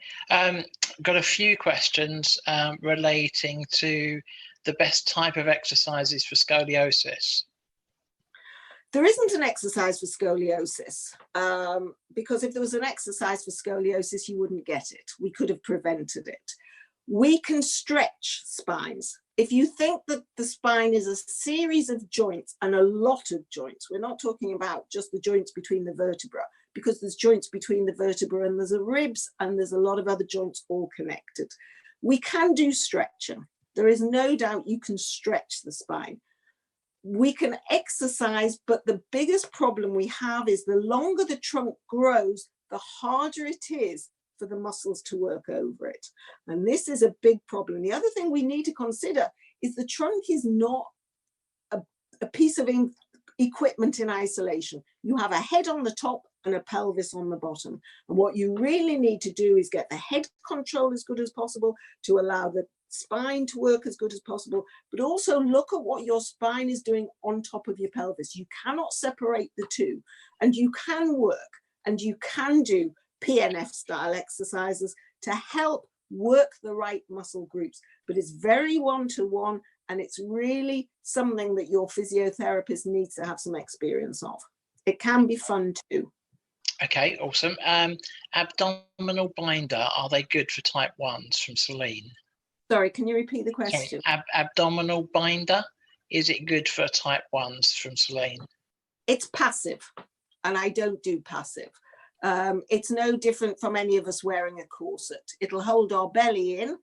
[SPEAKER 1] got a few questions relating to the best type of exercises for scoliosis.
[SPEAKER 11] There isn't an exercise for scoliosis, because if there was an exercise for scoliosis, you wouldn't get it. We could have prevented it. We can stretch spines. If you think that the spine is a series of joints and a lot of joints, we're not talking about just the joints between the vertebra, because there's joints between the vertebra and there's the ribs and there's a lot of other joints all connected. We can do stretching. There is no doubt you can stretch the spine. We can exercise, but the biggest problem we have is the longer the trunk grows, the harder it is for the muscles to work over it. And this is a big problem. The other thing we need to consider is the trunk is not a piece of equipment in isolation. You have a head on the top and a pelvis on the bottom. And what you really need to do is get the head control as good as possible to allow the spine to work as good as possible, but also look at what your spine is doing on top of your pelvis. You cannot separate the two, and you can work and you can do PNF style exercises to help work the right muscle groups, but it's very one-to-one, and it's really something that your physiotherapist needs to have some experience of. It can be fun too.
[SPEAKER 1] Okay, awesome. Abdominal binder, are they good for type 1s from Celine?
[SPEAKER 11] Sorry, can you repeat the question?
[SPEAKER 1] Sorry, abdominal binder, is it good for type 1s from Celine?
[SPEAKER 11] It's passive, and I don't do passive. It's no different from any of us wearing a corset. It'll hold our belly in,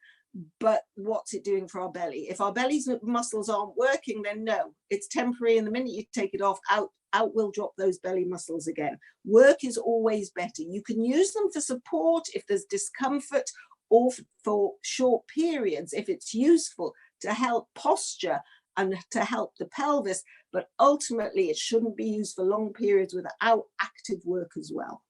[SPEAKER 11] but what's it doing for our belly? If our belly's muscles aren't working, then no, it's temporary, and the minute you take it off, out will drop those belly muscles again. Work is always better. You can use them for support if there's discomfort, or for short periods if it's useful to help posture and to help the pelvis, but ultimately it shouldn't be used for long periods without active work as well.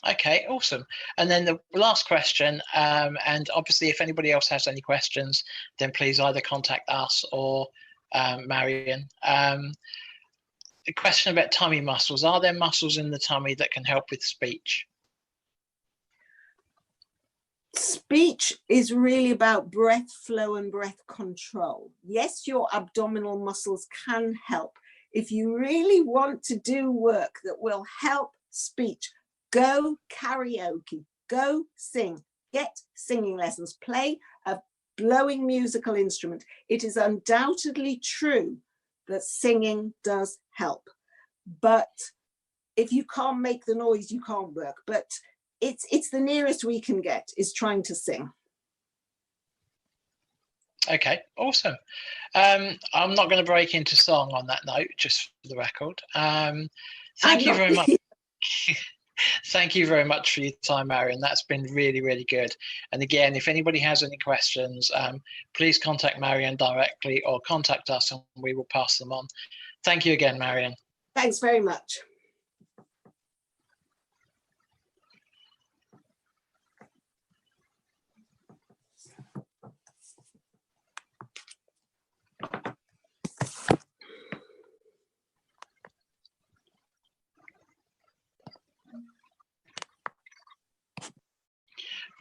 [SPEAKER 1] Okay, awesome. And then the last question, and obviously if anybody else has any questions, then please either contact us or Marion. The question about tummy muscles, are there muscles in the tummy that can help with speech?
[SPEAKER 11] Speech is really about breath flow and breath control. Yes, your abdominal muscles can help. If you really want to do work that will help speech, go karaoke, go sing, get singing lessons, play a blowing musical instrument. It is undoubtedly true that singing does help. But if you can't make the noise, you can't work. But it's the nearest we can get is trying to sing.
[SPEAKER 1] Okay, awesome. I'm not going to break into song on that note, just for the record. Thank you very much. Thank you very much for your time, Marion. That's been really, really good. And again, if anybody has any questions, please contact Marion directly or contact us and we will pass them on. Thank you again, Marion.
[SPEAKER 11] Thanks very much.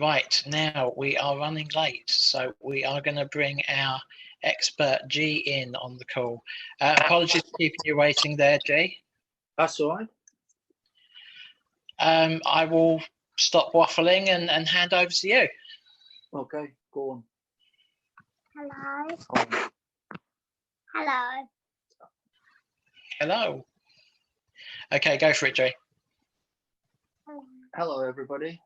[SPEAKER 1] Right, now we are running late, so we are going to bring our expert G in on the call. Apologies for keeping you waiting there, G.
[SPEAKER 12] That's all right.
[SPEAKER 1] I will stop waffling and hand over to you.
[SPEAKER 12] Okay, go on.
[SPEAKER 5] Hello.
[SPEAKER 12] Oh.
[SPEAKER 5] Hello.
[SPEAKER 1] Hello. Okay, go for it, G.
[SPEAKER 12] Hello, everybody.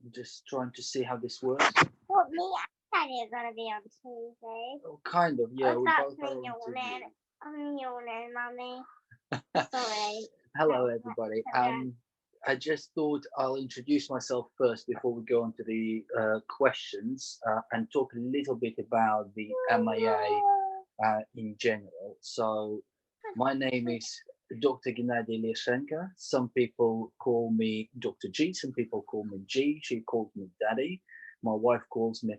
[SPEAKER 12] I'm just trying to see how this works.
[SPEAKER 5] What, me and Daddy are going to be on TV?
[SPEAKER 12] Oh, kind of, yeah. We
[SPEAKER 5] That's
[SPEAKER 12] both are
[SPEAKER 5] me
[SPEAKER 12] on TV.
[SPEAKER 5] yawning. I'm yawning, Mummy. Sorry.
[SPEAKER 12] Hello, everybody. I just thought I'll introduce myself first before we go on to the questions and talk a little bit about the MIA in general. So my name is Dr. Gennady Lyashenko. Some people call me Dr. G, some people call me G. She calls me Daddy. My wife calls me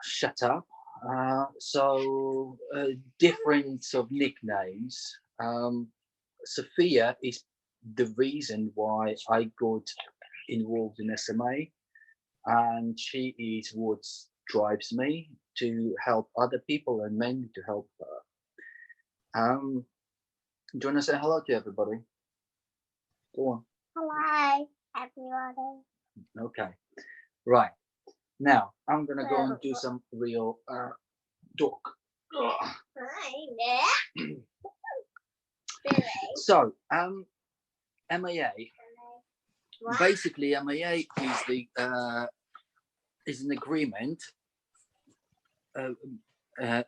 [SPEAKER 12] shut up. So different sort of nicknames. Sophia is the reason why I got involved in SMA, and she is what drives me to help other people and mainly to help her. Do you want to say hello to everybody? Go on.
[SPEAKER 5] Hello, everybody.
[SPEAKER 12] Okay, right. Now I'm gonna go and do some real talk. So, MAA. Basically, MAA is the is an agreement.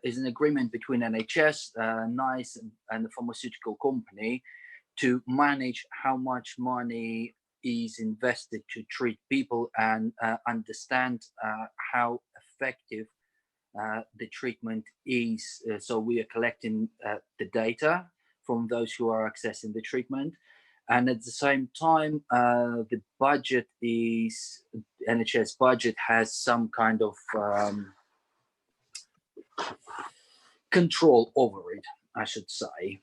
[SPEAKER 12] Is an agreement between NHS, NICE, and the pharmaceutical company to manage how much money is invested to treat people and understand how effective the treatment is. So we are collecting the data from those who are accessing the treatment. And at the same time, the budget is, NHS budget has some kind of control over it, I should say.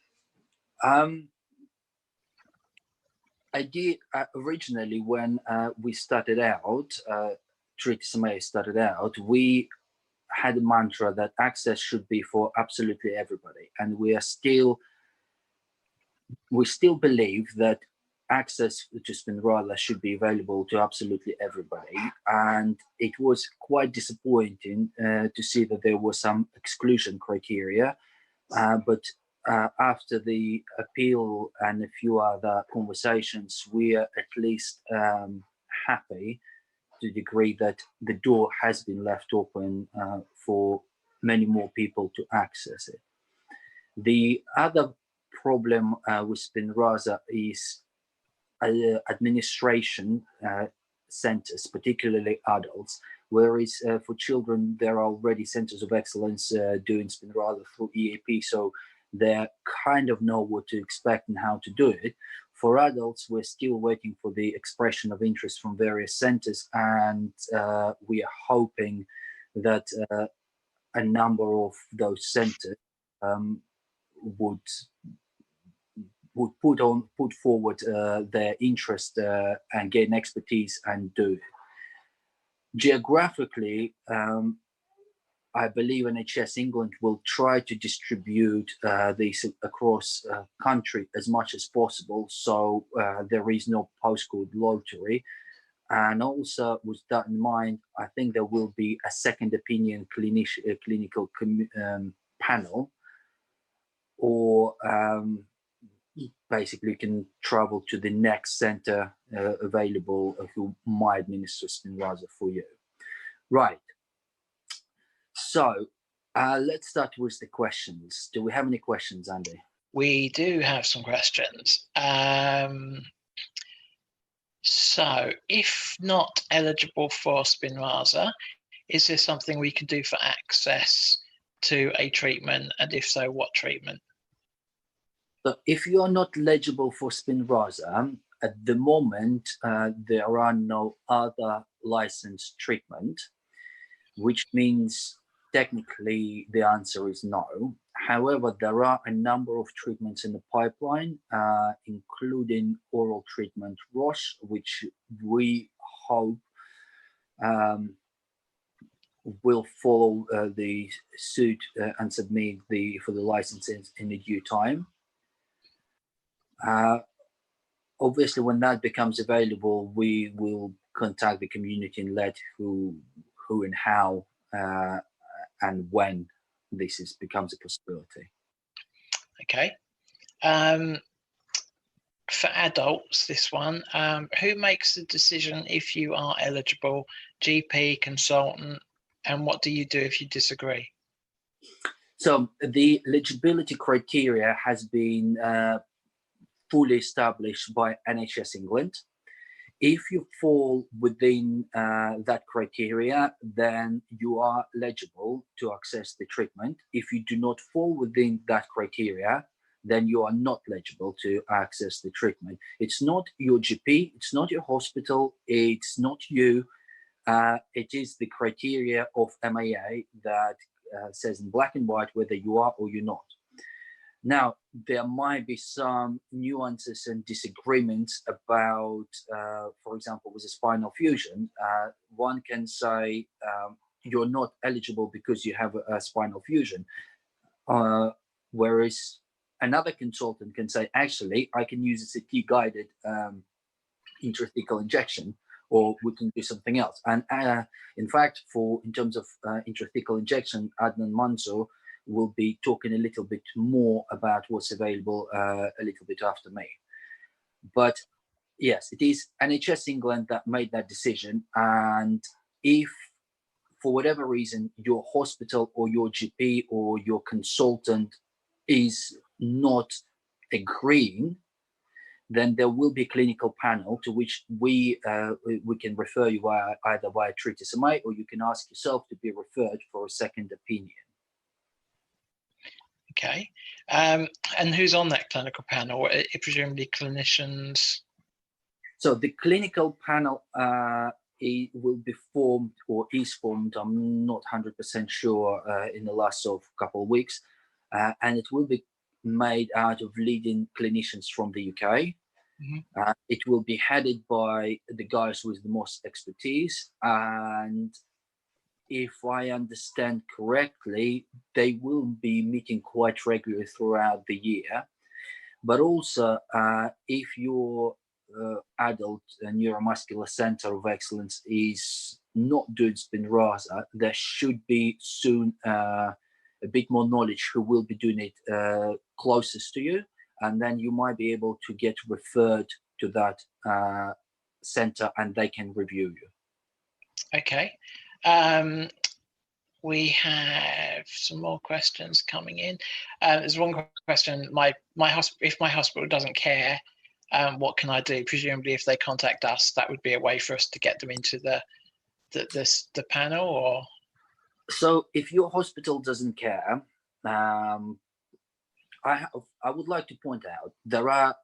[SPEAKER 12] I did originally when we started out, TreatSMA started out, we had a mantra that access should be for absolutely everybody, and we still believe that access to Spinraza should be available to absolutely everybody. And it was quite disappointing to see that there was some exclusion criteria, but after the appeal and a few other conversations, we are at least happy to the degree that the door has been left open for many more people to access it. The other problem with Spinraza is administration centers, particularly adults, whereas for children there are already centers of excellence doing Spinraza through EAP, so they kind of know what to expect and how to do it. For adults, we're still waiting for the expression of interest from various centers, and we are hoping that a number of those centers would put forward their interest and gain expertise and do it. Geographically, I believe NHS England will try to distribute these across country as much as possible, so there is no postcode lottery. And also, with that in mind, I think there will be a second opinion clinical panel, or basically can travel to the next center available who might administer Spinraza for you. Right. So let's start with the questions. Do we have any questions, Andy?
[SPEAKER 1] We do have some questions. So, if not eligible for Spinraza, is there something we can do for access to a treatment? And if so, what treatment?
[SPEAKER 12] So if you are not eligible for Spinraza, at the moment, there are no other licensed treatment, which means technically the answer is no. However, there are a number of treatments in the pipeline, including oral treatment Roche, which we hope will follow the suit and submit for the licenses in the due time. Obviously, when that becomes available, we will contact the community and let who and how and when this becomes a possibility.
[SPEAKER 1] Okay. For adults, this one, who makes the decision if you are eligible? GP, consultant, and what do you do if you disagree?
[SPEAKER 12] So the eligibility criteria has been fully established by NHS England. If you fall within that criteria, then you are eligible to access the treatment. If you do not fall within that criteria, then you are not eligible to access the treatment. It's not your GP, it's not your hospital, it's not you. It is the criteria of MAA that says in black and white whether you are or you're not. Now, there might be some nuances and disagreements about, for example, with a spinal fusion. One can say you're not eligible because you have a spinal fusion, whereas another consultant can say, actually, I can use a CT-guided intrathecal injection, or we can do something else. And in fact, in terms of intrathecal injection, Adnan Mansour will be talking a little bit more about what's available a little bit after me. But yes, it is NHS England that made that decision. And if for whatever reason your hospital or your GP or your consultant is not agreeing, then there will be a clinical panel to which we can refer you either via TreatSMA, or you can ask yourself to be referred for a second opinion.
[SPEAKER 1] Okay, and who's on that clinical panel? Presumably clinicians.
[SPEAKER 12] So the clinical panel it will be formed, or is formed, I'm not 100% sure, in the last couple of weeks, and it will be made out of leading clinicians from the UK. Mm-hmm. It will be headed by the guys with the most expertise, and if I understand correctly, they will be meeting quite regularly throughout the year. But also, if your adult neuromuscular center of excellence is not doing Spinraza, there should be soon a bit more knowledge who will be doing it closest to you, and then you might be able to get referred to that center and they can review you.
[SPEAKER 1] Okay. We have some more questions coming in. There's one question. If my hospital doesn't care, what can I do? Presumably, if they contact us, that would be a way for us to get them into the panel. Or
[SPEAKER 12] so, if your hospital doesn't care, I would like to point out there are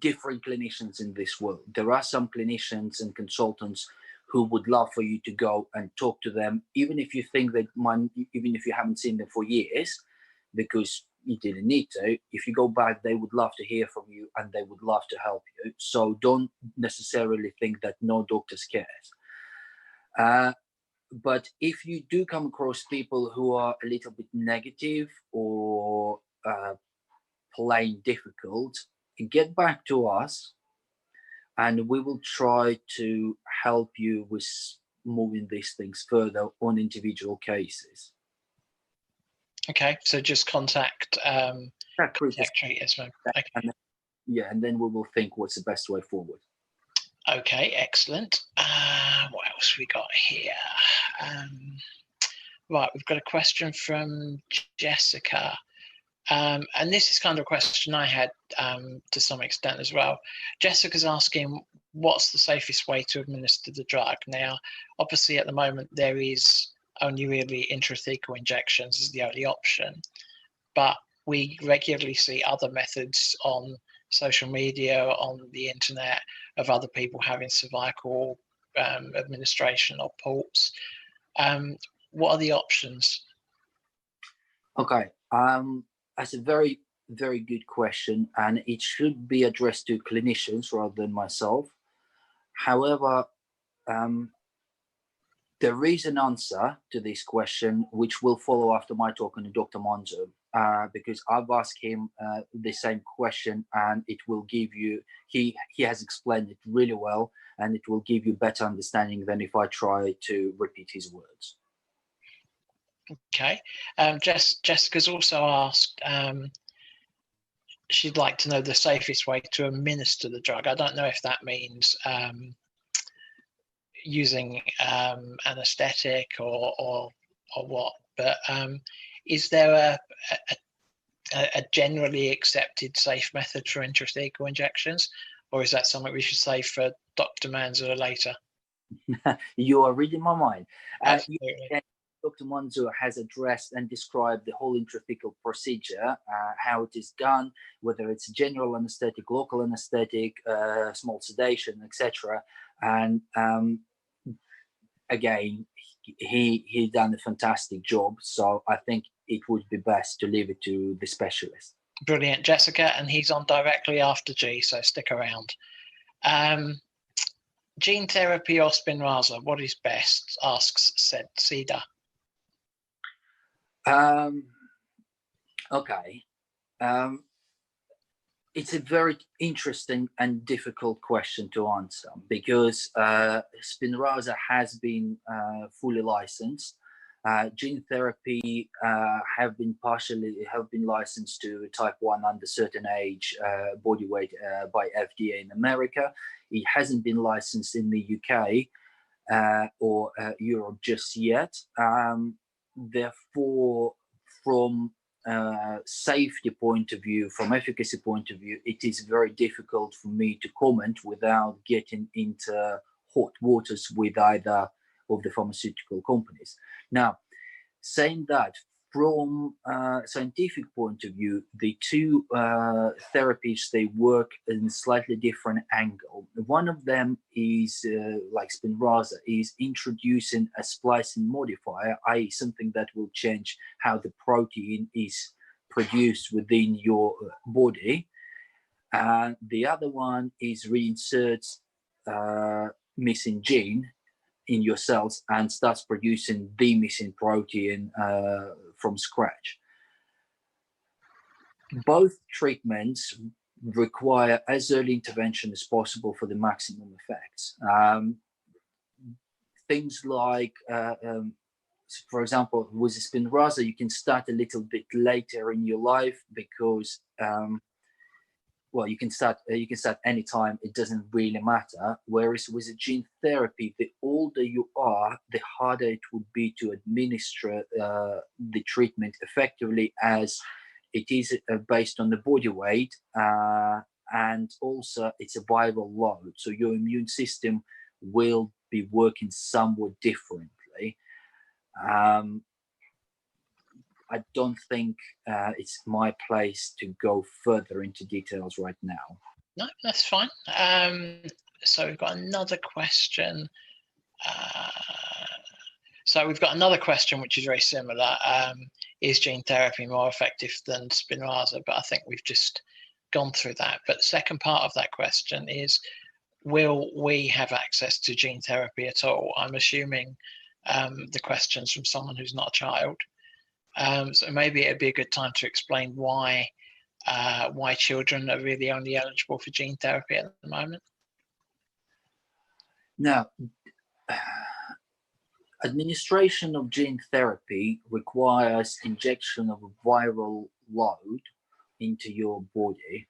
[SPEAKER 12] different clinicians in this world. There are some clinicians and consultants who would love for you to go and talk to them, even if you think that even if you haven't seen them for years, because you didn't need to. If you go back, they would love to hear from you and they would love to help you. So don't necessarily think that no doctors cares. But if you do come across people who are a little bit negative or plain difficult, get back to us and we will try to help you with moving these things further on individual cases.
[SPEAKER 1] Okay, so just contact TreatSMA. Okay.
[SPEAKER 12] And then we will think what's the best way forward.
[SPEAKER 1] Okay, excellent. What else we got here? Right, we've got a question from Jessica. And this is kind of a question I had to some extent as well. Jessica's asking, what's the safest way to administer the drug? Now, obviously at the moment there is only really intrathecal injections is the only option, but we regularly see other methods on social media, on the internet, of other people having cervical administration or ports. What are the options?
[SPEAKER 12] Okay. That's a very, very good question, and it should be addressed to clinicians rather than myself. However, there is an answer to this question, which will follow after my talk to Dr. Mansour, because I've asked him the same question, and it will give you, he has explained it really well, and it will give you better understanding than if I try to repeat his words.
[SPEAKER 1] Okay. Jessica's also asked, she'd like to know the safest way to administer the drug. I don't know if that means using anesthetic or what, but is there a generally accepted safe method for intrathecal injections, or is that something we should save for Dr. Manzur later?
[SPEAKER 12] You are reading my mind.
[SPEAKER 1] Absolutely.
[SPEAKER 12] Dr. Manzur has addressed and described the whole intrathecal procedure, how it is done, whether it's general anesthetic, local anesthetic, small sedation, etc. And again, he done a fantastic job. So I think it would be best to leave it to the specialist.
[SPEAKER 1] Brilliant, Jessica, and he's on directly after G, so stick around. Gene therapy or Spinraza, what is best? Asks Cedar.
[SPEAKER 12] Okay. It's a very interesting and difficult question to answer because Spinraza has been fully licensed. Gene therapy have been licensed to type 1 under certain age body weight by FDA in America. It hasn't been licensed in the UK or Europe just yet. Therefore, from safety point of view, from efficacy point of view, it is very difficult for me to comment without getting into hot waters with either of the pharmaceutical companies. Now, saying that, from a scientific point of view, the two therapies, they work in a slightly different angle. One of them is, like Spinraza, is introducing a splicing modifier, i.e. something that will change how the protein is produced within your body. And the other one is reinserts missing gene in your cells and starts producing the missing protein from scratch. Both treatments require as early intervention as possible for the maximum effects. Things like, for example, with Spinraza, you can start a little bit later in your life because well, you can start anytime, it doesn't really matter. Whereas with a gene therapy, the older you are, the harder it would be to administer the treatment effectively, as it is based on the body weight, and also it's a viral load. So your immune system will be working somewhat differently. I don't think it's my place to go further into details right now.
[SPEAKER 1] No, that's fine. So we've got another question. So we've got another question which is very similar. Is gene therapy more effective than Spinraza? But I think we've just gone through that. But the second part of that question is, will we have access to gene therapy at all? I'm assuming the question's from someone who's not a child. So maybe it'd be a good time to explain why children are really only eligible for gene therapy at the moment.
[SPEAKER 12] Now, administration of gene therapy requires injection of a viral load into your body.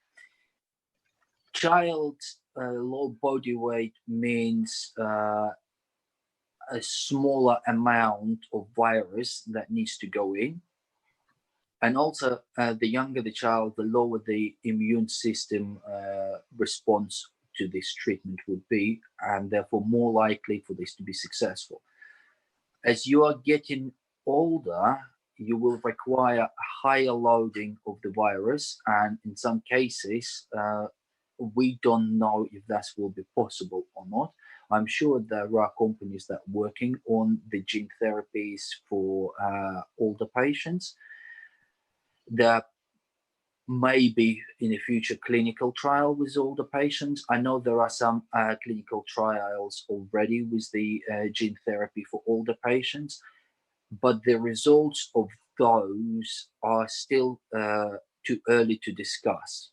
[SPEAKER 12] Child low body weight means a smaller amount of virus that needs to go in. And also, the younger the child, the lower the immune system response to this treatment would be, and therefore more likely for this to be successful. As you are getting older, you will require a higher loading of the virus, and in some cases, we don't know if that will be possible or not. I'm sure there are companies that are working on the gene therapies for older patients. There may be in the future clinical trial with older patients. I know there are some clinical trials already with the gene therapy for older patients, but the results of those are still too early to discuss.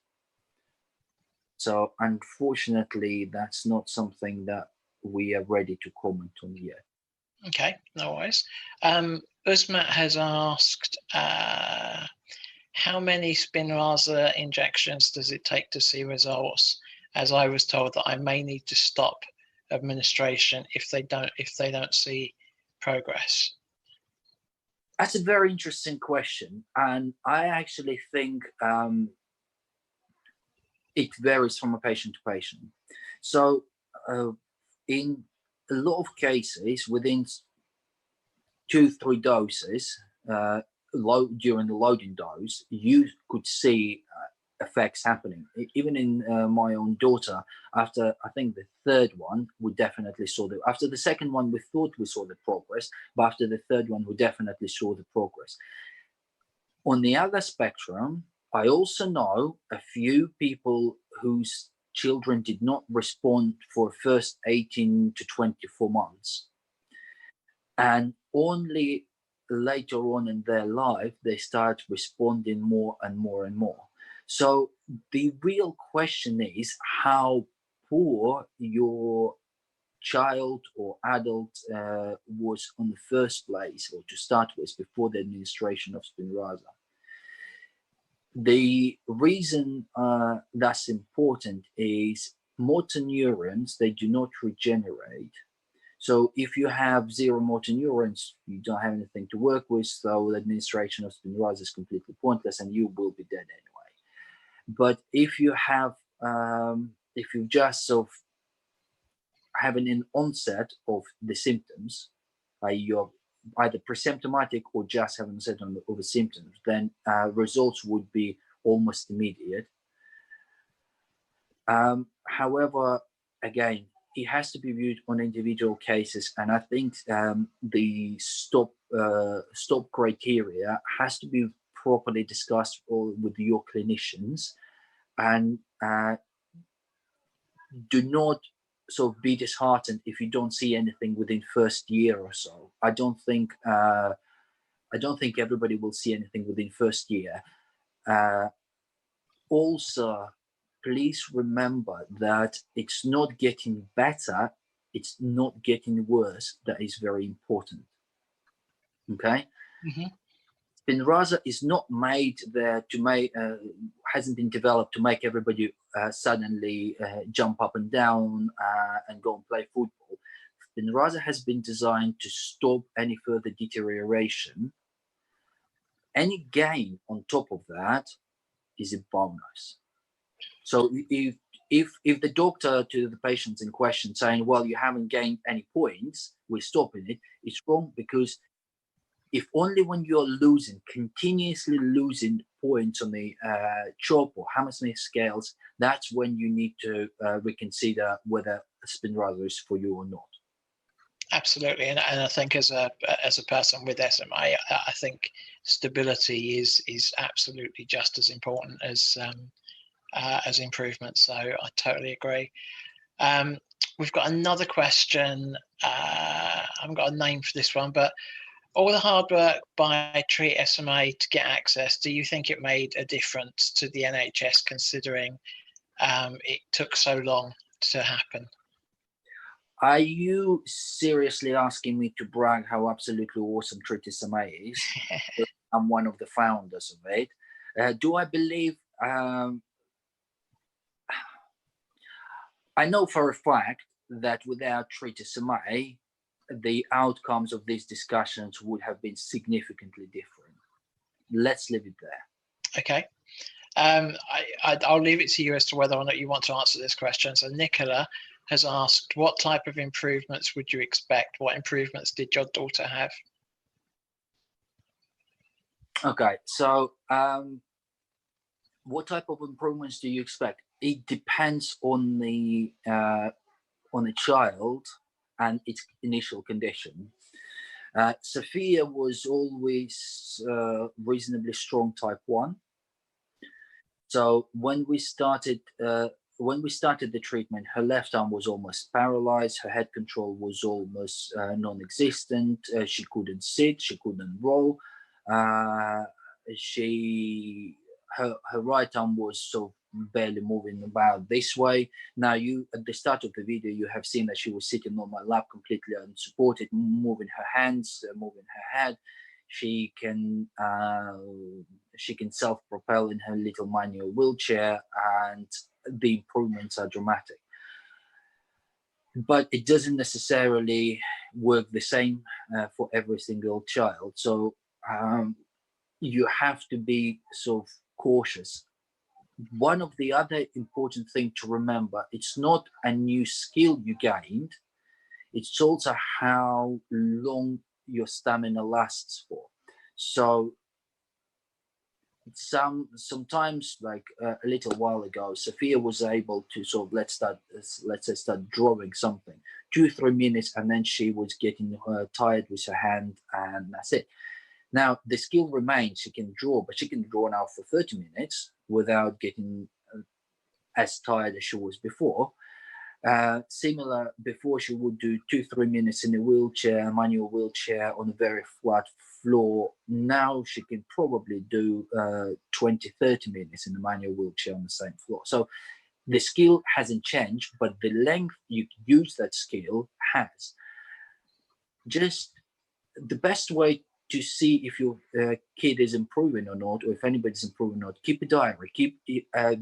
[SPEAKER 12] So unfortunately, that's not something that we are ready to comment on yet.
[SPEAKER 1] Okay, no worries. Uzmat has asked, how many Spinraza injections does it take to see results? As I was told that I may need to stop administration if they don't see progress.
[SPEAKER 12] That's a very interesting question, and I actually think it varies from a patient to patient. So in a lot of cases, within 2-3 doses during the loading dose, you could see effects happening. Even in my own daughter, after I think the third one, we definitely saw after the second one, we thought we saw the progress, but after the third one, we definitely saw the progress. On the other spectrum, I also know a few people whose children did not respond for first 18 to 24 months. And only later on in their life, they start responding more and more and more. So the real question is how poor your child or adult was on the first place, or to start with, before the administration of Spinraza. The reason that's important is motor neurons, they do not regenerate. So if you have 0 motor neurons, you don't have anything to work with, so the administration of Spinraza is completely pointless and you will be dead anyway. But if you have, if you just sort of having an onset of the symptoms, you're either presymptomatic or just having onset of the symptoms, then results would be almost immediate. However, again, it has to be viewed on individual cases, and I think the stop criteria has to be properly discussed with your clinicians, and do not sort of be disheartened if you don't see anything within first year or so. I don't think everybody will see anything within first year. Also, please remember that it's not getting better, it's not getting worse. That is very important. Okay?
[SPEAKER 1] Mm-hmm.
[SPEAKER 12] Spinraza is not made there to make, hasn't been developed to make everybody suddenly jump up and down and go and play football. Spinraza has been designed to stop any further deterioration. Any gain on top of that is a bonus. So if the doctor to the patients in question saying, well, you haven't gained any points, we're stopping it, it's wrong, because if only when you're continuously losing points on the CHOP or Hammersmith scales, that's when you need to reconsider whether Spinraza is for you or not.
[SPEAKER 1] Absolutely, and I think as a person with SMA, I think stability is absolutely just as important as improvement. So I totally agree. We've got another question. I haven't got a name for this one, but all the hard work by TreatSMA to get access, do you think it made a difference to the NHS, considering it took so long to happen?
[SPEAKER 12] Are you seriously asking me to brag how absolutely awesome TreatSMA is? I'm one of the founders of it. Do I believe? I know for a fact that without TreatSMA, the outcomes of these discussions would have been significantly different. Let's leave it there.
[SPEAKER 1] Okay. I'll leave it to you as to whether or not you want to answer this question. So Nicola has asked, what type of improvements would you expect? What improvements did your daughter have?
[SPEAKER 12] Okay, so what type of improvements do you expect? It depends on the child and its initial condition. Sophia was always reasonably strong type 1. So when we started the treatment, her left arm was almost paralyzed. Her head control was almost non-existent. She couldn't sit. She couldn't roll. Her right arm was sort of barely moving about this way. Now, at the start of the video, you have seen that she was sitting on my lap completely unsupported, moving her hands, moving her head. She can self-propel in her little manual wheelchair, and the improvements are dramatic. But it doesn't necessarily work the same for every single child. So you have to be sort of cautious one of the other important thing to remember, it's not a new skill you gained, it's also how long your stamina lasts for. So sometimes, like a little while ago, Sophia was able to sort of let's say start drawing something 2-3 minutes, and then she was getting tired with her hand, and that's it. Now the skill remains, she can draw, but she can draw now for 30 minutes without getting as tired as she was before. Similar, before she would do 2-3 minutes in a wheelchair, a manual wheelchair on a very flat floor. Now she can probably do 20-30 minutes in a manual wheelchair on the same floor. So the skill hasn't changed, but the length you use that skill has. Just the best way to see if your kid is improving or not, or if anybody's improving or not, keep a diary, keep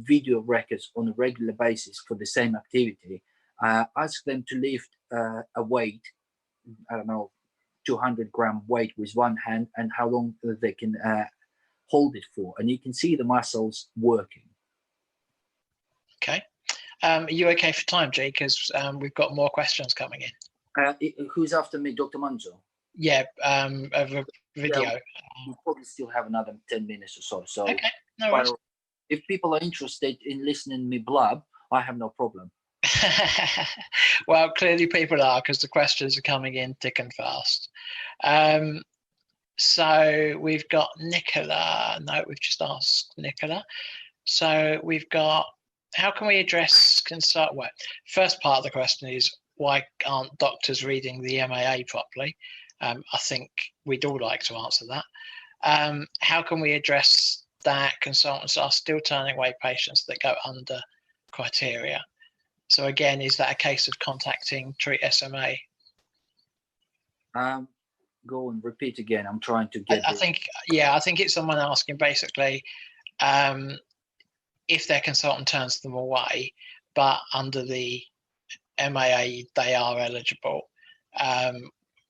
[SPEAKER 12] video records on a regular basis for the same activity. Ask them to lift a weight, I don't know, 200-gram weight with one hand, and how long they can hold it for. And you can see the muscles working.
[SPEAKER 1] Okay. Are you okay for time, Jay? Because we've got more questions coming in.
[SPEAKER 12] Who's after me, Dr. Manzo?
[SPEAKER 1] Yeah, over video.
[SPEAKER 12] Yeah, we'll probably still have another 10 minutes or so. So
[SPEAKER 1] okay, no worries.
[SPEAKER 12] If people are interested in listening to me blab, I have no problem.
[SPEAKER 1] Well, clearly people are, because the questions are coming in thick and fast. So we've got Nicola. No, we've just asked Nicola. So we've got, how can we address well, first part of the question is, why aren't doctors reading the MAA properly? I think we'd all like to answer that. How can we address that consultants are still turning away patients that go under criteria? So again, is that a case of contacting TreatSMA?
[SPEAKER 12] Go and repeat again. I'm trying to get.
[SPEAKER 1] I think it's someone asking basically if their consultant turns them away, but under the MAA they are eligible.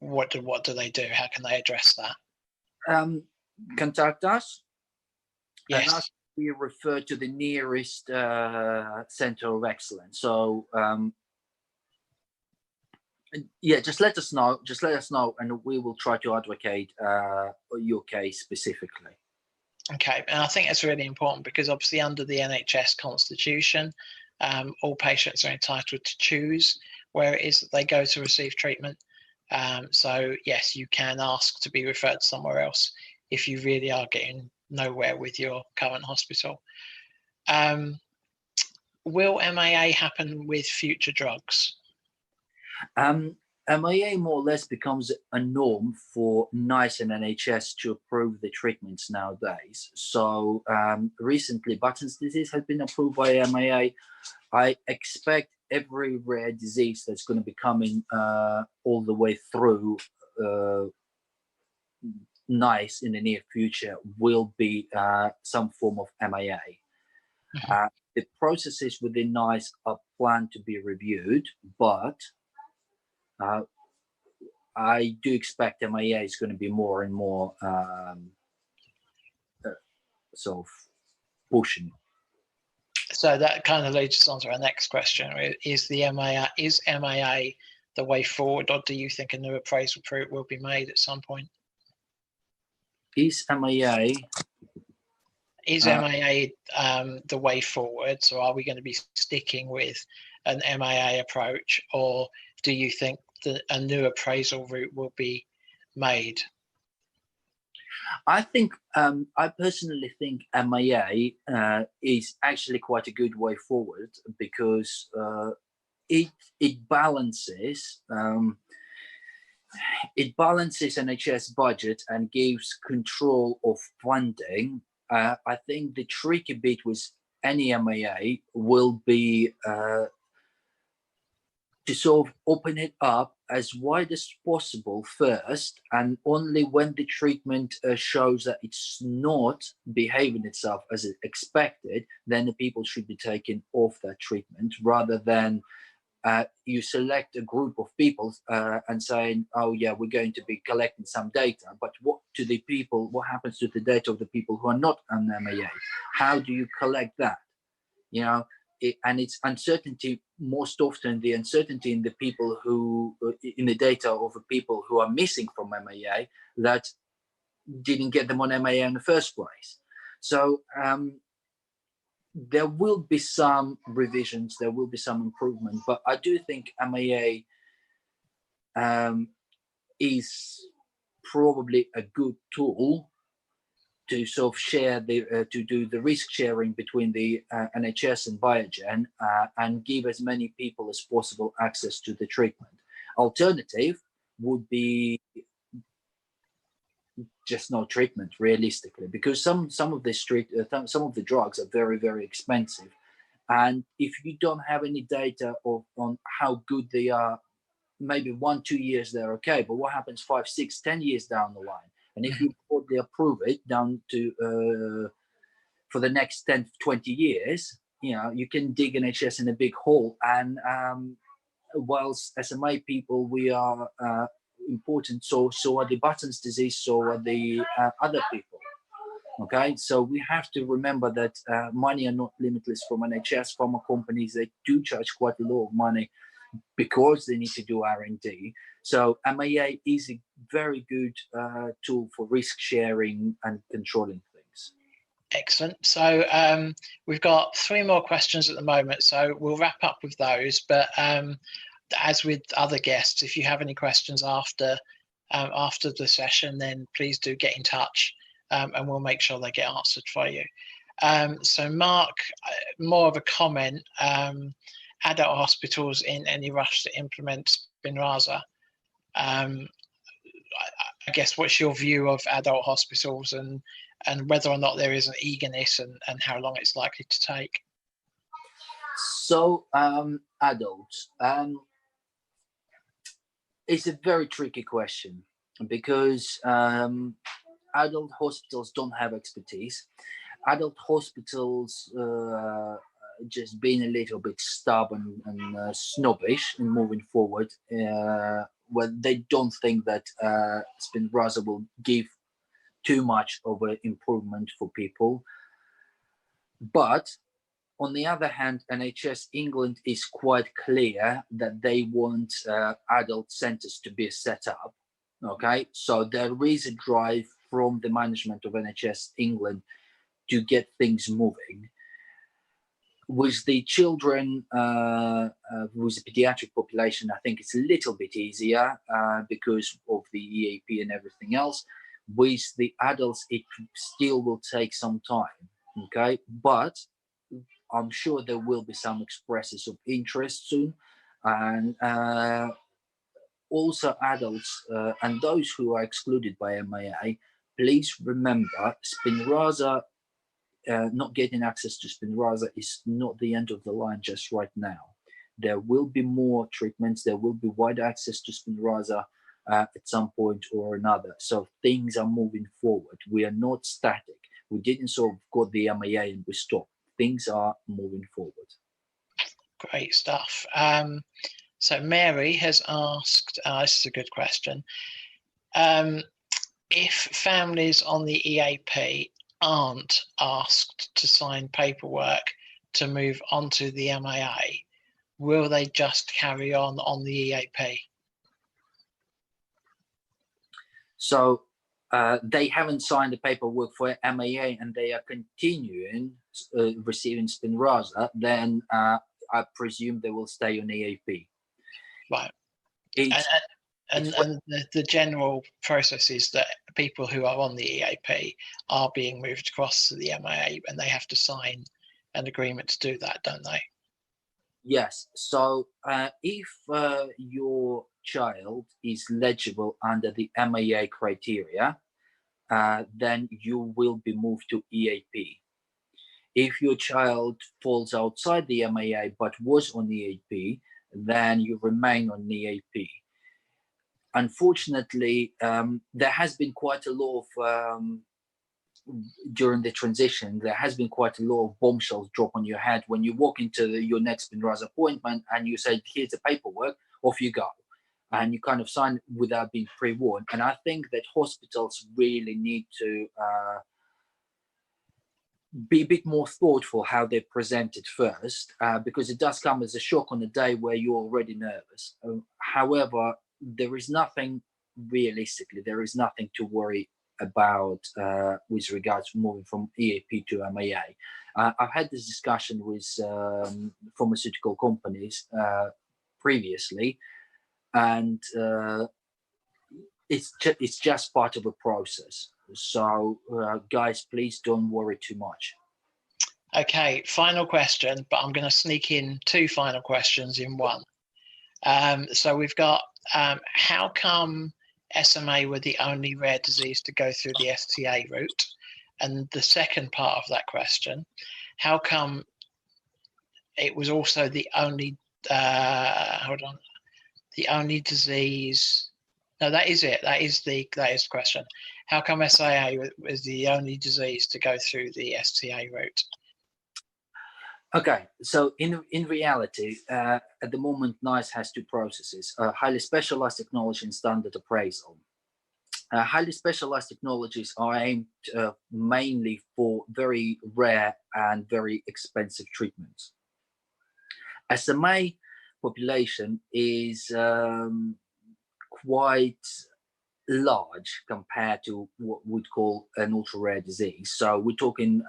[SPEAKER 1] What do they do? How can they address that?
[SPEAKER 12] Contact us.
[SPEAKER 1] Yes.
[SPEAKER 12] And ask to be referred to the nearest center of excellence. So yeah, just let us know. Just let us know, and we will try to advocate your case specifically.
[SPEAKER 1] Okay, and I think that's really important, because obviously under the NHS constitution, all patients are entitled to choose where it is that they go to receive treatment. So yes, you can ask to be referred somewhere else if you really are getting nowhere with your current hospital. Will MAA happen with future drugs?
[SPEAKER 12] MAA more or less becomes a norm for NICE and NHS to approve the treatments nowadays. So recently, Button's disease has been approved by MAA. I expect every rare disease that's going to be coming all the way through NICE in the near future will be some form of MAA. The processes within NICE are planned to be reviewed, but I do expect MAA is going to be more and more sort of pushing.
[SPEAKER 1] So that kind of leads us on to our next question: is MAA the way forward, or do you think a new appraisal route will be made at some point?
[SPEAKER 12] Is MAA
[SPEAKER 1] the way forward? So are we going to be sticking with an MAA approach, or do you think that a new appraisal route will be made?
[SPEAKER 12] I think I personally think MAA is actually quite a good way forward, because it balances NHS budget and gives control of funding. I think the tricky bit with any MAA will be to sort of open it up as wide as possible first, and only when the treatment shows that it's not behaving itself as expected, then the people should be taken off that treatment, rather than you select a group of people and saying, oh yeah, we're going to be collecting some data, but what happens to the data of the people who are not on MAA? How do you collect that? And it's uncertainty, most often the uncertainty in the people who, in the data of the people who are missing from MAA that didn't get them on MAA in the first place. So there will be some revisions, there will be some improvement, but I do think MAA is probably a good tool to sort of share to do the risk sharing between the NHS and Biogen and give as many people as possible access to the treatment. Alternative would be just no treatment, realistically, because some of the drugs are very, very expensive, and if you don't have any data on how good they are, maybe 1-2 years they're okay, but what happens 5, 6, 10 years down the line? And if you broadly approve it down to for the next 10 to 20 years, you can dig NHS in a big hole. And whilst SMA people, we are important, so are the Button's disease, so are the other people. Okay, so we have to remember that money are not limitless from NHS. Pharma companies, they do charge quite a lot of money because they need to do R&D. So MAA is a very good tool for risk sharing and controlling things.
[SPEAKER 1] Excellent. So we've got 3 more questions at the moment, so we'll wrap up with those. But as with other guests, if you have any questions after the session, then please do get in touch, and we'll make sure they get answered for you. So Mark, more of a comment. Adult hospitals in any rush to implement Spinraza. I guess what's your view of adult hospitals and whether or not there is an eagerness and how long it's likely to take?
[SPEAKER 12] So adults, it's a very tricky question because adult hospitals don't have expertise. Adult hospitals just being a little bit stubborn and snobbish in moving forward, where they don't think that Spinraza will give too much of an improvement for people. But on the other hand, NHS England is quite clear that they want adult centres to be set up. Okay, so there is a drive from the management of NHS England to get things moving. With the children, with the pediatric population, I think it's a little bit easier because of the EAP and everything else. With the adults, it still will take some time, okay? But I'm sure there will be some expressions of interest soon. And also adults and those who are excluded by MAA, please remember Spinraza, not getting access to Spinraza is not the end of the line just right now. There will be more treatments, there will be wide access to Spinraza at some point or another. So things are moving forward. We are not static. We didn't sort of got the MAA and we stopped. Things are moving forward.
[SPEAKER 1] Great stuff. So Mary has asked, this is a good question. If families on the EAP aren't asked to sign paperwork to move onto the MAA, will they just carry on the EAP? So
[SPEAKER 12] they haven't signed the paperwork for MAA and they are continuing receiving Spinraza, then I presume they will stay on EAP.
[SPEAKER 1] Right. And the general process is that people who are on the EAP are being moved across to the MAA and they have to sign an agreement to do that, don't they?
[SPEAKER 12] Yes. So if your child is legible under the MAA criteria, then you will be moved to EAP. If your child falls outside the MAA but was on EAP, then you remain on EAP. Unfortunately, there has been quite a lot of, during the transition, there has been quite a lot of bombshells drop on your head when you walk into your next Spinraza appointment and you say, here's the paperwork, off you go. And you kind of sign without being pre-warned. And I think that hospitals really need to be a bit more thoughtful how they present it first, because it does come as a shock on a day where you're already nervous. However, there is nothing, realistically, there is nothing to worry about with regards to moving from EAP to MAA. I've had this discussion with pharmaceutical companies previously, and it's just part of a process. So guys, please don't worry too much.
[SPEAKER 1] Okay, final question, but I'm going to sneak in two final questions in one. So we've got, how come SMA were the only rare disease to go through the STA route? And the second part of that question, how come it was also the only, the only disease? No, that is it. That is the question. How come SIA was the only disease to go through the STA route?
[SPEAKER 12] Okay, so in reality, at the moment, NICE has two processes: highly specialized technology and standard appraisal. Highly specialized technologies are aimed mainly for very rare and very expensive treatments. SMA population is quite large compared to what we'd call an ultra rare disease. So we're talking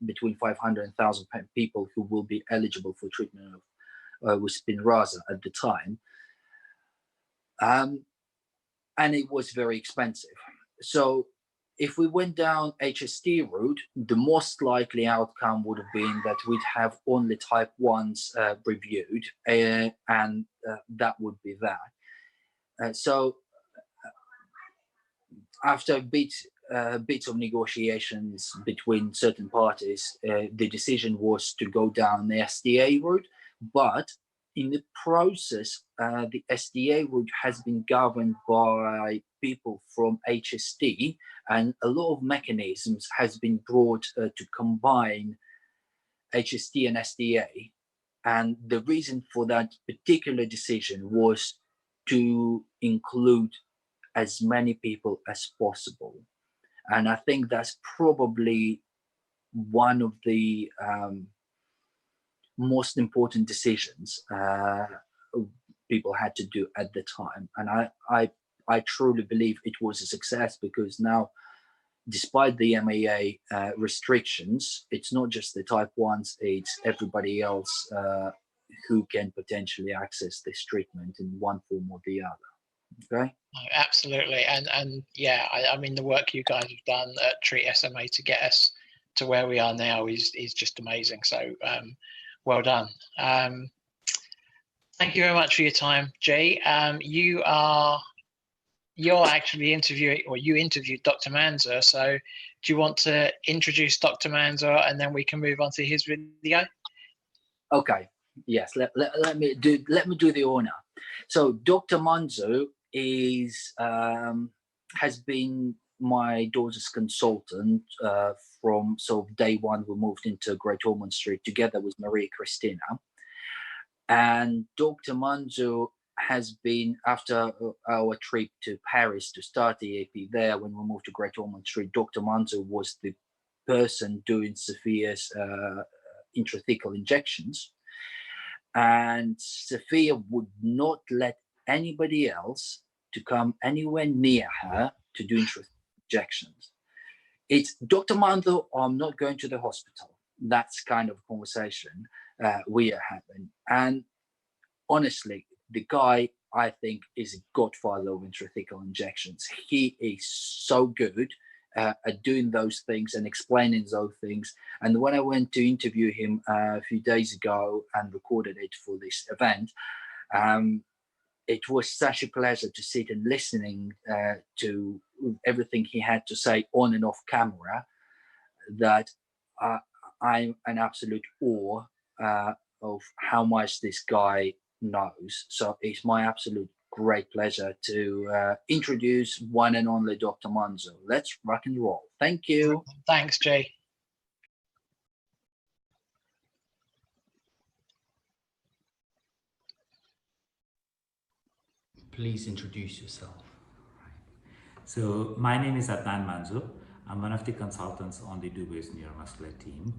[SPEAKER 12] between 500 and 1,000 people who will be eligible for treatment of with Spinraza at the time. And it was very expensive. So if we went down HST route, the most likely outcome would have been that we'd have only type 1s reviewed, and that would be that. So after a bit of negotiations between certain parties, the decision was to go down the SDA route. But in the process, the SDA route has been governed by people from HST, and a lot of mechanisms has been brought to combine HST and SDA. And the reason for that particular decision was to include as many people as possible. And I think that's probably one of the most important decisions people had to do at the time. And I truly believe it was a success, because now, despite the MAA restrictions, it's not just the type 1s, it's everybody else who can potentially access this treatment in one form or the other. Okay.
[SPEAKER 1] Absolutely, and yeah, I mean, the work you guys have done at TreatSMA to get us to where we are now is just amazing. So well done. Thank you very much for your time, Jay. You're actually interviewing, or you interviewed Dr. Manzur. So do you want to introduce Dr. Manzur, and then we can move on to his video?
[SPEAKER 12] Okay. Yes. Let me do the honor. So Dr. Manzur is has been my daughter's consultant from sort of day one. We moved into Great Ormond Street together with Maria Christina, and Dr. Manzur has been, after our trip to Paris to start the EAP there, when we moved to Great Ormond Street, Dr. Manzur was the person doing Sophia's intrathecal injections, and Sophia would not let anybody else to come anywhere near her to do injections. It's Dr. Manzur, I'm not going to the hospital. That's kind of a conversation we are having. And honestly, the guy, I think, is a godfather of intrathecal injections. He is so good at doing those things and explaining those things. And when I went to interview him a few days ago and recorded it for this event, it was such a pleasure to sit and listening to everything he had to say on and off camera, that I'm an absolute awe of how much this guy knows. So it's my absolute great pleasure to introduce one and only Dr. Manzur. Let's rock and roll. Thank you.
[SPEAKER 1] Thanks, Jay.
[SPEAKER 4] Please introduce yourself.
[SPEAKER 13] So my name is Adnan Manzur. I'm one of the consultants on the Du-Bois neuromuscular team,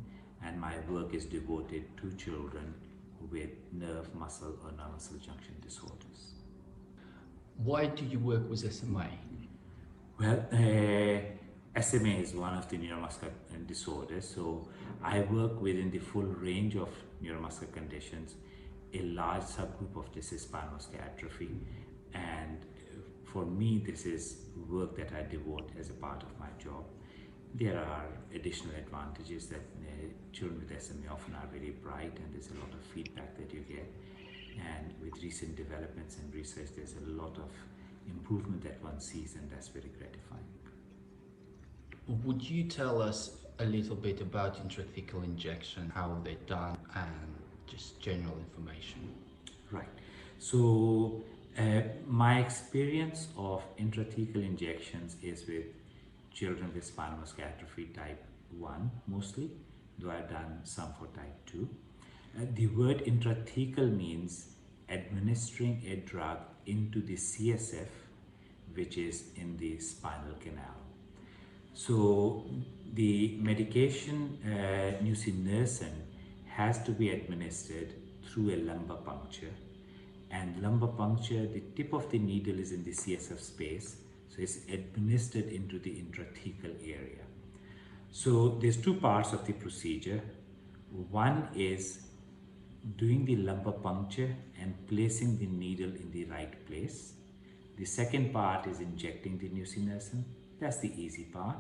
[SPEAKER 13] and my work is devoted to children with nerve, muscle, or nerve-muscle junction disorders.
[SPEAKER 4] Why do you work with SMA?
[SPEAKER 13] Well, SMA is one of the neuromuscular disorders, so I work within the full range of neuromuscular conditions. A large subgroup of this is spinal muscular atrophy, and for me this is work that I devote as a part of my job. There are additional advantages that children with SMA often are very bright, and there's a lot of feedback that you get, and with recent developments and research there's a lot of improvement that one sees, and that's very gratifying.
[SPEAKER 4] Would you tell us a little bit about intrathecal injection, how they're done, and just general information?
[SPEAKER 13] Right. So my experience of intrathecal injections is with children with spinal muscular atrophy type 1 mostly, though I've done some for type 2. The word intrathecal means administering a drug into the CSF, which is in the spinal canal. So the medication nusinersen has to be administered through a lumbar puncture, and lumbar puncture, the tip of the needle is in the CSF space, so it's administered into the intrathecal area. So there's two parts of the procedure. One is doing the lumbar puncture and placing the needle in the right place. The second part is injecting the nusinersen. That's the easy part.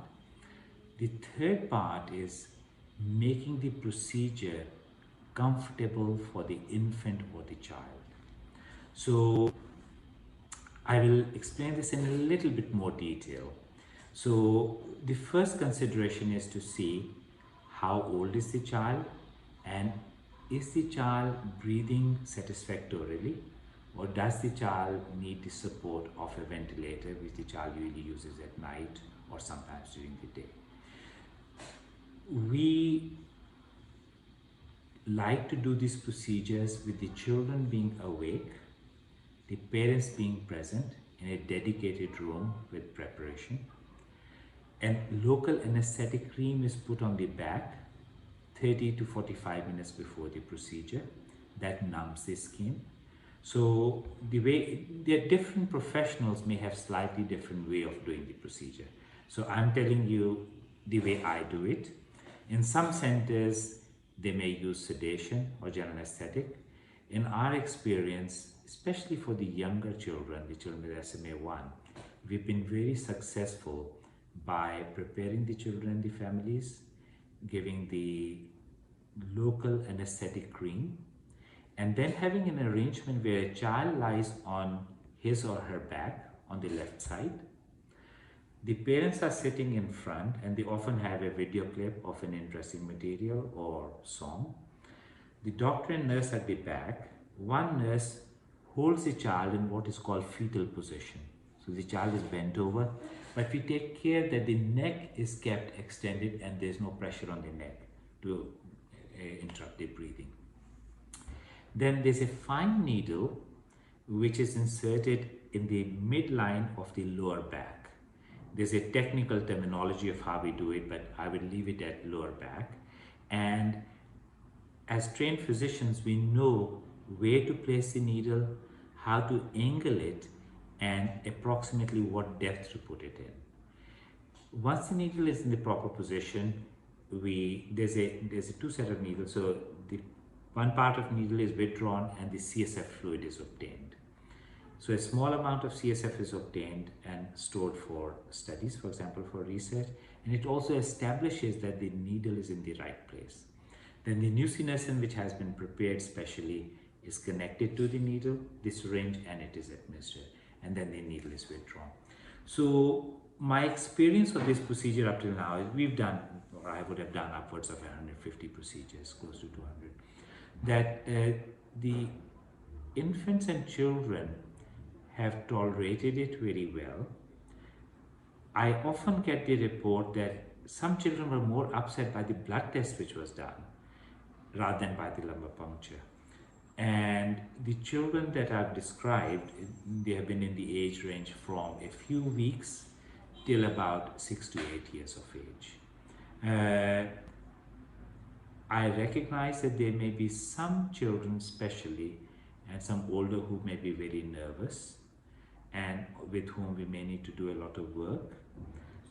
[SPEAKER 13] The third part is making the procedure comfortable for the infant or the child. So I will explain this in a little bit more detail. So the first consideration is to see how old is the child, and is the child breathing satisfactorily, or does the child need the support of a ventilator, which the child usually uses at night or sometimes during the day. We like to do these procedures with the children being awake, the parents being present in a dedicated room with preparation, and local anesthetic cream is put on the back 30 to 45 minutes before the procedure. That numbs the skin. So different professionals may have slightly different way of doing the procedure. So I'm telling you the way I do it. In some centers, they may use sedation or general anesthetic. In our experience, especially for the younger children, the children with SMA1, we've been very successful by preparing the children and the families, giving the local anesthetic cream, and then having an arrangement where a child lies on his or her back on the left side. The parents are sitting in front, and they often have a video clip of an interesting material or song. The doctor and nurse at the back. One nurse holds the child in what is called fetal position. So the child is bent over, but we take care that the neck is kept extended and there's no pressure on the neck to interrupt the breathing. Then there's a fine needle which is inserted in the midline of the lower back. There's a technical terminology of how we do it, but I will leave it at lower back. And as trained physicians, we know where to place the needle, how to angle it, and approximately what depth to put it in. Once the needle is in the proper position, there's a two set of needles. So the one part of needle is withdrawn and the CSF fluid is obtained. So a small amount of CSF is obtained and stored for studies, for example, for research, and it also establishes that the needle is in the right place. Then the nusinersen, which has been prepared specially, is connected to the needle, the syringe, and it is administered, and then the needle is withdrawn. So my experience of this procedure up till now is we've done, or I would have done upwards of 150 procedures, close to 200, that the infants and children have tolerated it very well. I often get the report that some children were more upset by the blood test which was done rather than by the lumbar puncture. And the children that I've described, they have been in the age range from a few weeks till about 6 to 8 years of age. I recognize that there may be some children especially and some older who may be very nervous and with whom we may need to do a lot of work.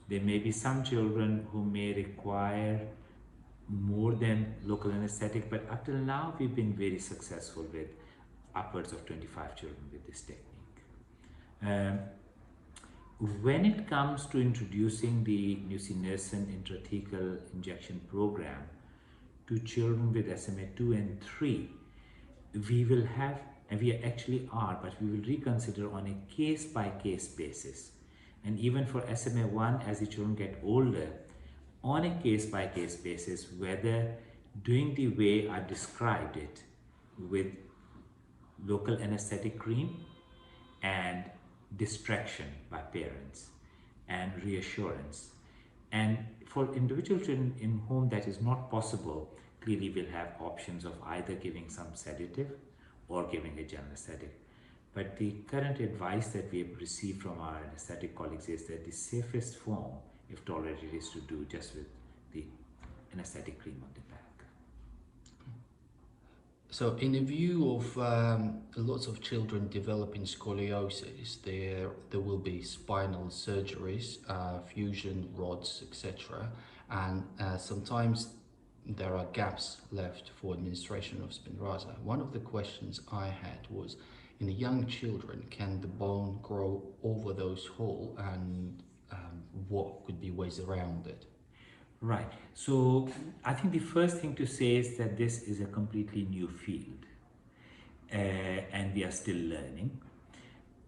[SPEAKER 13] There may be some children who may require more than local anesthetic, but up till now we've been very successful with upwards of 25 children with this technique. When it comes to introducing the nusinersen intrathecal injection program to children with SMA 2 and 3, we will have, and we actually are, but we will reconsider on a case-by-case basis. And even for SMA 1, as the children get older, on a case-by-case basis, whether doing the way I described it with local anesthetic cream and distraction by parents and reassurance. And for individual children in whom that is not possible, clearly we'll have options of either giving some sedative or giving a general anesthetic. But the current advice that we have received from our anesthetic colleagues is that the safest form, if tolerated, is to do just with the anesthetic cream on the back.
[SPEAKER 4] So in the view of lots of children developing scoliosis, there will be spinal surgeries, fusion rods, etc. And sometimes there are gaps left for administration of Spinraza. One of the questions I had was, in the young children, can the bone grow over those holes, and what could be ways around it?
[SPEAKER 13] Right. So I think the first thing to say is that this is a completely new field and we are still learning.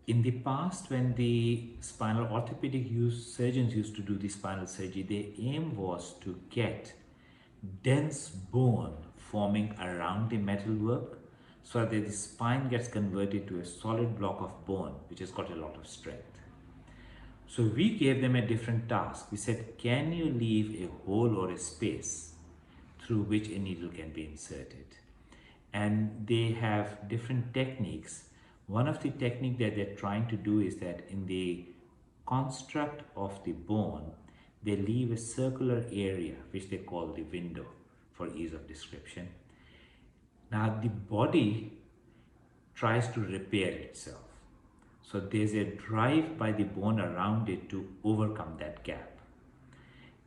[SPEAKER 13] In the past, when the spinal orthopedic surgeons used to do the spinal surgery, their aim was to get dense bone forming around the metalwork so that the spine gets converted to a solid block of bone which has got a lot of strength. So we gave them a different task. We said, can you leave a hole or a space through which a needle can be inserted? And they have different techniques. One of the techniques that they're trying to do is that in the construct of the bone, they leave a circular area, which they call the window for ease of description. Now the body tries to repair itself. So there's a drive by the bone around it to overcome that gap.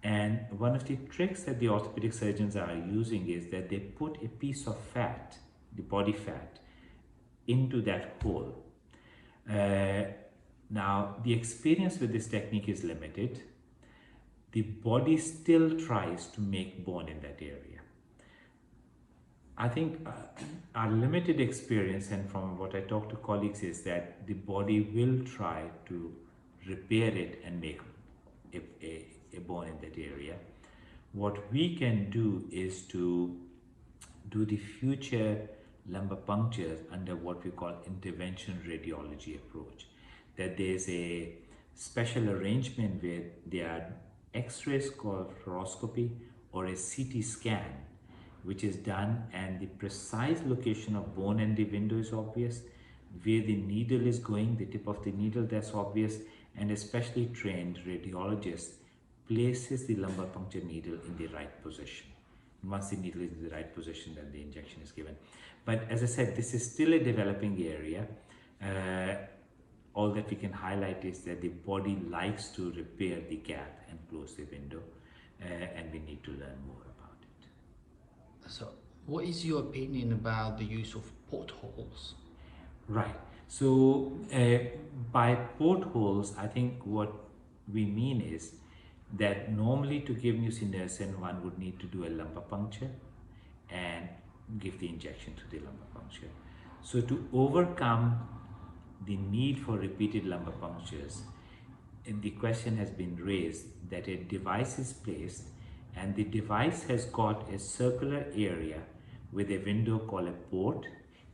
[SPEAKER 13] And one of the tricks that the orthopedic surgeons are using is that they put a piece of fat, the body fat, into that hole. Now, the experience with this technique is limited. The body still tries to make bone in that area. I think our limited experience, and from what I talk to colleagues, is that the body will try to repair it and make a bone in that area. What we can do is to do the future lumbar punctures under what we call intervention radiology approach. That there's a special arrangement where there are X-rays called fluoroscopy or a CT scan, which is done, and the precise location of bone and the window is obvious, where the needle is going, the tip of the needle, that's obvious, and a specially trained radiologist places the lumbar puncture needle in the right position. And once the needle is in the right position, then the injection is given. But as I said, this is still a developing area. All that we can highlight is that the body likes to repair the gap and close the window, and we need to learn more about it.
[SPEAKER 4] So what is your opinion about the use of portholes?
[SPEAKER 13] Right. So by portholes, I think what we mean is that normally to give nusinersen, one would need to do a lumbar puncture and give the injection to the lumbar puncture. So to overcome the need for repeated lumbar punctures, the question has been raised that a device is placed, and the device has got a circular area with a window called a port.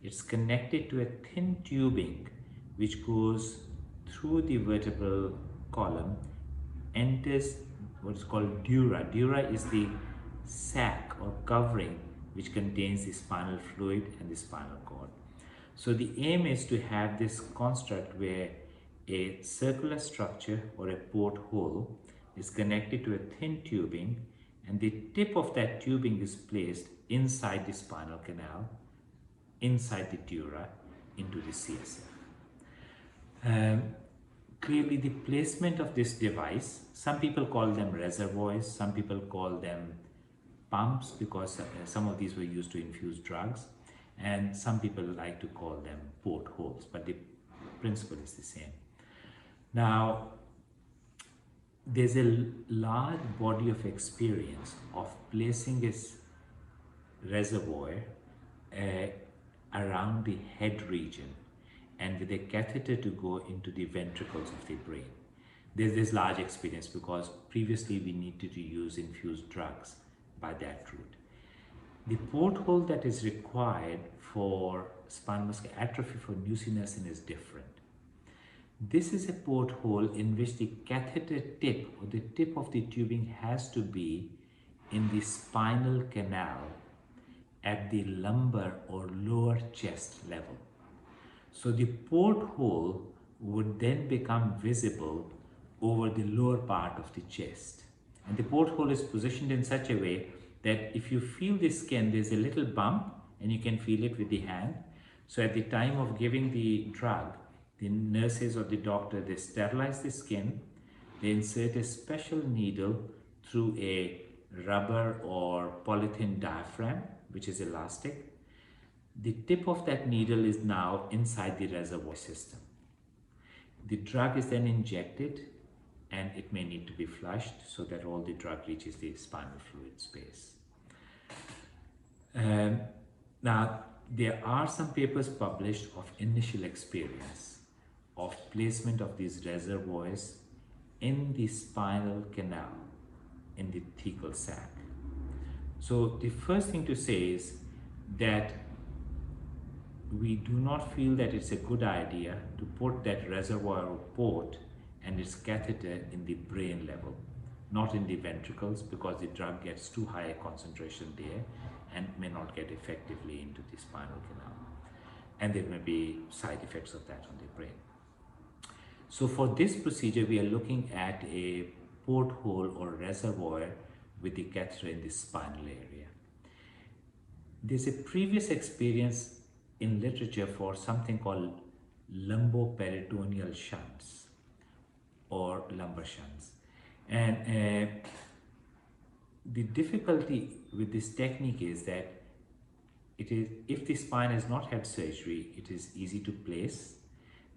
[SPEAKER 13] It's connected to a thin tubing which goes through the vertebral column, enters what is called dura. Dura is the sac or covering which contains the spinal fluid and the spinal cord. So the aim is to have this construct where A circular structure or a porthole is connected to a thin tubing, and the tip of that tubing is placed inside the spinal canal, inside the dura, into the CSF. Clearly, the placement of this device, some people call them reservoirs, some people call them pumps because some of these were used to infuse drugs, and some people like to call them portholes, but the principle is the same. Now, there's a large body of experience of placing this reservoir around the head region and with a catheter to go into the ventricles of the brain. There's this large experience because previously we needed to use infused drugs by that route. The porthole that is required for spinal muscular atrophy for nusinersen is different. This is a porthole in which the catheter tip or the tip of the tubing has to be in the spinal canal at the lumbar or lower chest level. So the porthole would then become visible over the lower part of the chest. And the porthole is positioned in such a way that if you feel the skin, there's a little bump and you can feel it with the hand. So at the time of giving the drug, the nurses or the doctor, they sterilize the skin, they insert a special needle through a rubber or polythene diaphragm, which is elastic. The tip of that needle is now inside the reservoir system. The drug is then injected and it may need to be flushed so that all the drug reaches the spinal fluid space. Now, there are some papers published of initial experience of placement of these reservoirs in the spinal canal, in the thecal sac. So the first thing to say is that we do not feel that it's a good idea to put that reservoir or port and its catheter in the brain level, not in the ventricles, because the drug gets too high a concentration there and may not get effectively into the spinal canal. And there may be side effects of that on the brain. So for this procedure, we are looking at a porthole or reservoir with the catheter in the spinal area. There's a previous experience in literature for something called lumboperitoneal shunts or lumbar shunts. And the difficulty with this technique is that it is, if the spine has not had surgery, it is easy to place,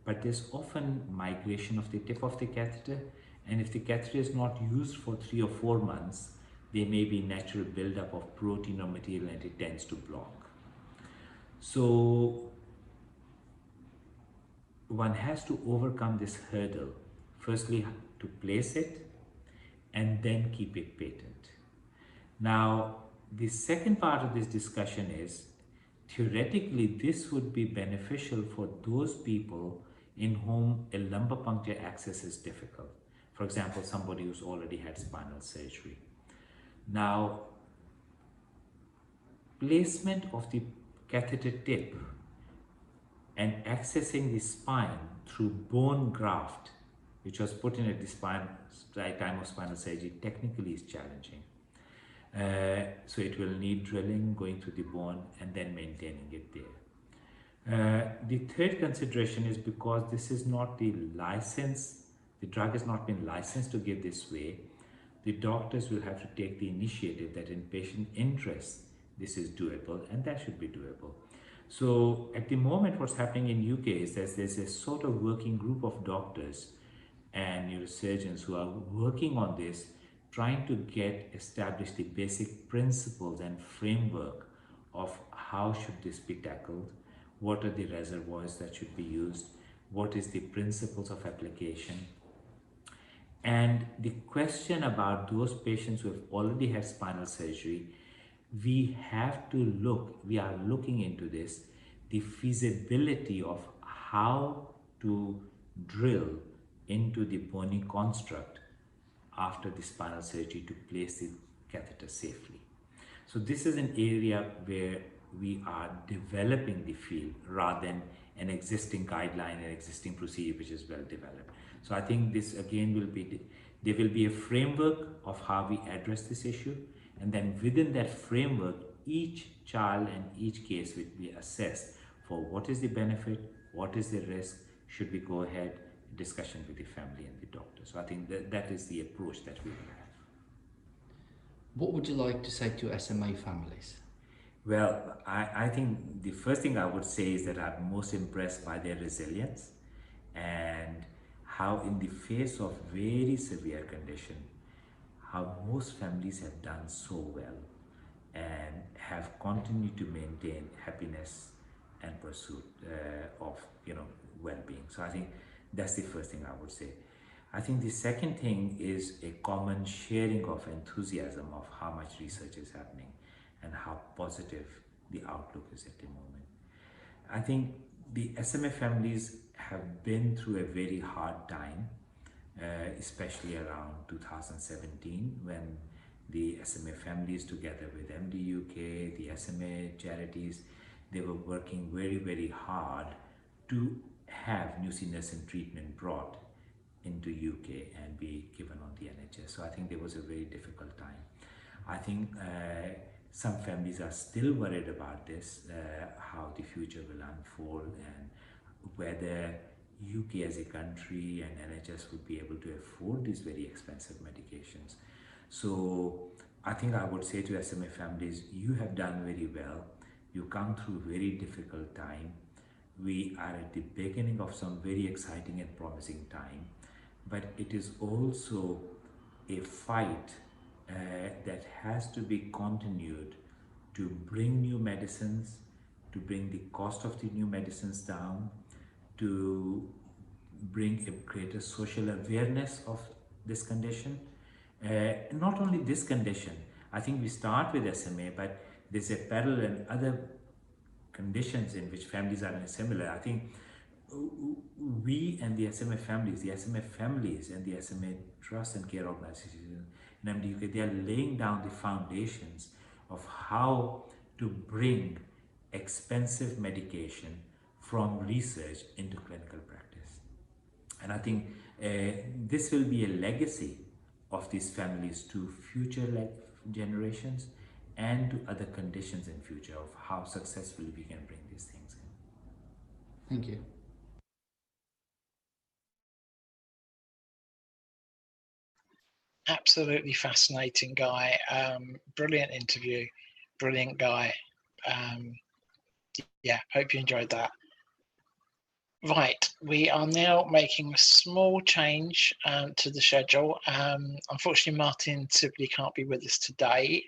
[SPEAKER 13] but there's often migration of the tip of the catheter, and if the catheter is not used for 3 or 4 months, there may be natural buildup of protein or material and it tends to block. So one has to overcome this hurdle, firstly to place it and then keep it patent. Now, the second part of this discussion is, theoretically, this would be beneficial for those people in whom a lumbar puncture access is difficult. For example, somebody who's already had spinal surgery. Now, placement of the catheter tip and accessing the spine through bone graft, which was put in at the time of spinal surgery, technically is challenging. So it will need drilling, going through the bone, and then maintaining it there. The third consideration is because this is not the license, the drug has not been licensed to give this way, the doctors will have to take the initiative that in patient interest, this is doable, and that should be doable. So at the moment, what's happening in UK is that there's a sort of working group of doctors and neurosurgeons who are working on this, trying to get established the basic principles and framework of how should this be tackled, what are the reservoirs that should be used, what is the principles of application. And the question about those patients who have already had spinal surgery, we are looking into this, the feasibility of how to drill into the bony construct after the spinal surgery to place the catheter safely. So this is an area where we are developing the field rather than an existing guideline and existing procedure which is well developed. So I think this again will be, there will be a framework of how we address this issue, and then within that framework, each child and each case will be assessed for what is the benefit, what is the risk, should we go ahead, discussion with the family and the doctor. So I think that is the approach that we will have.
[SPEAKER 4] What would you like to say to SMA families?
[SPEAKER 13] Well, I think the first thing I would say is that I'm most impressed by their resilience and how in the face of very severe condition, how most families have done so well and have continued to maintain happiness and pursuit of well-being. So I think that's the first thing I would say. I think the second thing is a common sharing of enthusiasm of how much research is happening and how positive the outlook is at the moment. I think the SMA families have been through a very hard time, especially around 2017 when the SMA families together with MD UK, the SMA charities, they were working very, very hard to have nusinersen treatment brought into UK and be given on the NHS. So I think there was a very difficult time. I think some families are still worried about this, how the future will unfold and whether UK as a country and NHS would be able to afford these very expensive medications. So I think I would say to SMA families, you have done very well. You come through a very difficult time. We are at the beginning of some very exciting and promising time, but it is also a fight that has to be continued to bring new medicines, to bring the cost of the new medicines down, to bring a greater social awareness of this condition. Not only this condition, I think we start with SMA, but there's a parallel and other conditions in which families are similar. I think we and the SMA families and the SMA Trust and Care Organization in MD UK, they are laying down the foundations of how to bring expensive medication from research into clinical practice. And I think this will be a legacy of these families to future generations and to other conditions in future of how successfully we can bring these things in.
[SPEAKER 4] Thank you.
[SPEAKER 1] Absolutely fascinating guy. Brilliant interview. Brilliant guy. Yeah, hope you enjoyed that. Right, we are now making a small change to the schedule. Unfortunately, Martin Sibley can't be with us today.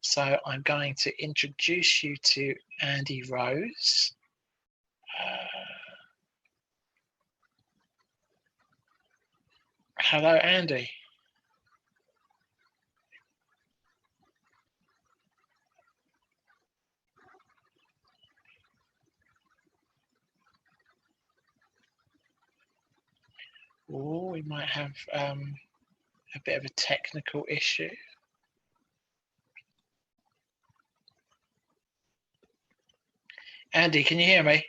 [SPEAKER 1] So I'm going to introduce you to Andy Rose. Hello, Andy. Oh, we might have a bit of a technical issue. Andy, can you hear me?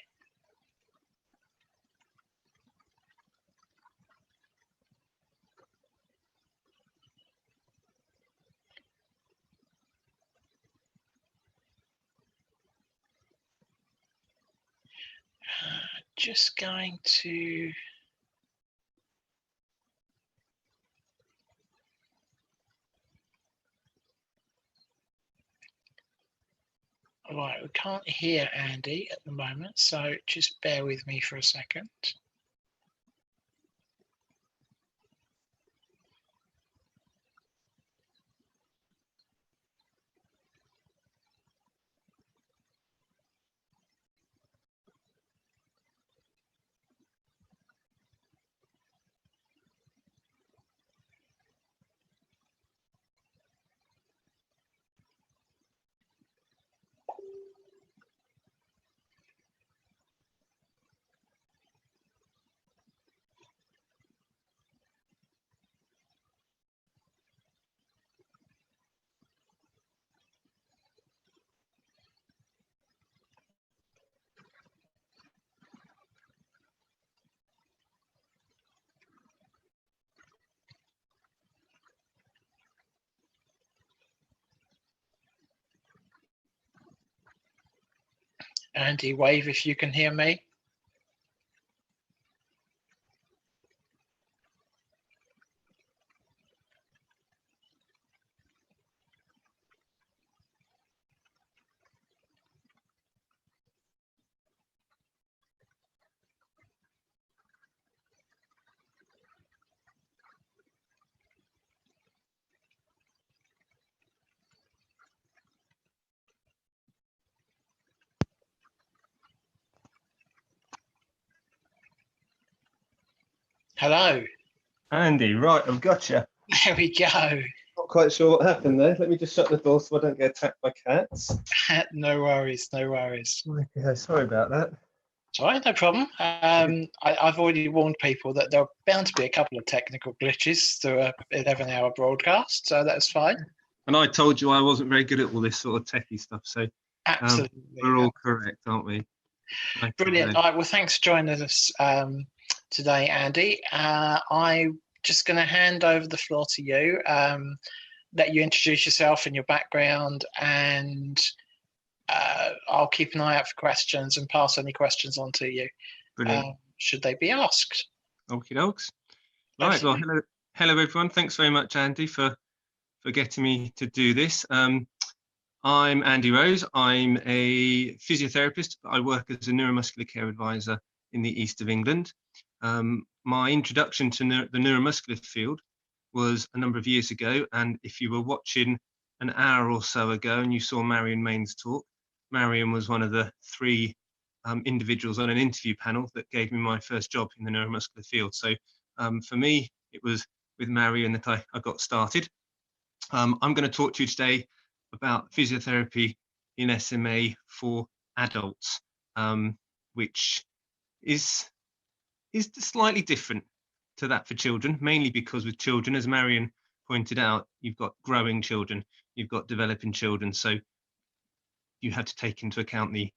[SPEAKER 1] Just going to right, we can't hear Andy at the moment, so just bear with me for a second. Andy, wave if you can hear me. Hello.
[SPEAKER 14] Andy, right, I've got you.
[SPEAKER 1] There we go.
[SPEAKER 14] Not quite sure what happened there. Let me just shut the door so I don't get attacked by cats.
[SPEAKER 1] No worries, no worries.
[SPEAKER 14] Okay, sorry about that.
[SPEAKER 1] Sorry, no problem. I've already warned people that there are bound to be a couple of technical glitches through a 11-hour broadcast, so that's fine.
[SPEAKER 14] And I told you I wasn't very good at all this sort of techie stuff, so
[SPEAKER 1] Absolutely.
[SPEAKER 14] we're all correct, aren't we?
[SPEAKER 1] Brilliant. All right, well, thanks for joining us today, Andy. I'm just going to hand over the floor to you, let you introduce yourself and your background, and I'll keep an eye out for questions and pass any questions on to you, should they be asked.
[SPEAKER 14] Okie dokes. Right, well, hello everyone. Thanks very much, Andy, for getting me to do this. I'm Andy Rose. I'm a physiotherapist. I work as a neuromuscular care advisor in the east of England. My introduction to the neuromuscular field was a number of years ago, and if you were watching an hour or so ago and you saw Marion Main's talk, Marion was one of the 3 individuals on an interview panel that gave me my first job in the neuromuscular field. So for me, it was with Marion that I got started. I'm going to talk to you today about physiotherapy in SMA for adults, which is slightly different to that for children, mainly because with children, as Marion pointed out, you've got growing children, you've got developing children, so you have to take into account the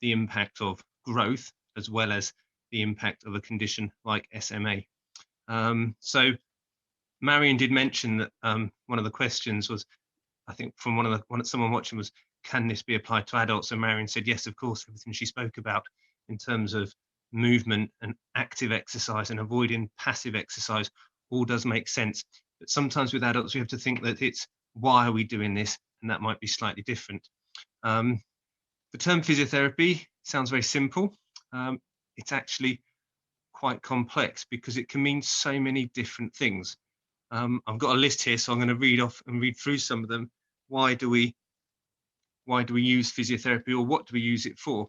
[SPEAKER 14] impact of growth as well as the impact of a condition like SMA. So Marion did mention that one of the questions was, I think from someone watching, was, can this be applied to adults? And Marion said, yes, of course. Everything she spoke about in terms of movement and active exercise and avoiding passive exercise all does make sense. But sometimes with adults, we have to think that it's, why are we doing this? And that might be slightly different. The term physiotherapy sounds very simple. It's actually quite complex because it can mean so many different things. I've got a list here, so I'm going to read through some of them. Why do we use physiotherapy, or what do we use it for?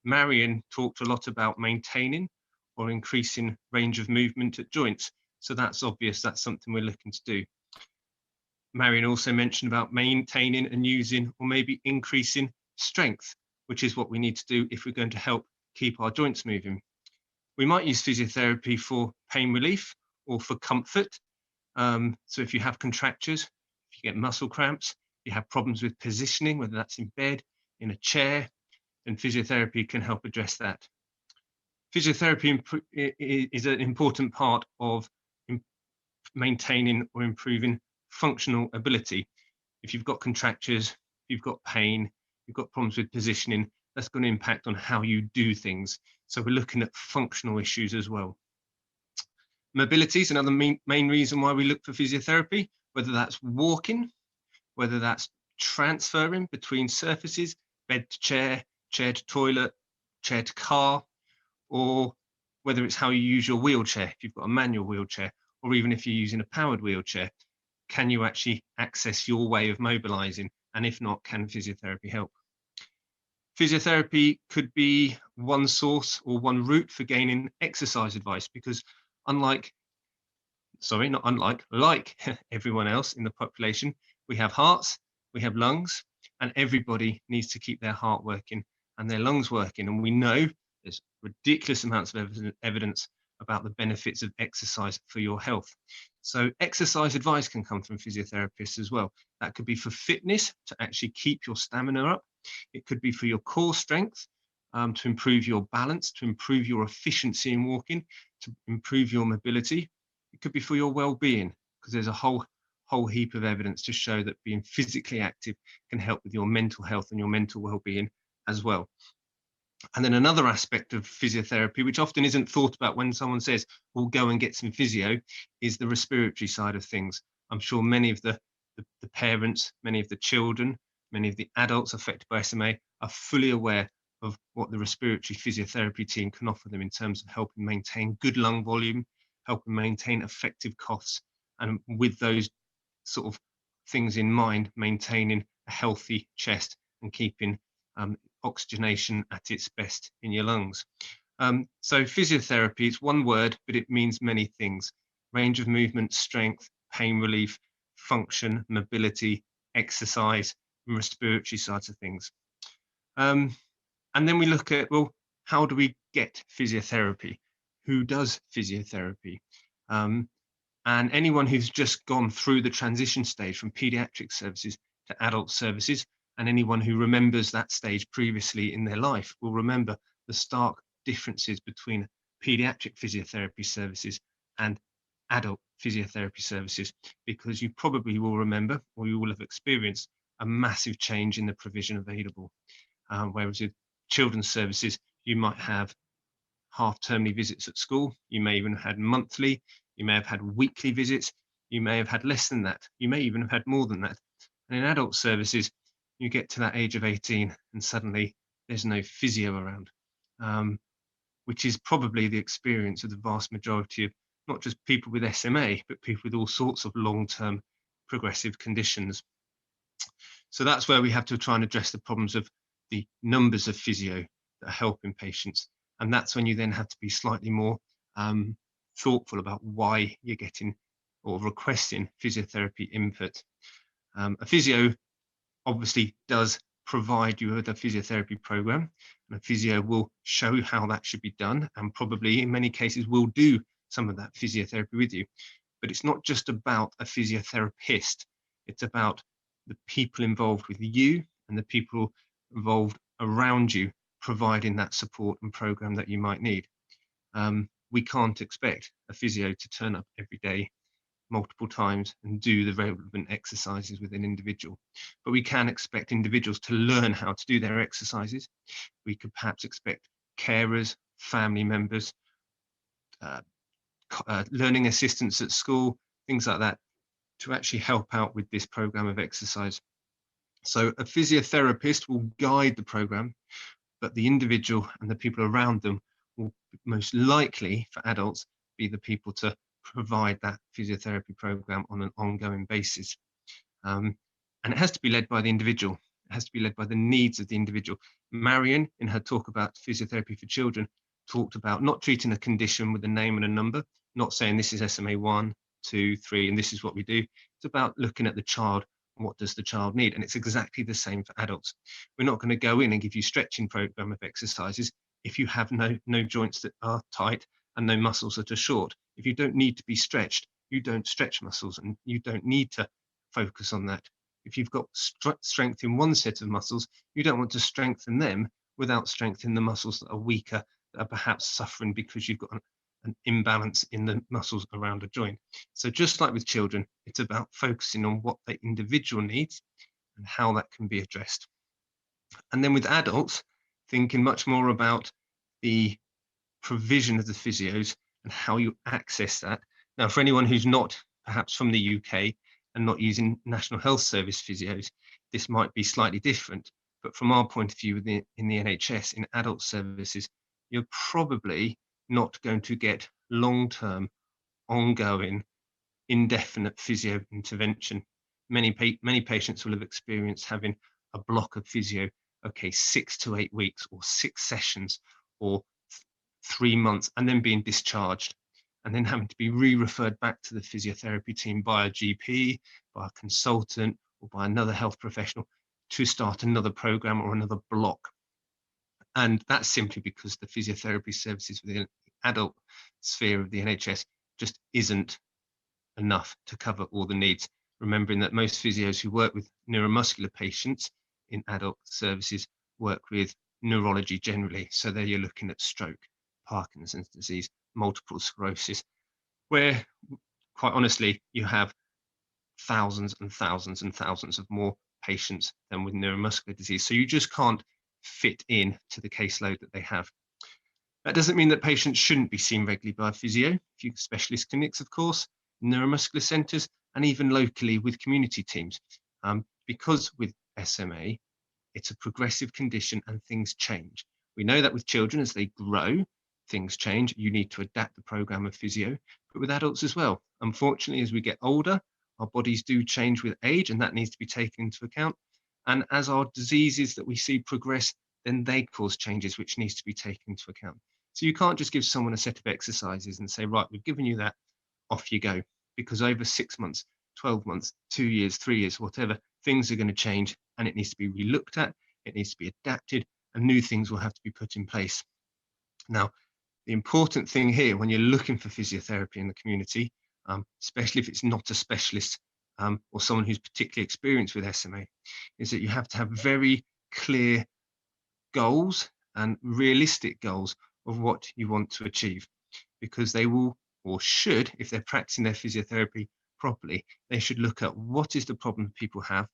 [SPEAKER 14] Marion talked a lot about maintaining or increasing range of movement at joints. So that's obvious, that's something we're looking to do. Marion also mentioned about maintaining and using, or maybe increasing strength, which is what we need to do if we're going to help keep our joints moving. We might use physiotherapy for pain relief or for comfort. So if you have contractures, if you get muscle cramps, you have problems with positioning, whether that's in bed, in a chair, then physiotherapy can help address that. Physiotherapy is an important part of maintaining or improving functional ability. If you've got contractures, if you've got pain, you've got problems with positioning, that's going to impact on how you do things. So we're looking at functional issues as well. Mobility is another main reason why we look for physiotherapy, whether that's walking, whether that's transferring between surfaces, bed to chair, chair to toilet, chair to car, or whether it's how you use your wheelchair, if you've got a manual wheelchair, or even if you're using a powered wheelchair, can you actually access your way of mobilizing? And if not, can physiotherapy help? Physiotherapy could be one source or one route for gaining exercise advice, because like everyone else in the population, we have hearts, we have lungs, and everybody needs to keep their heart working and their lungs working. And we know there's ridiculous amounts of evidence about the benefits of exercise for your health. So exercise advice can come from physiotherapists as well. That could be for fitness, to actually keep your stamina up. It could be for your core strength, to improve your balance, to improve your efficiency in walking, to improve your mobility. It could be for your well-being, because there's a whole whole heap of evidence to show that being physically active can help with your mental health and your mental well-being as well. And then another aspect of physiotherapy, which often isn't thought about when someone says, well, go and get some physio, is the respiratory side of things. I'm sure many of the parents, many of the children, many of the adults affected by SMA are fully aware of what the respiratory physiotherapy team can offer them in terms of helping maintain good lung volume, helping maintain effective coughs, and with those sort of things in mind, maintaining a healthy chest and keeping oxygenation at its best in your lungs. So physiotherapy is one word, but it means many things: range of movement, strength, pain relief, function, mobility, exercise, and respiratory sides of things. And then we look at, well, how do we get physiotherapy? Who does physiotherapy? And anyone who's just gone through the transition stage from pediatric services to adult services, and anyone who remembers that stage previously in their life will remember the stark differences between pediatric physiotherapy services and adult physiotherapy services, because you probably will remember, or you will have experienced, a massive change in the provision available. Whereas with children's services, you might have half-termly visits at school, you may even have had monthly, you may have had weekly visits, you may have had less than that, you may even have had more than that. And in adult services, you get to that age of 18 and suddenly there's no physio around, which is probably the experience of the vast majority of not just people with SMA, but people with all sorts of long-term progressive conditions. So that's where we have to try and address the problems of the numbers of physio that are helping patients. And that's when you then have to be slightly more thoughtful about why you're getting or requesting physiotherapy input. A physio obviously does provide you with a physiotherapy program, and a physio will show how that should be done, and probably in many cases will do some of that physiotherapy with you. But it's not just about a physiotherapist, it's about the people involved with you and the people involved around you providing that support and program that you might need. We can't expect a physio to turn up every day multiple times and do the relevant exercises with an individual, but we can expect individuals to learn how to do their exercises. We could perhaps expect carers, family members, learning assistants at school, things like that, to actually help out with this program of exercise. So a physiotherapist will guide the program, but the individual and the people around them will most likely, for adults, be the people to provide that physiotherapy program on an ongoing basis. And it has to be led by the individual. It has to be led by the needs of the individual. Marion, in her talk about physiotherapy for children, talked about not treating a condition with a name and a number, not saying this is SMA 1, 2, 3, and this is what we do. It's about looking at the child and what does the child need. And it's exactly the same for adults. We're not going to go in and give you stretching program of exercises if you have no joints that are tight and no muscles that are short. If you don't need to be stretched, you don't stretch muscles, and you don't need to focus on that. If you've got strength in one set of muscles, you don't want to strengthen them without strengthening the muscles that are weaker, that are perhaps suffering because you've got an imbalance in the muscles around a joint. So just like with children, it's about focusing on what the individual needs and how that can be addressed. And then with adults, thinking much more about the provision of the physios and how you access that. Now, for anyone who's not perhaps from the UK and not using National Health Service physios, this might be slightly different. But from our point of view in the NHS, in adult services, you're probably not going to get long-term, ongoing, indefinite physio intervention. Many patients will have experienced having a block of physio, 6 to 8 weeks or 6 sessions or 3 months, and then being discharged, and then having to be re-referred back to the physiotherapy team by a GP, by a consultant, or by another health professional to start another program or another block. And that's simply because the physiotherapy services within the adult sphere of the NHS just isn't enough to cover all the needs. Remembering that most physios who work with neuromuscular patients in adult services work with neurology generally. So there you're looking at stroke, Parkinson's disease, multiple sclerosis, where quite honestly, you have thousands and thousands and thousands of more patients than with neuromuscular disease. So you just can't fit in to the caseload that they have. That doesn't mean that patients shouldn't be seen regularly by a physio, a few specialist clinics, of course, neuromuscular centres, and even locally with community teams. Because with SMA, it's a progressive condition and things change. We know that with children, as they grow, things change. You need to adapt the programme of physio, but with adults as well. Unfortunately, as we get older, our bodies do change with age, and that needs to be taken into account. And as our diseases that we see progress, then they cause changes which needs to be taken into account. So you can't just give someone a set of exercises and say, right, we've given you that, off you go, because over 6 months, 12 months, 2 years, 3 years, whatever, things are going to change, and it needs to be re-looked at, it needs to be adapted, and new things will have to be put in place. Now, the important thing here when you're looking for physiotherapy in the community, especially if it's not a specialist or someone who's particularly experienced with SMA, is that you have to have very clear goals and realistic goals of what you want to achieve, because they will, or should, if they're practicing their physiotherapy properly, they should look at what is the problem people have,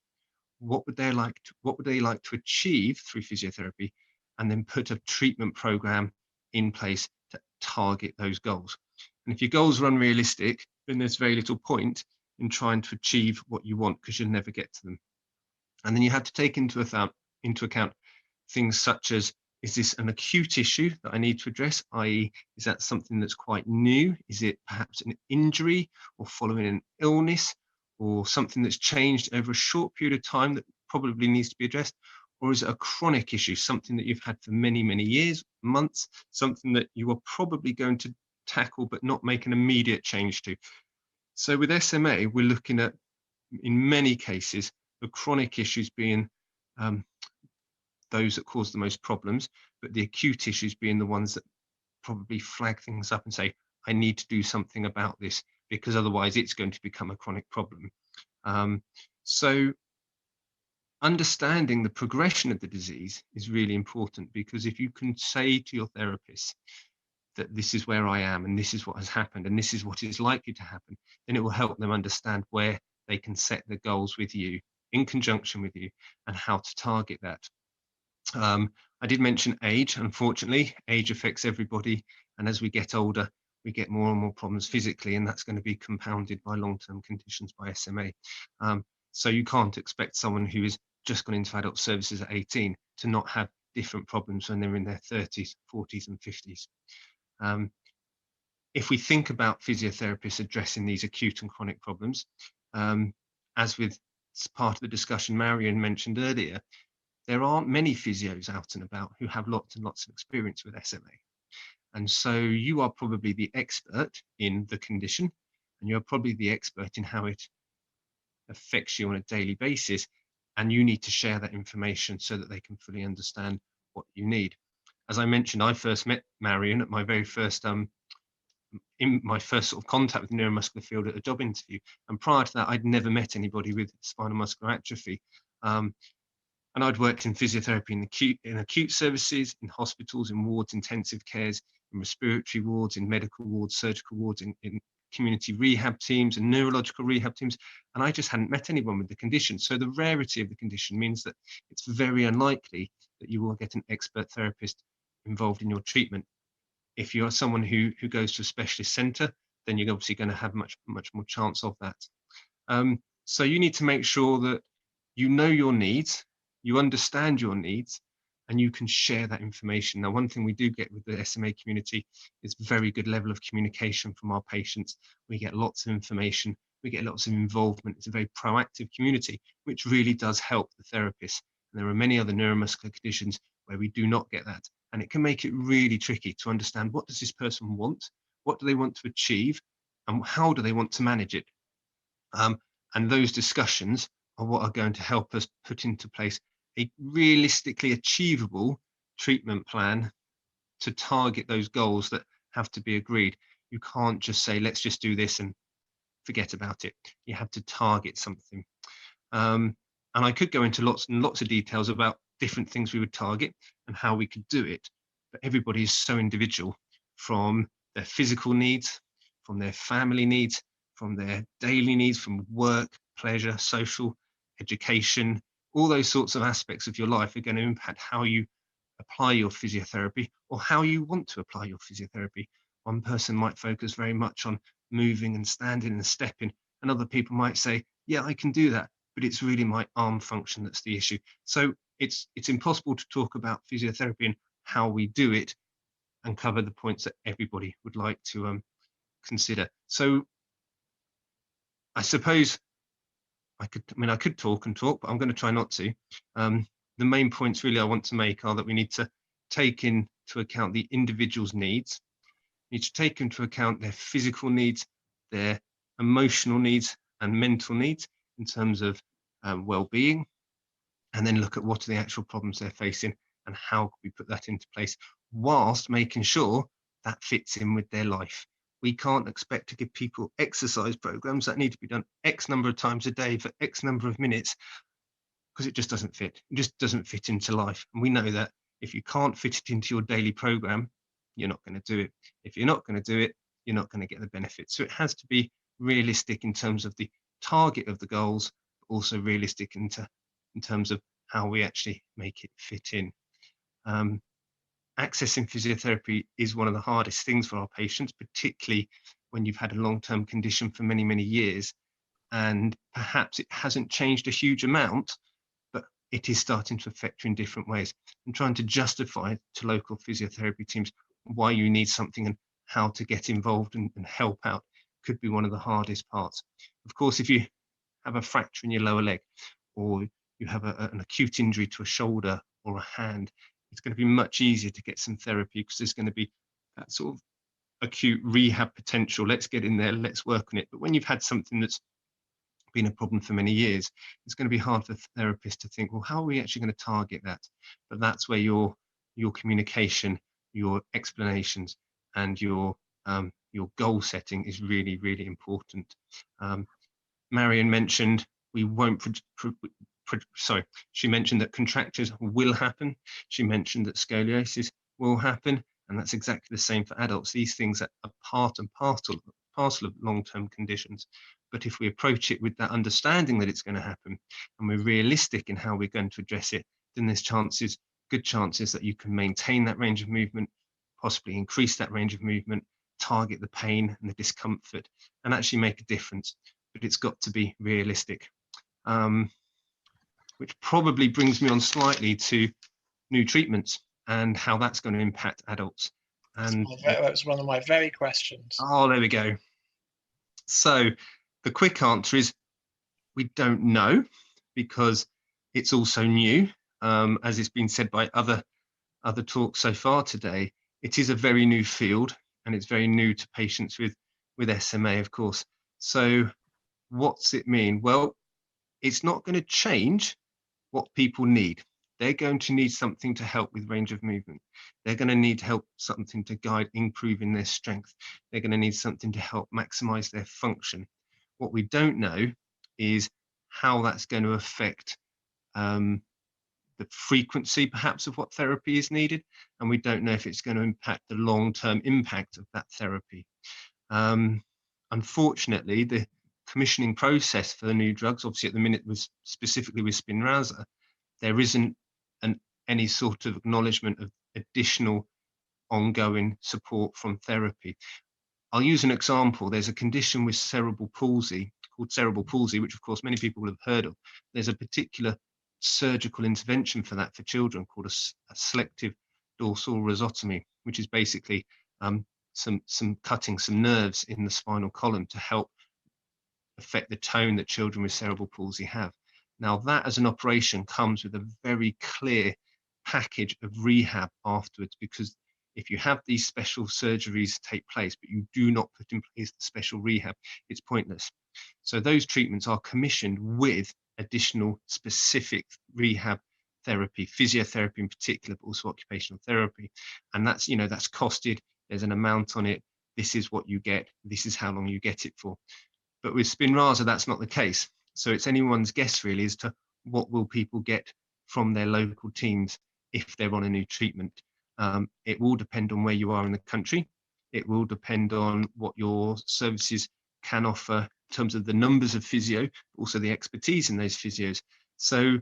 [SPEAKER 14] what would they like to achieve through physiotherapy, and then put a treatment program in place to target those goals. And if your goals are unrealistic, then there's very little point in trying to achieve what you want, because you'll never get to them. And then you have to take into account things such as, is this an acute issue that I need to address, i.e. is that something that's quite new? Is it perhaps an injury or following an illness, or something that's changed over a short period of time that probably needs to be addressed? Or is it a chronic issue, something that you've had for many, many years, months, something that you are probably going to tackle but not make an immediate change to? So with SMA, we're looking at, in many cases, the chronic issues being those that cause the most problems, but the acute issues being the ones that probably flag things up and say, I need to do something about this, because otherwise it's going to become a chronic problem. So understanding the progression of the disease is really important, because if you can say to your therapist that this is where I am and this is what has happened and this is what is likely to happen, then it will help them understand where they can set the goals with you, in conjunction with you, and how to target that. I did mention age. Unfortunately, age affects everybody, and as we get older, we get more and more problems physically, and that's going to be compounded by long-term conditions by SMA. So you can't expect someone who is just gone into adult services at 18 to not have different problems when they're in their 30s, 40s and 50s. If we think about physiotherapists addressing these acute and chronic problems, as with part of the discussion Marion mentioned earlier, there aren't many physios out and about who have lots and lots of experience with SMA. And so you are probably the expert in the condition, and you're probably the expert in how it affects you on a daily basis. And you need to share that information so that they can fully understand what you need. As I mentioned, I first met Marion at my very first in my first sort of contact with the neuromuscular field at a job interview. And prior to that, I'd never met anybody with spinal muscular atrophy. And I'd worked in physiotherapy in acute services, in hospitals, in wards, intensive cares, in respiratory wards, in medical wards, surgical wards, in community rehab teams and neurological rehab teams. And I just hadn't met anyone with the condition. So the rarity of the condition means that it's very unlikely that you will get an expert therapist involved in your treatment. If you're someone who goes to a specialist centre, then you're obviously going to have much more chance of that. So you need to make sure that you know your needs, you understand your needs, and you can share that information. Now, one thing we do get with the SMA community is very good level of communication from our patients. We get lots of information, we get lots of involvement. It's a very proactive community, which really does help the therapist. And there are many other neuromuscular conditions where we do not get that. And it can make it really tricky to understand, what does this person want? What do they want to achieve? And how do they want to manage it? And those discussions are what are going to help us put into place a realistically achievable treatment plan to target those goals that have to be agreed. You can't just say, let's just do this and forget about it. You have to target something. And I could go into lots and lots of details about different things we would target and how we could do it. But everybody is so individual, from their physical needs, from their family needs, from their daily needs, from work, pleasure, social, education, all those sorts of aspects of your life are going to impact how you apply your physiotherapy or how you want to apply your physiotherapy. One person might focus very much on moving and standing and stepping, and other people might say, yeah, I can do that, but it's really my arm function that's the issue. So it's impossible to talk about physiotherapy and how we do it and cover the points that everybody would like to consider. So I suppose I could talk and talk, but I'm going to try not to. The main points really I want to make are that we need to take into account the individual's needs, need to take into account their physical needs, their emotional needs and mental needs in terms of well-being, and then look at what are the actual problems they're facing and how can we put that into place whilst making sure that fits in with their life. We can't expect to give people exercise programs that need to be done X number of times a day for X number of minutes, because it just doesn't fit. It just doesn't fit into life. And we know that if you can't fit it into your daily program, you're not going to do it. If you're not going to do it, you're not going to get the benefits. So it has to be realistic in terms of the target of the goals, but also realistic in terms of how we actually make it fit in. Accessing physiotherapy is one of the hardest things for our patients, particularly when you've had a long-term condition for many, many years, and perhaps it hasn't changed a huge amount, but it is starting to affect you in different ways. And trying to justify to local physiotherapy teams why you need something and how to get involved and help out could be one of the hardest parts. Of course, if you have a fracture in your lower leg, or you have an acute injury to a shoulder or a hand, it's going to be much easier to get some therapy because there's going to be that sort of acute rehab potential. Let's get in there, let's work on it. But when you've had something that's been a problem for many years, it's going to be hard for therapists to think, well, how are we actually going to target that? But that's where your communication, your explanations, and your goal setting is really, really important. Marion mentioned we won't she mentioned that contractures will happen. She mentioned that scoliosis will happen, and that's exactly the same for adults. These things are part and parcel of long-term conditions. But if we approach it with that understanding that it's going to happen, and we're realistic in how we're going to address it, then there's good chances that you can maintain that range of movement, possibly increase that range of movement, target the pain and the discomfort, and actually make a difference. But it's got to be realistic. Which probably brings me on slightly to new treatments and how that's going to impact adults. And
[SPEAKER 1] that's one of my very questions.
[SPEAKER 14] Oh, there we go. So the quick answer is we don't know, because it's also new. As it's been said by other talks so far today, it is a very new field, and it's very new to patients with SMA, of course. So what's it mean? Well, it's not going to change what people need. They're going to need something to help with range of movement. They're going to need help, something to guide improving their strength. They're going to need something to help maximize their function. What we don't know is how that's going to affect the frequency perhaps of what therapy is needed, and we don't know if it's going to impact the long-term impact of that therapy. Unfortunately, the commissioning process for the new drugs, obviously at the minute was specifically with Spinraza, there isn't any sort of acknowledgement of additional ongoing support from therapy. I'll use an example. There's a condition with cerebral palsy called cerebral palsy, which of course many people have heard of. There's a particular surgical intervention for that for children called a selective dorsal rhizotomy, which is basically some cutting some nerves in the spinal column to help affect the tone that children with cerebral palsy have. Now that as an operation comes with a very clear package of rehab afterwards, because if you have these special surgeries take place, but you do not put in place the special rehab, it's pointless. So those treatments are commissioned with additional specific rehab therapy, physiotherapy in particular, but also occupational therapy. And that's, that's costed, there's an amount on it, this is what you get, this is how long you get it for. But with Spinraza, that's not the case. So it's anyone's guess really as to what will people get from their local teams if they're on a new treatment. It will depend on where you are in the country. It will depend on what your services can offer terms of the numbers of physio, also the expertise in those physios. So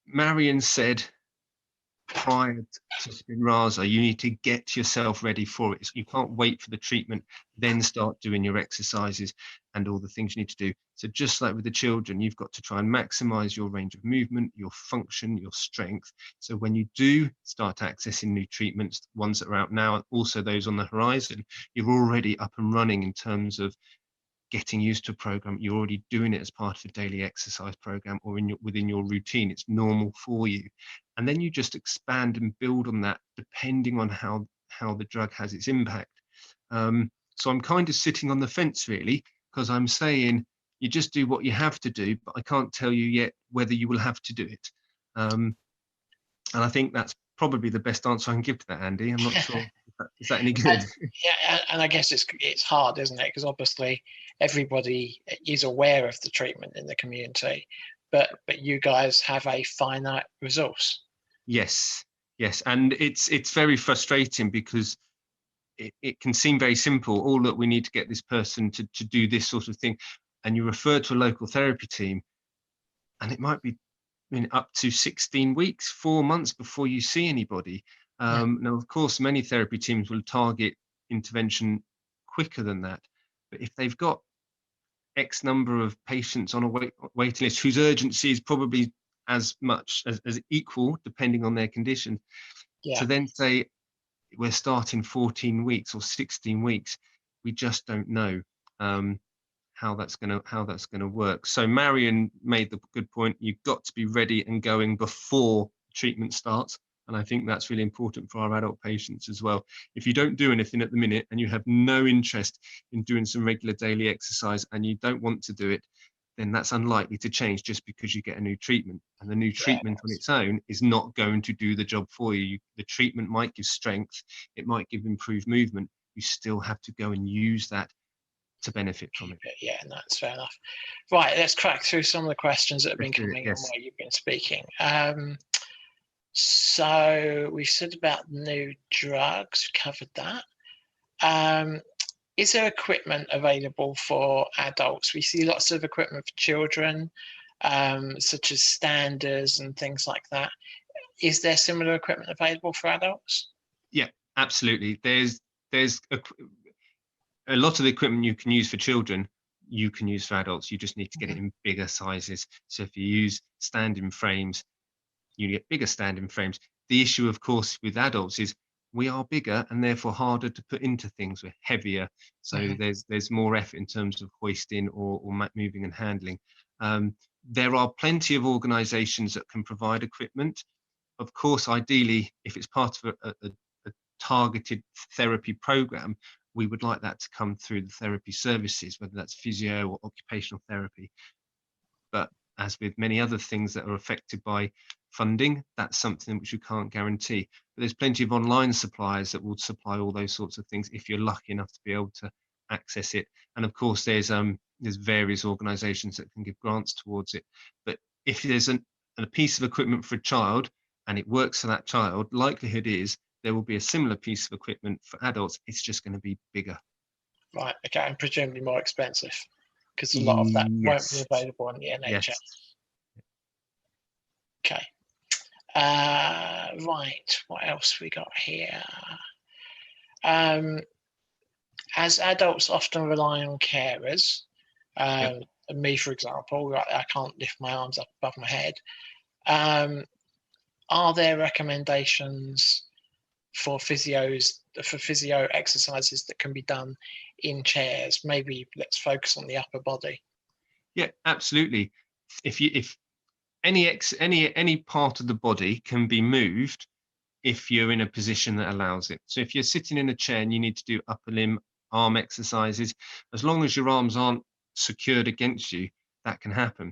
[SPEAKER 14] Marion said, prior to Spinraza, you need to get yourself ready for it. So you can't wait for the treatment, then start doing your exercises and all the things you need to do. So just like with the children, you've got to try and maximize your range of movement, your function, your strength. So when you do start accessing new treatments, ones that are out now, and also those on the horizon, you're already up and running in terms of getting used to a program. You're already doing it as part of a daily exercise program or within your routine. It's normal for you. And then you just expand and build on that depending on how the drug has its impact. So I'm kind of sitting on the fence really, because I'm saying you just do what you have to do, but I can't tell you yet whether you will have to do it. And I think that's probably the best answer I can give to that, Andy. I'm not sure. Is that any good?
[SPEAKER 1] Yeah, and I guess it's hard, isn't it? Because obviously everybody is aware of the treatment in the community, but you guys have a finite resource.
[SPEAKER 14] Yes, and it's very frustrating because it can seem very simple. Oh, look, we need to get this person to do this sort of thing, and you refer to a local therapy team, and it might be up to 16 weeks, 4 months before you see anybody. Now, of course, many therapy teams will target intervention quicker than that, but if they've got X number of patients on a waiting list whose urgency is probably as much as equal, depending on their condition, to then say we're starting 14 weeks or 16 weeks, we just don't know how that's going to work. So Marion made the good point. You've got to be ready and going before treatment starts. And I think that's really important for our adult patients as well. If you don't do anything at the minute and you have no interest in doing some regular daily exercise and you don't want to do it, then that's unlikely to change just because you get a new treatment. And the new treatment on its own is not going to do the job for you. The treatment might give strength, it might give improved movement. You still have to go and use that to benefit from it.
[SPEAKER 1] Yeah, no, that's fair enough. Right, let's crack through some of the questions that have been coming in while you've been speaking. So we've said about new drugs, covered that. Is there equipment available for adults? We see lots of equipment for children, such as standers and things like that. Is there similar equipment available for adults?
[SPEAKER 14] Yeah, absolutely. There's a lot of the equipment you can use for children, you can use for adults. You just need to get it in bigger sizes. So if you use standing frames, you get bigger standing frames. The issue, of course, with adults is we are bigger and therefore harder to put into things. We're heavier, so there's more effort in terms of hoisting or moving and handling. There are plenty of organisations that can provide equipment. Of course, ideally, if it's part of a targeted therapy program, we would like that to come through the therapy services, whether that's physio or occupational therapy. But as with many other things that are affected by funding, that's something which you can't guarantee. But there's plenty of online suppliers that will supply all those sorts of things if you're lucky enough to be able to access it. And of course, there's various organisations that can give grants towards it. But if there's a piece of equipment for a child and it works for that child, likelihood is there will be a similar piece of equipment for adults. It's just going to be bigger.
[SPEAKER 1] Right, okay, and presumably more expensive, because a lot of that won't be available on the NHS.
[SPEAKER 14] Yes.
[SPEAKER 1] Okay. Right, what else we got here? As adults often rely on carers, me, for example, I can't lift my arms up above my head. Are there recommendations for physio exercises that can be done in chairs? Maybe let's focus on the upper body.
[SPEAKER 14] Yeah, absolutely. If any part of the body can be moved if you're in a position that allows it. So if you're sitting in a chair and you need to do upper limb arm exercises, as long as your arms aren't secured against you, that can happen.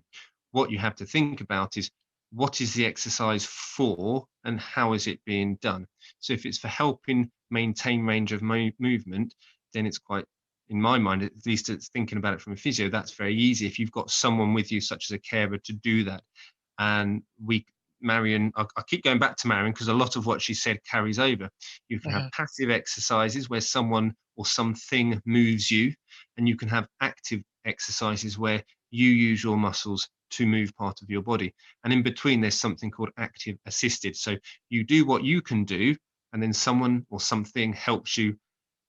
[SPEAKER 14] What you have to think about is, what is the exercise for and how is it being done? So if it's for helping maintain range of movement, then it's quite, in my mind, at least it's thinking about it from a physio, that's very easy. If you've got someone with you, such as a carer, to do that. And Marion, I keep going back to Marion because a lot of what she said carries over. You can have passive exercises where someone or something moves you. and you can have active exercises where you use your muscles to move part of your body. And in between, there's something called active assisted. So you do what you can do, and then someone or something helps you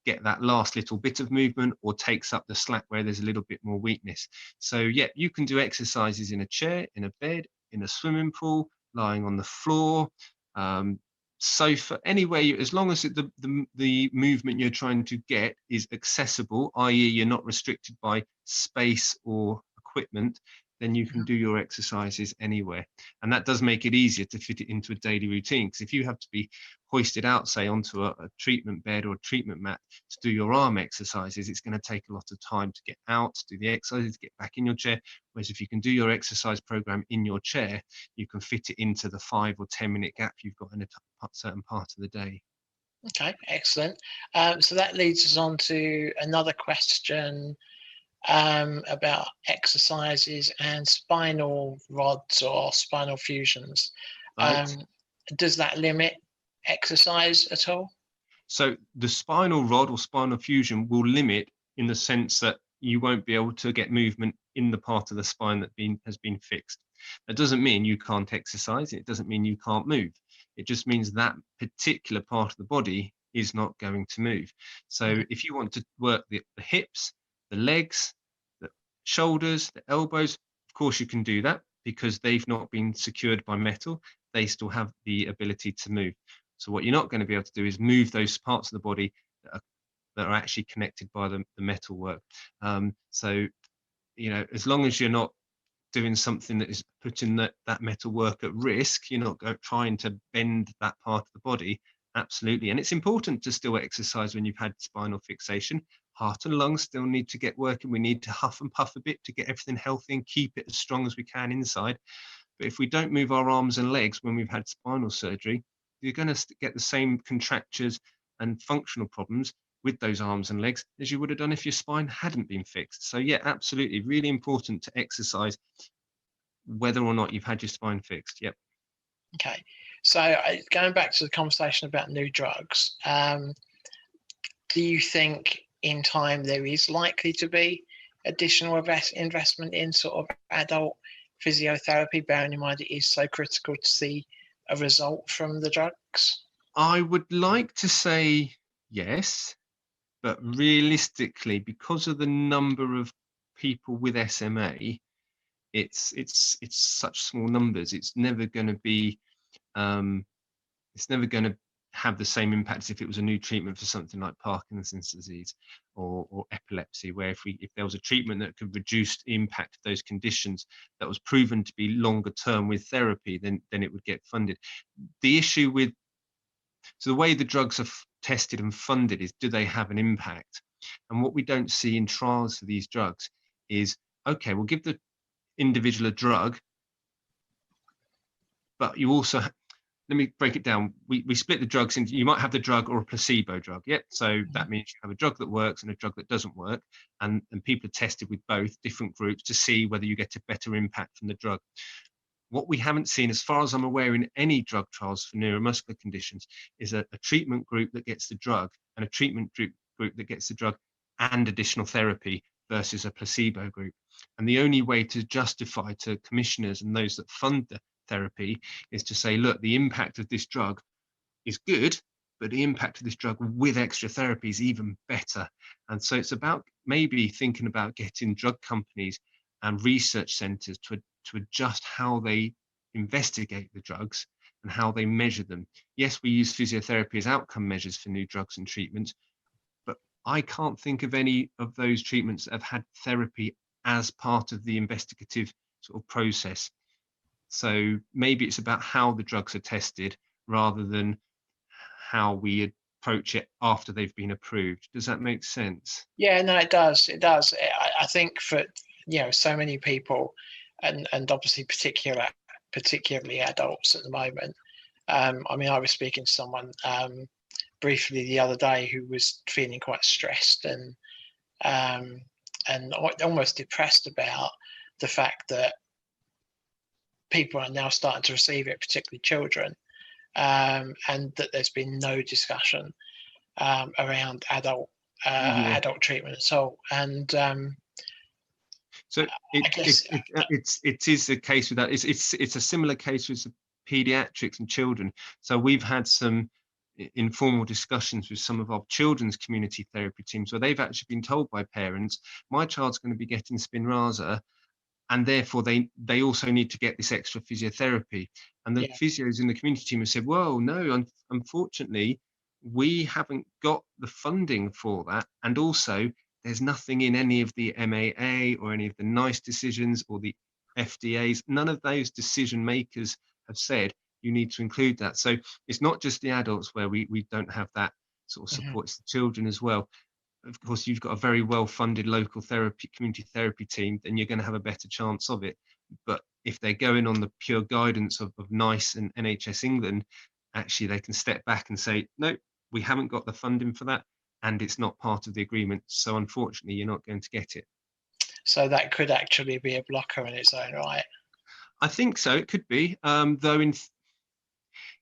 [SPEAKER 14] get that last little bit of movement or takes up the slack where there's a little bit more weakness. So yeah, you can do exercises in a chair, in a bed, in a swimming pool, lying on the floor, sofa, anywhere, as long as the movement you're trying to get is accessible, i.e. you're not restricted by space or equipment, then you can do your exercises anywhere. And that does make it easier to fit it into a daily routine, because if you have to be hoisted out, say, onto a treatment bed or a treatment mat to do your arm exercises, it's going to take a lot of time to get out, to do the exercises, to get back in your chair. Whereas if you can do your exercise program in your chair, you can fit it into the 5 or 10 minute gap you've got in a certain part of the day.
[SPEAKER 1] Okay, excellent. So that leads us on to another question about exercises and spinal rods or spinal fusions.
[SPEAKER 14] Right.
[SPEAKER 1] Does that limit exercise at all?
[SPEAKER 14] So the spinal rod or spinal fusion will limit in the sense that you won't be able to get movement in the part of the spine that has been fixed. That doesn't mean you can't exercise. It doesn't mean you can't move. It just means that particular part of the body is not going to move. So if you want to work the hips, the legs, the shoulders, the elbows, of course you can do that, because they've not been secured by metal. They still have the ability to move. So what you're not going to be able to do is move those parts of the body that are actually connected by the metal work. So, as long as you're not doing something that is putting that metal work at risk, you're not trying to bend that part of the body, absolutely. And it's important to still exercise when you've had spinal fixation. Heart and lungs still need to get working. We need to huff and puff a bit to get everything healthy and keep it as strong as we can inside. But if we don't move our arms and legs when we've had spinal surgery, you're going to get the same contractures and functional problems with those arms and legs as you would have done if your spine hadn't been fixed. So yeah, absolutely, really important to exercise whether or not you've had your spine fixed. Yep.
[SPEAKER 1] Okay, so going back to the conversation about new drugs, do you think in time there is likely to be additional investment in sort of adult physiotherapy, bearing in mind it is so critical to see a result from the drugs?
[SPEAKER 14] I would like to say yes, but realistically, because of the number of people with SMA, it's such small numbers. It's never going to be, it's never going to have the same impact as if it was a new treatment for something like Parkinson's disease or epilepsy, where if there was a treatment that could reduce the impact of those conditions that was proven to be longer term with therapy, then it would get funded. The issue with, so the way the drugs are tested and funded is, do they have an impact? And what we don't see in trials for these drugs is, okay, we'll give the individual a drug, but you also, let me break it down. We split the drugs into, you might have the drug or a placebo drug. Yep. So that means you have a drug that works and a drug that doesn't work. And people are tested with both different groups to see whether you get a better impact from the drug. What we haven't seen, as far as I'm aware, in any drug trials for neuromuscular conditions is a treatment group that gets the drug and a treatment group that gets the drug and additional therapy versus a placebo group. And the only way to justify to commissioners and those that fund the therapy is to say, look, the impact of this drug is good, but the impact of this drug with extra therapy is even better. And so it's about maybe thinking about getting drug companies and research centers to adjust how they investigate the drugs and how they measure them. Yes, we use physiotherapy as outcome measures for new drugs and treatments, but I can't think of any of those treatments that have had therapy as part of the investigative sort of process. So maybe it's about how the drugs are tested rather than how we approach it after they've been approved. Does that make sense?
[SPEAKER 1] Yeah, no, it does. It does. I think for, so many people, and obviously particularly adults at the moment. I mean, I was speaking to someone briefly the other day who was feeling quite stressed and almost depressed about the fact that people are now starting to receive it, particularly children, and that there's been no discussion around adult adult treatment. So, and
[SPEAKER 14] so it is a case with that. It's a similar case with pediatrics and children. So we've had some informal discussions with some of our children's community therapy teams where they've actually been told by parents, my child's going to be getting Spinraza, and therefore they also need to get this extra physiotherapy. And the physios in the community team have said, well, no, unfortunately, we haven't got the funding for that. And also, there's nothing in any of the MAA or any of the NICE decisions or the FDAs. None of those decision makers have said you need to include that. So it's not just the adults where we don't have that sort of support, it's the children as well. Of course, you've got a very well-funded local community therapy team, then you're going to have a better chance of it. But if they're going on the pure guidance of NICE and NHS England, actually they can step back and say, no, we haven't got the funding for that, and it's not part of the agreement. So unfortunately, you're not going to get it.
[SPEAKER 1] So that could actually be a blocker in its own right.
[SPEAKER 14] I think so. It could be, though.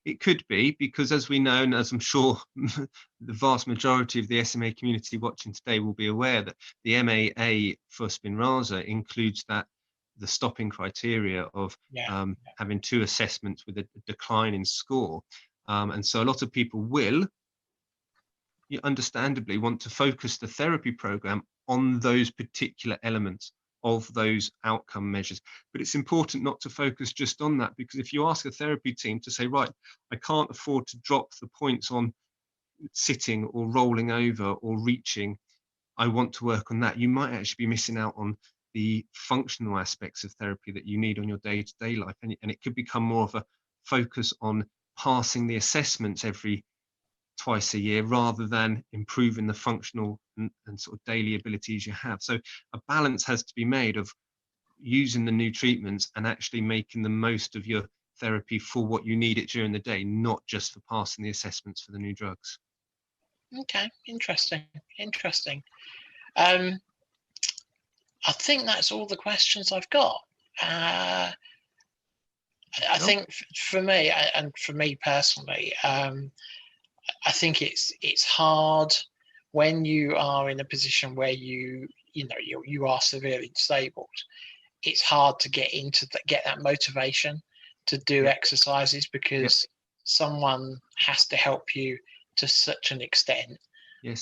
[SPEAKER 14] It could be, because as we know, and as I'm sure the vast majority of the SMA community watching today will be aware, that the MAA for Spinraza includes the stopping criteria of having 2 assessments with a decline in score. And so a lot of people will, understandably, want to focus the therapy program on those particular elements of those outcome measures. But it's important not to focus just on that, because if you ask a therapy team to say, right, I can't afford to drop the points on sitting or rolling over or reaching, I want to work on that, you might actually be missing out on the functional aspects of therapy that you need on your day-to-day life. And it could become more of a focus on passing the assessments every twice a year rather than improving the functional and sort of daily abilities you have. So a balance has to be made of using the new treatments and actually making the most of your therapy for what you need it during the day, not just for passing the assessments for the new drugs.
[SPEAKER 1] Okay, interesting. I think that's all the questions I've got. I think for me, and for me personally, I think it's hard when you are in a position where you are severely disabled. It's hard to get that motivation to do exercises, because someone has to help you to such an extent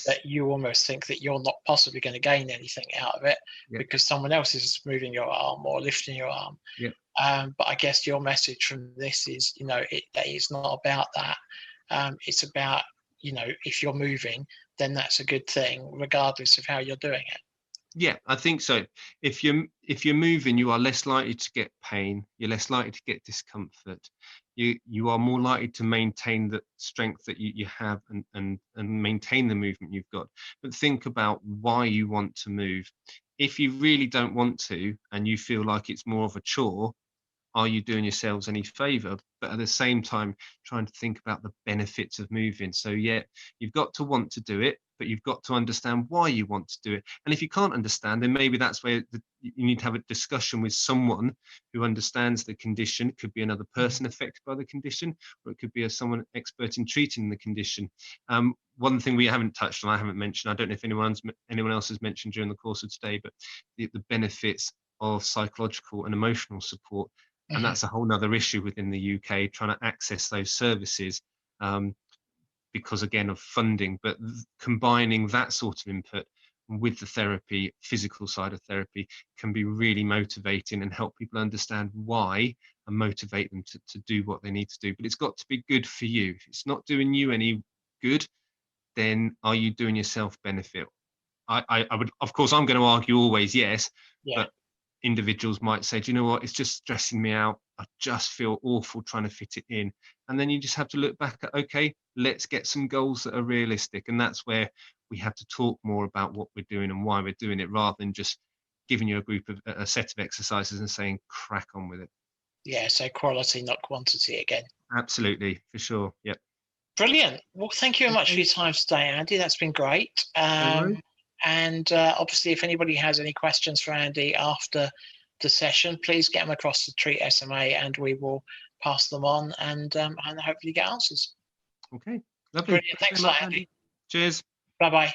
[SPEAKER 1] that you almost think that you're not possibly going to gain anything out of it because someone else is moving your arm or lifting your arm. But I guess your message from this is, it's not about that. It's about, if you're moving, then that's a good thing, regardless of how you're doing it.
[SPEAKER 14] Yeah, I think so. If you're moving, you are less likely to get pain. You're less likely to get discomfort. You are more likely to maintain the strength that you have and maintain the movement you've got. But think about why you want to move. If you really don't want to, and you feel like it's more of a chore, are you doing yourselves any favor? But at the same time, trying to think about the benefits of moving. So yeah, you've got to want to do it, but you've got to understand why you want to do it. And if you can't understand, then maybe that's where you need to have a discussion with someone who understands the condition. It could be another person affected by the condition, or it could be someone expert in treating the condition. One thing we haven't touched on, I haven't mentioned, I don't know if anyone else has mentioned during the course of today, but the benefits of psychological and emotional support. And that's a whole nother issue within the UK, trying to access those services because, again, of funding. But combining that sort of input with the therapy, physical side of therapy, can be really motivating and help people understand why and motivate them to do what they need to do. But it's got to be good for you. If it's not doing you any good, then are you doing yourself benefit? I would, of course, I'm going to argue always yes, but individuals might say, do you know what, it's just stressing me out, I just feel awful trying to fit it in. And then you just have to look back at, okay, let's get some goals that are realistic. And that's where we have to talk more about what we're doing and why we're doing it, rather than just giving you a set of exercises and saying crack on with it.
[SPEAKER 1] Yeah, so quality, not quantity again.
[SPEAKER 14] Absolutely, for sure. Yep.
[SPEAKER 1] Brilliant. Well, thank you very much for your time today, Andy. That's been great. And obviously, if anybody has any questions for Andy after the session, please get them across to TreatSMA and we will pass them on and hopefully get answers.
[SPEAKER 14] Okay, lovely.
[SPEAKER 1] Brilliant. Thanks a lot, Andy.
[SPEAKER 14] Cheers.
[SPEAKER 1] Bye-bye.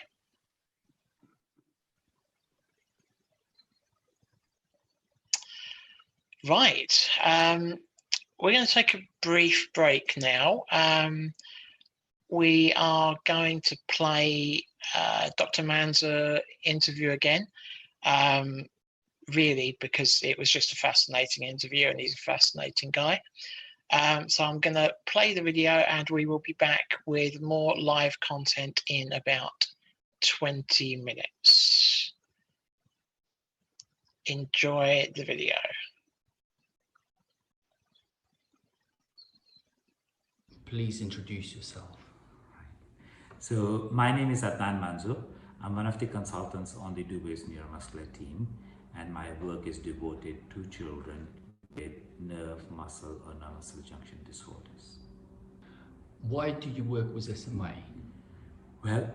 [SPEAKER 1] Right. We're going to take a brief break now. We are going to play Dr. Man's interview again, really, because it was just a fascinating interview and he's a fascinating guy. So I'm going to play the video and we will be back with more live content in about 20 minutes. Enjoy the video.
[SPEAKER 4] Please introduce yourself.
[SPEAKER 13] So my name is Adnan Manzo. I'm one of the consultants on the Dubai's neuromuscular team, and my work is devoted to children with nerve, muscle, or nerve-muscle junction disorders.
[SPEAKER 4] Why do you work with SMA?
[SPEAKER 13] Well,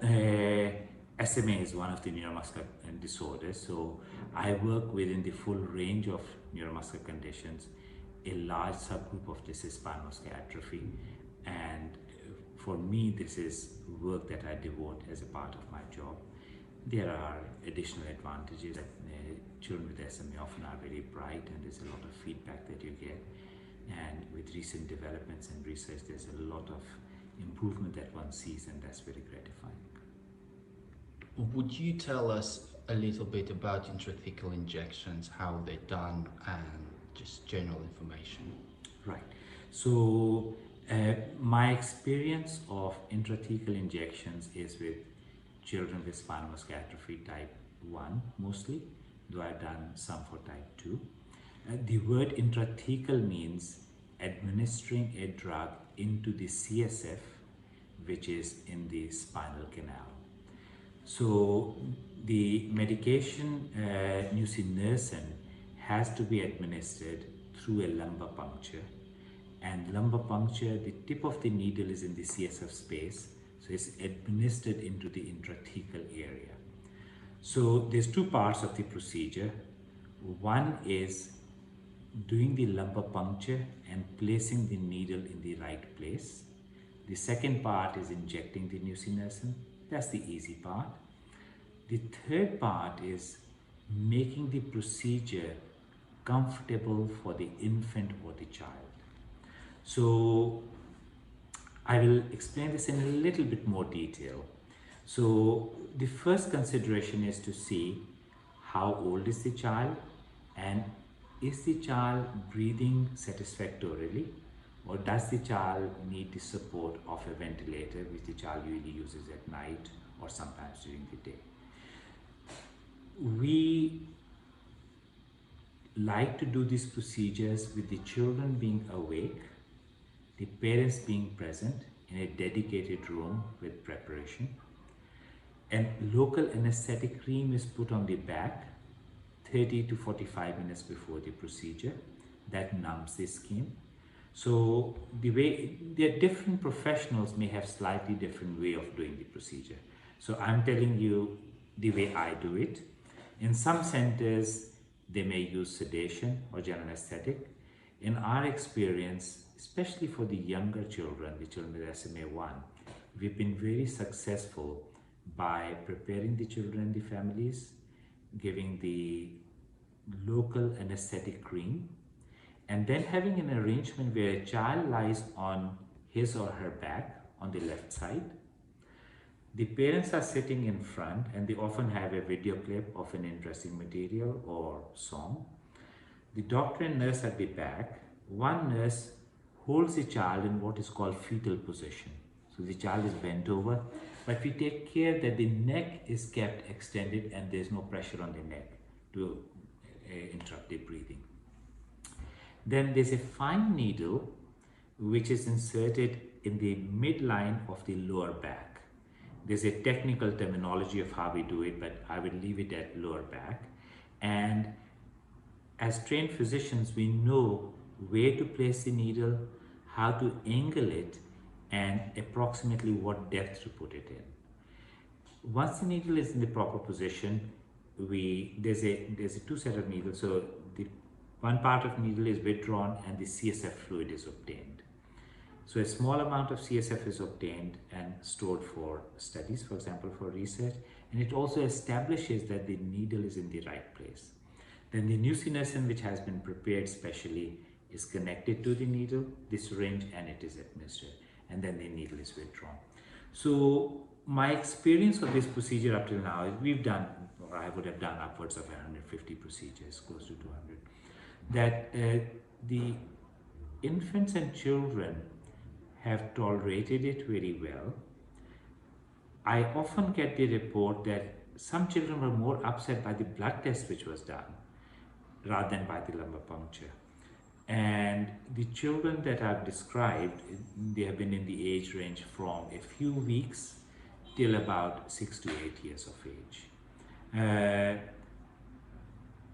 [SPEAKER 13] SMA is one of the neuromuscular disorders, so I work within the full range of neuromuscular conditions. A large subgroup of this is spinal muscular atrophy, and for me this is work that I devote as a part of my job. There are additional advantages. Children with SMA often are very bright and there's a lot of feedback that you get, and with recent developments in research there's a lot of improvement that one sees, and that's very gratifying.
[SPEAKER 4] Would you tell us a little bit about intrathecal injections, how they're done, and just general information?
[SPEAKER 13] Right. So my experience of intrathecal injections is with children with spinal muscular atrophy type 1 mostly, though I've done some for type 2. The word intrathecal means administering a drug into the CSF, which is in the spinal canal. So the medication nusinersen has to be administered through a lumbar puncture, and lumbar puncture, the tip of the needle is in the CSF space, so it's administered into the intrathecal area. So there's two parts of the procedure. One is doing the lumbar puncture and placing the needle in the right place. The second part is injecting the nusinersen. That's the easy part. The third part is making the procedure comfortable for the infant or the child. So I will explain this in a little bit more detail. So the first consideration is to see how old is the child, and is the child breathing satisfactorily, or does the child need the support of a ventilator, which the child usually uses at night or sometimes during the day. We like to do these procedures with the children being awake, the parents being present in a dedicated room with preparation, and local anesthetic cream is put on the back 30 to 45 minutes before the procedure. That numbs the skin. So the different professionals may have slightly different way of doing the procedure. So I'm telling you the way I do it. In some centers, they may use sedation or general anesthetic. In our experience, especially for the younger children, the children with SMA1, we've been very successful by preparing the children and the families, giving the local anesthetic cream, and then having an arrangement where a child lies on his or her back on the left side. The parents are sitting in front, and they often have a video clip of an interesting material or song. The doctor and nurse at the back. One nurse holds the child in what is called fetal position. So the child is bent over, but we take care that the neck is kept extended and there's no pressure on the neck to interrupt the breathing. Then there's a fine needle which is inserted in the midline of the lower back. There's a technical terminology of how we do it, but I will leave it at lower back. And as trained physicians, we know where to place the needle, how to angle it, and approximately what depth to put it in. Once the needle is in the proper position, there's a two set of needles. So the one part of needle is withdrawn and the CSF fluid is obtained. So a small amount of CSF is obtained and stored for studies, for example, for research, and it also establishes that the needle is in the right place. Then the nusinersen, which has been prepared specially, is connected to the needle, the syringe, and it is administered. And then the needle is withdrawn. So my experience of this procedure up till now is we've done, or I would have done upwards of 150 procedures, close to 200, that the infants and children have tolerated it very well. I often get the report that some children were more upset by the blood test which was done rather than by the lumbar puncture. And the children that I've described, they have been in the age range from a few weeks till about 6 to 8 years of age.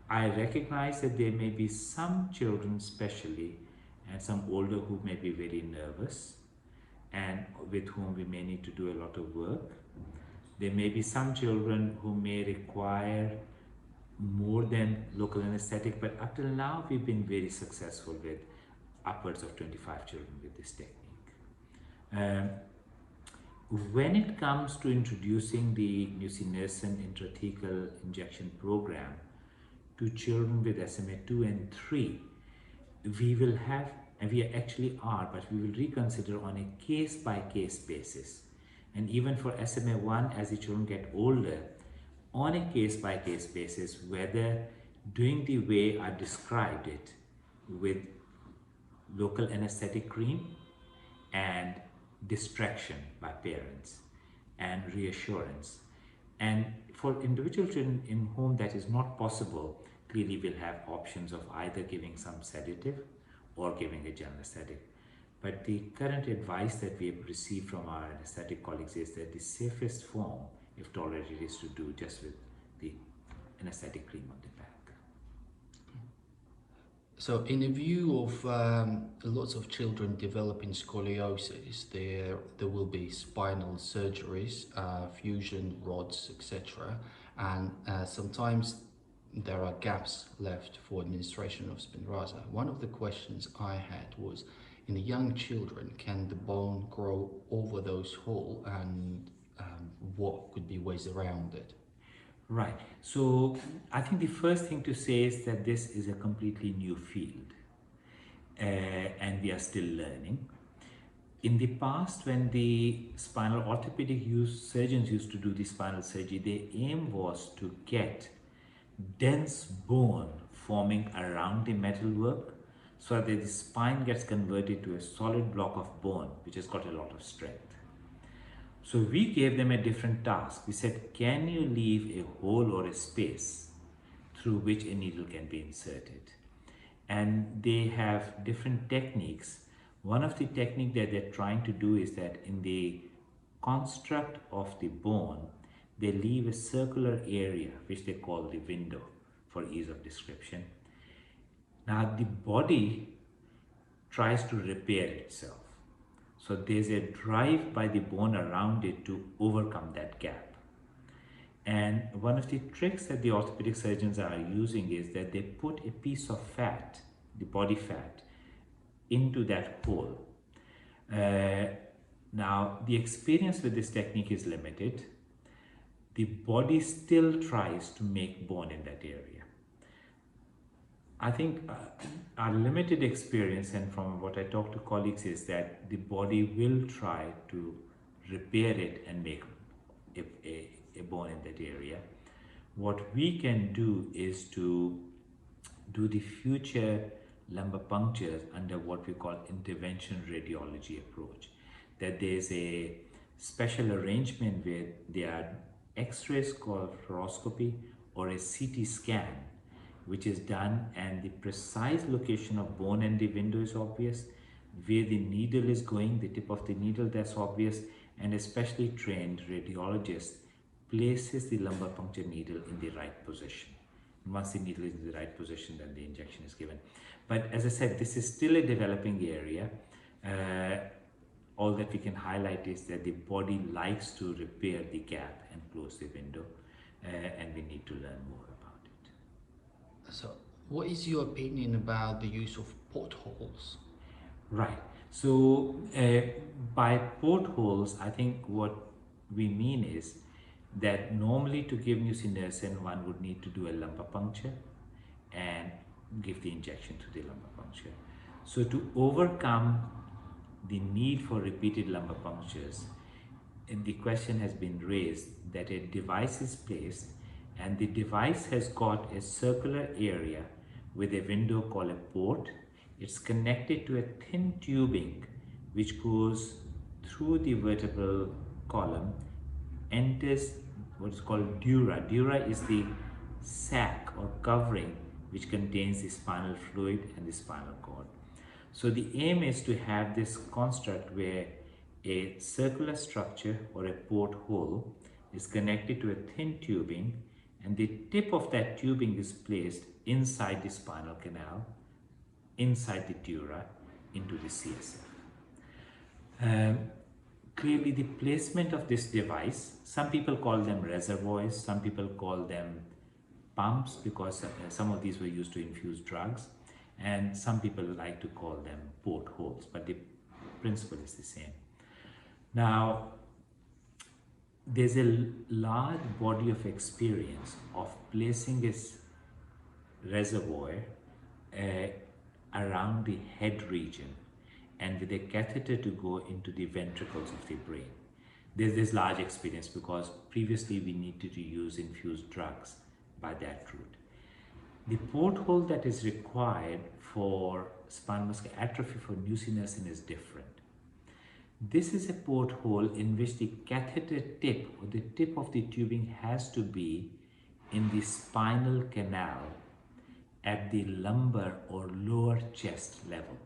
[SPEAKER 13] I recognize that there may be some children especially and some older who may be very nervous and with whom we may need to do a lot of work. There may be some children who may require more than local anesthetic, but up till now we've been very successful with upwards of 25 children with this technique. When it comes to introducing the nusinersen intrathecal injection program to children with SMA 2 and 3, we will have, and we actually are, but we will reconsider on a case-by-case basis. And even for SMA 1, as the children get older, on a case-by-case basis, whether doing the way I described it with local anesthetic cream and distraction by parents and reassurance. And for individual children in whom that is not possible, clearly we'll have options of either giving some sedative or giving a general anesthetic. But the current advice that we have received from our anesthetic colleagues is that the safest form, if tolerated, is to do just with the anesthetic cream on the back.
[SPEAKER 4] So in the view of lots of children developing scoliosis, there will be spinal surgeries, fusion rods, etc. And sometimes there are gaps left for administration of Spinraza. One of the questions I had was, in the young children, can the bone grow over those holes, and what could be ways around it?
[SPEAKER 13] Right. So I think the first thing to say is that this is a completely new field and we are still learning. In the past, when the spinal orthopedic surgeons used to do the spinal surgery, their aim was to get dense bone forming around the metalwork so that the spine gets converted to a solid block of bone which has got a lot of strength. So we gave them a different task. We said, can you leave a hole or a space through which a needle can be inserted? And they have different techniques. One of the techniques that they're trying to do is that in the construct of the bone, they leave a circular area which they call the window for ease of description. Now the body tries to repair itself. So there's a drive by the bone around it to overcome that gap. And one of the tricks that the orthopedic surgeons are using is that they put a piece of fat, the body fat, into that hole. Now, the experience with this technique is limited. The body still tries to make bone in that area. I think our limited experience, and from what I talk to colleagues, is that the body will try to repair it and make a bone in that area. What we can do is to do the future lumbar punctures under what we call intervention radiology approach. That there's a special arrangement where there are X-rays called fluoroscopy or a CT scan, which is done, and the precise location of bone and the window is obvious, where the needle is going, the tip of the needle, that's obvious, and a specially trained radiologist places the lumbar puncture needle in the right position. And once the needle is in the right position, then the injection is given. But as I said, this is still a developing area. All that we can highlight is that the body likes to repair the gap and close the window, and we need to learn more about it.
[SPEAKER 4] So what is your opinion about the use of portholes?
[SPEAKER 13] Right. So by portholes, I think what we mean is that normally to give nusinersen, one would need to do a lumbar puncture and give the injection through the lumbar puncture. So to overcome the need for repeated lumbar punctures, the question has been raised that a device is placed and the device has got a circular area with a window called a port. It's connected to a thin tubing which goes through the vertebral column, enters what is called dura. Dura is the sac or covering which contains the spinal fluid and the spinal cord. So the aim is to have this construct where a circular structure or a porthole is connected to a thin tubing, and the tip of that tubing is placed inside the spinal canal, inside the dura, into the CSF. Clearly, the placement of this device, some people call them reservoirs, some people call them pumps because some of these were used to infuse drugs, and some people like to call them portholes, but the principle is the same. Now, there's a large body of experience of placing this reservoir around the head region and with a catheter to go into the ventricles of the brain. There's this large experience because previously we needed to use infused drugs by that route. The porthole that is required for spinal muscular atrophy for nusinersen is different. This is a porthole in which the catheter tip or the tip of the tubing has to be in the spinal canal at the lumbar or lower chest level.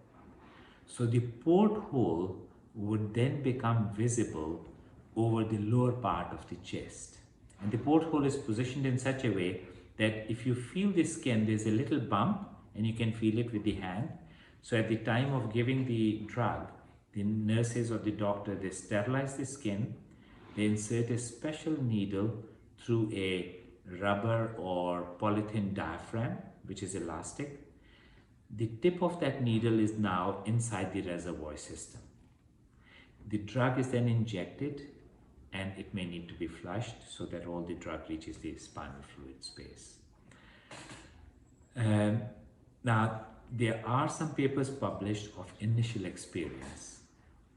[SPEAKER 13] So the porthole would then become visible over the lower part of the chest. And the porthole is positioned in such a way that if you feel the skin, there's a little bump and you can feel it with the hand. So at the time of giving the drug, the nurses or the doctor, they sterilize the skin, they insert a special needle through a rubber or polythene diaphragm, which is elastic. The tip of that needle is now inside the reservoir system. The drug is then injected and it may need to be flushed so that all the drug reaches the spinal fluid space. Now, there are some papers published of initial experience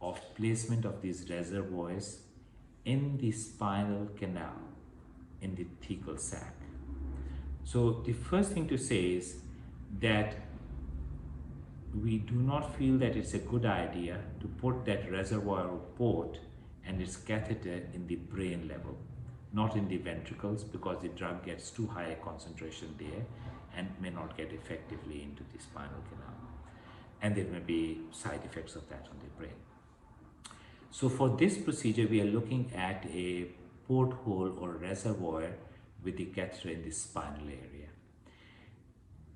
[SPEAKER 13] of placement of these reservoirs in the spinal canal, in the thecal sac. So the first thing to say is that we do not feel that it's a good idea to put that reservoir or port and its catheter in the brain level, not in the ventricles, because the drug gets too high a concentration there and may not get effectively into the spinal canal. And there may be side effects of that on the brain. So for this procedure, we are looking at a porthole or reservoir with the catheter in the spinal area.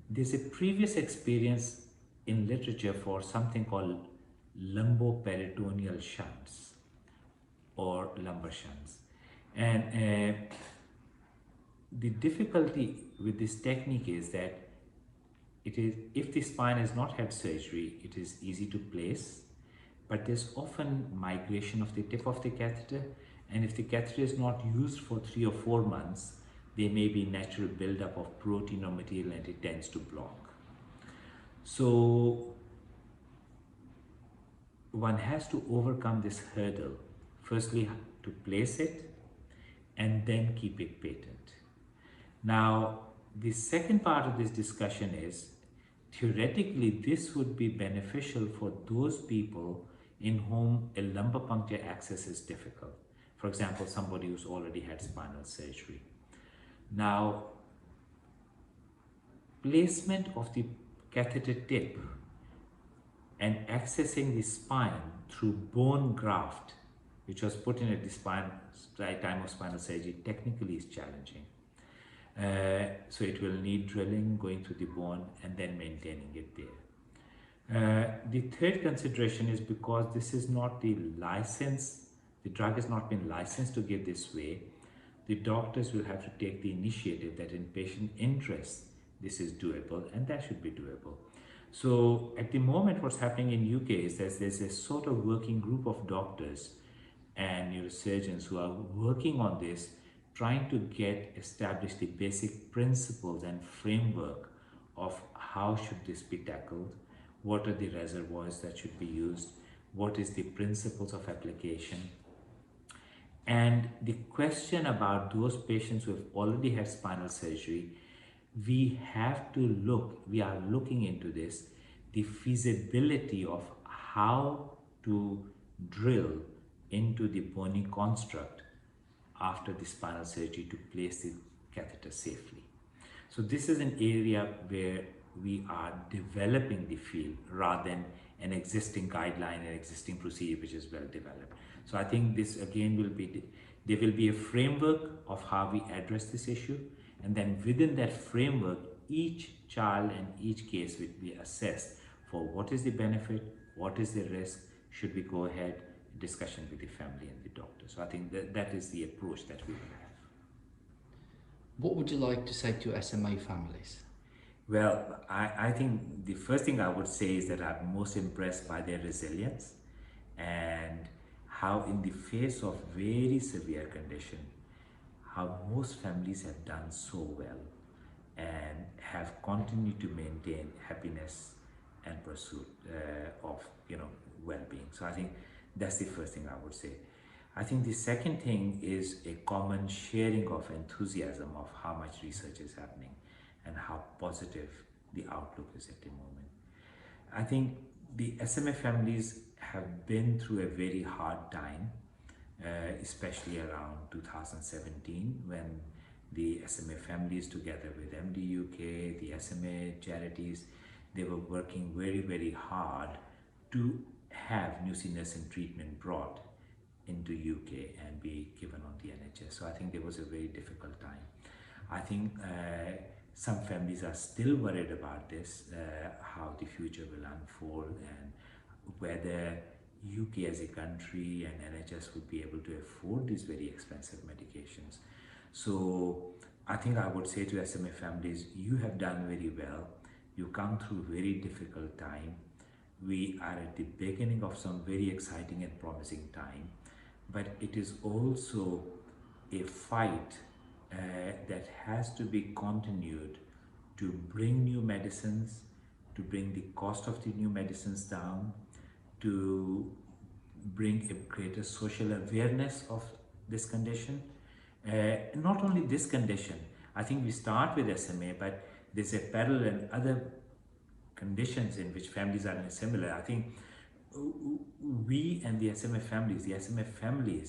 [SPEAKER 13] There's a previous experience in literature for something called lumboperitoneal shunts or lumbar shunts. And the difficulty with this technique is that it is, if the spine has not had surgery, it is easy to place, but there's often migration of the tip of the catheter, and if the catheter is not used for 3 or 4 months, there may be natural buildup of protein or material and it tends to block. So one has to overcome this hurdle, firstly to place it and then keep it patent. Now, the second part of this discussion is, theoretically, this would be beneficial for those people in whom a lumbar puncture access is difficult. For example, somebody who's already had spinal surgery. Now, placement of the catheter tip and accessing the spine through bone graft, which was put in at the time of spinal surgery, technically is challenging. So it will need drilling, going through the bone, and then maintaining it there. The third consideration is because this is not the license, the drug has not been licensed to give this way, the doctors will have to take the initiative that in patient interest, this is doable, and that should be doable. So at the moment, what's happening in UK is that there's a sort of working group of doctors and neurosurgeons who are working on this, trying to get established the basic principles and framework of how should this be tackled, what are the reservoirs that should be used, what is the principles of application. And the question about those patients who have already had spinal surgery, we are looking into this, the feasibility of how to drill into the bony construct after the spinal surgery to place the catheter safely. So this is an area where we are developing the field rather than an existing guideline and existing procedure which is well developed. So I think this again there will be a framework of how we address this issue, and then within that framework each child and each case will be assessed for what is the benefit, what is the risk, should we go ahead, discussion with the family and the doctor. So I think that is the approach that we will have.
[SPEAKER 4] What would you like to say to SMA families?
[SPEAKER 13] Well, I think the first thing I would say is that I'm most impressed by their resilience and how in the face of very severe condition, how most families have done so well and have continued to maintain happiness and pursuit of well-being. So I think that's the first thing I would say. I think the second thing is a common sharing of enthusiasm of how much research is happening and how positive the outlook is at the moment. I think the SMA families have been through a very hard time, especially around 2017 when the SMA families together with MD UK, the SMA charities, they were working very, very hard to have nusinersen treatment brought into UK and be given on the NHS. So I think there was a very difficult time. I think some families are still worried about this, how the future will unfold and whether UK as a country and NHS would be able to afford these very expensive medications. So I think I would say to SMA families, you have done very well. You come through very difficult time. We are at the beginning of some very exciting and promising time, but it is also a fight that has to be continued to bring new medicines, to bring the cost of the new medicines down, to bring a greater social awareness of this condition. Not only this condition, I think we start with SMA, but there's a parallel and other conditions in which families are similar. I think we and the SMA families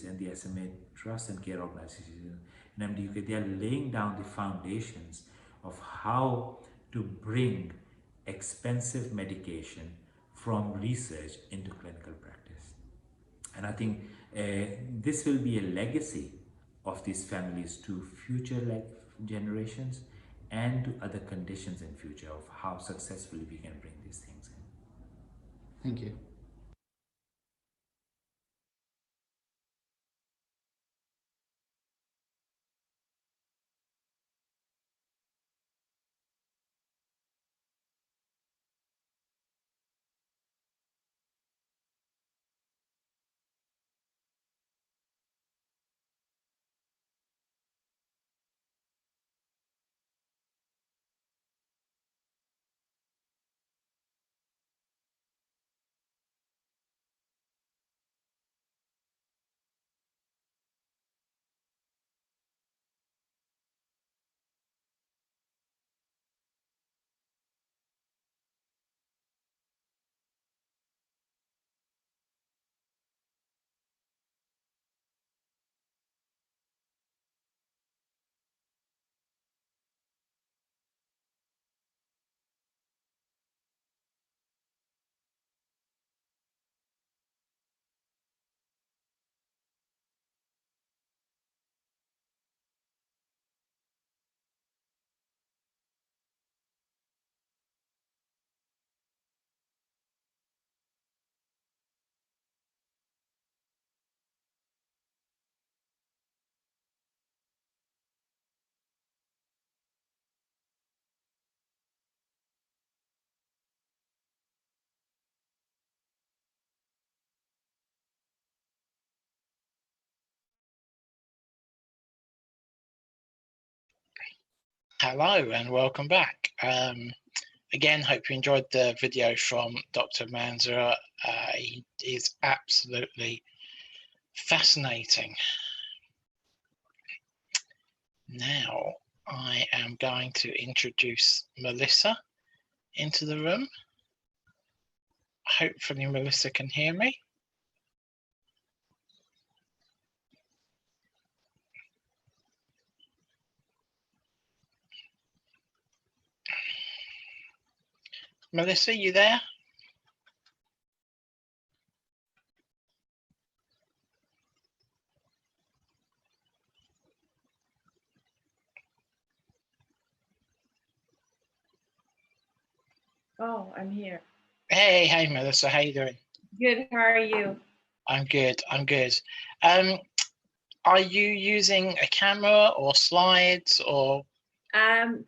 [SPEAKER 13] and the SMA Trust and Care Organization in MD UK, they are laying down the foundations of how to bring expensive medication from research into clinical practice. And I think this will be a legacy of these families to future generations and to other conditions in future of how successfully we can bring these things in.
[SPEAKER 4] Thank you.
[SPEAKER 1] Hello and welcome back. again, hope you enjoyed the video from Dr. Manzura. He is absolutely fascinating. Now I am going to introduce Melissa into the room. Hopefully Melissa can hear me. Melissa, you there?
[SPEAKER 7] Oh, I'm here.
[SPEAKER 1] Hey, Melissa, how you doing?
[SPEAKER 7] Good, how are you?
[SPEAKER 1] I'm good, I'm good. Are you using a camera or slides or?
[SPEAKER 7] Can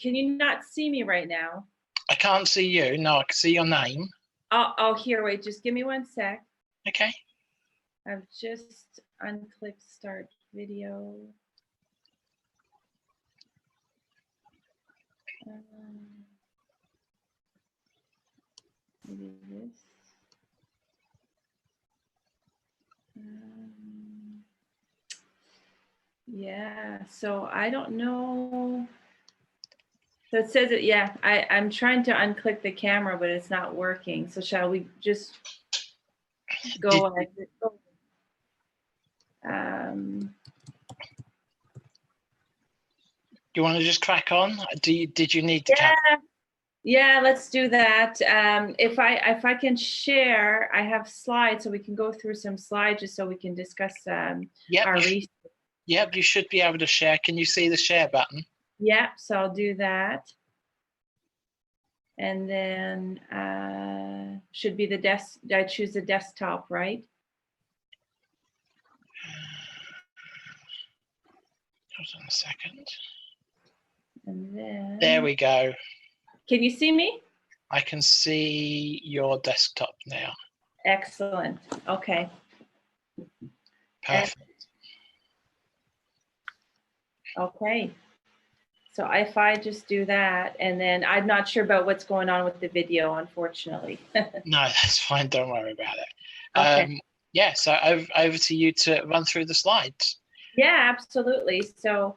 [SPEAKER 7] you not see me right now?
[SPEAKER 1] I can't see you, no, I can see your name.
[SPEAKER 7] Oh, here, wait, just give me 1 sec.
[SPEAKER 1] Okay.
[SPEAKER 7] I've just unclicked start video. Maybe this. Yeah, so I don't know. So it says it, yeah, I'm trying to unclick the camera, but it's not working. So shall we just go ahead?
[SPEAKER 1] You want to just crack on? Did you need the camera?
[SPEAKER 7] Yeah, let's do that. If I can share, I have slides, so we can go through some slides just so we can discuss our research.
[SPEAKER 1] Yep, you should be able to share. Can you see the share button?
[SPEAKER 7] Yep, so I'll do that. And then should be the desk. I choose the desktop, right?
[SPEAKER 1] Hold on a second.
[SPEAKER 7] And then
[SPEAKER 1] there we go.
[SPEAKER 7] Can you see me?
[SPEAKER 1] I can see your desktop now.
[SPEAKER 7] Excellent. Okay.
[SPEAKER 1] Perfect.
[SPEAKER 7] Okay. So if I just do that, and then I'm not sure about what's going on with the video, unfortunately.
[SPEAKER 1] No, that's fine. Don't worry about it.
[SPEAKER 7] Okay.
[SPEAKER 1] Yeah, so over to you to run through the slides.
[SPEAKER 7] Yeah, absolutely. So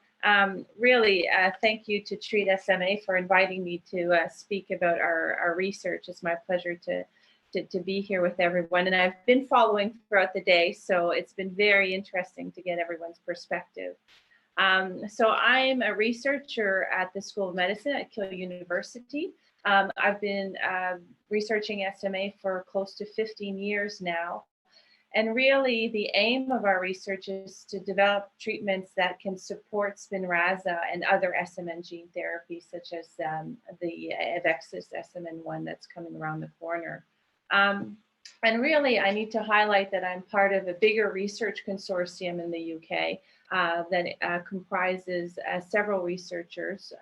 [SPEAKER 7] really, thank you to TreatSMA for inviting me to speak about our research. It's my pleasure to be here with everyone. And I've been following throughout the day, so it's been very interesting to get everyone's perspective. So I'm a researcher at the School of Medicine at Keele University. I've been researching SMA for close to 15 years now. And really the aim of our research is to develop treatments that can support Spinraza and other SMN gene therapies, such as the Avexis SMN1 that's coming around the corner. And really, I need to highlight that I'm part of a bigger research consortium in the UK that comprises several researchers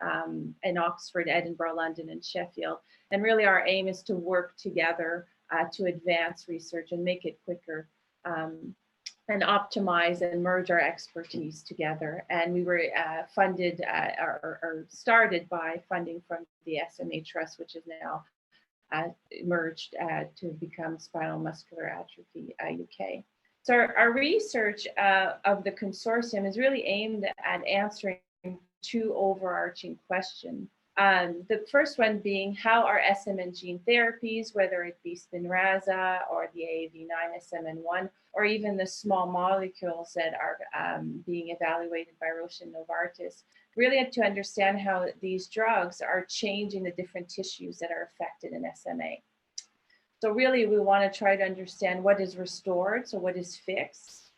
[SPEAKER 7] in Oxford, Edinburgh, London, and Sheffield. And really, our aim is to work together to advance research and make it quicker and optimize and merge our expertise together. And we were funded or started by funding from the SMA Trust, which is now merged to become Spinal Muscular Atrophy UK. So our research of the consortium is really aimed at answering two overarching questions. The first one being how are SMN gene therapies, whether it be Spinraza or the AAV9 SMN1, or even the small molecules that are being evaluated by Roche and Novartis, really to understand how these drugs are changing the different tissues that are affected in SMA. So really we want to try to understand what is restored, so what is fixed,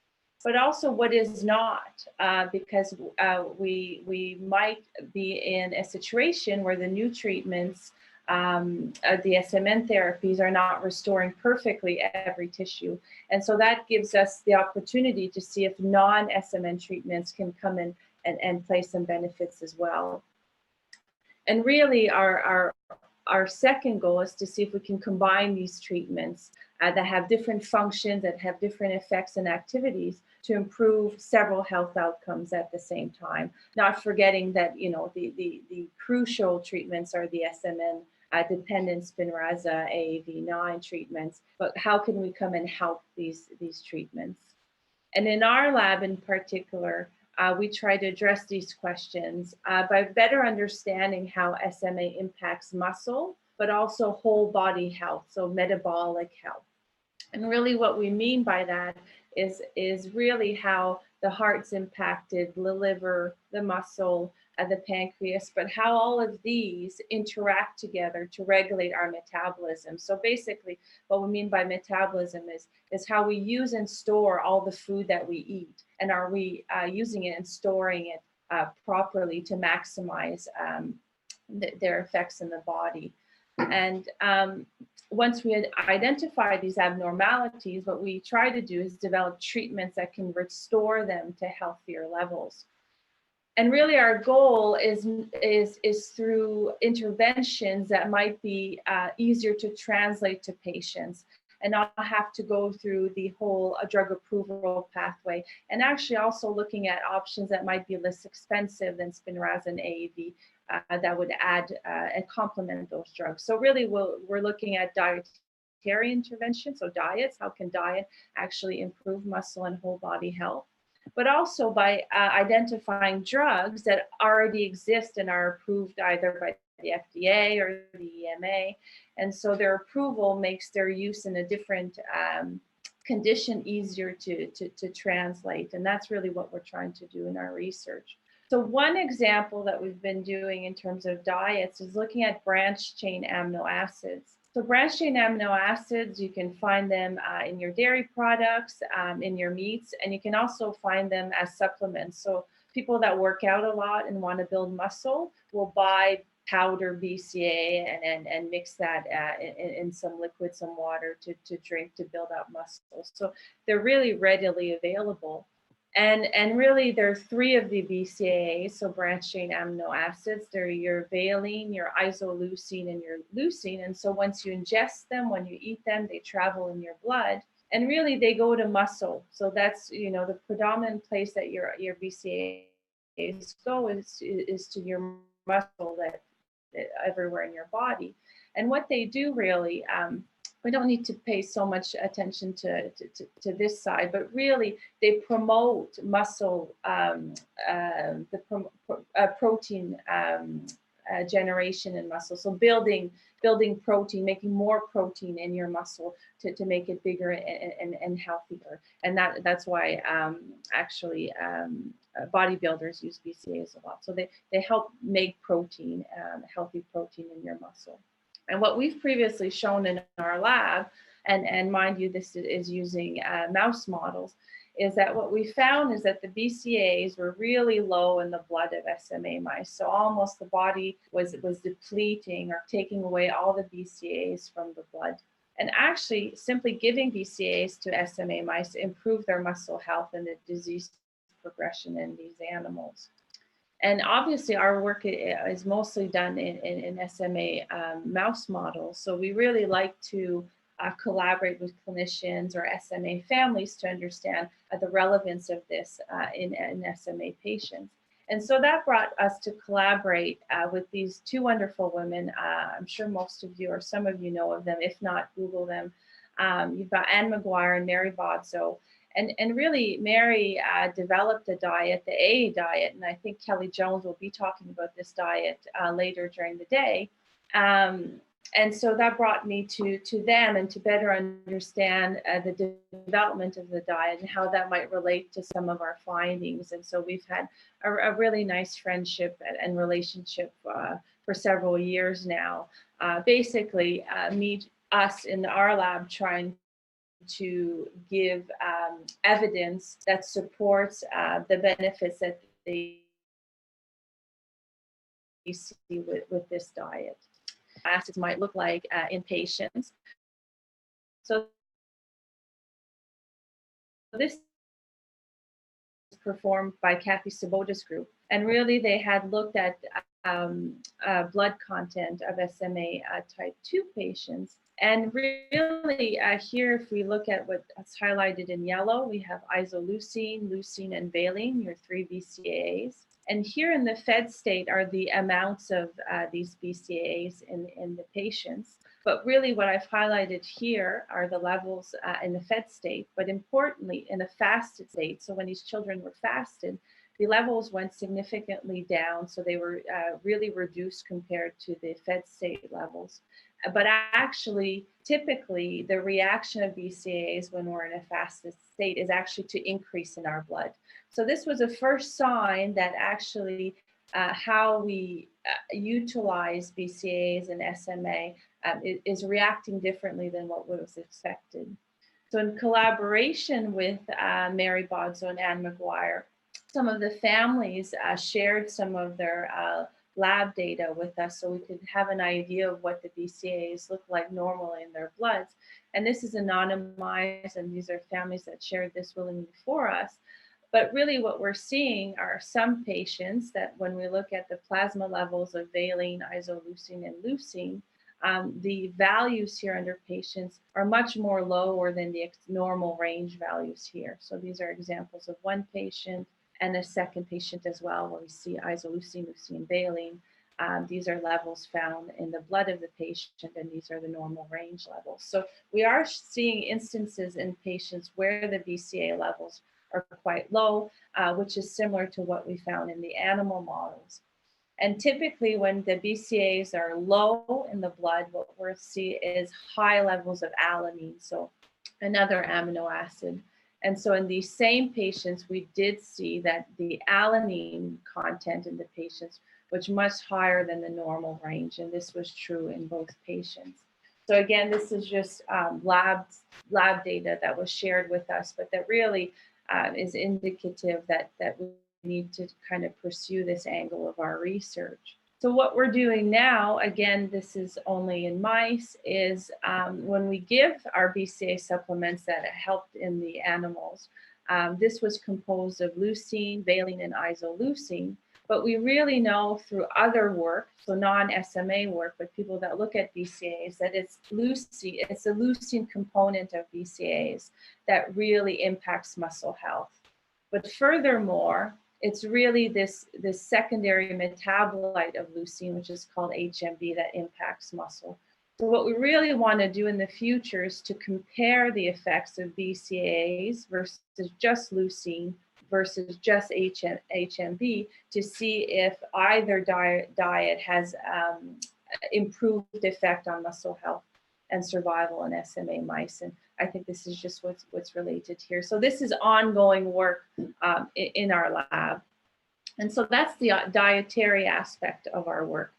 [SPEAKER 7] but also what is not, because we might be in a situation where the new treatments, the SMN therapies are not restoring perfectly every tissue. And so that gives us the opportunity to see if non-SMN treatments can come in and play some benefits as well. And really our our second goal is to see if we can combine these treatments that have different functions, that have different effects and activities to improve several health outcomes at the same time. Not forgetting that, you know, the crucial treatments are the SMN dependent Spinraza AAV9 treatments, but how can we come and help these treatments? And in our lab in particular, we try to address these questions by better understanding how SMA impacts muscle, but also whole body health, so metabolic health. And really what we mean by that is really how the heart's impacted, the liver, the muscle, the pancreas, but how all of these interact together to regulate our metabolism. So basically what we mean by metabolism is how we use and store all the food that we eat. And are we using it and storing it properly to maximize their effects in the body? And once we identify these abnormalities, what we try to do is develop treatments that can restore them to healthier levels. And really our goal is through interventions that might be easier to translate to patients and not have to go through the whole drug approval pathway. And actually also looking at options that might be less expensive than Spinraza and AAV that would add and complement those drugs. So really we're looking at dietary intervention, so diets, how can diet actually improve muscle and whole body health? But also by identifying drugs that already exist and are approved either by the FDA or the EMA. And so their approval makes their use in a different condition easier to translate. And that's really what we're trying to do in our research. So one example that we've been doing in terms of diets is looking at branched chain amino acids. So branched chain amino acids, you can find them in your dairy products, in your meats, and you can also find them as supplements. So people that work out a lot and want to build muscle will buy powder BCA and mix that in some liquid, some water to drink to build up muscle. So they're really readily available. And really there are three of the BCAAs, so branched chain amino acids. They're your valine, your isoleucine, and your leucine. And so once you ingest them, when you eat them, they travel in your blood. And really they go to muscle. So that's, you know, the predominant place that your BCAAs go is to your muscle that everywhere in your body. And what they do really, we don't need to pay so much attention to this side, but really they promote muscle, protein generation in muscle. So building protein, making more protein in your muscle to make it bigger and healthier. And that's why actually bodybuilders use BCAAs a lot. So they help make protein, healthy protein in your muscle. And what we've previously shown in our lab, and mind you, this is using mouse models, is that what we found is that the BCAAs were really low in the blood of SMA mice. So almost the body was depleting or taking away all the BCAAs from the blood. And actually simply giving BCAAs to SMA mice improved their muscle health and the disease progression in these animals. And obviously our work is mostly done in SMA mouse models. So we really like to collaborate with clinicians or SMA families to understand the relevance of this in SMA patients. And so that brought us to collaborate with these two wonderful women. I'm sure most of you or some of you know of them. If not, Google them. You've got Anne McGuire and Mary Bodzo. And really, Mary developed a diet, the AA diet, and I think Kelly Jones will be talking about this diet later during the day. And so that brought me to them and to better understand the development of the diet and how that might relate to some of our findings. And so we've had a really nice friendship and relationship for several years now. Basically, us in our lab trying to give evidence that supports the benefits that they see with this diet. Acids might look like in patients. So this is performed by Kathy Saboda's group, and really they had looked at blood content of SMA type 2 patients. And really here, if we look at what's highlighted in yellow, we have isoleucine, leucine, and valine, your 3 BCAAs. And here in the fed state are the amounts of these BCAAs in the patients. But really what I've highlighted here are the levels in the fed state, but importantly in the fasted state. So when these children were fasted, the levels went significantly down. So they were really reduced compared to the fed state levels. But actually, typically the reaction of BCAAs when we're in a fasted state is actually to increase in our blood. So this was a first sign that actually how we utilize BCAAs and SMA is reacting differently than what was expected. So in collaboration with Mary Bodzo and Anne McGuire, some of the families shared some of their lab data with us so we could have an idea of what the BCAAs look like normally in their bloods. And this is anonymized, and these are families that shared this willingly for us. But really what we're seeing are some patients that when we look at the plasma levels of valine, isoleucine, and leucine, the values here under patients are much more lower than the normal range values here. So these are examples of one patient and a second patient as well, where we see isoleucine, leucine, valine. These are levels found in the blood of the patient, and these are the normal range levels. So we are seeing instances in patients where the BCA levels are quite low, which is similar to what we found in the animal models. And typically when the BCAAs are low in the blood, what we'll see is high levels of alanine, so another amino acid. And so in these same patients, we did see that the alanine content in the patients was much higher than the normal range, and this was true in both patients. So again, this is just lab data that was shared with us, but that really is indicative that we need to kind of pursue this angle of our research. So what we're doing now, again, this is only in mice, is when we give our BCA supplements that helped in the animals, this was composed of leucine, valine, and isoleucine. But we really know through other work, so non-SMA work, but people that look at BCAAs, that it's a leucine component of BCAAs that really impacts muscle health. But furthermore, it's really this secondary metabolite of leucine, which is called HMB, that impacts muscle. So what we really want to do in the future is to compare the effects of BCAAs versus just leucine versus just HMB to see if either diet has improved effect on muscle health and survival in SMA mice. And I think this is just what's related here. So this is ongoing work in our lab. And so that's the dietary aspect of our work.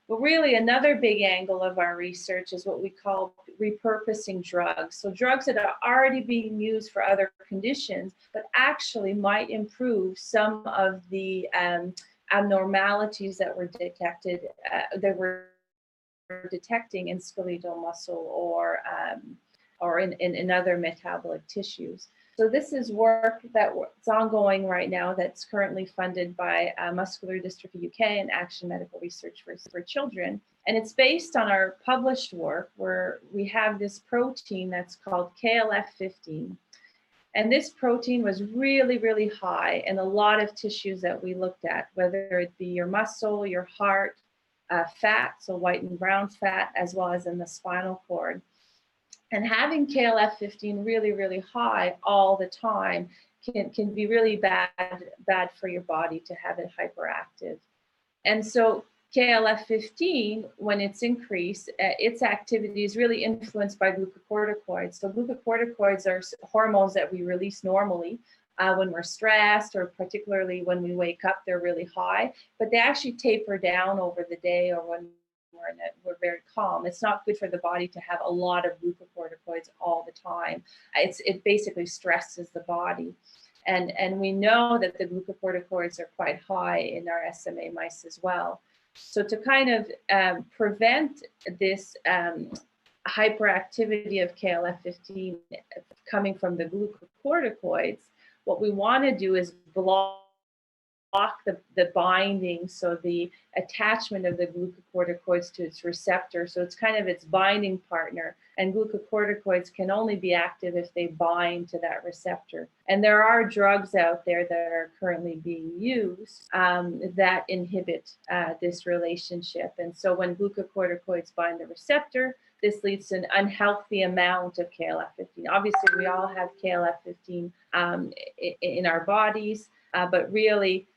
[SPEAKER 7] But really another big angle of our research is what we call repurposing drugs. So drugs that are already being used for other conditions, but actually might improve some of the abnormalities that were detected, detecting in skeletal muscle or in other metabolic tissues. So this is work that's ongoing right now that's currently funded by Muscular Dystrophy UK and Action Medical Research for Children. And it's based on our published work where we have this protein that's called KLF15. And this protein was really, really high in a lot of tissues that we looked at, whether it be your muscle, your heart, fat, so white and brown fat, as well as in the spinal cord. And having KLF15 really, really high all the time can be really bad for your body to have it hyperactive. And so KLF15, when it's increased, its activity is really influenced by glucocorticoids. So glucocorticoids are hormones that we release normally when we're stressed, or particularly when we wake up, they're really high, but they actually taper down over the day or when we're very calm. It's not good for the body to have a lot of glucocorticoids all the time. It basically stresses the body. And we know that the glucocorticoids are quite high in our SMA mice as well. So to kind of prevent this hyperactivity of KLF15 coming from the glucocorticoids, what we want to do is block the binding, so the attachment of the glucocorticoids to its receptor. So it's kind of its binding partner. And glucocorticoids can only be active if they bind to that receptor. And there are drugs out there that are currently being used that inhibit this relationship. And so when glucocorticoids bind the receptor, this leads to an unhealthy amount of KLF15. Obviously, we all have KLF15 in our bodies, but really,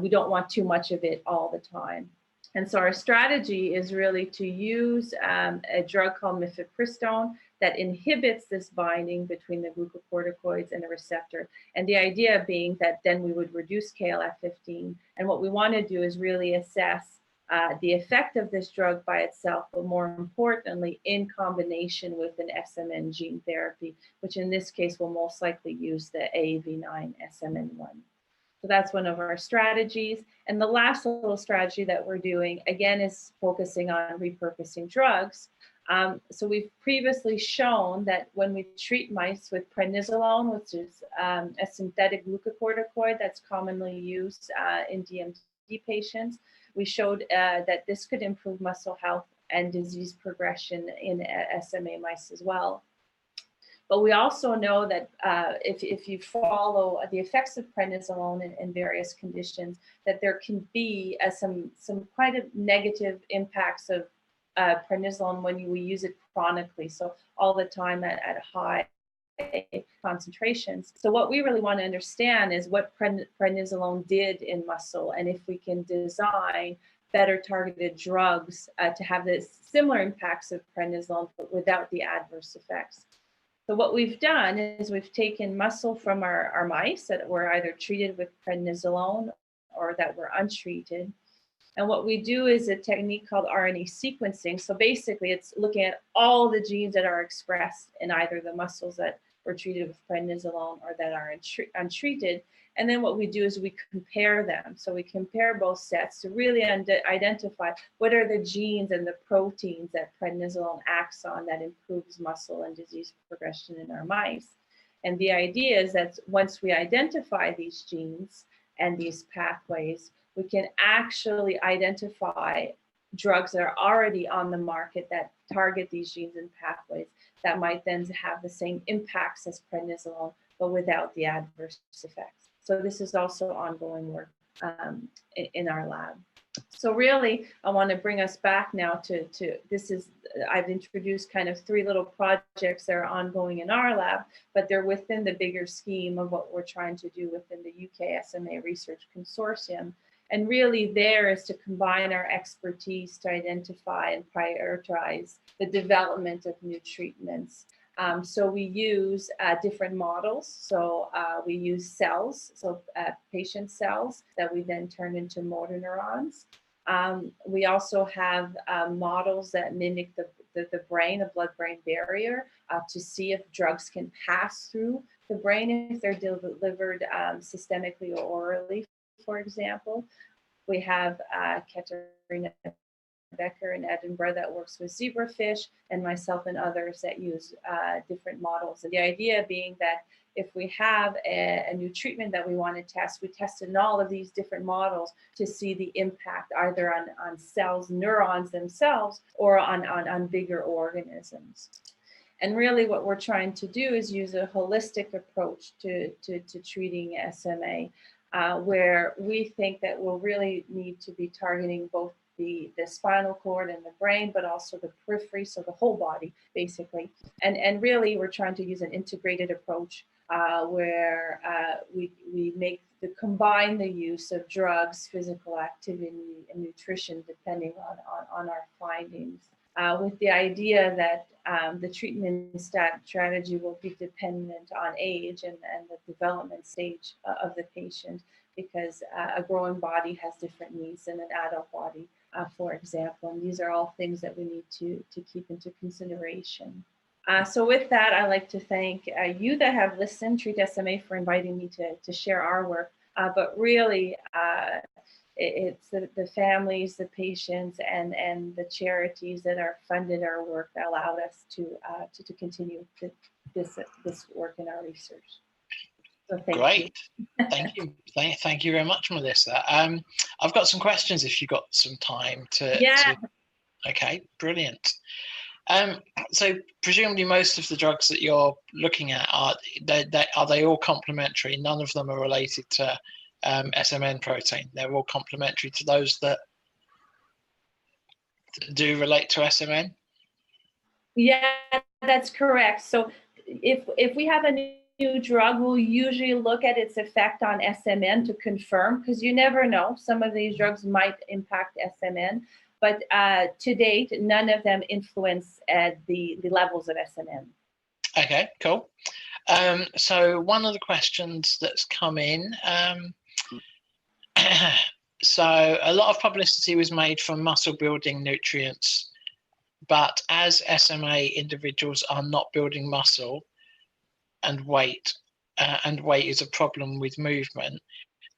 [SPEAKER 7] we don't want too much of it all the time. And so our strategy is really to use a drug called mifepristone that inhibits this binding between the glucocorticoids and the receptor. And the idea being that then we would reduce KLF15. And what we want to do is really assess the effect of this drug by itself, but more importantly, in combination with an SMN gene therapy, which in this case will most likely use the AAV9 SMN1. So that's one of our strategies. And the last little strategy that we're doing, again, is focusing on repurposing drugs. So we've previously shown that when we treat mice with prednisolone, which is a synthetic glucocorticoid that's commonly used in DMD patients, we showed that this could improve muscle health and disease progression in SMA mice as well. But we also know that if you follow the effects of prednisolone in various conditions, that there can be some quite negative impacts of prednisolone when we use it chronically, so all the time at high concentrations. So what we really want to understand is what prednisolone did in muscle, and if we can design better targeted drugs to have the similar impacts of prednisolone, but without the adverse effects. So what we've done is we've taken muscle from our mice that were either treated with prednisolone or that were untreated. And what we do is a technique called RNA sequencing. So basically it's looking at all the genes that are expressed in either the muscles that were treated with prednisolone or that are untreated. And then what we do is we compare them. So we compare both sets to really identify what are the genes and the proteins that prednisolone acts on that improves muscle and disease progression in our mice. And the idea is that once we identify these genes and these pathways, we can actually identify drugs that are already on the market that target these genes and pathways that might then have the same impacts as prednisolone, but without the adverse effects. So this is also ongoing work in our lab. So really, I want to bring us back now to this is, I've introduced kind of 3 little projects that are ongoing in our lab, but they're within the bigger scheme of what we're trying to do within the UK SMA Research Consortium. And really there is to combine our expertise to identify and prioritize the development of new treatments. So we use different models. So we use cells, so patient cells that we then turn into motor neurons. We also have models that mimic the brain, the blood-brain barrier, to see if drugs can pass through the brain if they're delivered systemically or orally, for example. We have Katerina Becker in Edinburgh that works with zebrafish, and myself and others that use different models. And the idea being that if we have a new treatment that we want to test, we test in all of these different models to see the impact either on cells, neurons themselves, or on bigger organisms. And really what we're trying to do is use a holistic approach to treating SMA, where we think that we'll really need to be targeting both the spinal cord and the brain, but also the periphery, so the whole body, basically. And really, we're trying to use an integrated approach where we combine the use of drugs, physical activity, and nutrition, depending on our findings, with the idea that the treatment strategy will be dependent on age and the development stage of the patient, because a growing body has different needs than an adult body, for example. And these are all things that we need to keep into consideration. So with that, I'd like to thank you that have listened, TreatSMA, for inviting me to share our work. But really, it's the families, the patients, and the charities that are funded our work that allowed us to continue this work in our research. So thank
[SPEAKER 1] Great.
[SPEAKER 7] you.
[SPEAKER 1] Thank you. Thank you very much, Melissa. I've got some questions if you've got some time to.
[SPEAKER 7] Yeah.
[SPEAKER 1] Okay, brilliant. So presumably most of the drugs that you're looking at are they all complementary? None of them are related to SMN protein. They're all complementary to those that do relate to SMN.
[SPEAKER 7] Yeah, that's correct. So if we have a new drug, we'll usually look at its effect on SMN to confirm, because you never know. Some of these drugs might impact SMN, but to date, none of them influence the levels of SMN.
[SPEAKER 1] Okay, cool. So one of the questions that's come in, so a lot of publicity was made for muscle building nutrients, but as SMA individuals are not building muscle and weight is a problem with movement,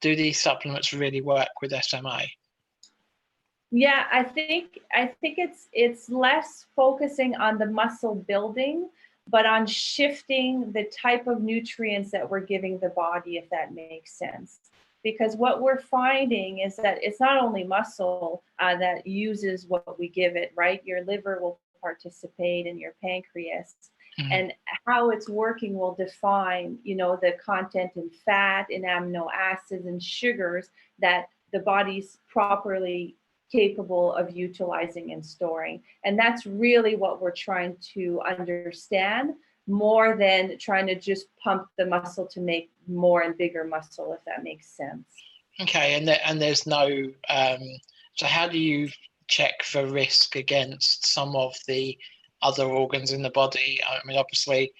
[SPEAKER 1] do these supplements really work with SMA?
[SPEAKER 7] Yeah, I think it's less focusing on the muscle building, but on shifting the type of nutrients that we're giving the body, if that makes sense. Because what we're finding is that it's not only muscle that uses what we give it, right? Your liver will participate and your pancreas. Mm-hmm. And how it's working will define, the content in fat, in amino acids, and sugars that the body's properly capable of utilizing and storing. And that's really what we're trying to understand, more than trying to just pump the muscle to make more and bigger muscle, if that makes sense.
[SPEAKER 1] Okay, and there's no, so how do you check for risk against some of the other organs in the body? I mean, obviously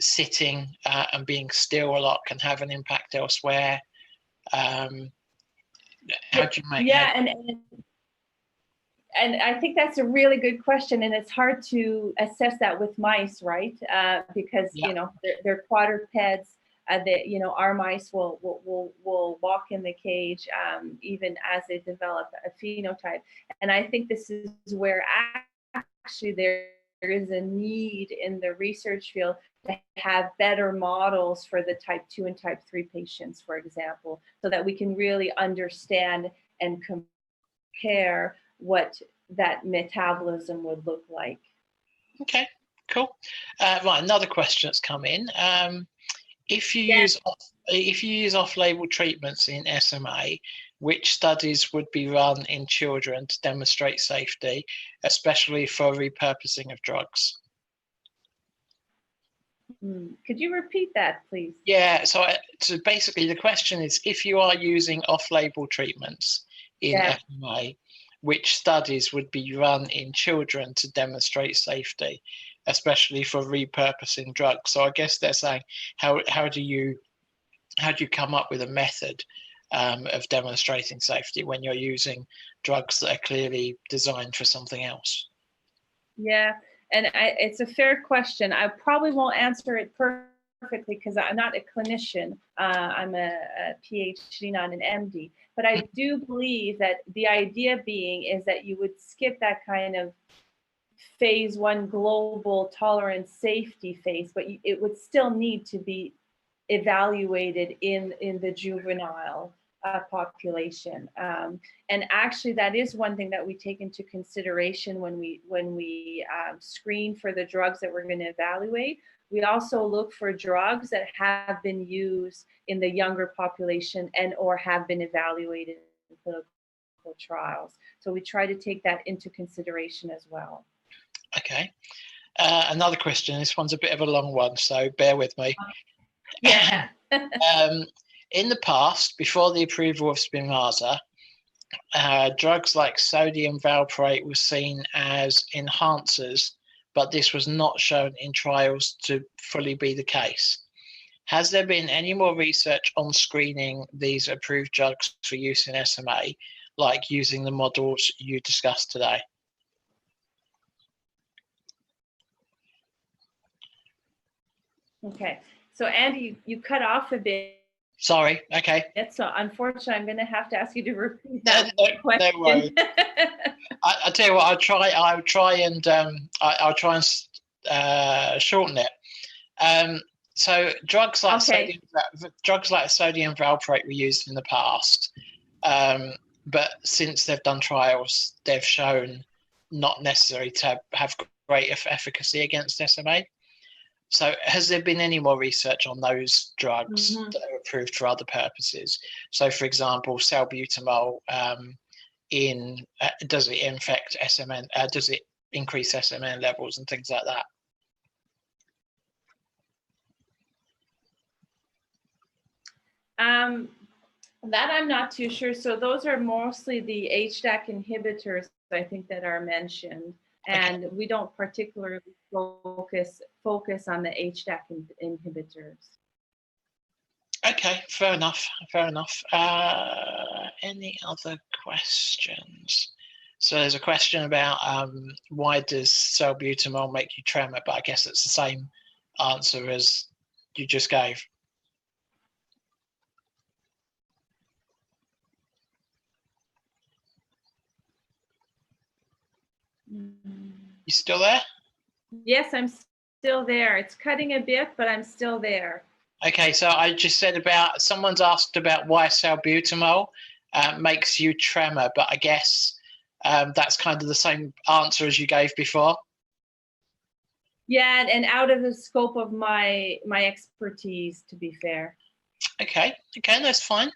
[SPEAKER 1] sitting and being still a lot can have an impact elsewhere. How do you make?
[SPEAKER 7] Yeah, and I think that's a really good question, and it's hard to assess that with mice, right? Because they're quadrupeds. Our mice will walk in the cage even as they develop a phenotype, and I think this is where actually there is a need in the research field to have better models for the type 2 and type 3 patients, for example, so that we can really understand and compare what that metabolism would look like.
[SPEAKER 1] Okay, cool. Right, another question that's come in. If you use off-label treatments in SMA, which studies would be run in children to demonstrate safety, especially for repurposing of drugs?
[SPEAKER 7] Could you repeat that, please?
[SPEAKER 1] Yeah, so basically the question is, if you are using off-label treatments in SMA, which studies would be run in children to demonstrate safety, especially for repurposing drugs? So I guess they're saying, how do you come up with a method of demonstrating safety when you're using drugs that are clearly designed for something else?
[SPEAKER 7] Yeah, and it's a fair question. I probably won't answer it perfectly because I'm not a clinician. I'm a PhD, not an MD. But I do believe that the idea being is that you would skip that kind of phase 1 global tolerance safety phase, but it would still need to be evaluated in the juvenile population. And actually, that is one thing that we take into consideration when we screen for the drugs that we're going to evaluate. We also look for drugs that have been used in the younger population and or have been evaluated in clinical trials. So we try to take that into consideration as well.
[SPEAKER 1] Okay. Another question. This one's a bit of a long one, so bear with me.
[SPEAKER 7] Yeah.
[SPEAKER 1] In the past, before the approval of Spinraza, drugs like sodium valproate were seen as enhancers, but this was not shown in trials to fully be the case. Has there been any more research on screening these approved drugs for use in SMA, like using the models you discussed today?
[SPEAKER 7] Okay, so Andy, you cut off a bit.
[SPEAKER 1] Sorry. Okay.
[SPEAKER 7] So unfortunately, I'm going to have to ask you to repeat that question.
[SPEAKER 1] No worries. I'll tell you what. I'll try and shorten it. So drugs like
[SPEAKER 7] Okay.
[SPEAKER 1] sodium valproate were used in the past, but since they've done trials, they've shown not necessary to have great efficacy against SMA. So has there been any more research on those drugs that are approved for other purposes? So, for example, salbutamol, does it infect SMN? Does it increase SMN levels and things like that?
[SPEAKER 7] That I'm not too sure. So those are mostly the HDAC inhibitors, I think, that are mentioned. And we don't particularly focus on the HDAC inhibitors.
[SPEAKER 1] Okay, fair enough. Fair enough. Any other questions? So there's a question about why does salbutamol make you tremor? But I guess it's the same answer as you just gave. You still there?
[SPEAKER 7] Yes, I'm still there. It's cutting a bit, but I'm still there.
[SPEAKER 1] Okay, so I just said about, someone's asked about why salbutamol makes you tremor, but I guess that's kind of the same answer as you gave before.
[SPEAKER 7] Yeah, and out of the scope of my expertise, to be fair.
[SPEAKER 1] Okay, that's fine.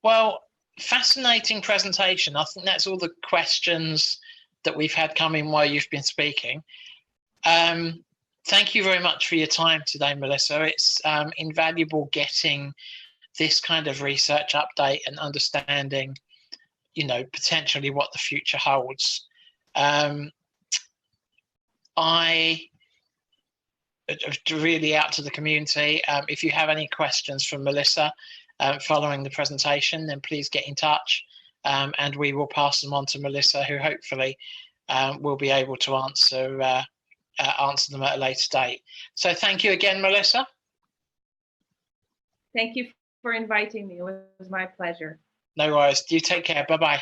[SPEAKER 1] Well, fascinating presentation. I think that's all the questions that we've had come in while you've been speaking. Thank you very much for your time today, Melissa. It's invaluable getting this kind of research update and understanding, potentially what the future holds. I really out to the community. If you have any questions from Melissa following the presentation, then please get in touch and we will pass them on to Melissa, who hopefully will be able to answer them at a later date. So thank you again, Melissa.
[SPEAKER 7] Thank you for inviting me. It was my pleasure.
[SPEAKER 1] No worries. You take care. Bye-bye.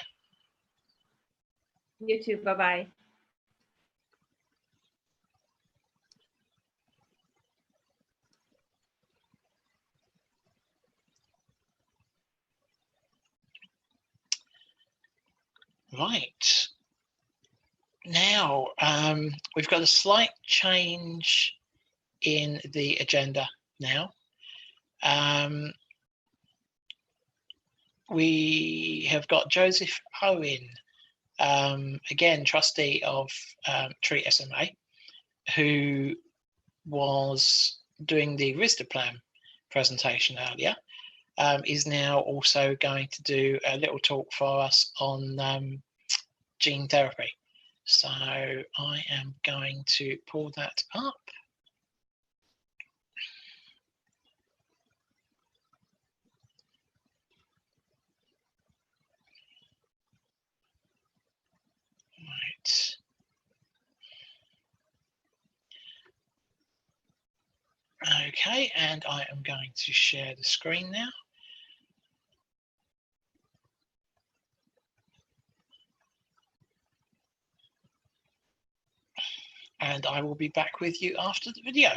[SPEAKER 7] You too. Bye-bye.
[SPEAKER 1] Right. Now, we've got a slight change in the agenda now. We have got Joseph Owen, again, trustee of TreatSMA, who was doing the Risdiplam presentation earlier, is now also going to do a little talk for us on gene therapy. So I am going to pull that up. Right. Okay, and I am going to share the screen now. And I will be back with you after the video.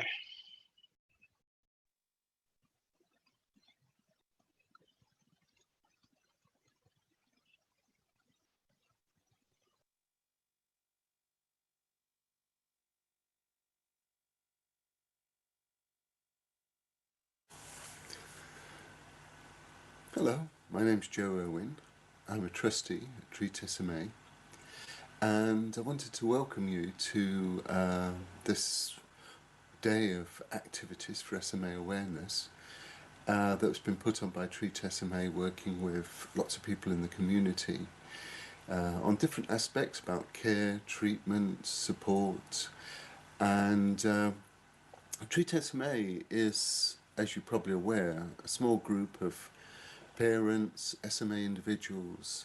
[SPEAKER 6] Hello, my name's Joe Irwin. I'm a trustee at TreatSMA, and I wanted to welcome you to this day of activities for SMA awareness that's been put on by TreatSMA, working with lots of people in the community on different aspects about care, treatment, support, and TreatSMA is, as you're probably aware, a small group of parents, SMA individuals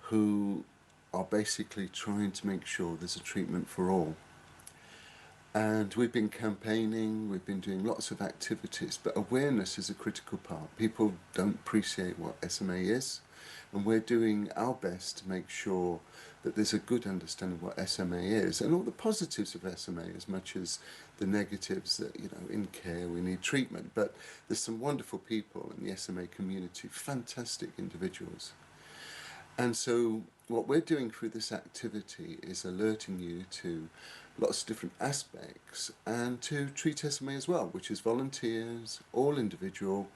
[SPEAKER 6] who are basically trying to make sure there's a treatment for all. And we've been campaigning, we've been doing lots of activities, but awareness is a critical part. People don't appreciate what SMA is, And we're doing our best to make sure that there's a good understanding of what SMA is and all the positives of SMA as much as the negatives that, you know, in care we need treatment. But there's some wonderful people in the SMA community, fantastic individuals. And so what we're doing through this activity is alerting you to lots of different aspects and to TreatSMA as well, which is volunteers, all individual,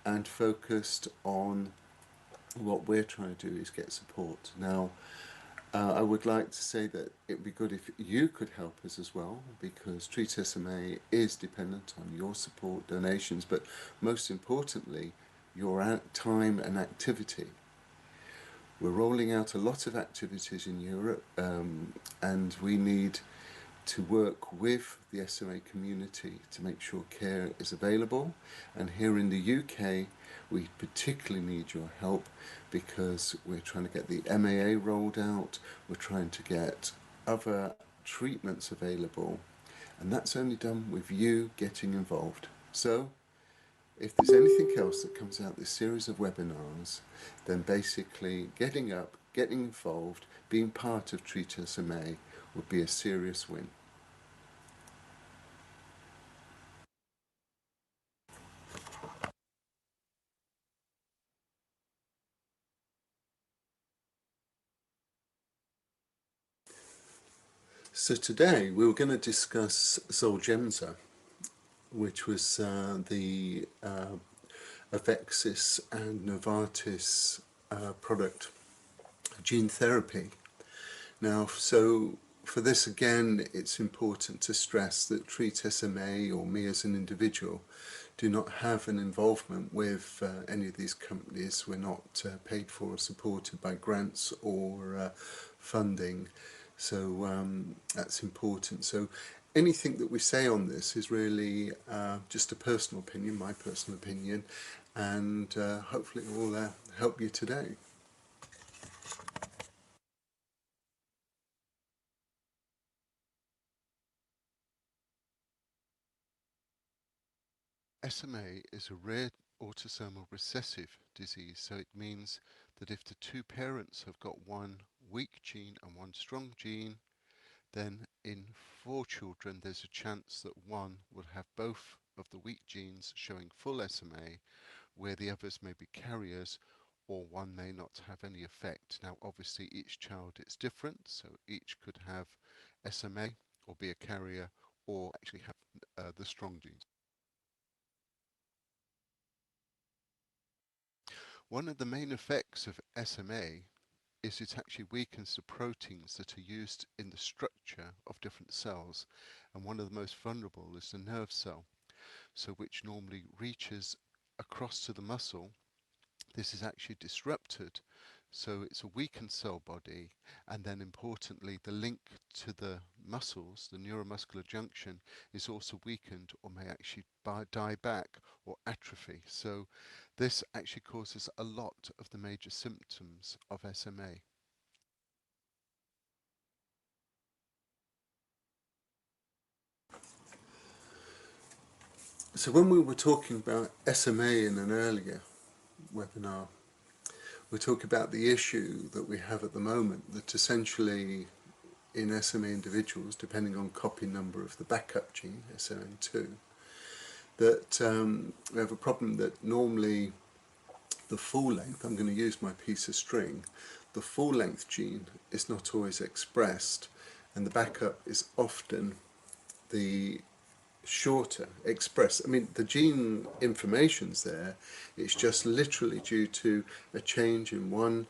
[SPEAKER 6] and focused on what we're trying to do is get support. Now, I would like to say that it would be good if you could help us as well, because TreatSMA is dependent on your support, donations, but most importantly, your time and activity. We're rolling out a lot of activities in Europe, and we need to work with the SMA community to make sure care is available. And here in the UK, we particularly need your help because we're trying to get the MAA rolled out, we're trying to get other treatments available, and that's only done with you getting involved. So if there's anything else that comes out this series of webinars, then basically getting up, getting involved, being part of TreatSMA would be a serious win. So today we were going to discuss Zolgensma, which was the Avexis and Novartis product, gene therapy. Now, so for this again, it's important to stress that TreatSMA or me as an individual do not have an involvement with any of these companies. We're not paid for or supported by grants or funding. So that's important. So anything that we say on this is really just a personal opinion, my personal opinion, and hopefully it will help you today. SMA is a rare autosomal recessive disease, so it means that if the two parents have got one weak gene and one strong gene, then in 4 children there's a chance that one will have both of the weak genes showing full SMA, where the others may be carriers, or one may not have any effect. Now obviously each child is different, so each could have SMA or be a carrier or actually have the strong genes. One of the main effects of SMA is it actually weakens the proteins that are used in the structure of different cells, and one of the most vulnerable is the nerve cell, so which normally reaches across to the muscle. This is actually disrupted, so it's a weakened cell body, and then importantly the link to the muscles, the neuromuscular junction, is also weakened or may actually die back or atrophy. So this actually causes a lot of the major symptoms of SMA. So when we were talking about SMA in an earlier webinar, we talk about the issue that we have at the moment, that essentially in SMA individuals, depending on copy number of the backup gene, SMN2, that we have a problem that normally the full length, I'm going to use my piece of string, the full length gene is not always expressed, and the backup is often the shorter express. I mean, the gene information's there, it's just literally due to a change in one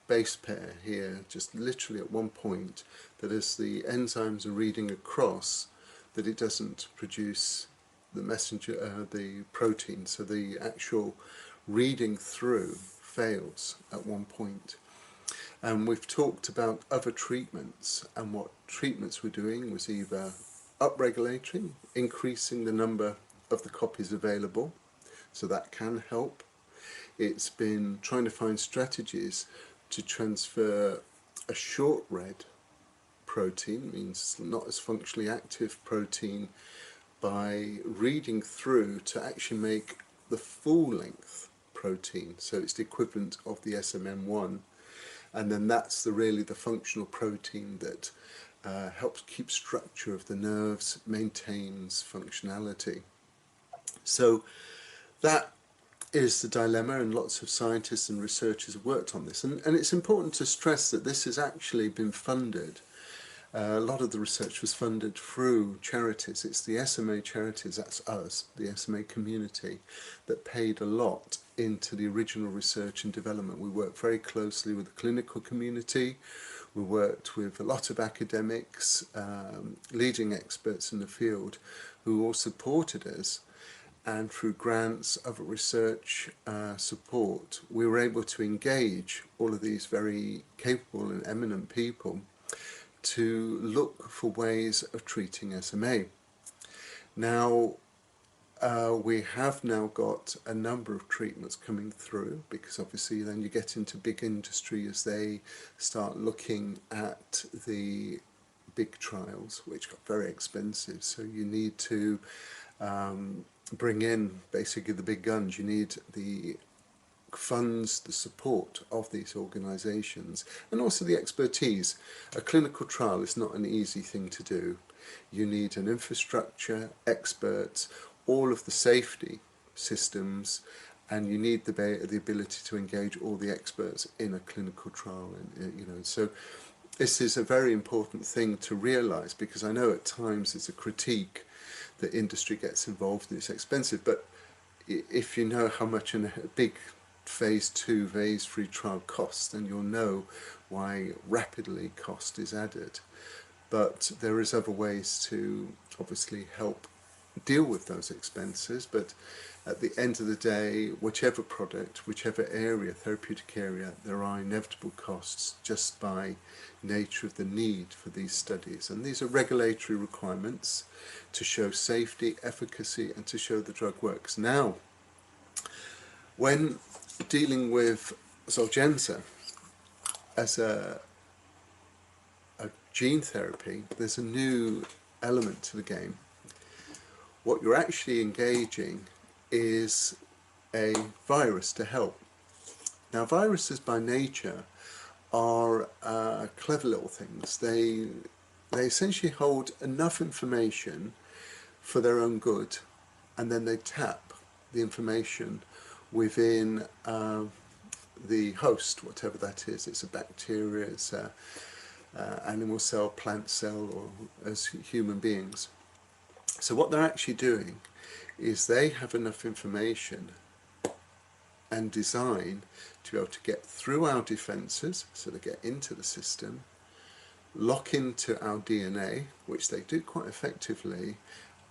[SPEAKER 6] base pair here, just literally at one point, that as the enzymes are reading across, that it doesn't produce the messenger, the protein, so the actual reading through fails at one point. And we've talked about other treatments, and what treatments we're doing was either upregulatory, increasing the number of the copies available, so that can help. It's been trying to find strategies to transfer a short read protein, means not as functionally active protein, by reading through to actually make the full length protein. So it's the equivalent of the SMN1. And then that's really the functional protein that helps keep structure of the nerves, maintains functionality. So that is the dilemma, and lots of scientists and researchers have worked on this. And it's important to stress that this has actually been funded. A lot of the research was funded through charities. It's the SMA charities, that's us, the SMA community, that paid a lot into the original research and development. We worked very closely with the clinical community. We worked with a lot of academics, leading experts in the field, who all supported us. And through grants, other research support, we were able to engage all of these very capable and eminent people to look for ways of treating SMA. Now, we have now got a number of treatments coming through, because obviously then you get into big industry as they start looking at the big trials, which got very expensive. So you need to bring in basically the big guns. You need the funds, the support of these organisations, and also the expertise. A clinical trial is not an easy thing to do. You need an infrastructure, experts, all of the safety systems, and you need the ability to engage all the experts in a clinical trial. And so this is a very important thing to realise, because I know at times it's a critique that industry gets involved and it's expensive, but if you know how much a big phase 2, phase 3 trial costs, then you'll know why rapidly cost is added. But there is other ways to obviously help deal with those expenses. But at the end of the day, whichever product, whichever area, therapeutic area, there are inevitable costs just by nature of the need for these studies. And these are regulatory requirements to show safety, efficacy, and to show the drug works. Now, when dealing with Zolgensma as a gene therapy, there's a new element to the game. What you're actually engaging is a virus to help. Now, viruses by nature are clever little things. They essentially hold enough information for their own good, and then they tap the information within the host, whatever that is. It's a bacteria, it's a animal cell, plant cell, or as human beings. So what they're actually doing is they have enough information and design to be able to get through our defenses, so they get into the system, lock into our DNA, which they do quite effectively,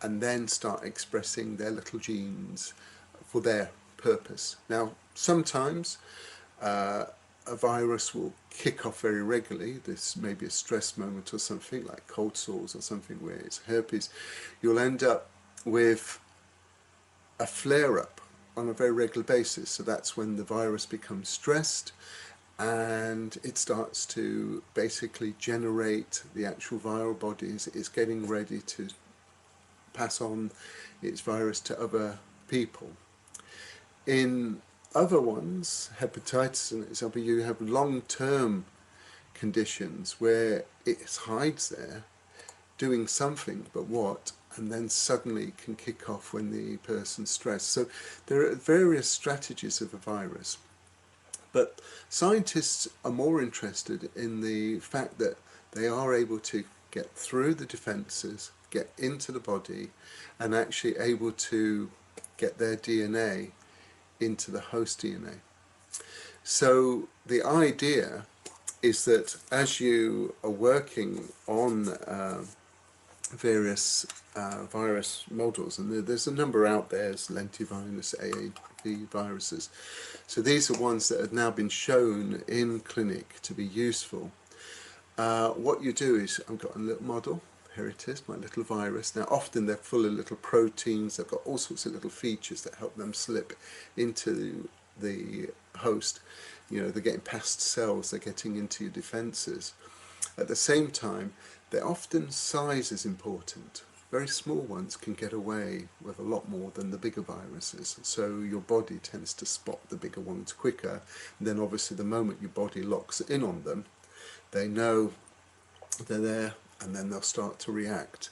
[SPEAKER 6] and then start expressing their little genes for their purpose. Now, sometimes a virus will kick off very regularly. This may be a stress moment or something, like cold sores or something where it's herpes. You'll end up with a flare-up on a very regular basis. So that's when the virus becomes stressed and it starts to basically generate the actual viral bodies. It's getting ready to pass on its virus to other people. In other ones, hepatitis, an example, you have long-term conditions where it hides there, doing something, but what? And then suddenly can kick off when the person's stressed. So there are various strategies of a virus. But scientists are more interested in the fact that they are able to get through the defenses, get into the body, and actually able to get their DNA into the host DNA. So the idea is that as you are working on various virus models, and there's a number out there, there's lentivirus, AAV viruses. So these are ones that have now been shown in clinic to be useful. What you do is, I've got a little model, here it is, my little virus. Now often they're full of little proteins, they've got all sorts of little features that help them slip into the host. You know, they're getting past cells, they're getting into your defenses. At the same time, often size is important. very small ones can get away with a lot more than the bigger viruses. So your body tends to spot the bigger ones quicker. And then obviously the moment your body locks in on them, they know they're there, and then they'll start to react.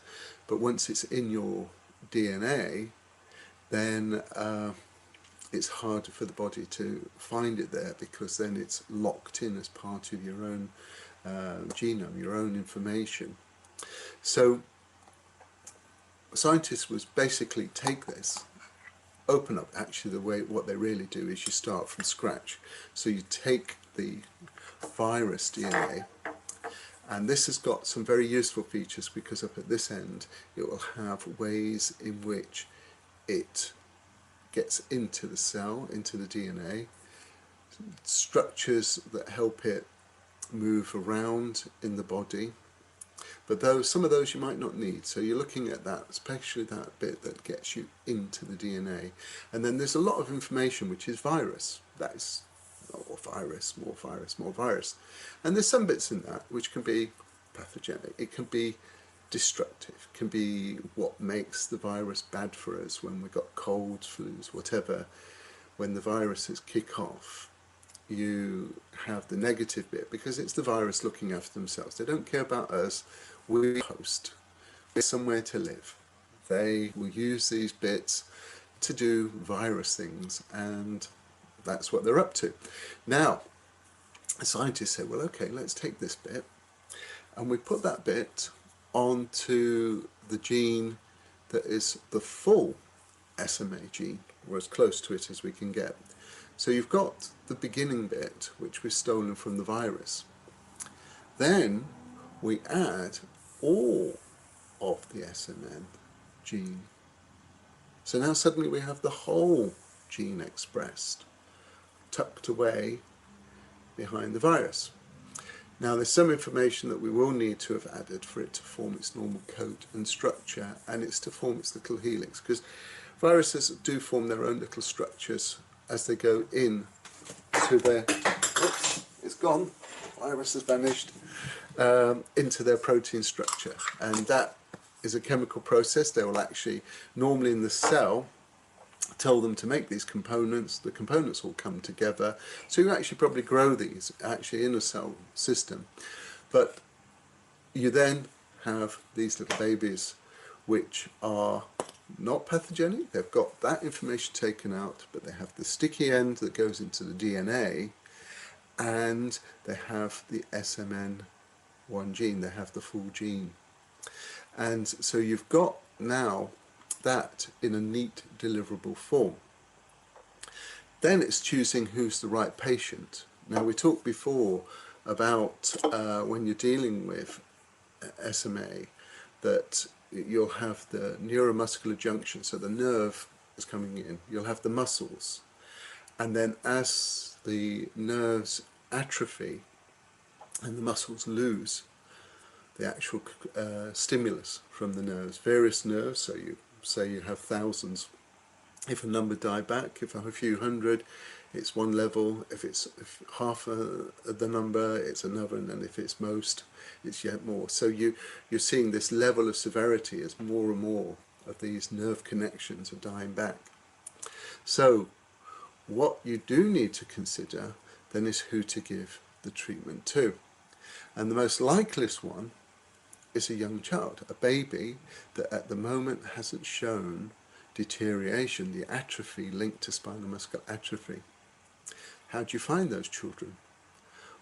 [SPEAKER 6] But once it's in your DNA, then it's harder for the body to find it there, because then it's locked in as part of your own genome, your own information. So scientists would basically take this, open up, actually the way what they really do is you start from scratch. So you take the virus DNA, and this has got some very useful features, because up at this end it will have ways in which it gets into the cell, into the DNA, structures that help it move around in the body. But some of those you might not need, so you're looking at that, especially that bit that gets you into the DNA. And then there's a lot of information which is virus. That is more virus, more virus, more virus. And there's some bits in that which can be pathogenic. It can be destructive, can be what makes the virus bad for us when we've got colds, flus, whatever. When the viruses kick off, you have the negative bit, because it's the virus looking after themselves. They don't care about us. We're host. We're somewhere to live. They will use these bits to do virus things, and that's what they're up to. Now, scientists say, well, okay, let's take this bit, and we put that bit onto the gene that is the full SMA gene, or as close to it as we can get. So you've got the beginning bit, which was stolen from the virus. Then we add all of the SMN gene. So now suddenly we have the whole gene expressed, tucked away behind the virus. Now there's some information that we will need to have added for it to form its normal coat and structure, and it's to form its little helix, because viruses do form their own little structures as they go in to their, oops, it's gone, virus has vanished, into their protein structure. And that is a chemical process. They will actually, normally in the cell, tell them to make these components. The components all come together. So you actually probably grow these actually in a cell system. But you then have these little babies which are not pathogenic. They've got that information taken out, but they have the sticky end that goes into the DNA, and they have the SMN1 gene. They have the full gene. And so you've got now that in a neat deliverable form. Then it's choosing who's the right patient. Now we talked before about when you're dealing with SMA, that you'll have the neuromuscular junction, so the nerve is coming in, you'll have the muscles, and then as the nerves atrophy and the muscles lose the actual stimulus from the nerves, various nerves, so you say you have thousands, if a number die back, if a few hundred, it's one level, if half the number, it's another, and then if it's most, it's yet more. So you're seeing this level of severity as more and more of these nerve connections are dying back. So what you do need to consider then is who to give the treatment to. And the most likeliest one is a young child, a baby that at the moment hasn't shown deterioration, the atrophy linked to spinal muscular atrophy. How do you find those children?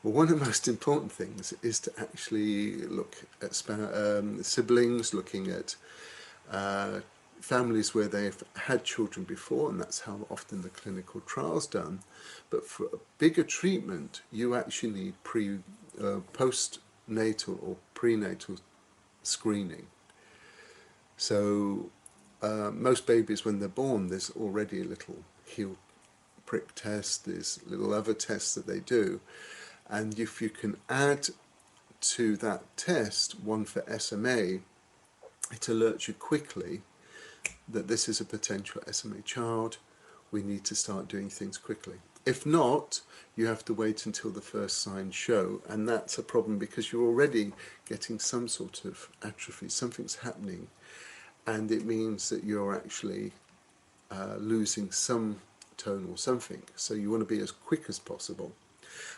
[SPEAKER 6] Well, one of the most important things is to actually look at siblings, looking at families where they've had children before, and that's how often the clinical trial's done. But for a bigger treatment, you actually need postnatal or prenatal screening. So most babies, when they're born, there's already a little heel prick test, there's little other tests that they do, and if you can add to that test one for SMA, it alerts you quickly that this is a potential SMA child. We need to start doing things quickly. If not, you have to wait until the first signs show, and that's a problem because you're already getting some sort of atrophy, something's happening, and it means that you're actually losing some tone or something. So you want to be as quick as possible.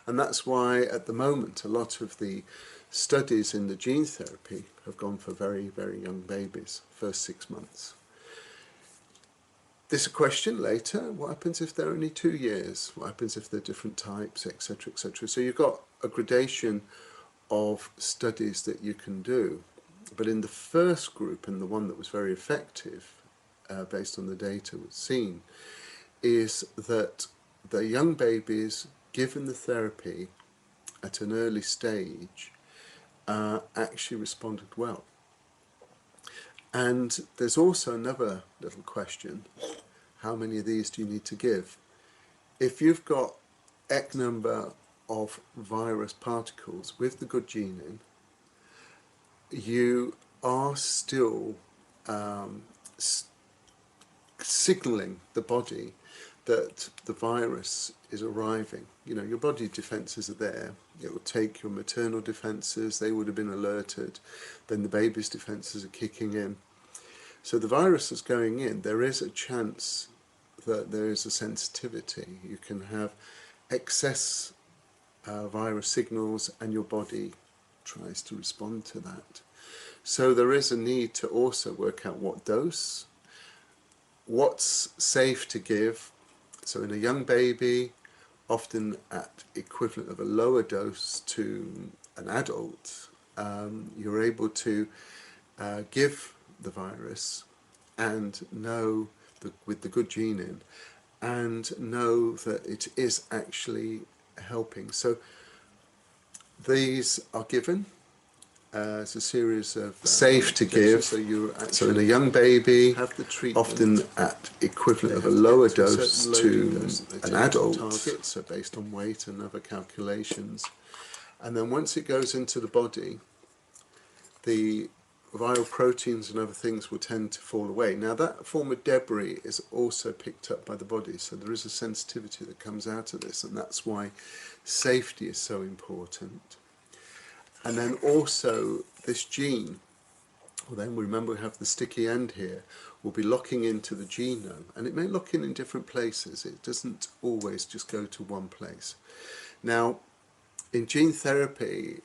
[SPEAKER 6] And that's why at the moment a lot of the studies in the gene therapy have gone for very, very young babies, first 6 months. There's a question later, what happens if they're only 2 years? What happens if they're different types, etc., etc.? So you've got a gradation of studies that you can do. But in the first group, and the one that was very effective, based on the data we've seen, is that the young babies given the therapy at an early stage actually responded well. And there's also another little question: how many of these do you need to give? If you've got X number of virus particles with the good gene in, you are still signaling the body that the virus is arriving. You know, your body defenses are there. It will take your maternal defenses, they would have been alerted. Then the baby's defenses are kicking in. So the virus is going in. There is a chance that there is a sensitivity. You can have excess virus signals and your body tries to respond to that. So there is a need to also work out what dose, what's safe to give. So in a young baby, often at equivalent of a lower dose to an adult, you're able to give the virus and know with the good gene in, and know that it is actually helping. So these are given as a series of safe to give. So in a young baby, have the treatment often at equivalent of a lower dose to an adult target, so based on weight and other calculations. And then once it goes into the body, the viral proteins and other things will tend to fall away. Now that form of debris is also picked up by the body, so there is a sensitivity that comes out of this, and that's why safety is so important. And then also this gene, well then remember we have the sticky end here, will be locking into the genome, and it may lock in different places. It doesn't always just go to one place. Now in gene therapy,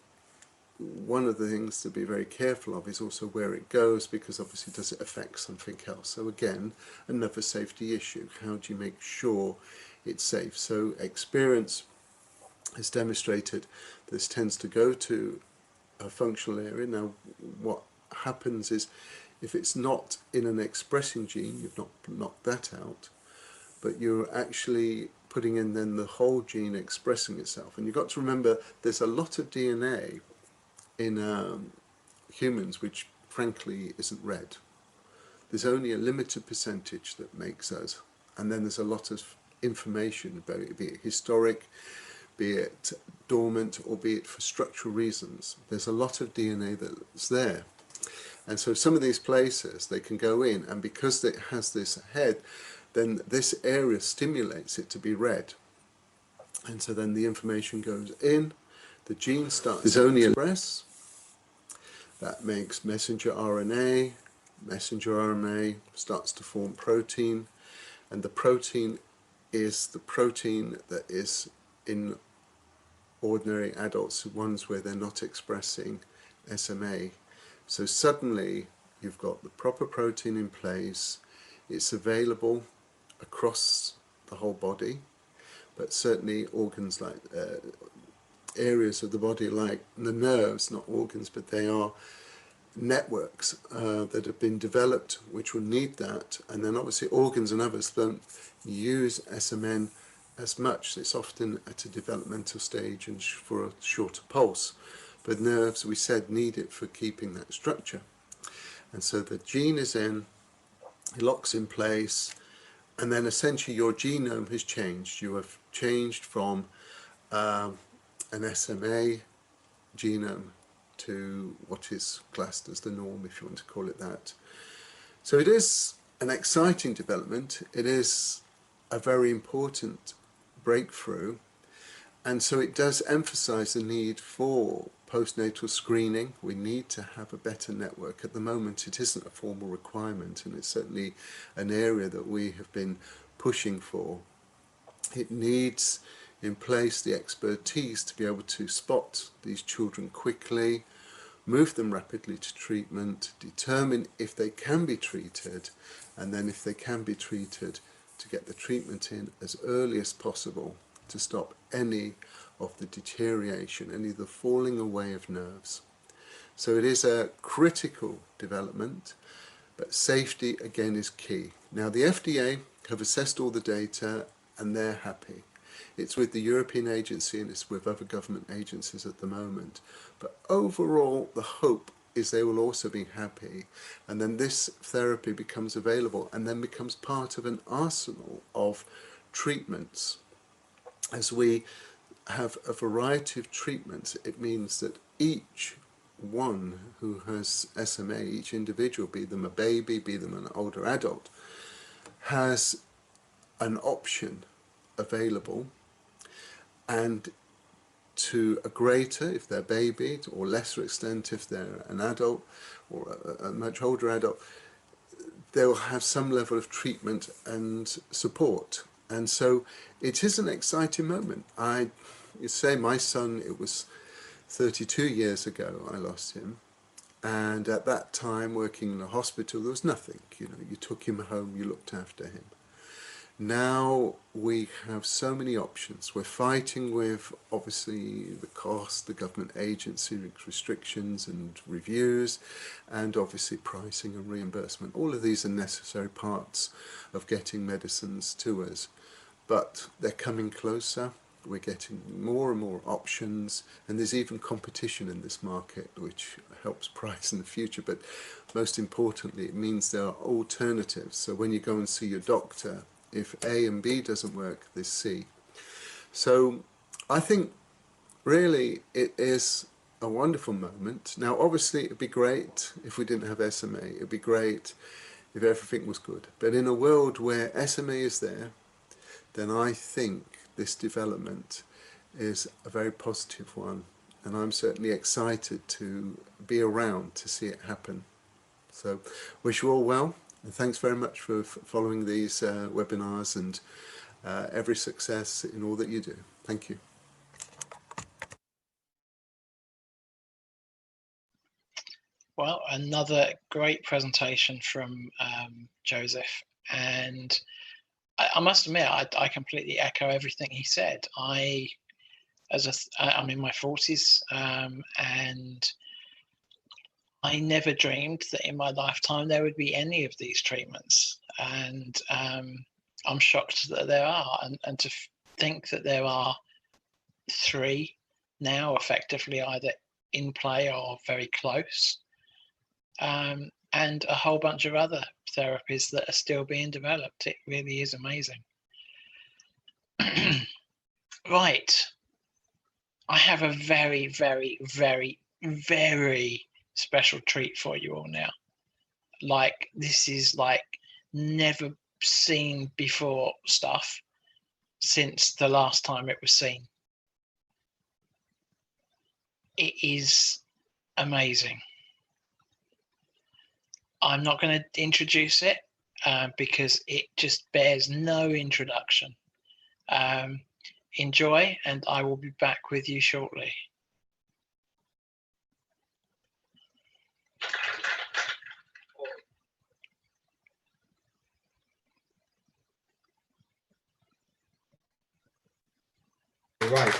[SPEAKER 6] one of the things to be very careful of is also where it goes, because obviously does it affect something else. So again, another safety issue. How do you make sure it's safe? So experience has demonstrated this tends to go to a functional area. Now what happens is if it's not in an expressing gene, you've not knocked that out, but you're actually putting in then the whole gene expressing itself. And you've got to remember there's a lot of DNA in humans which frankly isn't read. There's only a limited percentage that makes us, and then there's a lot of information about it, be it historic, be it dormant, or be it for structural reasons. There's a lot of DNA that's there. And so some of these places they can go in, and because it has this head, then this area stimulates it to be read. And so then the information goes in, the gene starts to express. That makes messenger RNA. Messenger RNA starts to form protein, and the protein is the protein that is in ordinary adults, ones where they're not expressing SMA. So suddenly you've got the proper protein in place. It's available across the whole body, but certainly organs like areas of the body like the nerves, not organs, but they are networks that have been developed which will need that. And then obviously organs and others don't use SMN as much. It's often at a developmental stage and for a shorter pulse, but nerves, we said, need it for keeping that structure. And so the gene is in, it locks in place, and then essentially your genome has changed. You have changed from an SMA genome to what is classed as the norm, if you want to call it that. So it is an exciting development. It is a very important breakthrough, and so it does emphasize the need for postnatal screening. We need to have a better network. At the moment, it isn't a formal requirement, and it's certainly an area that we have been pushing for. It needs in place the expertise to be able to spot these children quickly, move them rapidly to treatment, determine if they can be treated, and then if they can be treated, to get the treatment in as early as possible to stop any of the deterioration, any of the falling away of nerves. So it is a critical development, but safety again is key. Now the FDA have assessed all the data and they're happy. It's with the European agency and it's with other government agencies at the moment. But overall, the hope is they will also be happy, and then this therapy becomes available and then becomes part of an arsenal of treatments. As we have a variety of treatments, it means that each one who has SMA, each individual, be them a baby, be them an older adult, has an option available, and to a greater if they're baby, or lesser extent if they're an adult or a much older adult, they will have some level of treatment and support. And so it is an exciting moment. You say my son, it was 32 years ago I lost him, and at that time working in a hospital there was nothing, you know, you took him home, you looked after him. Now we have so many options. We're fighting with obviously the cost, the government agency restrictions and reviews, and obviously pricing and reimbursement. All of these are necessary parts of getting medicines to us, but they're coming closer. We're getting more and more options, and there's even competition in this market which helps price in the future, but most importantly it means there are alternatives. So when you go and see your doctor, if A and B doesn't work, there's C. So I think really it is a wonderful moment. Now obviously it'd be great if we didn't have SMA, it'd be great if everything was good, but in a world where SMA is there, then I think this development is a very positive one, and I'm certainly excited to be around to see it happen. So wish you all well, and thanks very much for following these webinars, and every success in all that you do. Thank you.
[SPEAKER 1] Well, another great presentation from Joseph, and I must admit I completely echo everything he said. I'm in my 40s, and I never dreamed that in my lifetime there would be any of these treatments, and I'm shocked that there are, and to think that there are 3 now effectively either in play or very close, and a whole bunch of other therapies that are still being developed. It really is amazing. Right, I have a very, very, very, very special treat for you all now. Like, this is like never seen before stuff since the last time it was seen. It is amazing. I'm not going to introduce it because it just bears no introduction. Enjoy, and I will be back with you shortly.
[SPEAKER 15] Right.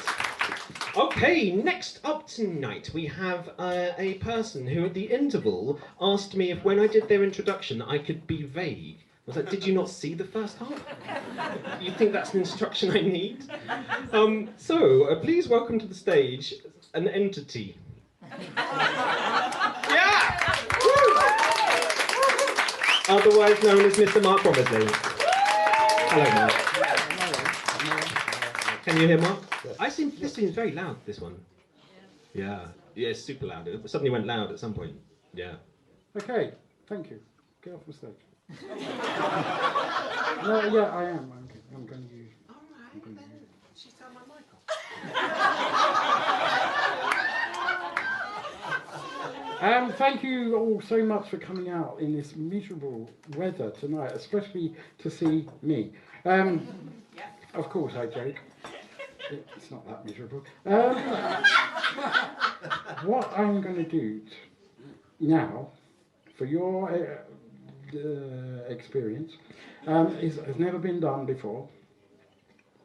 [SPEAKER 15] Okay, next up tonight we have a person who at the interval asked me if when I did their introduction I could be vague. I was like, did you not see the first half? You think that's an instruction I need? So please welcome to the stage an entity. Yeah! Woo! Otherwise known as Mr. Mark Bromley. Hello, Mark. Can you hear Mark? This seems very loud, this one. Yeah, it's super loud. It suddenly went loud at some point. Yeah.
[SPEAKER 16] Okay, thank you. Get off the stage. No, yeah, I am. I'm going to use it.
[SPEAKER 15] All right, then she's turned my mic
[SPEAKER 16] Thank you all so much for coming out in this miserable weather tonight, especially to see me. Of course, I joke. It's not that miserable. What I'm going to do now, for your experience, has never been done before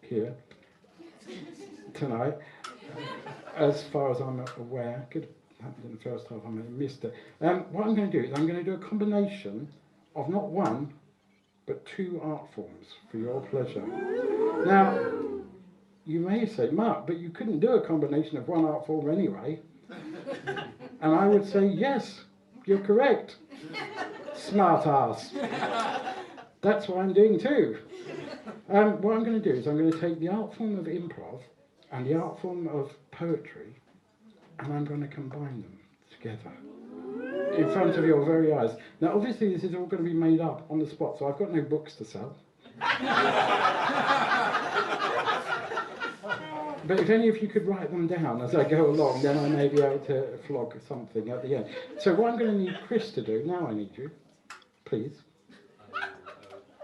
[SPEAKER 16] here tonight, as far as I'm aware. Could have happened in the first half, I may have missed it. What I'm going to do is I'm going to do a combination of not one, but two art forms for your pleasure. Now, you may say, Mark, but you couldn't do a combination of one art form anyway. And I would say, yes, you're correct. Smart ass. That's what I'm doing too. What I'm going to do is I'm going to take the art form of improv and the art form of poetry, and I'm going to combine them together in front of your very eyes. Now, obviously, this is all going to be made up on the spot, so I've got no books to sell. But if any of you could write them down as I go along, then I may be able to flog something at the end. So what I'm going to need Chris to do, now I need you, please.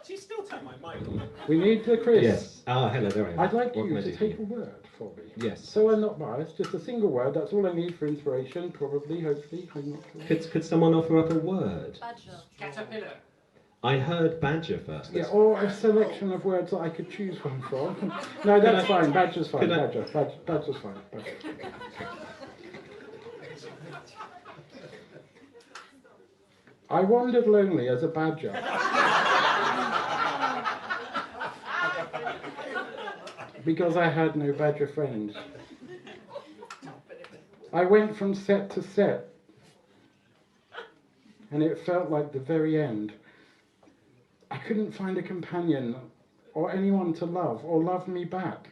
[SPEAKER 15] She's still taking my mic on.
[SPEAKER 16] We need the Chris.
[SPEAKER 15] Yes. Ah, hello, there I am.
[SPEAKER 16] I'd like
[SPEAKER 15] What
[SPEAKER 16] you
[SPEAKER 15] can I
[SPEAKER 16] to
[SPEAKER 15] do for
[SPEAKER 16] take
[SPEAKER 15] you?
[SPEAKER 16] a word for me.
[SPEAKER 15] Yes.
[SPEAKER 16] So I'm not biased, just a single word, that's all I need for inspiration, probably, hopefully, I'm not sure.
[SPEAKER 15] Could someone offer up a word?
[SPEAKER 17] Badger. Caterpillar.
[SPEAKER 15] I heard badger first.
[SPEAKER 16] Yeah, or a selection of words that I could choose one from. No, that's fine, badger's fine, badger's fine. Badger. I wandered lonely as a badger. Because I had no badger friends. I went from set to set, and it felt like the very end. I couldn't find a companion or anyone to love or love me back.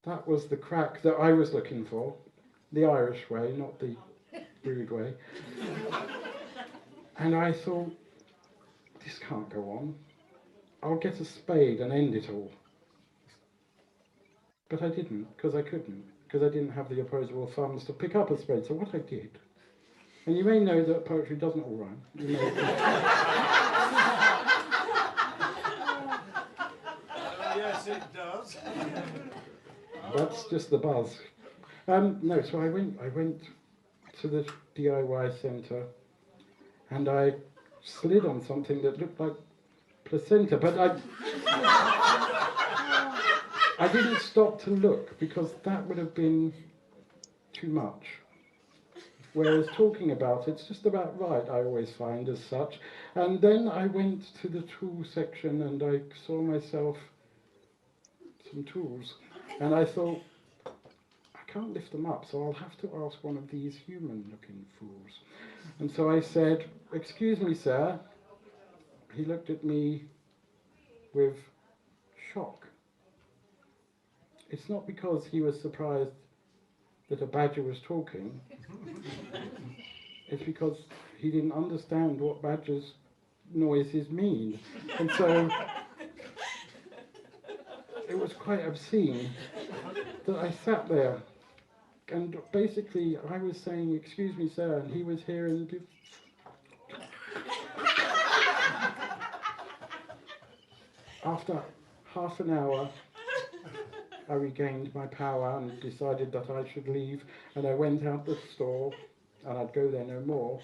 [SPEAKER 16] That was the crack that I was looking for, the Irish way, not the rude way. And I thought, this can't go on. I'll get a spade and end it all. But I didn't, because I couldn't, because I didn't have the opposable thumbs to pick up a spade. So what I did, and you may know that poetry doesn't all rhyme. You may
[SPEAKER 18] yes, it does.
[SPEAKER 16] That's just the buzz. No, so I went to the DIY centre and I slid on something that looked like placenta, but I didn't stop to look because that would have been too much. Whereas talking about it's just about right, I always find as such. And then I went to the tool section and I saw myself some tools. And I thought, I can't lift them up, so I'll have to ask one of these human-looking fools. And so I said, excuse me, sir. He looked at me with shock. It's not because he was surprised that a badger was talking. It's because he didn't understand what badgers' noises mean. And so it was quite obscene that I sat there and basically I was saying, excuse me, sir, and he was here and after half an hour I regained my power and decided that I should leave, and I went out the store and I'd go there no more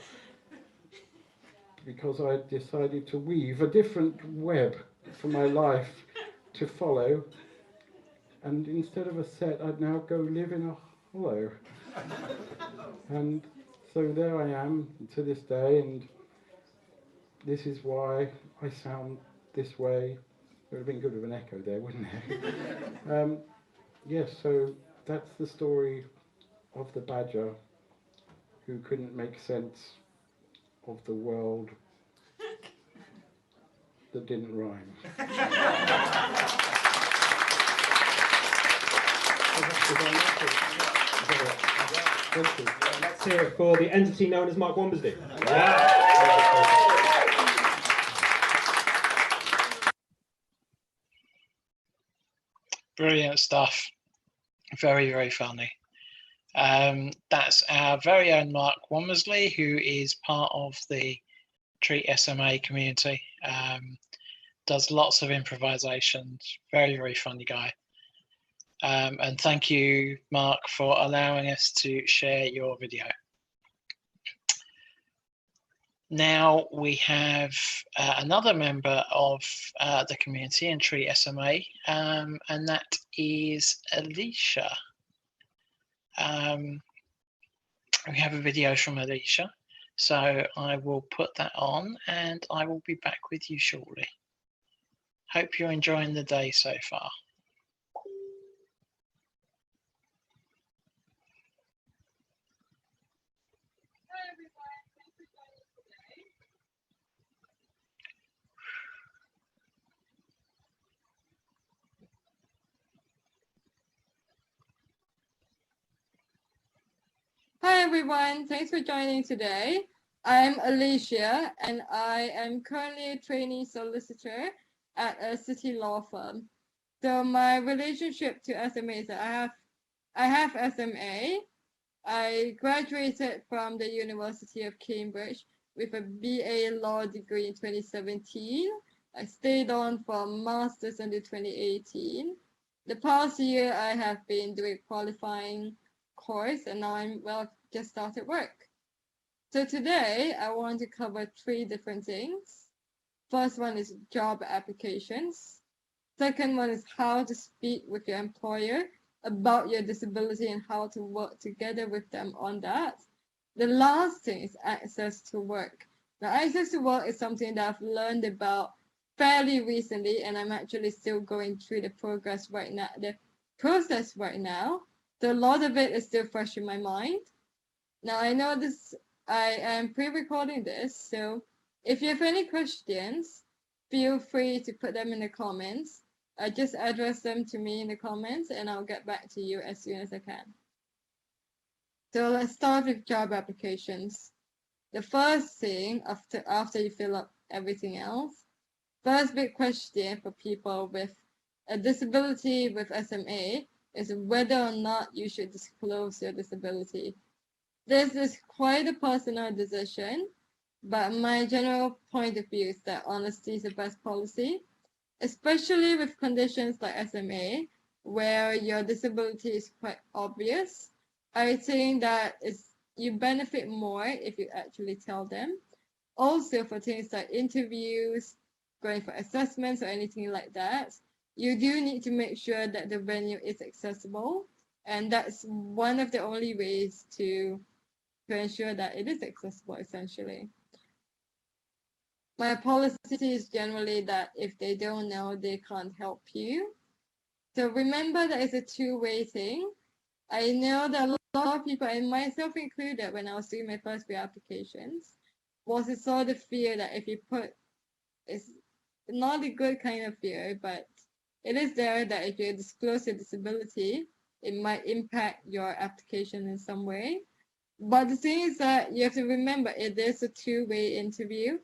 [SPEAKER 16] because I decided to weave a different web for my life to follow, and instead of a set I'd now go live in a hollow. And so there I am to this day, and this is why I sound this way. It would have been good with an echo there, wouldn't it? Yes, so that's the story of the badger who couldn't make sense of the world that didn't rhyme.
[SPEAKER 15] Let's hear it for the entity known as Mark Wombesby.
[SPEAKER 1] Brilliant stuff. Very, very funny. That's our very own Mark Womersley, who is part of the TreatSMA community. Does lots of improvisations, very, very funny guy. And thank you, Mark, for allowing us to share your video. Now we have another member of the community in TreatSMA, and that is Alicia. We have a video from Alicia, so I will put that on and I will be back with you shortly. Hope you're enjoying the day so far.
[SPEAKER 17] Hi everyone, thanks for joining today. I'm Alicia and I am currently a trainee solicitor at a city law firm. So my relationship to SMA is that I have SMA. I graduated from the University of Cambridge with a BA Law degree in 2017. I stayed on for Masters until 2018. The past year I have been doing qualifying course and now I'm just started work. So today I want to cover 3 different things. First one is job applications. Second one is how to speak with your employer about your disability and how to work together with them on that. The last thing is access to work. Now, access to work is something that I've learned about fairly recently, and I'm actually still going through the process right now. So a lot of it is still fresh in my mind. Now, I know I am pre-recording this, so if you have any questions, feel free to put them in the comments. Just address them to me in the comments and I'll get back to you as soon as I can. So let's start with job applications. The first thing after you fill up everything else, first big question for people with a disability with SMA is whether or not you should disclose your disability. This is quite a personal decision, but my general point of view is that honesty is the best policy, especially with conditions like SMA, where your disability is quite obvious. I think that you benefit more if you actually tell them. Also, for things like interviews, going for assessments or anything like that, you do need to make sure that the venue is accessible. And that's one of the only ways to ensure that it is accessible, essentially. My policy is generally that if they don't know, they can't help you. So remember that it's a two-way thing. I know that a lot of people, and myself included, when I was doing my first few applications, was a sort of fear that if you put, it's not a good kind of fear, but it is there that if you disclose your disability, it might impact your application in some way. But the thing is that you have to remember it is a two-way interview.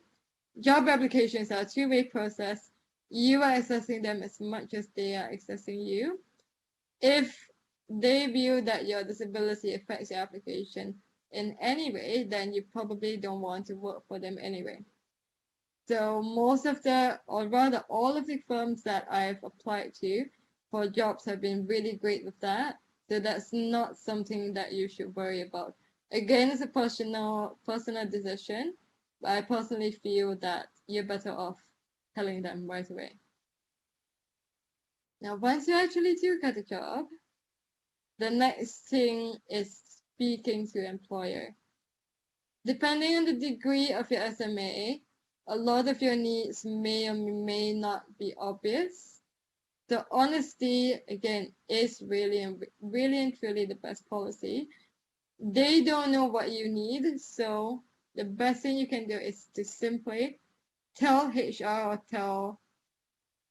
[SPEAKER 17] Job applications are a two-way process. You are assessing them as much as they are assessing you. If they view that your disability affects your application in any way, then you probably don't want to work for them anyway. So most of or rather all of the firms that I've applied to for jobs have been really great with that. So that's not something that you should worry about. Again, it's a personal decision, but I personally feel that you're better off telling them right away. Now, once you actually do get a job, the next thing is speaking to your employer. Depending on the degree of your SMA, a lot of your needs may or may not be obvious. So honesty, again, is really and truly the best policy. They don't know what you need, so the best thing you can do is to simply tell HR or tell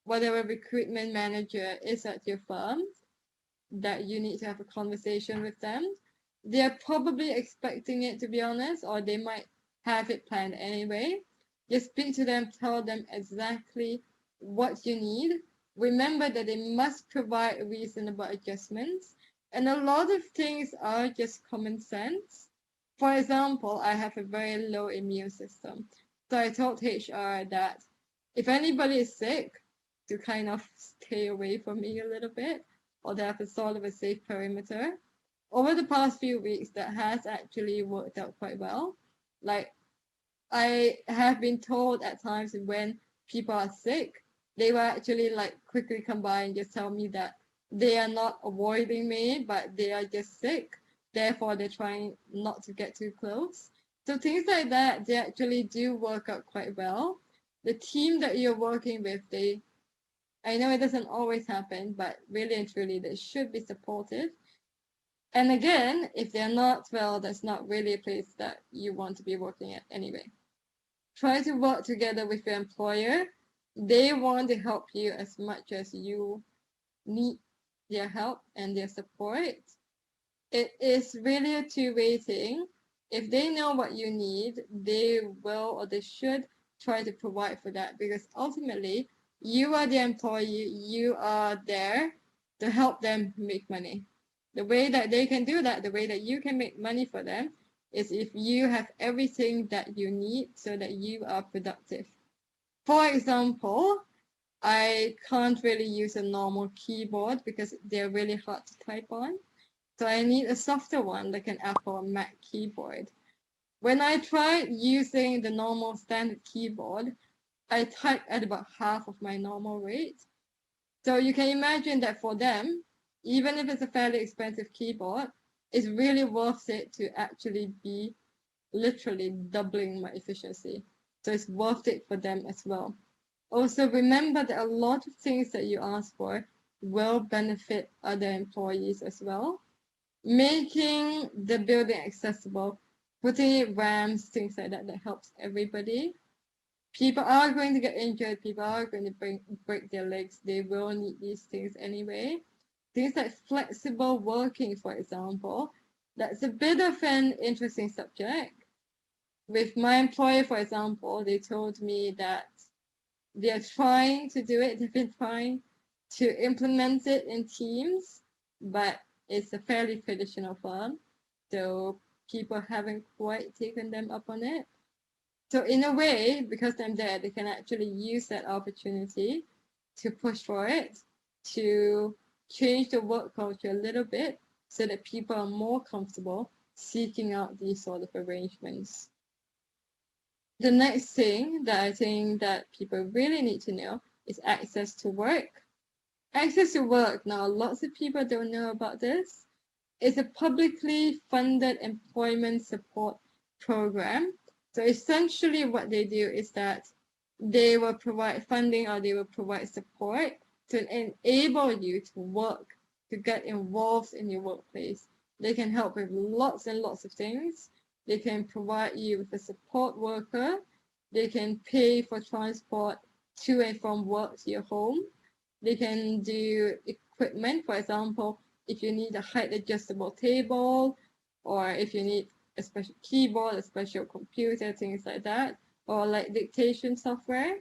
[SPEAKER 17] whatever recruitment manager is at your firm that you need to have a conversation with them. They're probably expecting it, to be honest, or they might have it planned anyway. Just speak to them, tell them exactly what you need. Remember that they must provide reasonable adjustments, And a lot of things are just common sense. For example, I have a very low immune system. So I told HR that if anybody is sick, to kind of stay away from me a little bit, or to have a sort of a safe perimeter. Over the past few weeks, that has actually worked out quite well. Like, I have been told at times when people are sick, they will actually like quickly come by and just tell me that they are not avoiding me, but they are just sick. Therefore, they're trying not to get too close. So things like that, they actually do work out quite well. The team that you're working with, I know it doesn't always happen, but really and truly, they should be supportive. And again, if they're not, well, that's not really a place that you want to be working at anyway. Try to work together with your employer. They want to help you as much as you need their help and their support. It is really a two-way thing. If they know what you need, they will or they should try to provide for that, because ultimately you are the employee, you are there to help them make money. The way that they can do that, the way that you can make money for them, is if you have everything that you need so that you are productive. For example, I can't really use a normal keyboard because they're really hard to type on. So I need a softer one like an Apple or Mac keyboard. When I tried using the normal standard keyboard, I typed at about half of my normal rate. So you can imagine that for them, even if it's a fairly expensive keyboard, it's really worth it to actually be literally doubling my efficiency. So it's worth it for them as well. Also, remember that a lot of things that you ask for will benefit other employees as well. Making the building accessible, putting in ramps, things like that, that helps everybody. People are going to get injured, people are going to break their legs, they will need these things anyway. Things like flexible working, for example, that's a bit of an interesting subject. With my employer, for example, they told me that they're trying to do it, they've been trying to implement it in teams, but it's a fairly traditional firm, so people haven't quite taken them up on it. So in a way, because I'm there, they can actually use that opportunity to push for it, to change the work culture a little bit so that people are more comfortable seeking out these sort of arrangements. The next thing that I think that people really need to know is access to work. Access to work, now lots of people don't know about this. It's a publicly funded employment support program. So essentially what they do is that they will provide funding or they will provide support to enable you to work, to get involved in your workplace. They can help with lots and lots of things. They can provide you with a support worker. They can pay for transport to and from work to your home. They can do equipment, for example, if you need a height adjustable table, or if you need a special keyboard, a special computer, things like that, or like dictation software.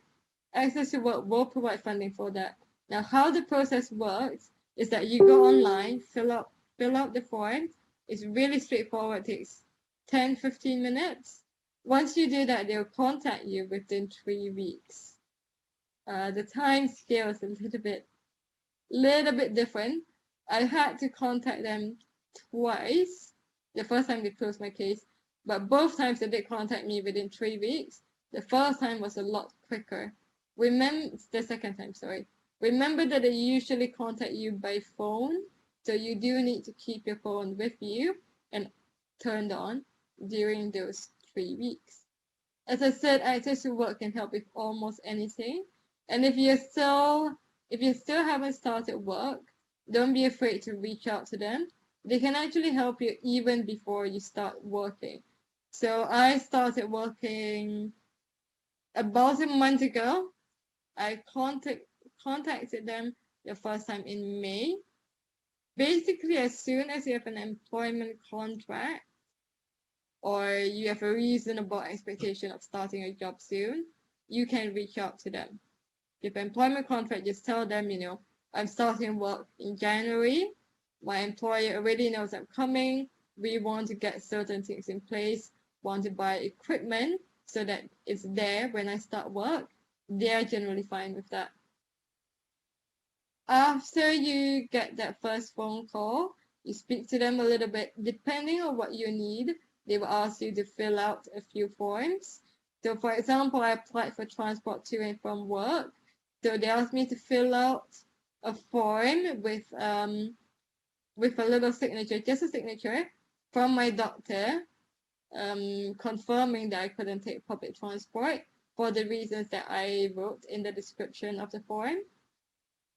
[SPEAKER 17] Access to Work will provide funding for that. Now, how the process works is that you go online, fill out the form. It's really straightforward, it takes 10-15 minutes. Once you do that, they'll contact you within 3 weeks. The time scale is a little bit different. I had to contact them twice. The first time they closed my case, but both times they did contact me within 3 weeks. The first time was a lot quicker. The second time, sorry. Remember that they usually contact you by phone, so you do need to keep your phone with you and turned on during those 3 weeks. As I said, Access to Work can help with almost anything. And if you still haven't started work, don't be afraid to reach out to them. They can actually help you even before you start working. So I started working about a month ago. I contacted them the first time in May. Basically, as soon as you have an employment contract or you have a reasonable expectation of starting a job soon, you can reach out to them. If you have an employment contract, just tell them, I'm starting work in January. My employer already knows I'm coming. We want to get certain things in place, want to buy equipment so that it's there when I start work. They're generally fine with that. After you get that first phone call, you speak to them a little bit. Depending on what you need, they will ask you to fill out a few forms. So for example, I applied for transport to and from work. So they asked me to fill out a form with a little signature, just a signature from my doctor, confirming that I couldn't take public transport for the reasons that I wrote in the description of the form.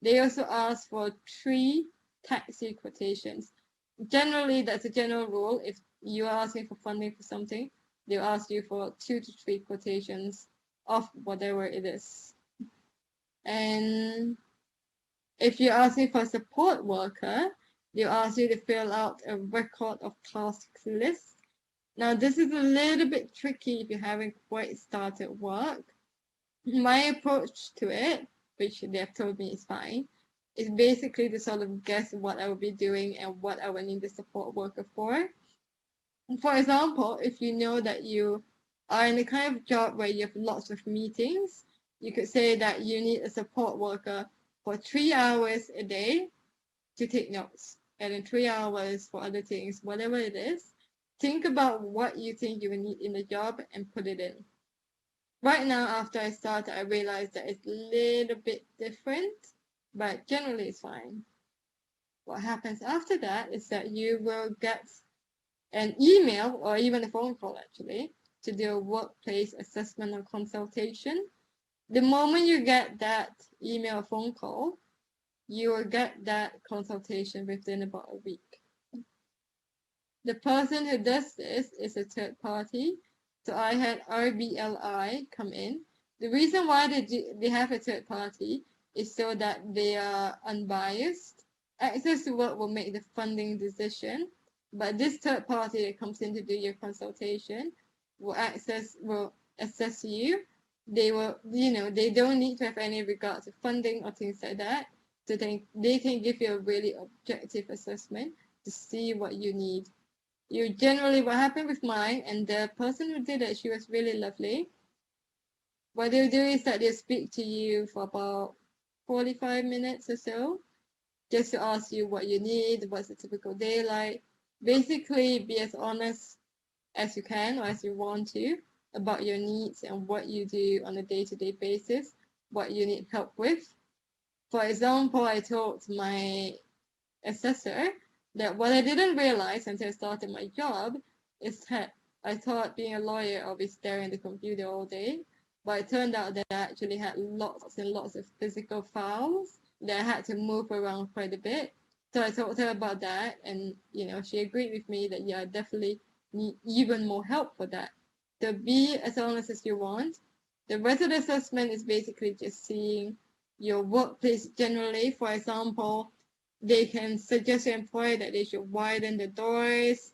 [SPEAKER 17] They also ask for 3 taxi quotations. Generally, that's a general rule. If you are asking for funding for something, they'll ask you for 2 to 3 quotations of whatever it is. And if you're asking for a support worker, they'll ask you to fill out a record of tasks list. Now, this is a little bit tricky if you haven't quite started work. My approach to it, which they have told me is fine, is basically to sort of guess what I will be doing and what I will need the support worker for. For example, if you know that you are in a kind of job where you have lots of meetings, you could say that you need a support worker for 3 hours a day to take notes, and then 3 hours for other things, whatever it is. Think about what you think you will need in the job and put it in. Right now, after I started, I realized that it's a little bit different, but generally it's fine. What happens after that is that you will get an email or even a phone call actually to do a workplace assessment or consultation. The moment you get that email or phone call, you will get that consultation within about a week. The person who does this is a third party. So I had RBLI come in. The reason why they have a third party is so that they are unbiased. Access to Work will make the funding decision, but this third party that comes in to do your consultation will assess you. They will, they don't need to have any regard to funding or things like that. So they can give you a really objective assessment to see what you need. What happened with mine, and the person who did it, she was really lovely. What they'll do is that they'll speak to you for about 45 minutes or so, just to ask you what you need, what's a typical day like. Basically, be as honest as you can or as you want to about your needs and what you do on a day-to-day basis, what you need help with. For example, I told my assessor that what I didn't realize until I started my job is that I thought being a lawyer I'll be staring at the computer all day, but it turned out that I actually had lots and lots of physical files that I had to move around quite a bit. So I told her about that, and she agreed with me that I definitely need even more help for that. So be as honest as you want. The rest of the assessment is basically just seeing your workplace generally. For example, they can suggest your employer that they should widen the doors,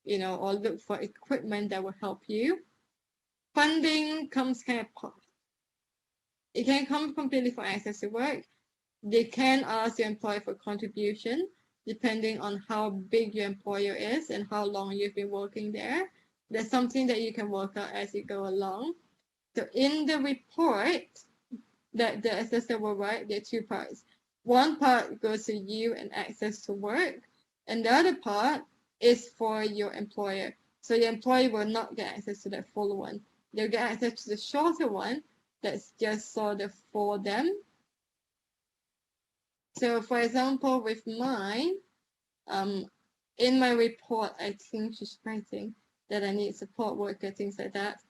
[SPEAKER 17] or look for equipment that will help you. Funding comes it can come completely for access to work. They can ask your employer for contribution, depending on how big your employer is and how long you've been working there. That's something that you can work out as you go along. So in the report that the assessor will write, there are 2 parts. One part goes to you and access to work, and the other part is for your employer. So your employer will not get access to that full one. They'll get access to the shorter one that's just sort of for them. So for example, with mine, in my report, I think she's writing that I need support worker, things like that.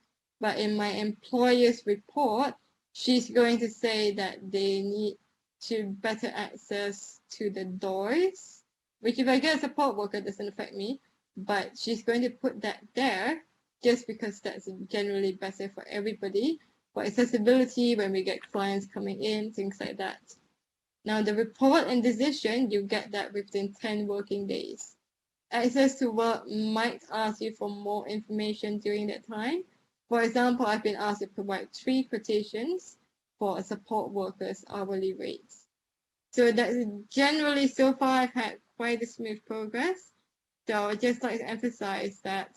[SPEAKER 17] But in my employer's report, she's going to say that they need to better access to the doors, which if I get a support worker doesn't affect me, but she's going to put that there just because that's generally better for everybody, for accessibility when we get clients coming in, things like that. Now the report and decision, you get that within 10 working days. Access to Work might ask you for more information during that time. For example, I've been asked to provide 3 quotations for a support worker's hourly rates. So that generally so far I've had quite a smooth progress. So I'd just like to emphasize that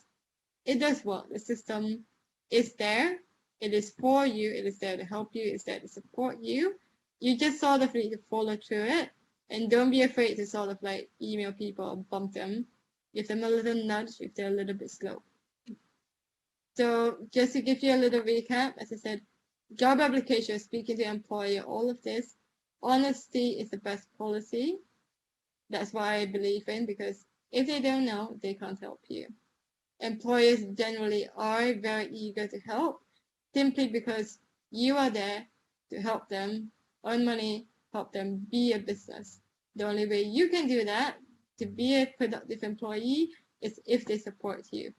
[SPEAKER 17] it does work. The system is there. It is for you. It is there to help you. It's there to support you. You just sort of need to follow through it. And don't be afraid to sort of like email people or bump them. Give them a little nudge if they're a little bit slow. So just to give you a little recap, as I said, job application, speaking to employer, all of this, honesty is the best policy. That's what I believe in, because if they don't know, they can't help you. Employers generally are very eager to help, simply because you are there to help them earn money, help them be a business. The only way you can do that, to be a productive employee, is if they support you.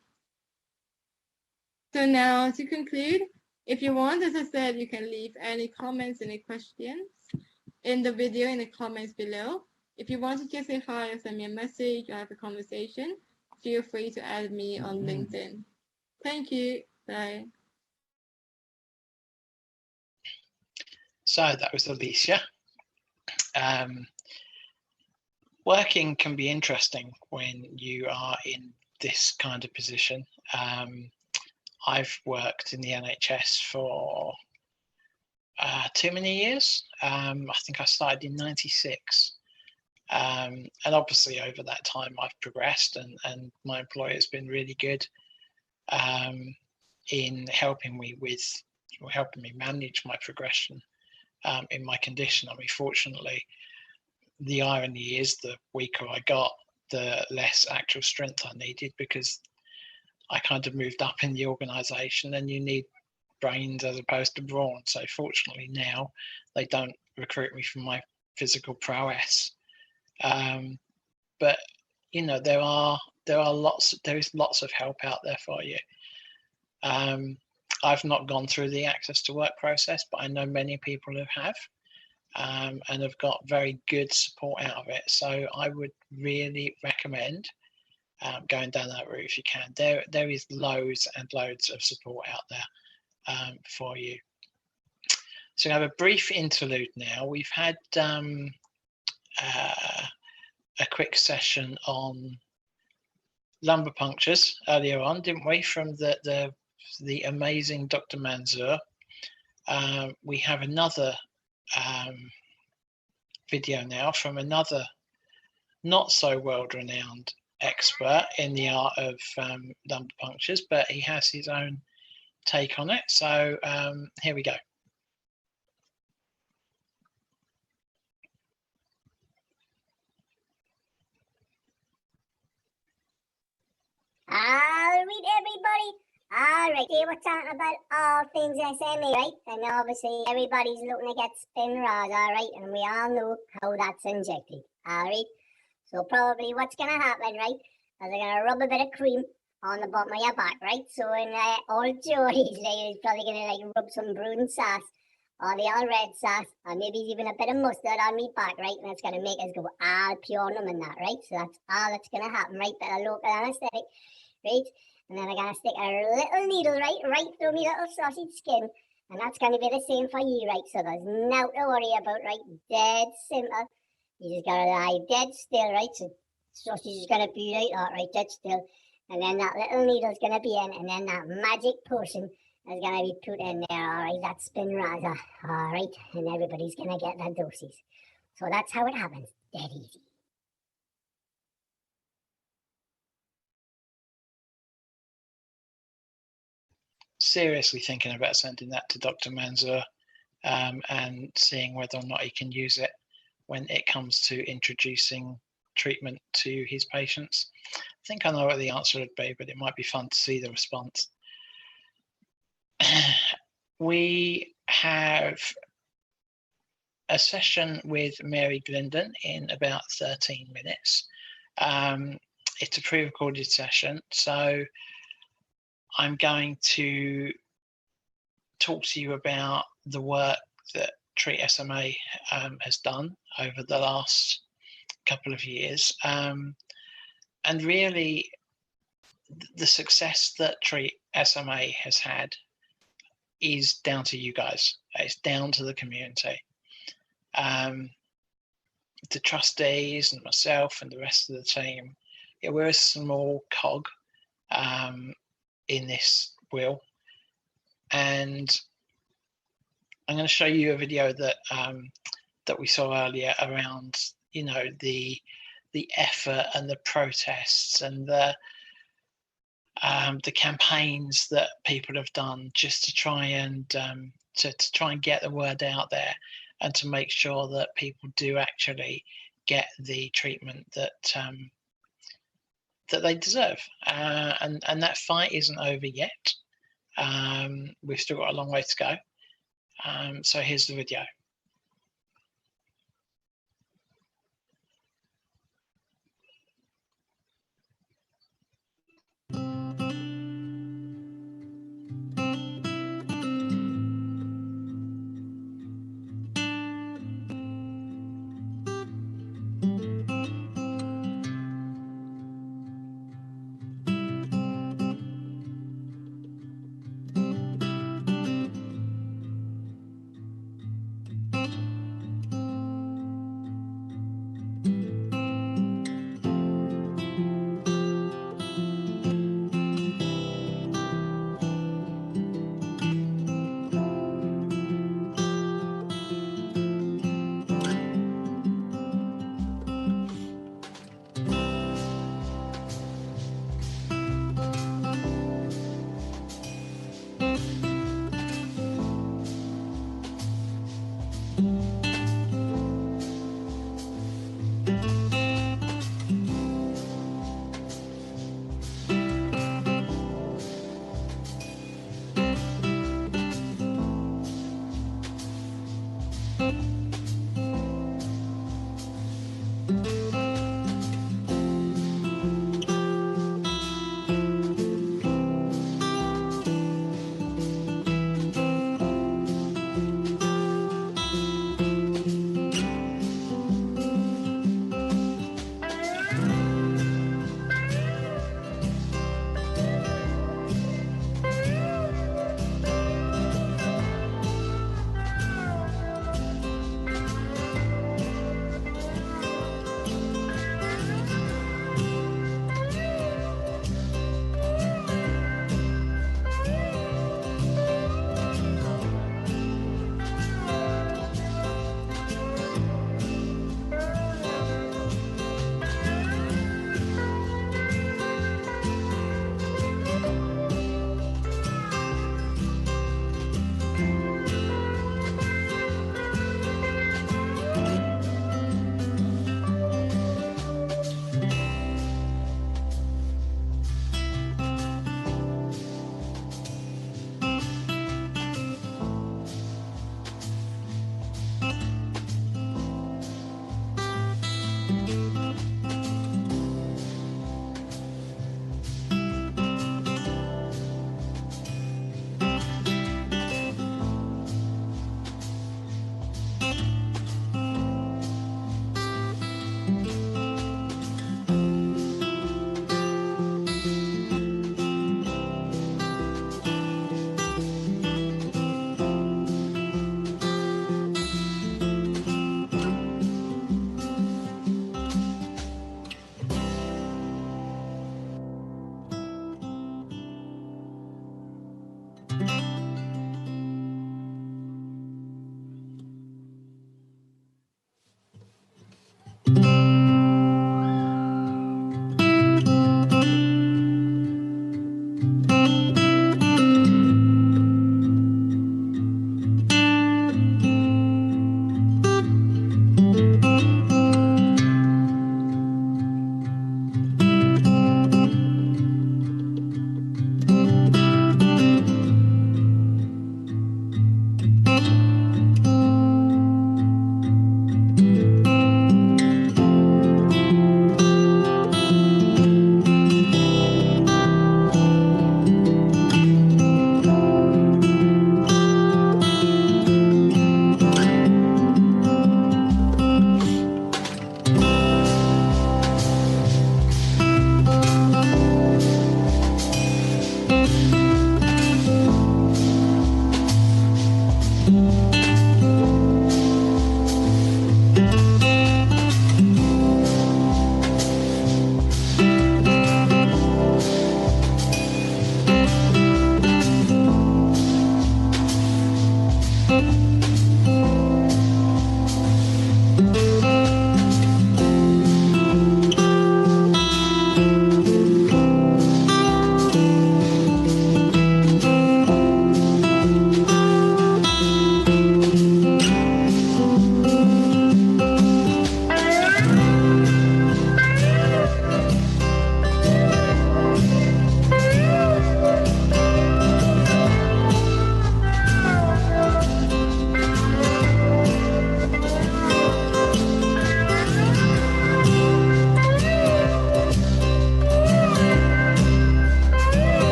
[SPEAKER 17] So now to conclude, if you want, as I said, you can leave any comments, any questions in the video, in the comments below. If you want to just say hi or send me a message or have a conversation, feel free to add me on LinkedIn. Thank you. Bye.
[SPEAKER 1] So that was Alicia. Working can be interesting when you are in this kind of position. I've worked in the NHS for too many years. I think I started in '96. And obviously over that time I've progressed, and my employer has been really good in helping me manage my progression in my condition. I mean, fortunately, the irony is the weaker I got, the less actual strength I needed, because I kind of moved up in the organisation, and you need brains as opposed to brawn. So fortunately now they don't recruit me for my physical prowess. But you know, there is lots of help out there for you. I've not gone through the access to work process, but I know many people who have, and have got very good support out of it. So I would really recommend going down that route if you can. There is loads and loads of support out there for you. So we have a brief interlude now. We've had a quick session on lumbar punctures earlier on, didn't we, from the amazing Dr. Manzoor. We have another video now from another not so world-renowned expert in the art of lumbar punctures, but he has his own take on it. So here we go.
[SPEAKER 5] Alright, everybody. Alright, here we're talking about all things SMA, right? And obviously everybody's looking to get Spinraza, alright? And we all know how that's injected, alright? So probably what's gonna happen, right, is they're gonna rub a bit of cream on the bottom of your back, right? So in old Geordie's day, he's probably gonna like rub some brewing sauce or the old red sauce, or maybe even a bit of mustard on me back, right? And it's gonna make us go all pure numb in that, right? So that's all that's gonna happen, right? Bit of local anesthetic, right? And then we're gonna stick a little needle right through me little sausage skin, and that's gonna be the same for you, right? So there's no to worry about, right? Dead simple. You just gotta lie dead still, right? So sausage is gonna be like that, right? Dead still. And then that little needle's gonna be in, and then that magic potion is gonna be put in there, alright? That's Spinraza, alright? And everybody's gonna get their doses. So that's how it happens. Dead easy.
[SPEAKER 1] Seriously thinking about sending that to Dr. Manzoor and seeing whether or not he can use it when it comes to introducing treatment to his patients. I think I know what the answer would be, but it might be fun to see the response. We have a session with Mary Glendon in about 13 minutes. It's a pre-recorded session, so I'm going to talk to you about the work that TreatSMA has done over the last couple of years, and really the success that TreatSMA has had is down to you guys. It's down to the community. the trustees and myself and the rest of the team, yeah, we're a small cog in this wheel. And I'm going to show you a video that that we saw earlier around, you know, the effort and the protests and the campaigns that people have done just to try and get the word out there and to make sure that people do actually get the treatment that that they deserve. And that fight isn't over yet. We've still got a long way to go. So here's the video.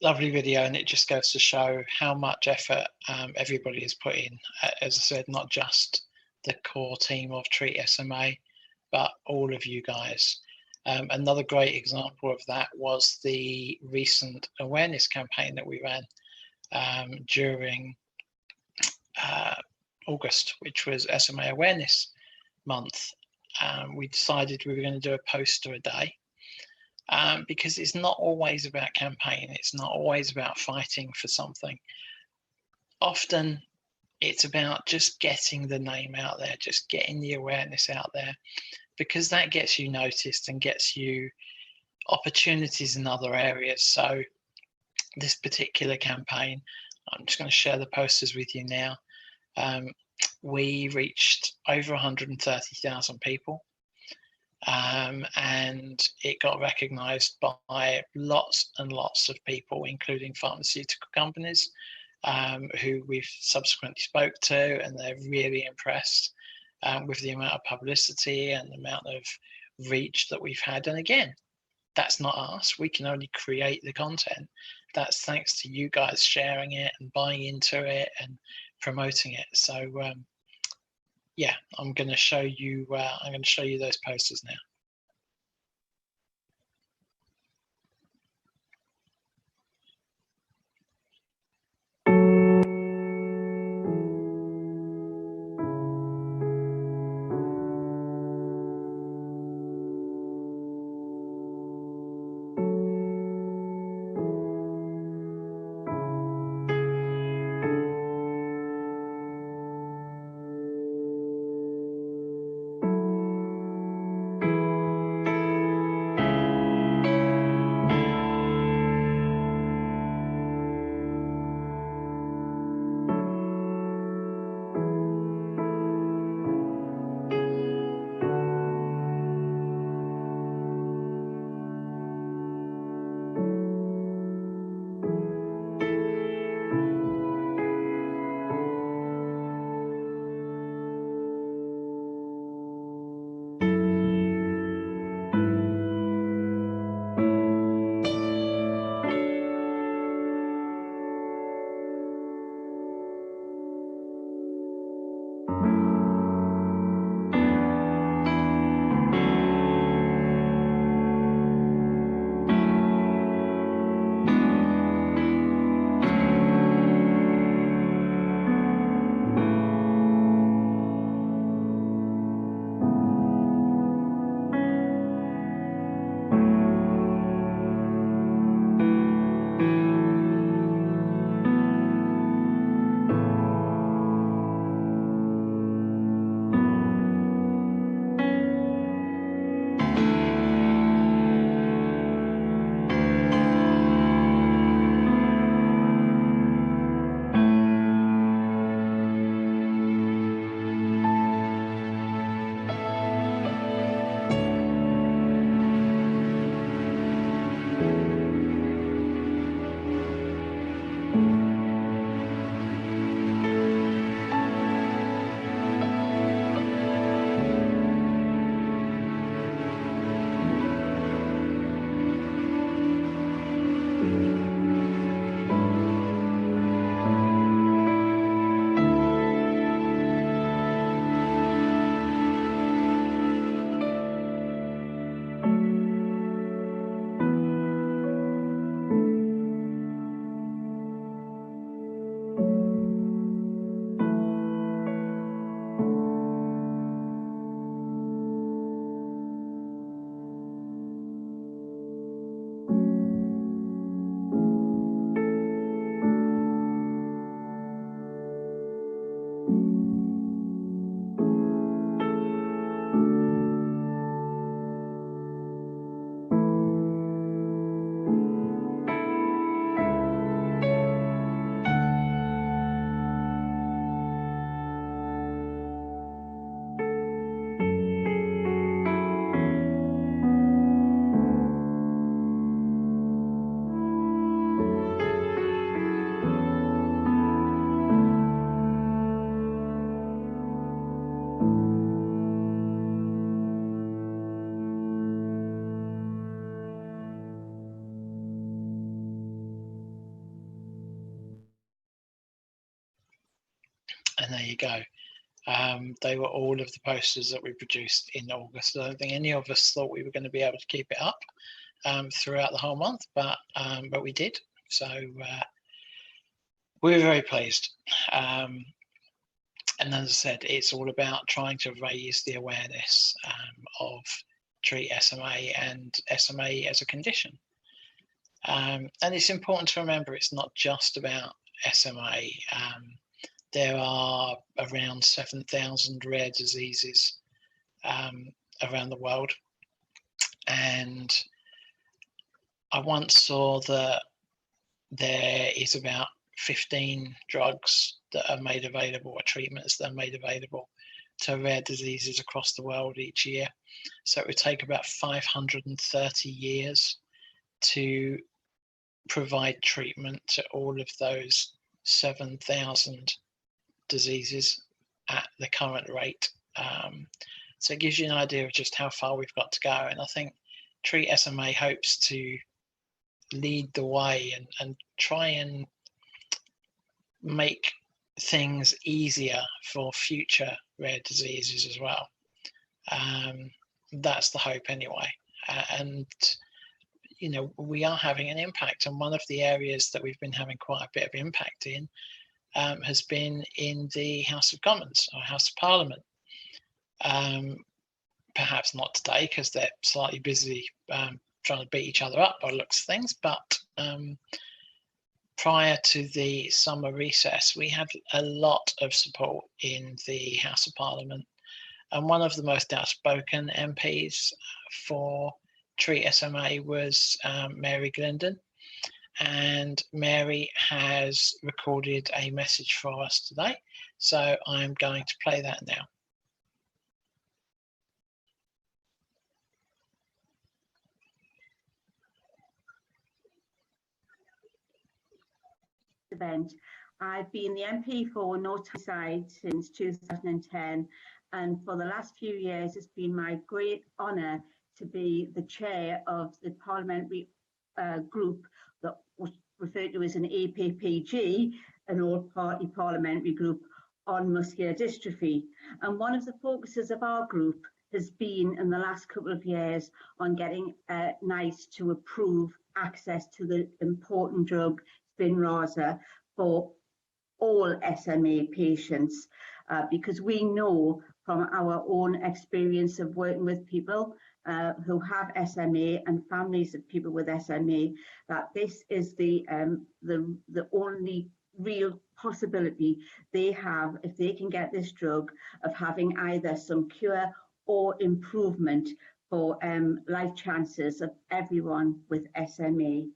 [SPEAKER 1] Lovely video, and it just goes to show how much effort everybody has put in. As I said, not just the core team of TreatSMA, but all of you guys. Another great example of that was the recent awareness campaign that we ran during August, which was SMA Awareness Month. We decided we were going to do a poster a day. Because it's not always about campaign, it's not always about fighting for something. Often it's about just getting the name out there, just getting the awareness out there, because that gets you noticed and gets you opportunities in other areas. So this particular campaign, I'm just going to share the posters with you now. We reached over 130,000 people. And it got recognised by lots and lots of people, including pharmaceutical companies, who we've subsequently spoke to, and they're really impressed with the amount of publicity and the amount of reach that we've had. And again, that's not us. We can only create the content. That's thanks to you guys sharing it and buying into it and promoting it. So yeah, I'm going to show you. I'm going to show you those posters now. And there you go. They were all of the posters that we produced in August. I don't think any of us thought we were going to be able to keep it up throughout the whole month, but we did. So we're very pleased. And as I said, it's all about trying to raise the awareness of TreatSMA and SMA as a condition. And it's important to remember it's not just about SMA. There are around 7,000 rare diseases around the world. And I once saw that there is about 15 drugs that are made available, or treatments that are made available to rare diseases across the world each year. So it would take about 530 years to provide treatment to all of those 7,000 diseases at the current rate. So it gives you an idea of just how far we've got to go. And I think TreatSMA hopes to lead the way and try and make things easier for future rare diseases as well. That's the hope anyway. And you know, we are having an impact, and one of the areas that we've been having quite a bit of impact in has been in the House of Commons or House of Parliament. Perhaps not today because they're slightly busy trying to beat each other up by the looks of things, but prior to the summer recess, we had a lot of support in the House of Parliament, and one of the most outspoken MPs for TreatSMA was Mary Glendon, and Mary has recorded a message for us today, so I'm going to play that now.
[SPEAKER 19] Event. I've been the MP for North Tyneside since 2010, and for the last few years it's been my great honour to be the chair of the parliamentary group that was referred to as an APPG, an all-party parliamentary group on muscular dystrophy. And one of the focuses of our group has been in the last couple of years on getting NICE to approve access to the important drug Spinraza for all SMA patients, because we know from our own experience of working with people who have SMA and families of people with SMA that this is the only real possibility they have, if they can get this drug, of having either some cure or improvement for life chances of everyone with SMA.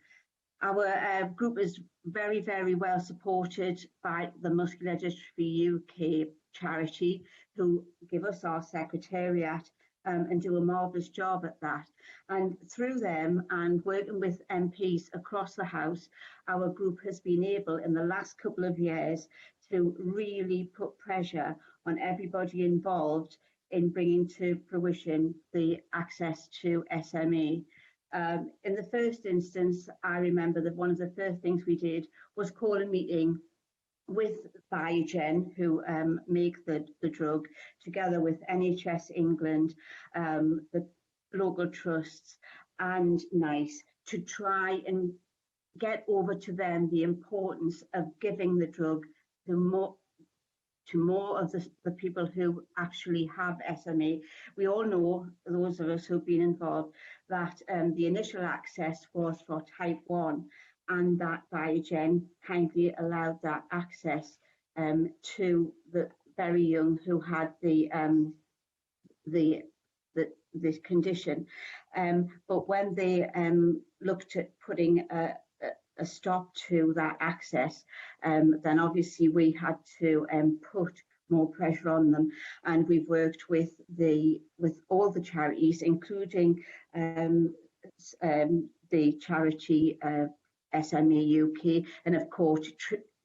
[SPEAKER 19] Our group is very, very well supported by the Muscular Dystrophy UK charity, who give us our secretariat and do a marvellous job at that. And through them and working with MPs across the House, our group has been able in the last couple of years to really put pressure on everybody involved in bringing to fruition the access to SMA. In the first instance, I remember that one of the first things we did was call a meeting with Biogen, who make the drug, together with NHS England, the local trusts and NICE, to try and get over to them the importance of giving the drug to more of the people who actually have SMA. We all know, those of us who've been involved, that the initial access was for type 1, and that Biogen kindly allowed that access to the very young who had this condition. But when they looked at putting a stop to that access, then obviously we had to put more pressure on them, and we've worked with all the charities, including the charity SMA UK, and of course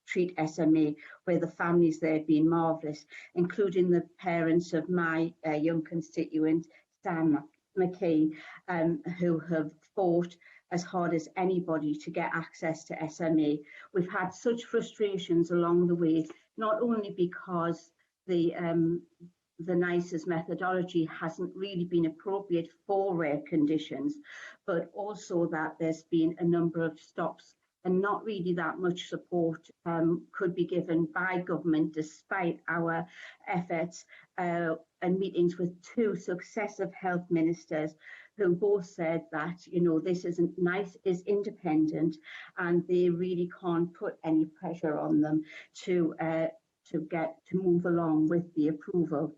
[SPEAKER 19] TreatSMA, where the families there have been marvellous, including the parents of my young constituent Sam McKee, who have fought as hard as anybody to get access to SMA. We've had such frustrations along the way, not only because the NICE's methodology hasn't really been appropriate for rare conditions, but also that there's been a number of stops and not really that much support could be given by government despite our efforts and meetings with 2 successive health ministers who both said that, you know, this isn't NICE is independent and they really can't put any pressure on them to move along with the approval.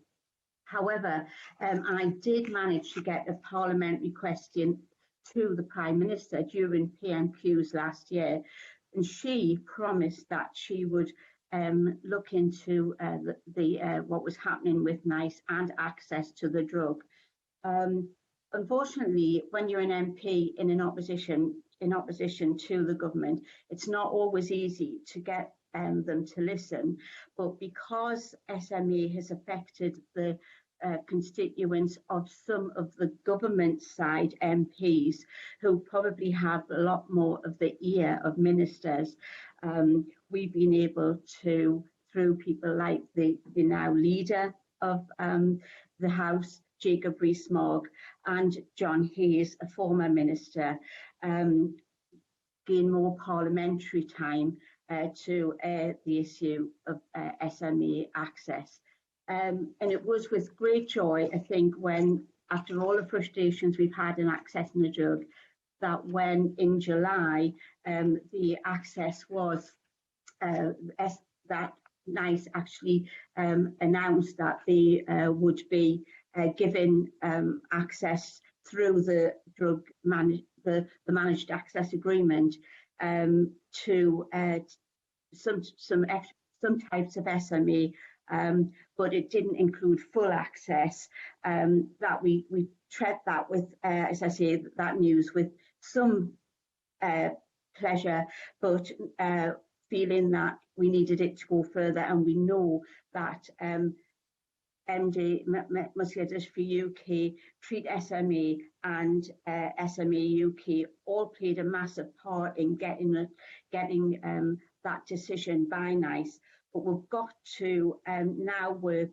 [SPEAKER 19] However, I did manage to get a parliamentary question to the Prime Minister during PMQs last year, and she promised that she would look into what was happening with NICE and access to the drug. Unfortunately, when you're an MP in opposition to the government, it's not always easy to get them to listen. But because SMA has affected the constituents of some of the government side MPs who probably have a lot more of the ear of ministers, we've been able to, through people like the now leader of the House, Jacob Rees-Mogg, and John Hayes, a former minister, gain more parliamentary time to air the issue of SMA access. And it was with great joy, I think, when, after all the frustrations we've had in accessing the drug, that when in July the access was, that NICE actually announced that they would be given access through the the managed access agreement to some types of SMA, but it didn't include full access. That we tread that with, as I say, that news with some pleasure, but feeling that we needed it to go further, and we know that MD, Muscular Dystrophy UK, TreatSMA and SMA UK all played a massive part in getting that decision by NICE. But we've got to now work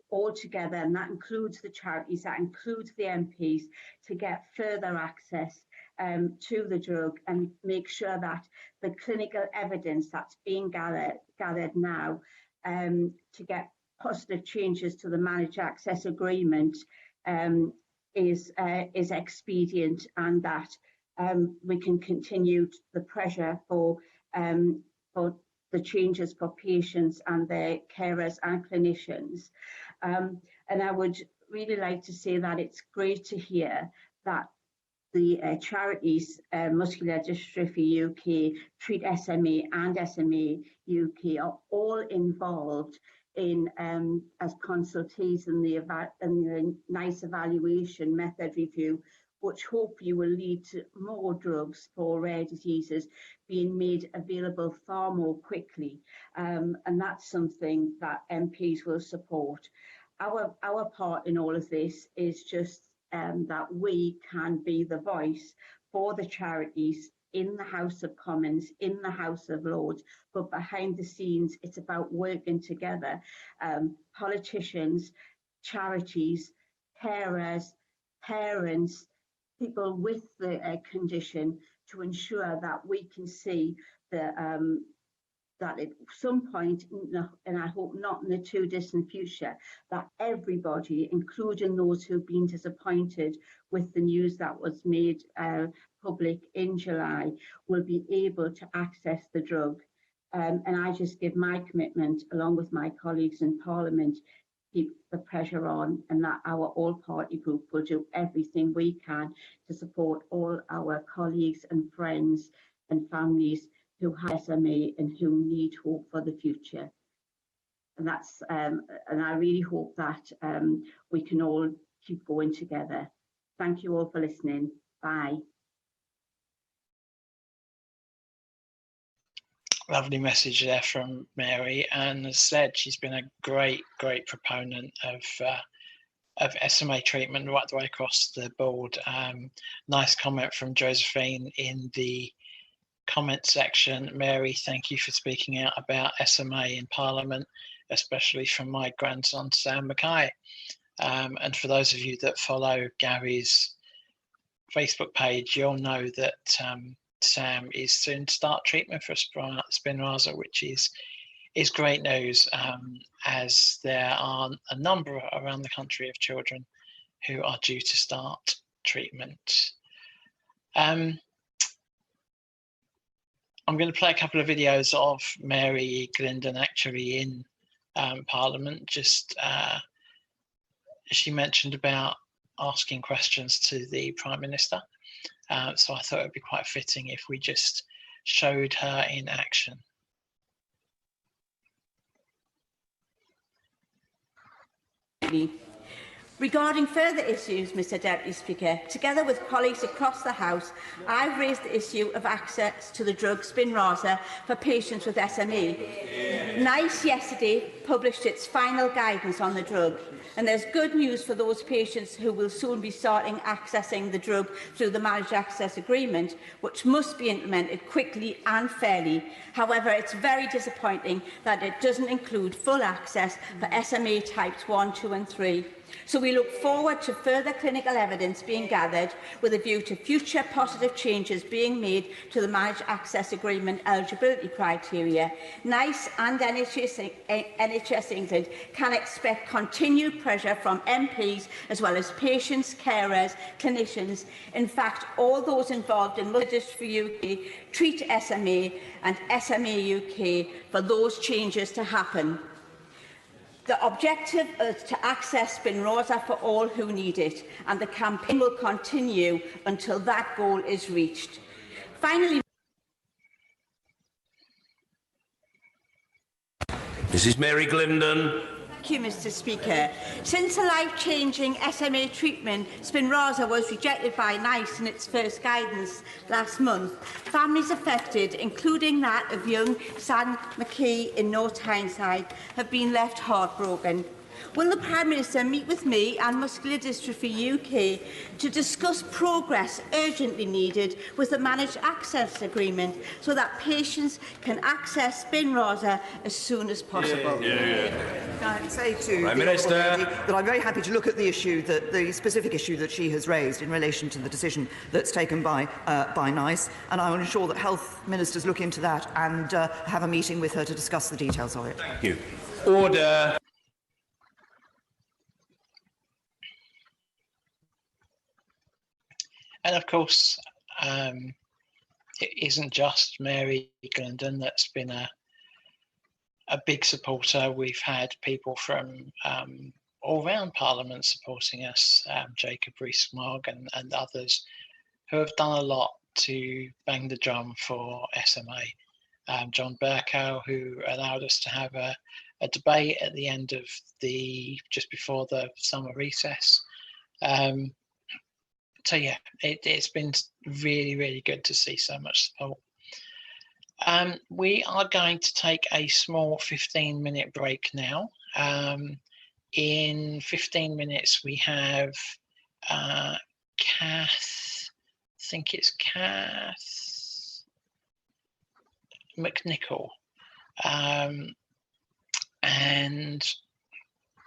[SPEAKER 19] all together, and that includes the charities, that includes the MPs, to get further access to the drug and make sure that the clinical evidence that's being gathered now to get positive changes to the managed access agreement is expedient, and that we can continue the pressure for the changes for patients and their carers and clinicians. And I would really like to say that it's great to hear that the charities, Muscular Dystrophy UK, TreatSMA and SMA UK are all involved in as consultees in the NICE evaluation method review, which hopefully will lead to more drugs for rare diseases being made available far more quickly. And that's something that MPs will support. Our part in all of this is just that we can be the voice for the charities in the House of Commons, in the House of Lords, but behind the scenes, it's about working together. Politicians, charities, carers, parents, people with the condition, to ensure that we can see that at some point, and I hope not in the too distant future, that everybody, including those who've been disappointed with the news that was made public in July, will be able to access the drug. And I just give my commitment, along with my colleagues in Parliament, keep the pressure on, and that our all-party group will do everything we can to support all our colleagues and friends and families who have SMA and who need hope for the future. And that's and I really hope that we can all keep going together. Thank you all for listening. Bye.
[SPEAKER 1] Lovely message there from Mary, and as said, she's been a great proponent of SMA treatment right the way across the board. Nice comment from Josephine in the comment section. Mary, thank you for speaking out about SMA in Parliament, especially from my grandson, Sam Mackay. And for those of you that follow Gary's Facebook page, you'll know that Sam is soon to start treatment for Spinraza, which is great news, as there are a number around the country of children who are due to start treatment. I'm going to play a couple of videos of Mary Glindon actually in Parliament. Just she mentioned about asking questions to the Prime Minister, so I thought it would be quite fitting if we just showed her in action.
[SPEAKER 20] Regarding further issues, Mr Deputy Speaker, together with colleagues across the House, I've raised the issue of access to the drug Spinraza for patients with SME. NICE yesterday published its final guidance on the drug, and there's good news for those patients who will soon be starting accessing the drug through the Managed Access Agreement, which must be implemented quickly and fairly. However, it's very disappointing that it doesn't include full access for SMA types 1, 2 and 3. So we look forward to further clinical evidence being gathered with a view to future positive changes being made to the Managed Access Agreement eligibility criteria. NICE and NHS England can expect continued pressure from MPs as well as patients, carers, clinicians. In fact, all those involved in Mothers for UK, TreatSMA and SMA UK for those changes to happen. The objective is to access Spinraza for all who need it, and the campaign will continue until that goal is reached. Finally,
[SPEAKER 21] Mrs. Mary Glindon.
[SPEAKER 20] Thank you, Mr Speaker. Since the life-changing SMA treatment, Spinraza, was rejected by NICE in its first guidance last month, families affected, including that of young Sam McKee in North Tyneside, have been left heartbroken. Will the Prime Minister meet with me and Muscular Dystrophy UK to discuss progress urgently needed with the Managed Access Agreement so that patients can access Spinraza as soon as possible?
[SPEAKER 22] Can I say to
[SPEAKER 21] Prime
[SPEAKER 22] the
[SPEAKER 21] Minister
[SPEAKER 22] Honourable Lady that I'm very happy to look at the issue, the specific issue that she has raised in relation to the decision that's taken by NICE, and I will ensure that health ministers look into that and have a meeting with her to discuss the details of it.
[SPEAKER 21] Thank you. Order.
[SPEAKER 1] And of course, it isn't just Mary Glindon that's been a big supporter. We've had people from all around Parliament supporting us, Jacob Rees-Mogg and others who have done a lot to bang the drum for SMA. John Bercow, who allowed us to have a debate at the end of just before the summer recess. So yeah, it's been really, really good to see so much support. We are going to take a small 15-minute break now. In 15 minutes, we have Kath, I think it's Kath McNichol, and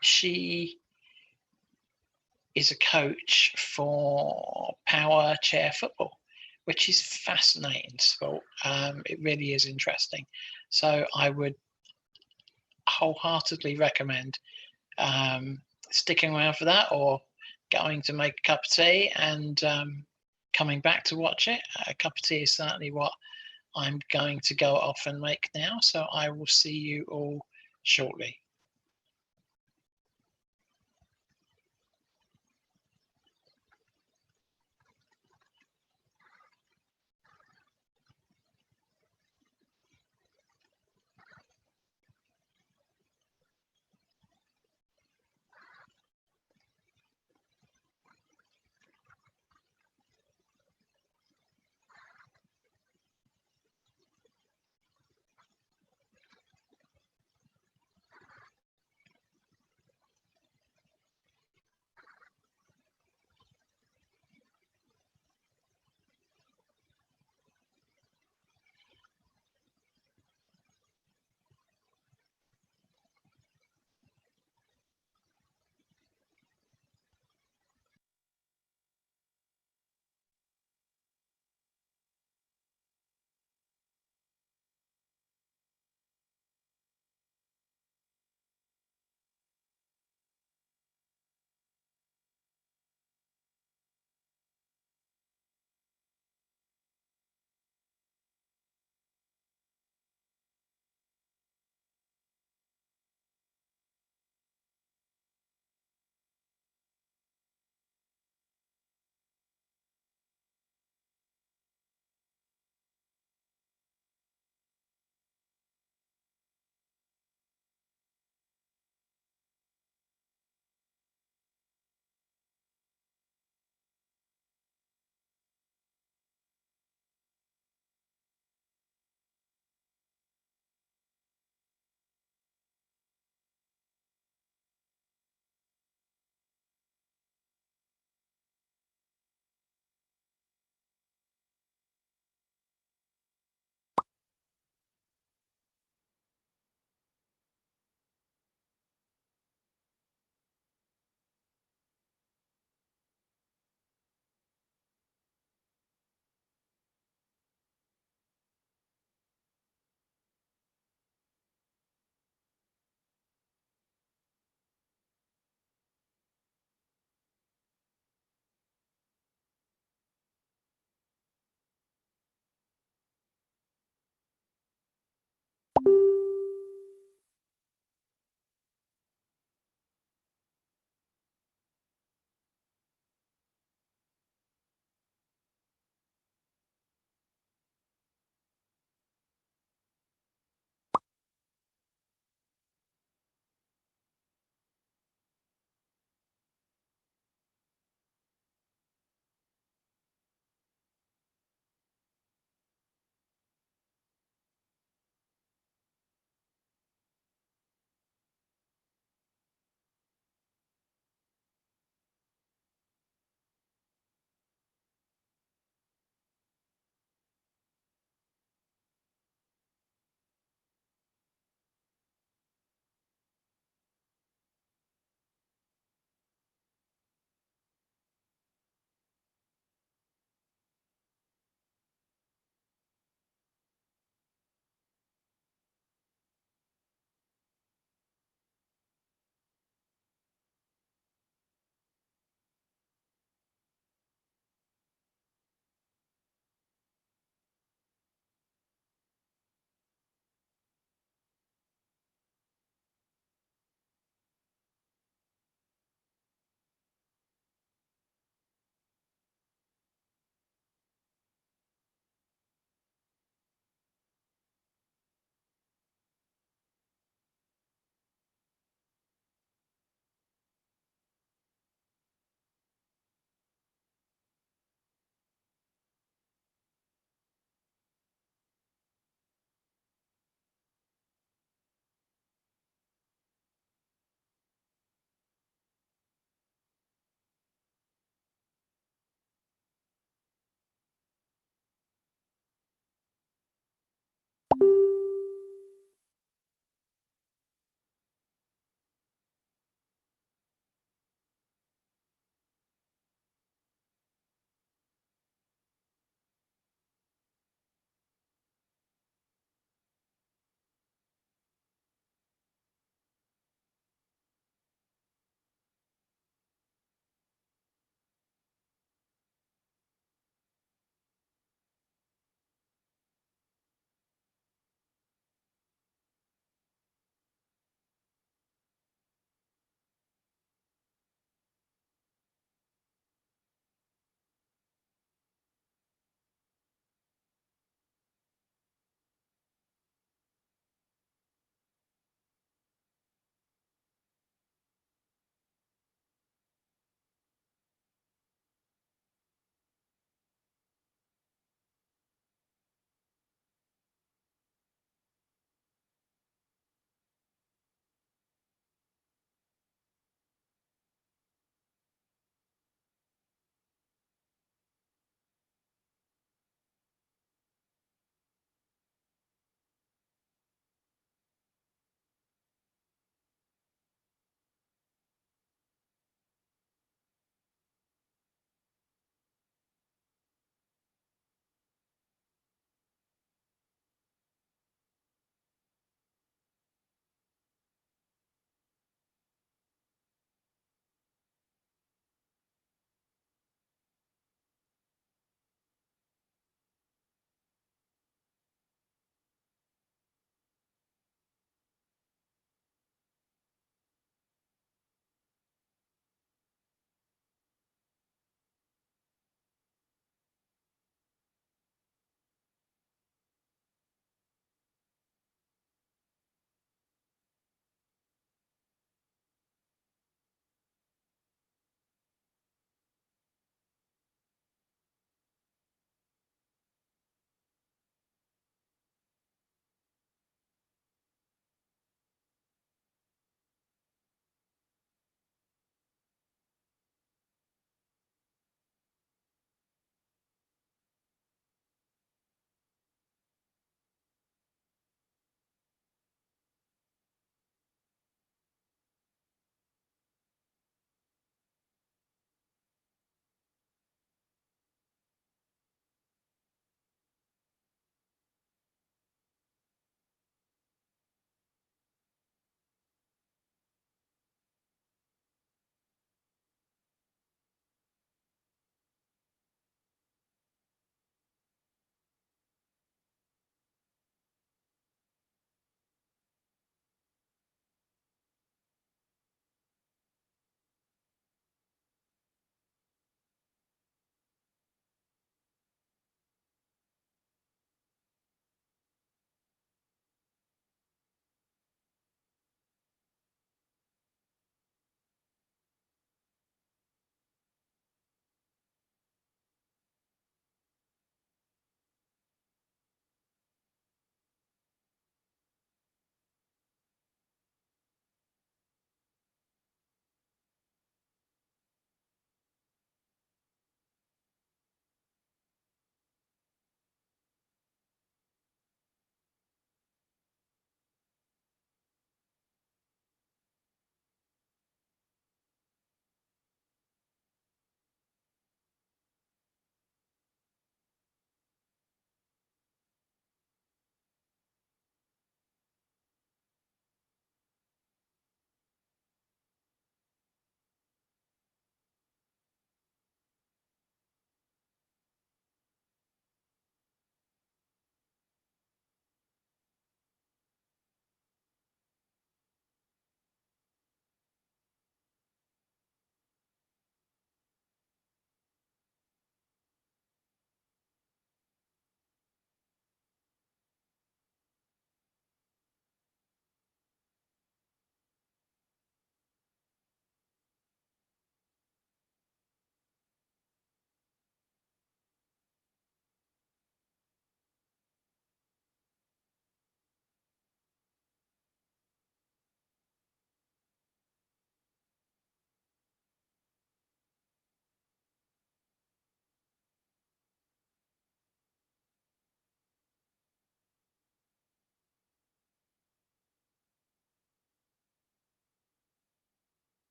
[SPEAKER 1] she is a coach for power chair football, which is fascinating sport. It really is interesting. So I would wholeheartedly recommend sticking around for that, or going to make a cup of tea and coming back to watch it. A cup of tea is certainly what I'm going to go off and make now. So I will see you all shortly.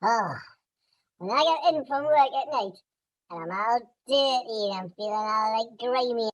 [SPEAKER 5] Oh, when I get in from work at night and I'm all dirty and I'm feeling all like grimy.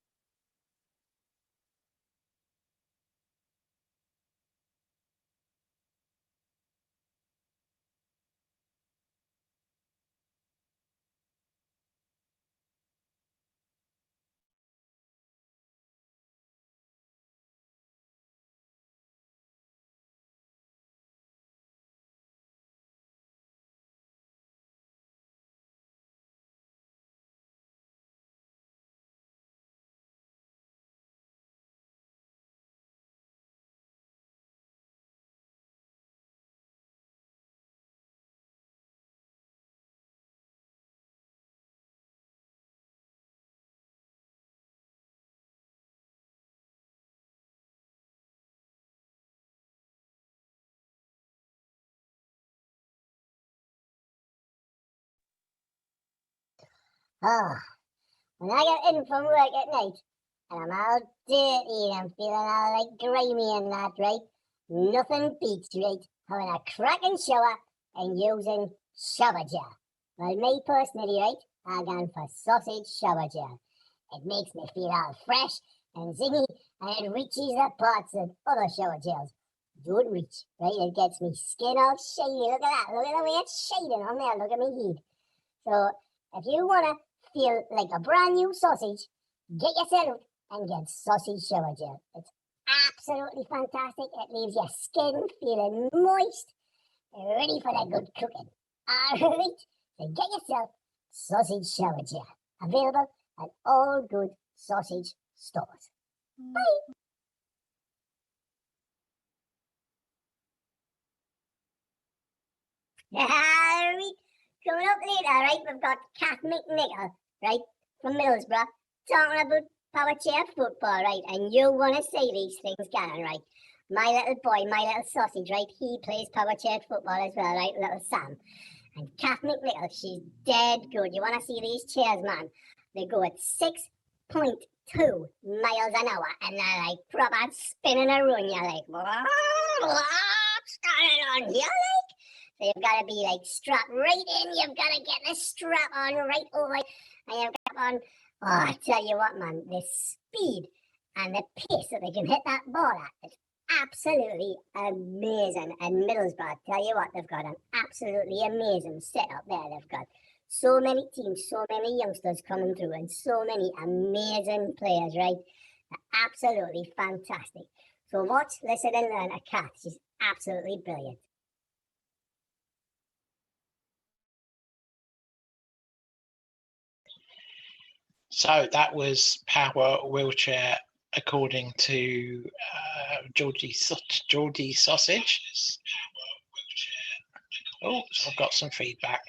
[SPEAKER 5] Oh, when I get in from work at night and I'm all dirty and I'm feeling all like grimy and that, right? Nothing beats, right, having a cracking shower and using shower gel. Well, me personally, right, I've gone for sausage shower gel. It makes me feel all fresh and zingy, and it reaches the parts that other shower gels don't reach, right? It gets me skin all shiny. Look at that. Look at the way it's shading on there. Look at me heat. So if you want to feel like a brand new sausage, get yourself and get sausage shower gel. It's absolutely fantastic. It leaves your skin feeling moist, ready for the good cooking. Alright, so get yourself sausage shower gel. Available at all good sausage stores. Bye! Alright, coming up later, right, we've got Kath McNichol, right, from Middlesbrough, talking about power chair football, right, and you want to say these things, Gavin, right? My little boy, my little sausage, right, he plays power chair football as well, right, little Sam. And Kath McNichol, she's dead good. You want to see these chairs, man? They go at 6.2 miles an hour, and they're like proper spinning around. You're like, what's going on here, like? So you've got to be like strapped right in. You've got to get the strap on right over, and you've got on. Oh, I tell you what, man, the speed and the pace that they can hit that ball at, it's absolutely amazing. And Middlesbrough, tell you what, they've got an absolutely amazing setup there. They've got so many teams, so many youngsters coming through, and so many amazing players, right? They're absolutely fantastic. So watch, listen, and learn a Kath. She's absolutely brilliant.
[SPEAKER 1] So that was Power Wheelchair according to Georgie Sausage. Oh, I've got some feedback.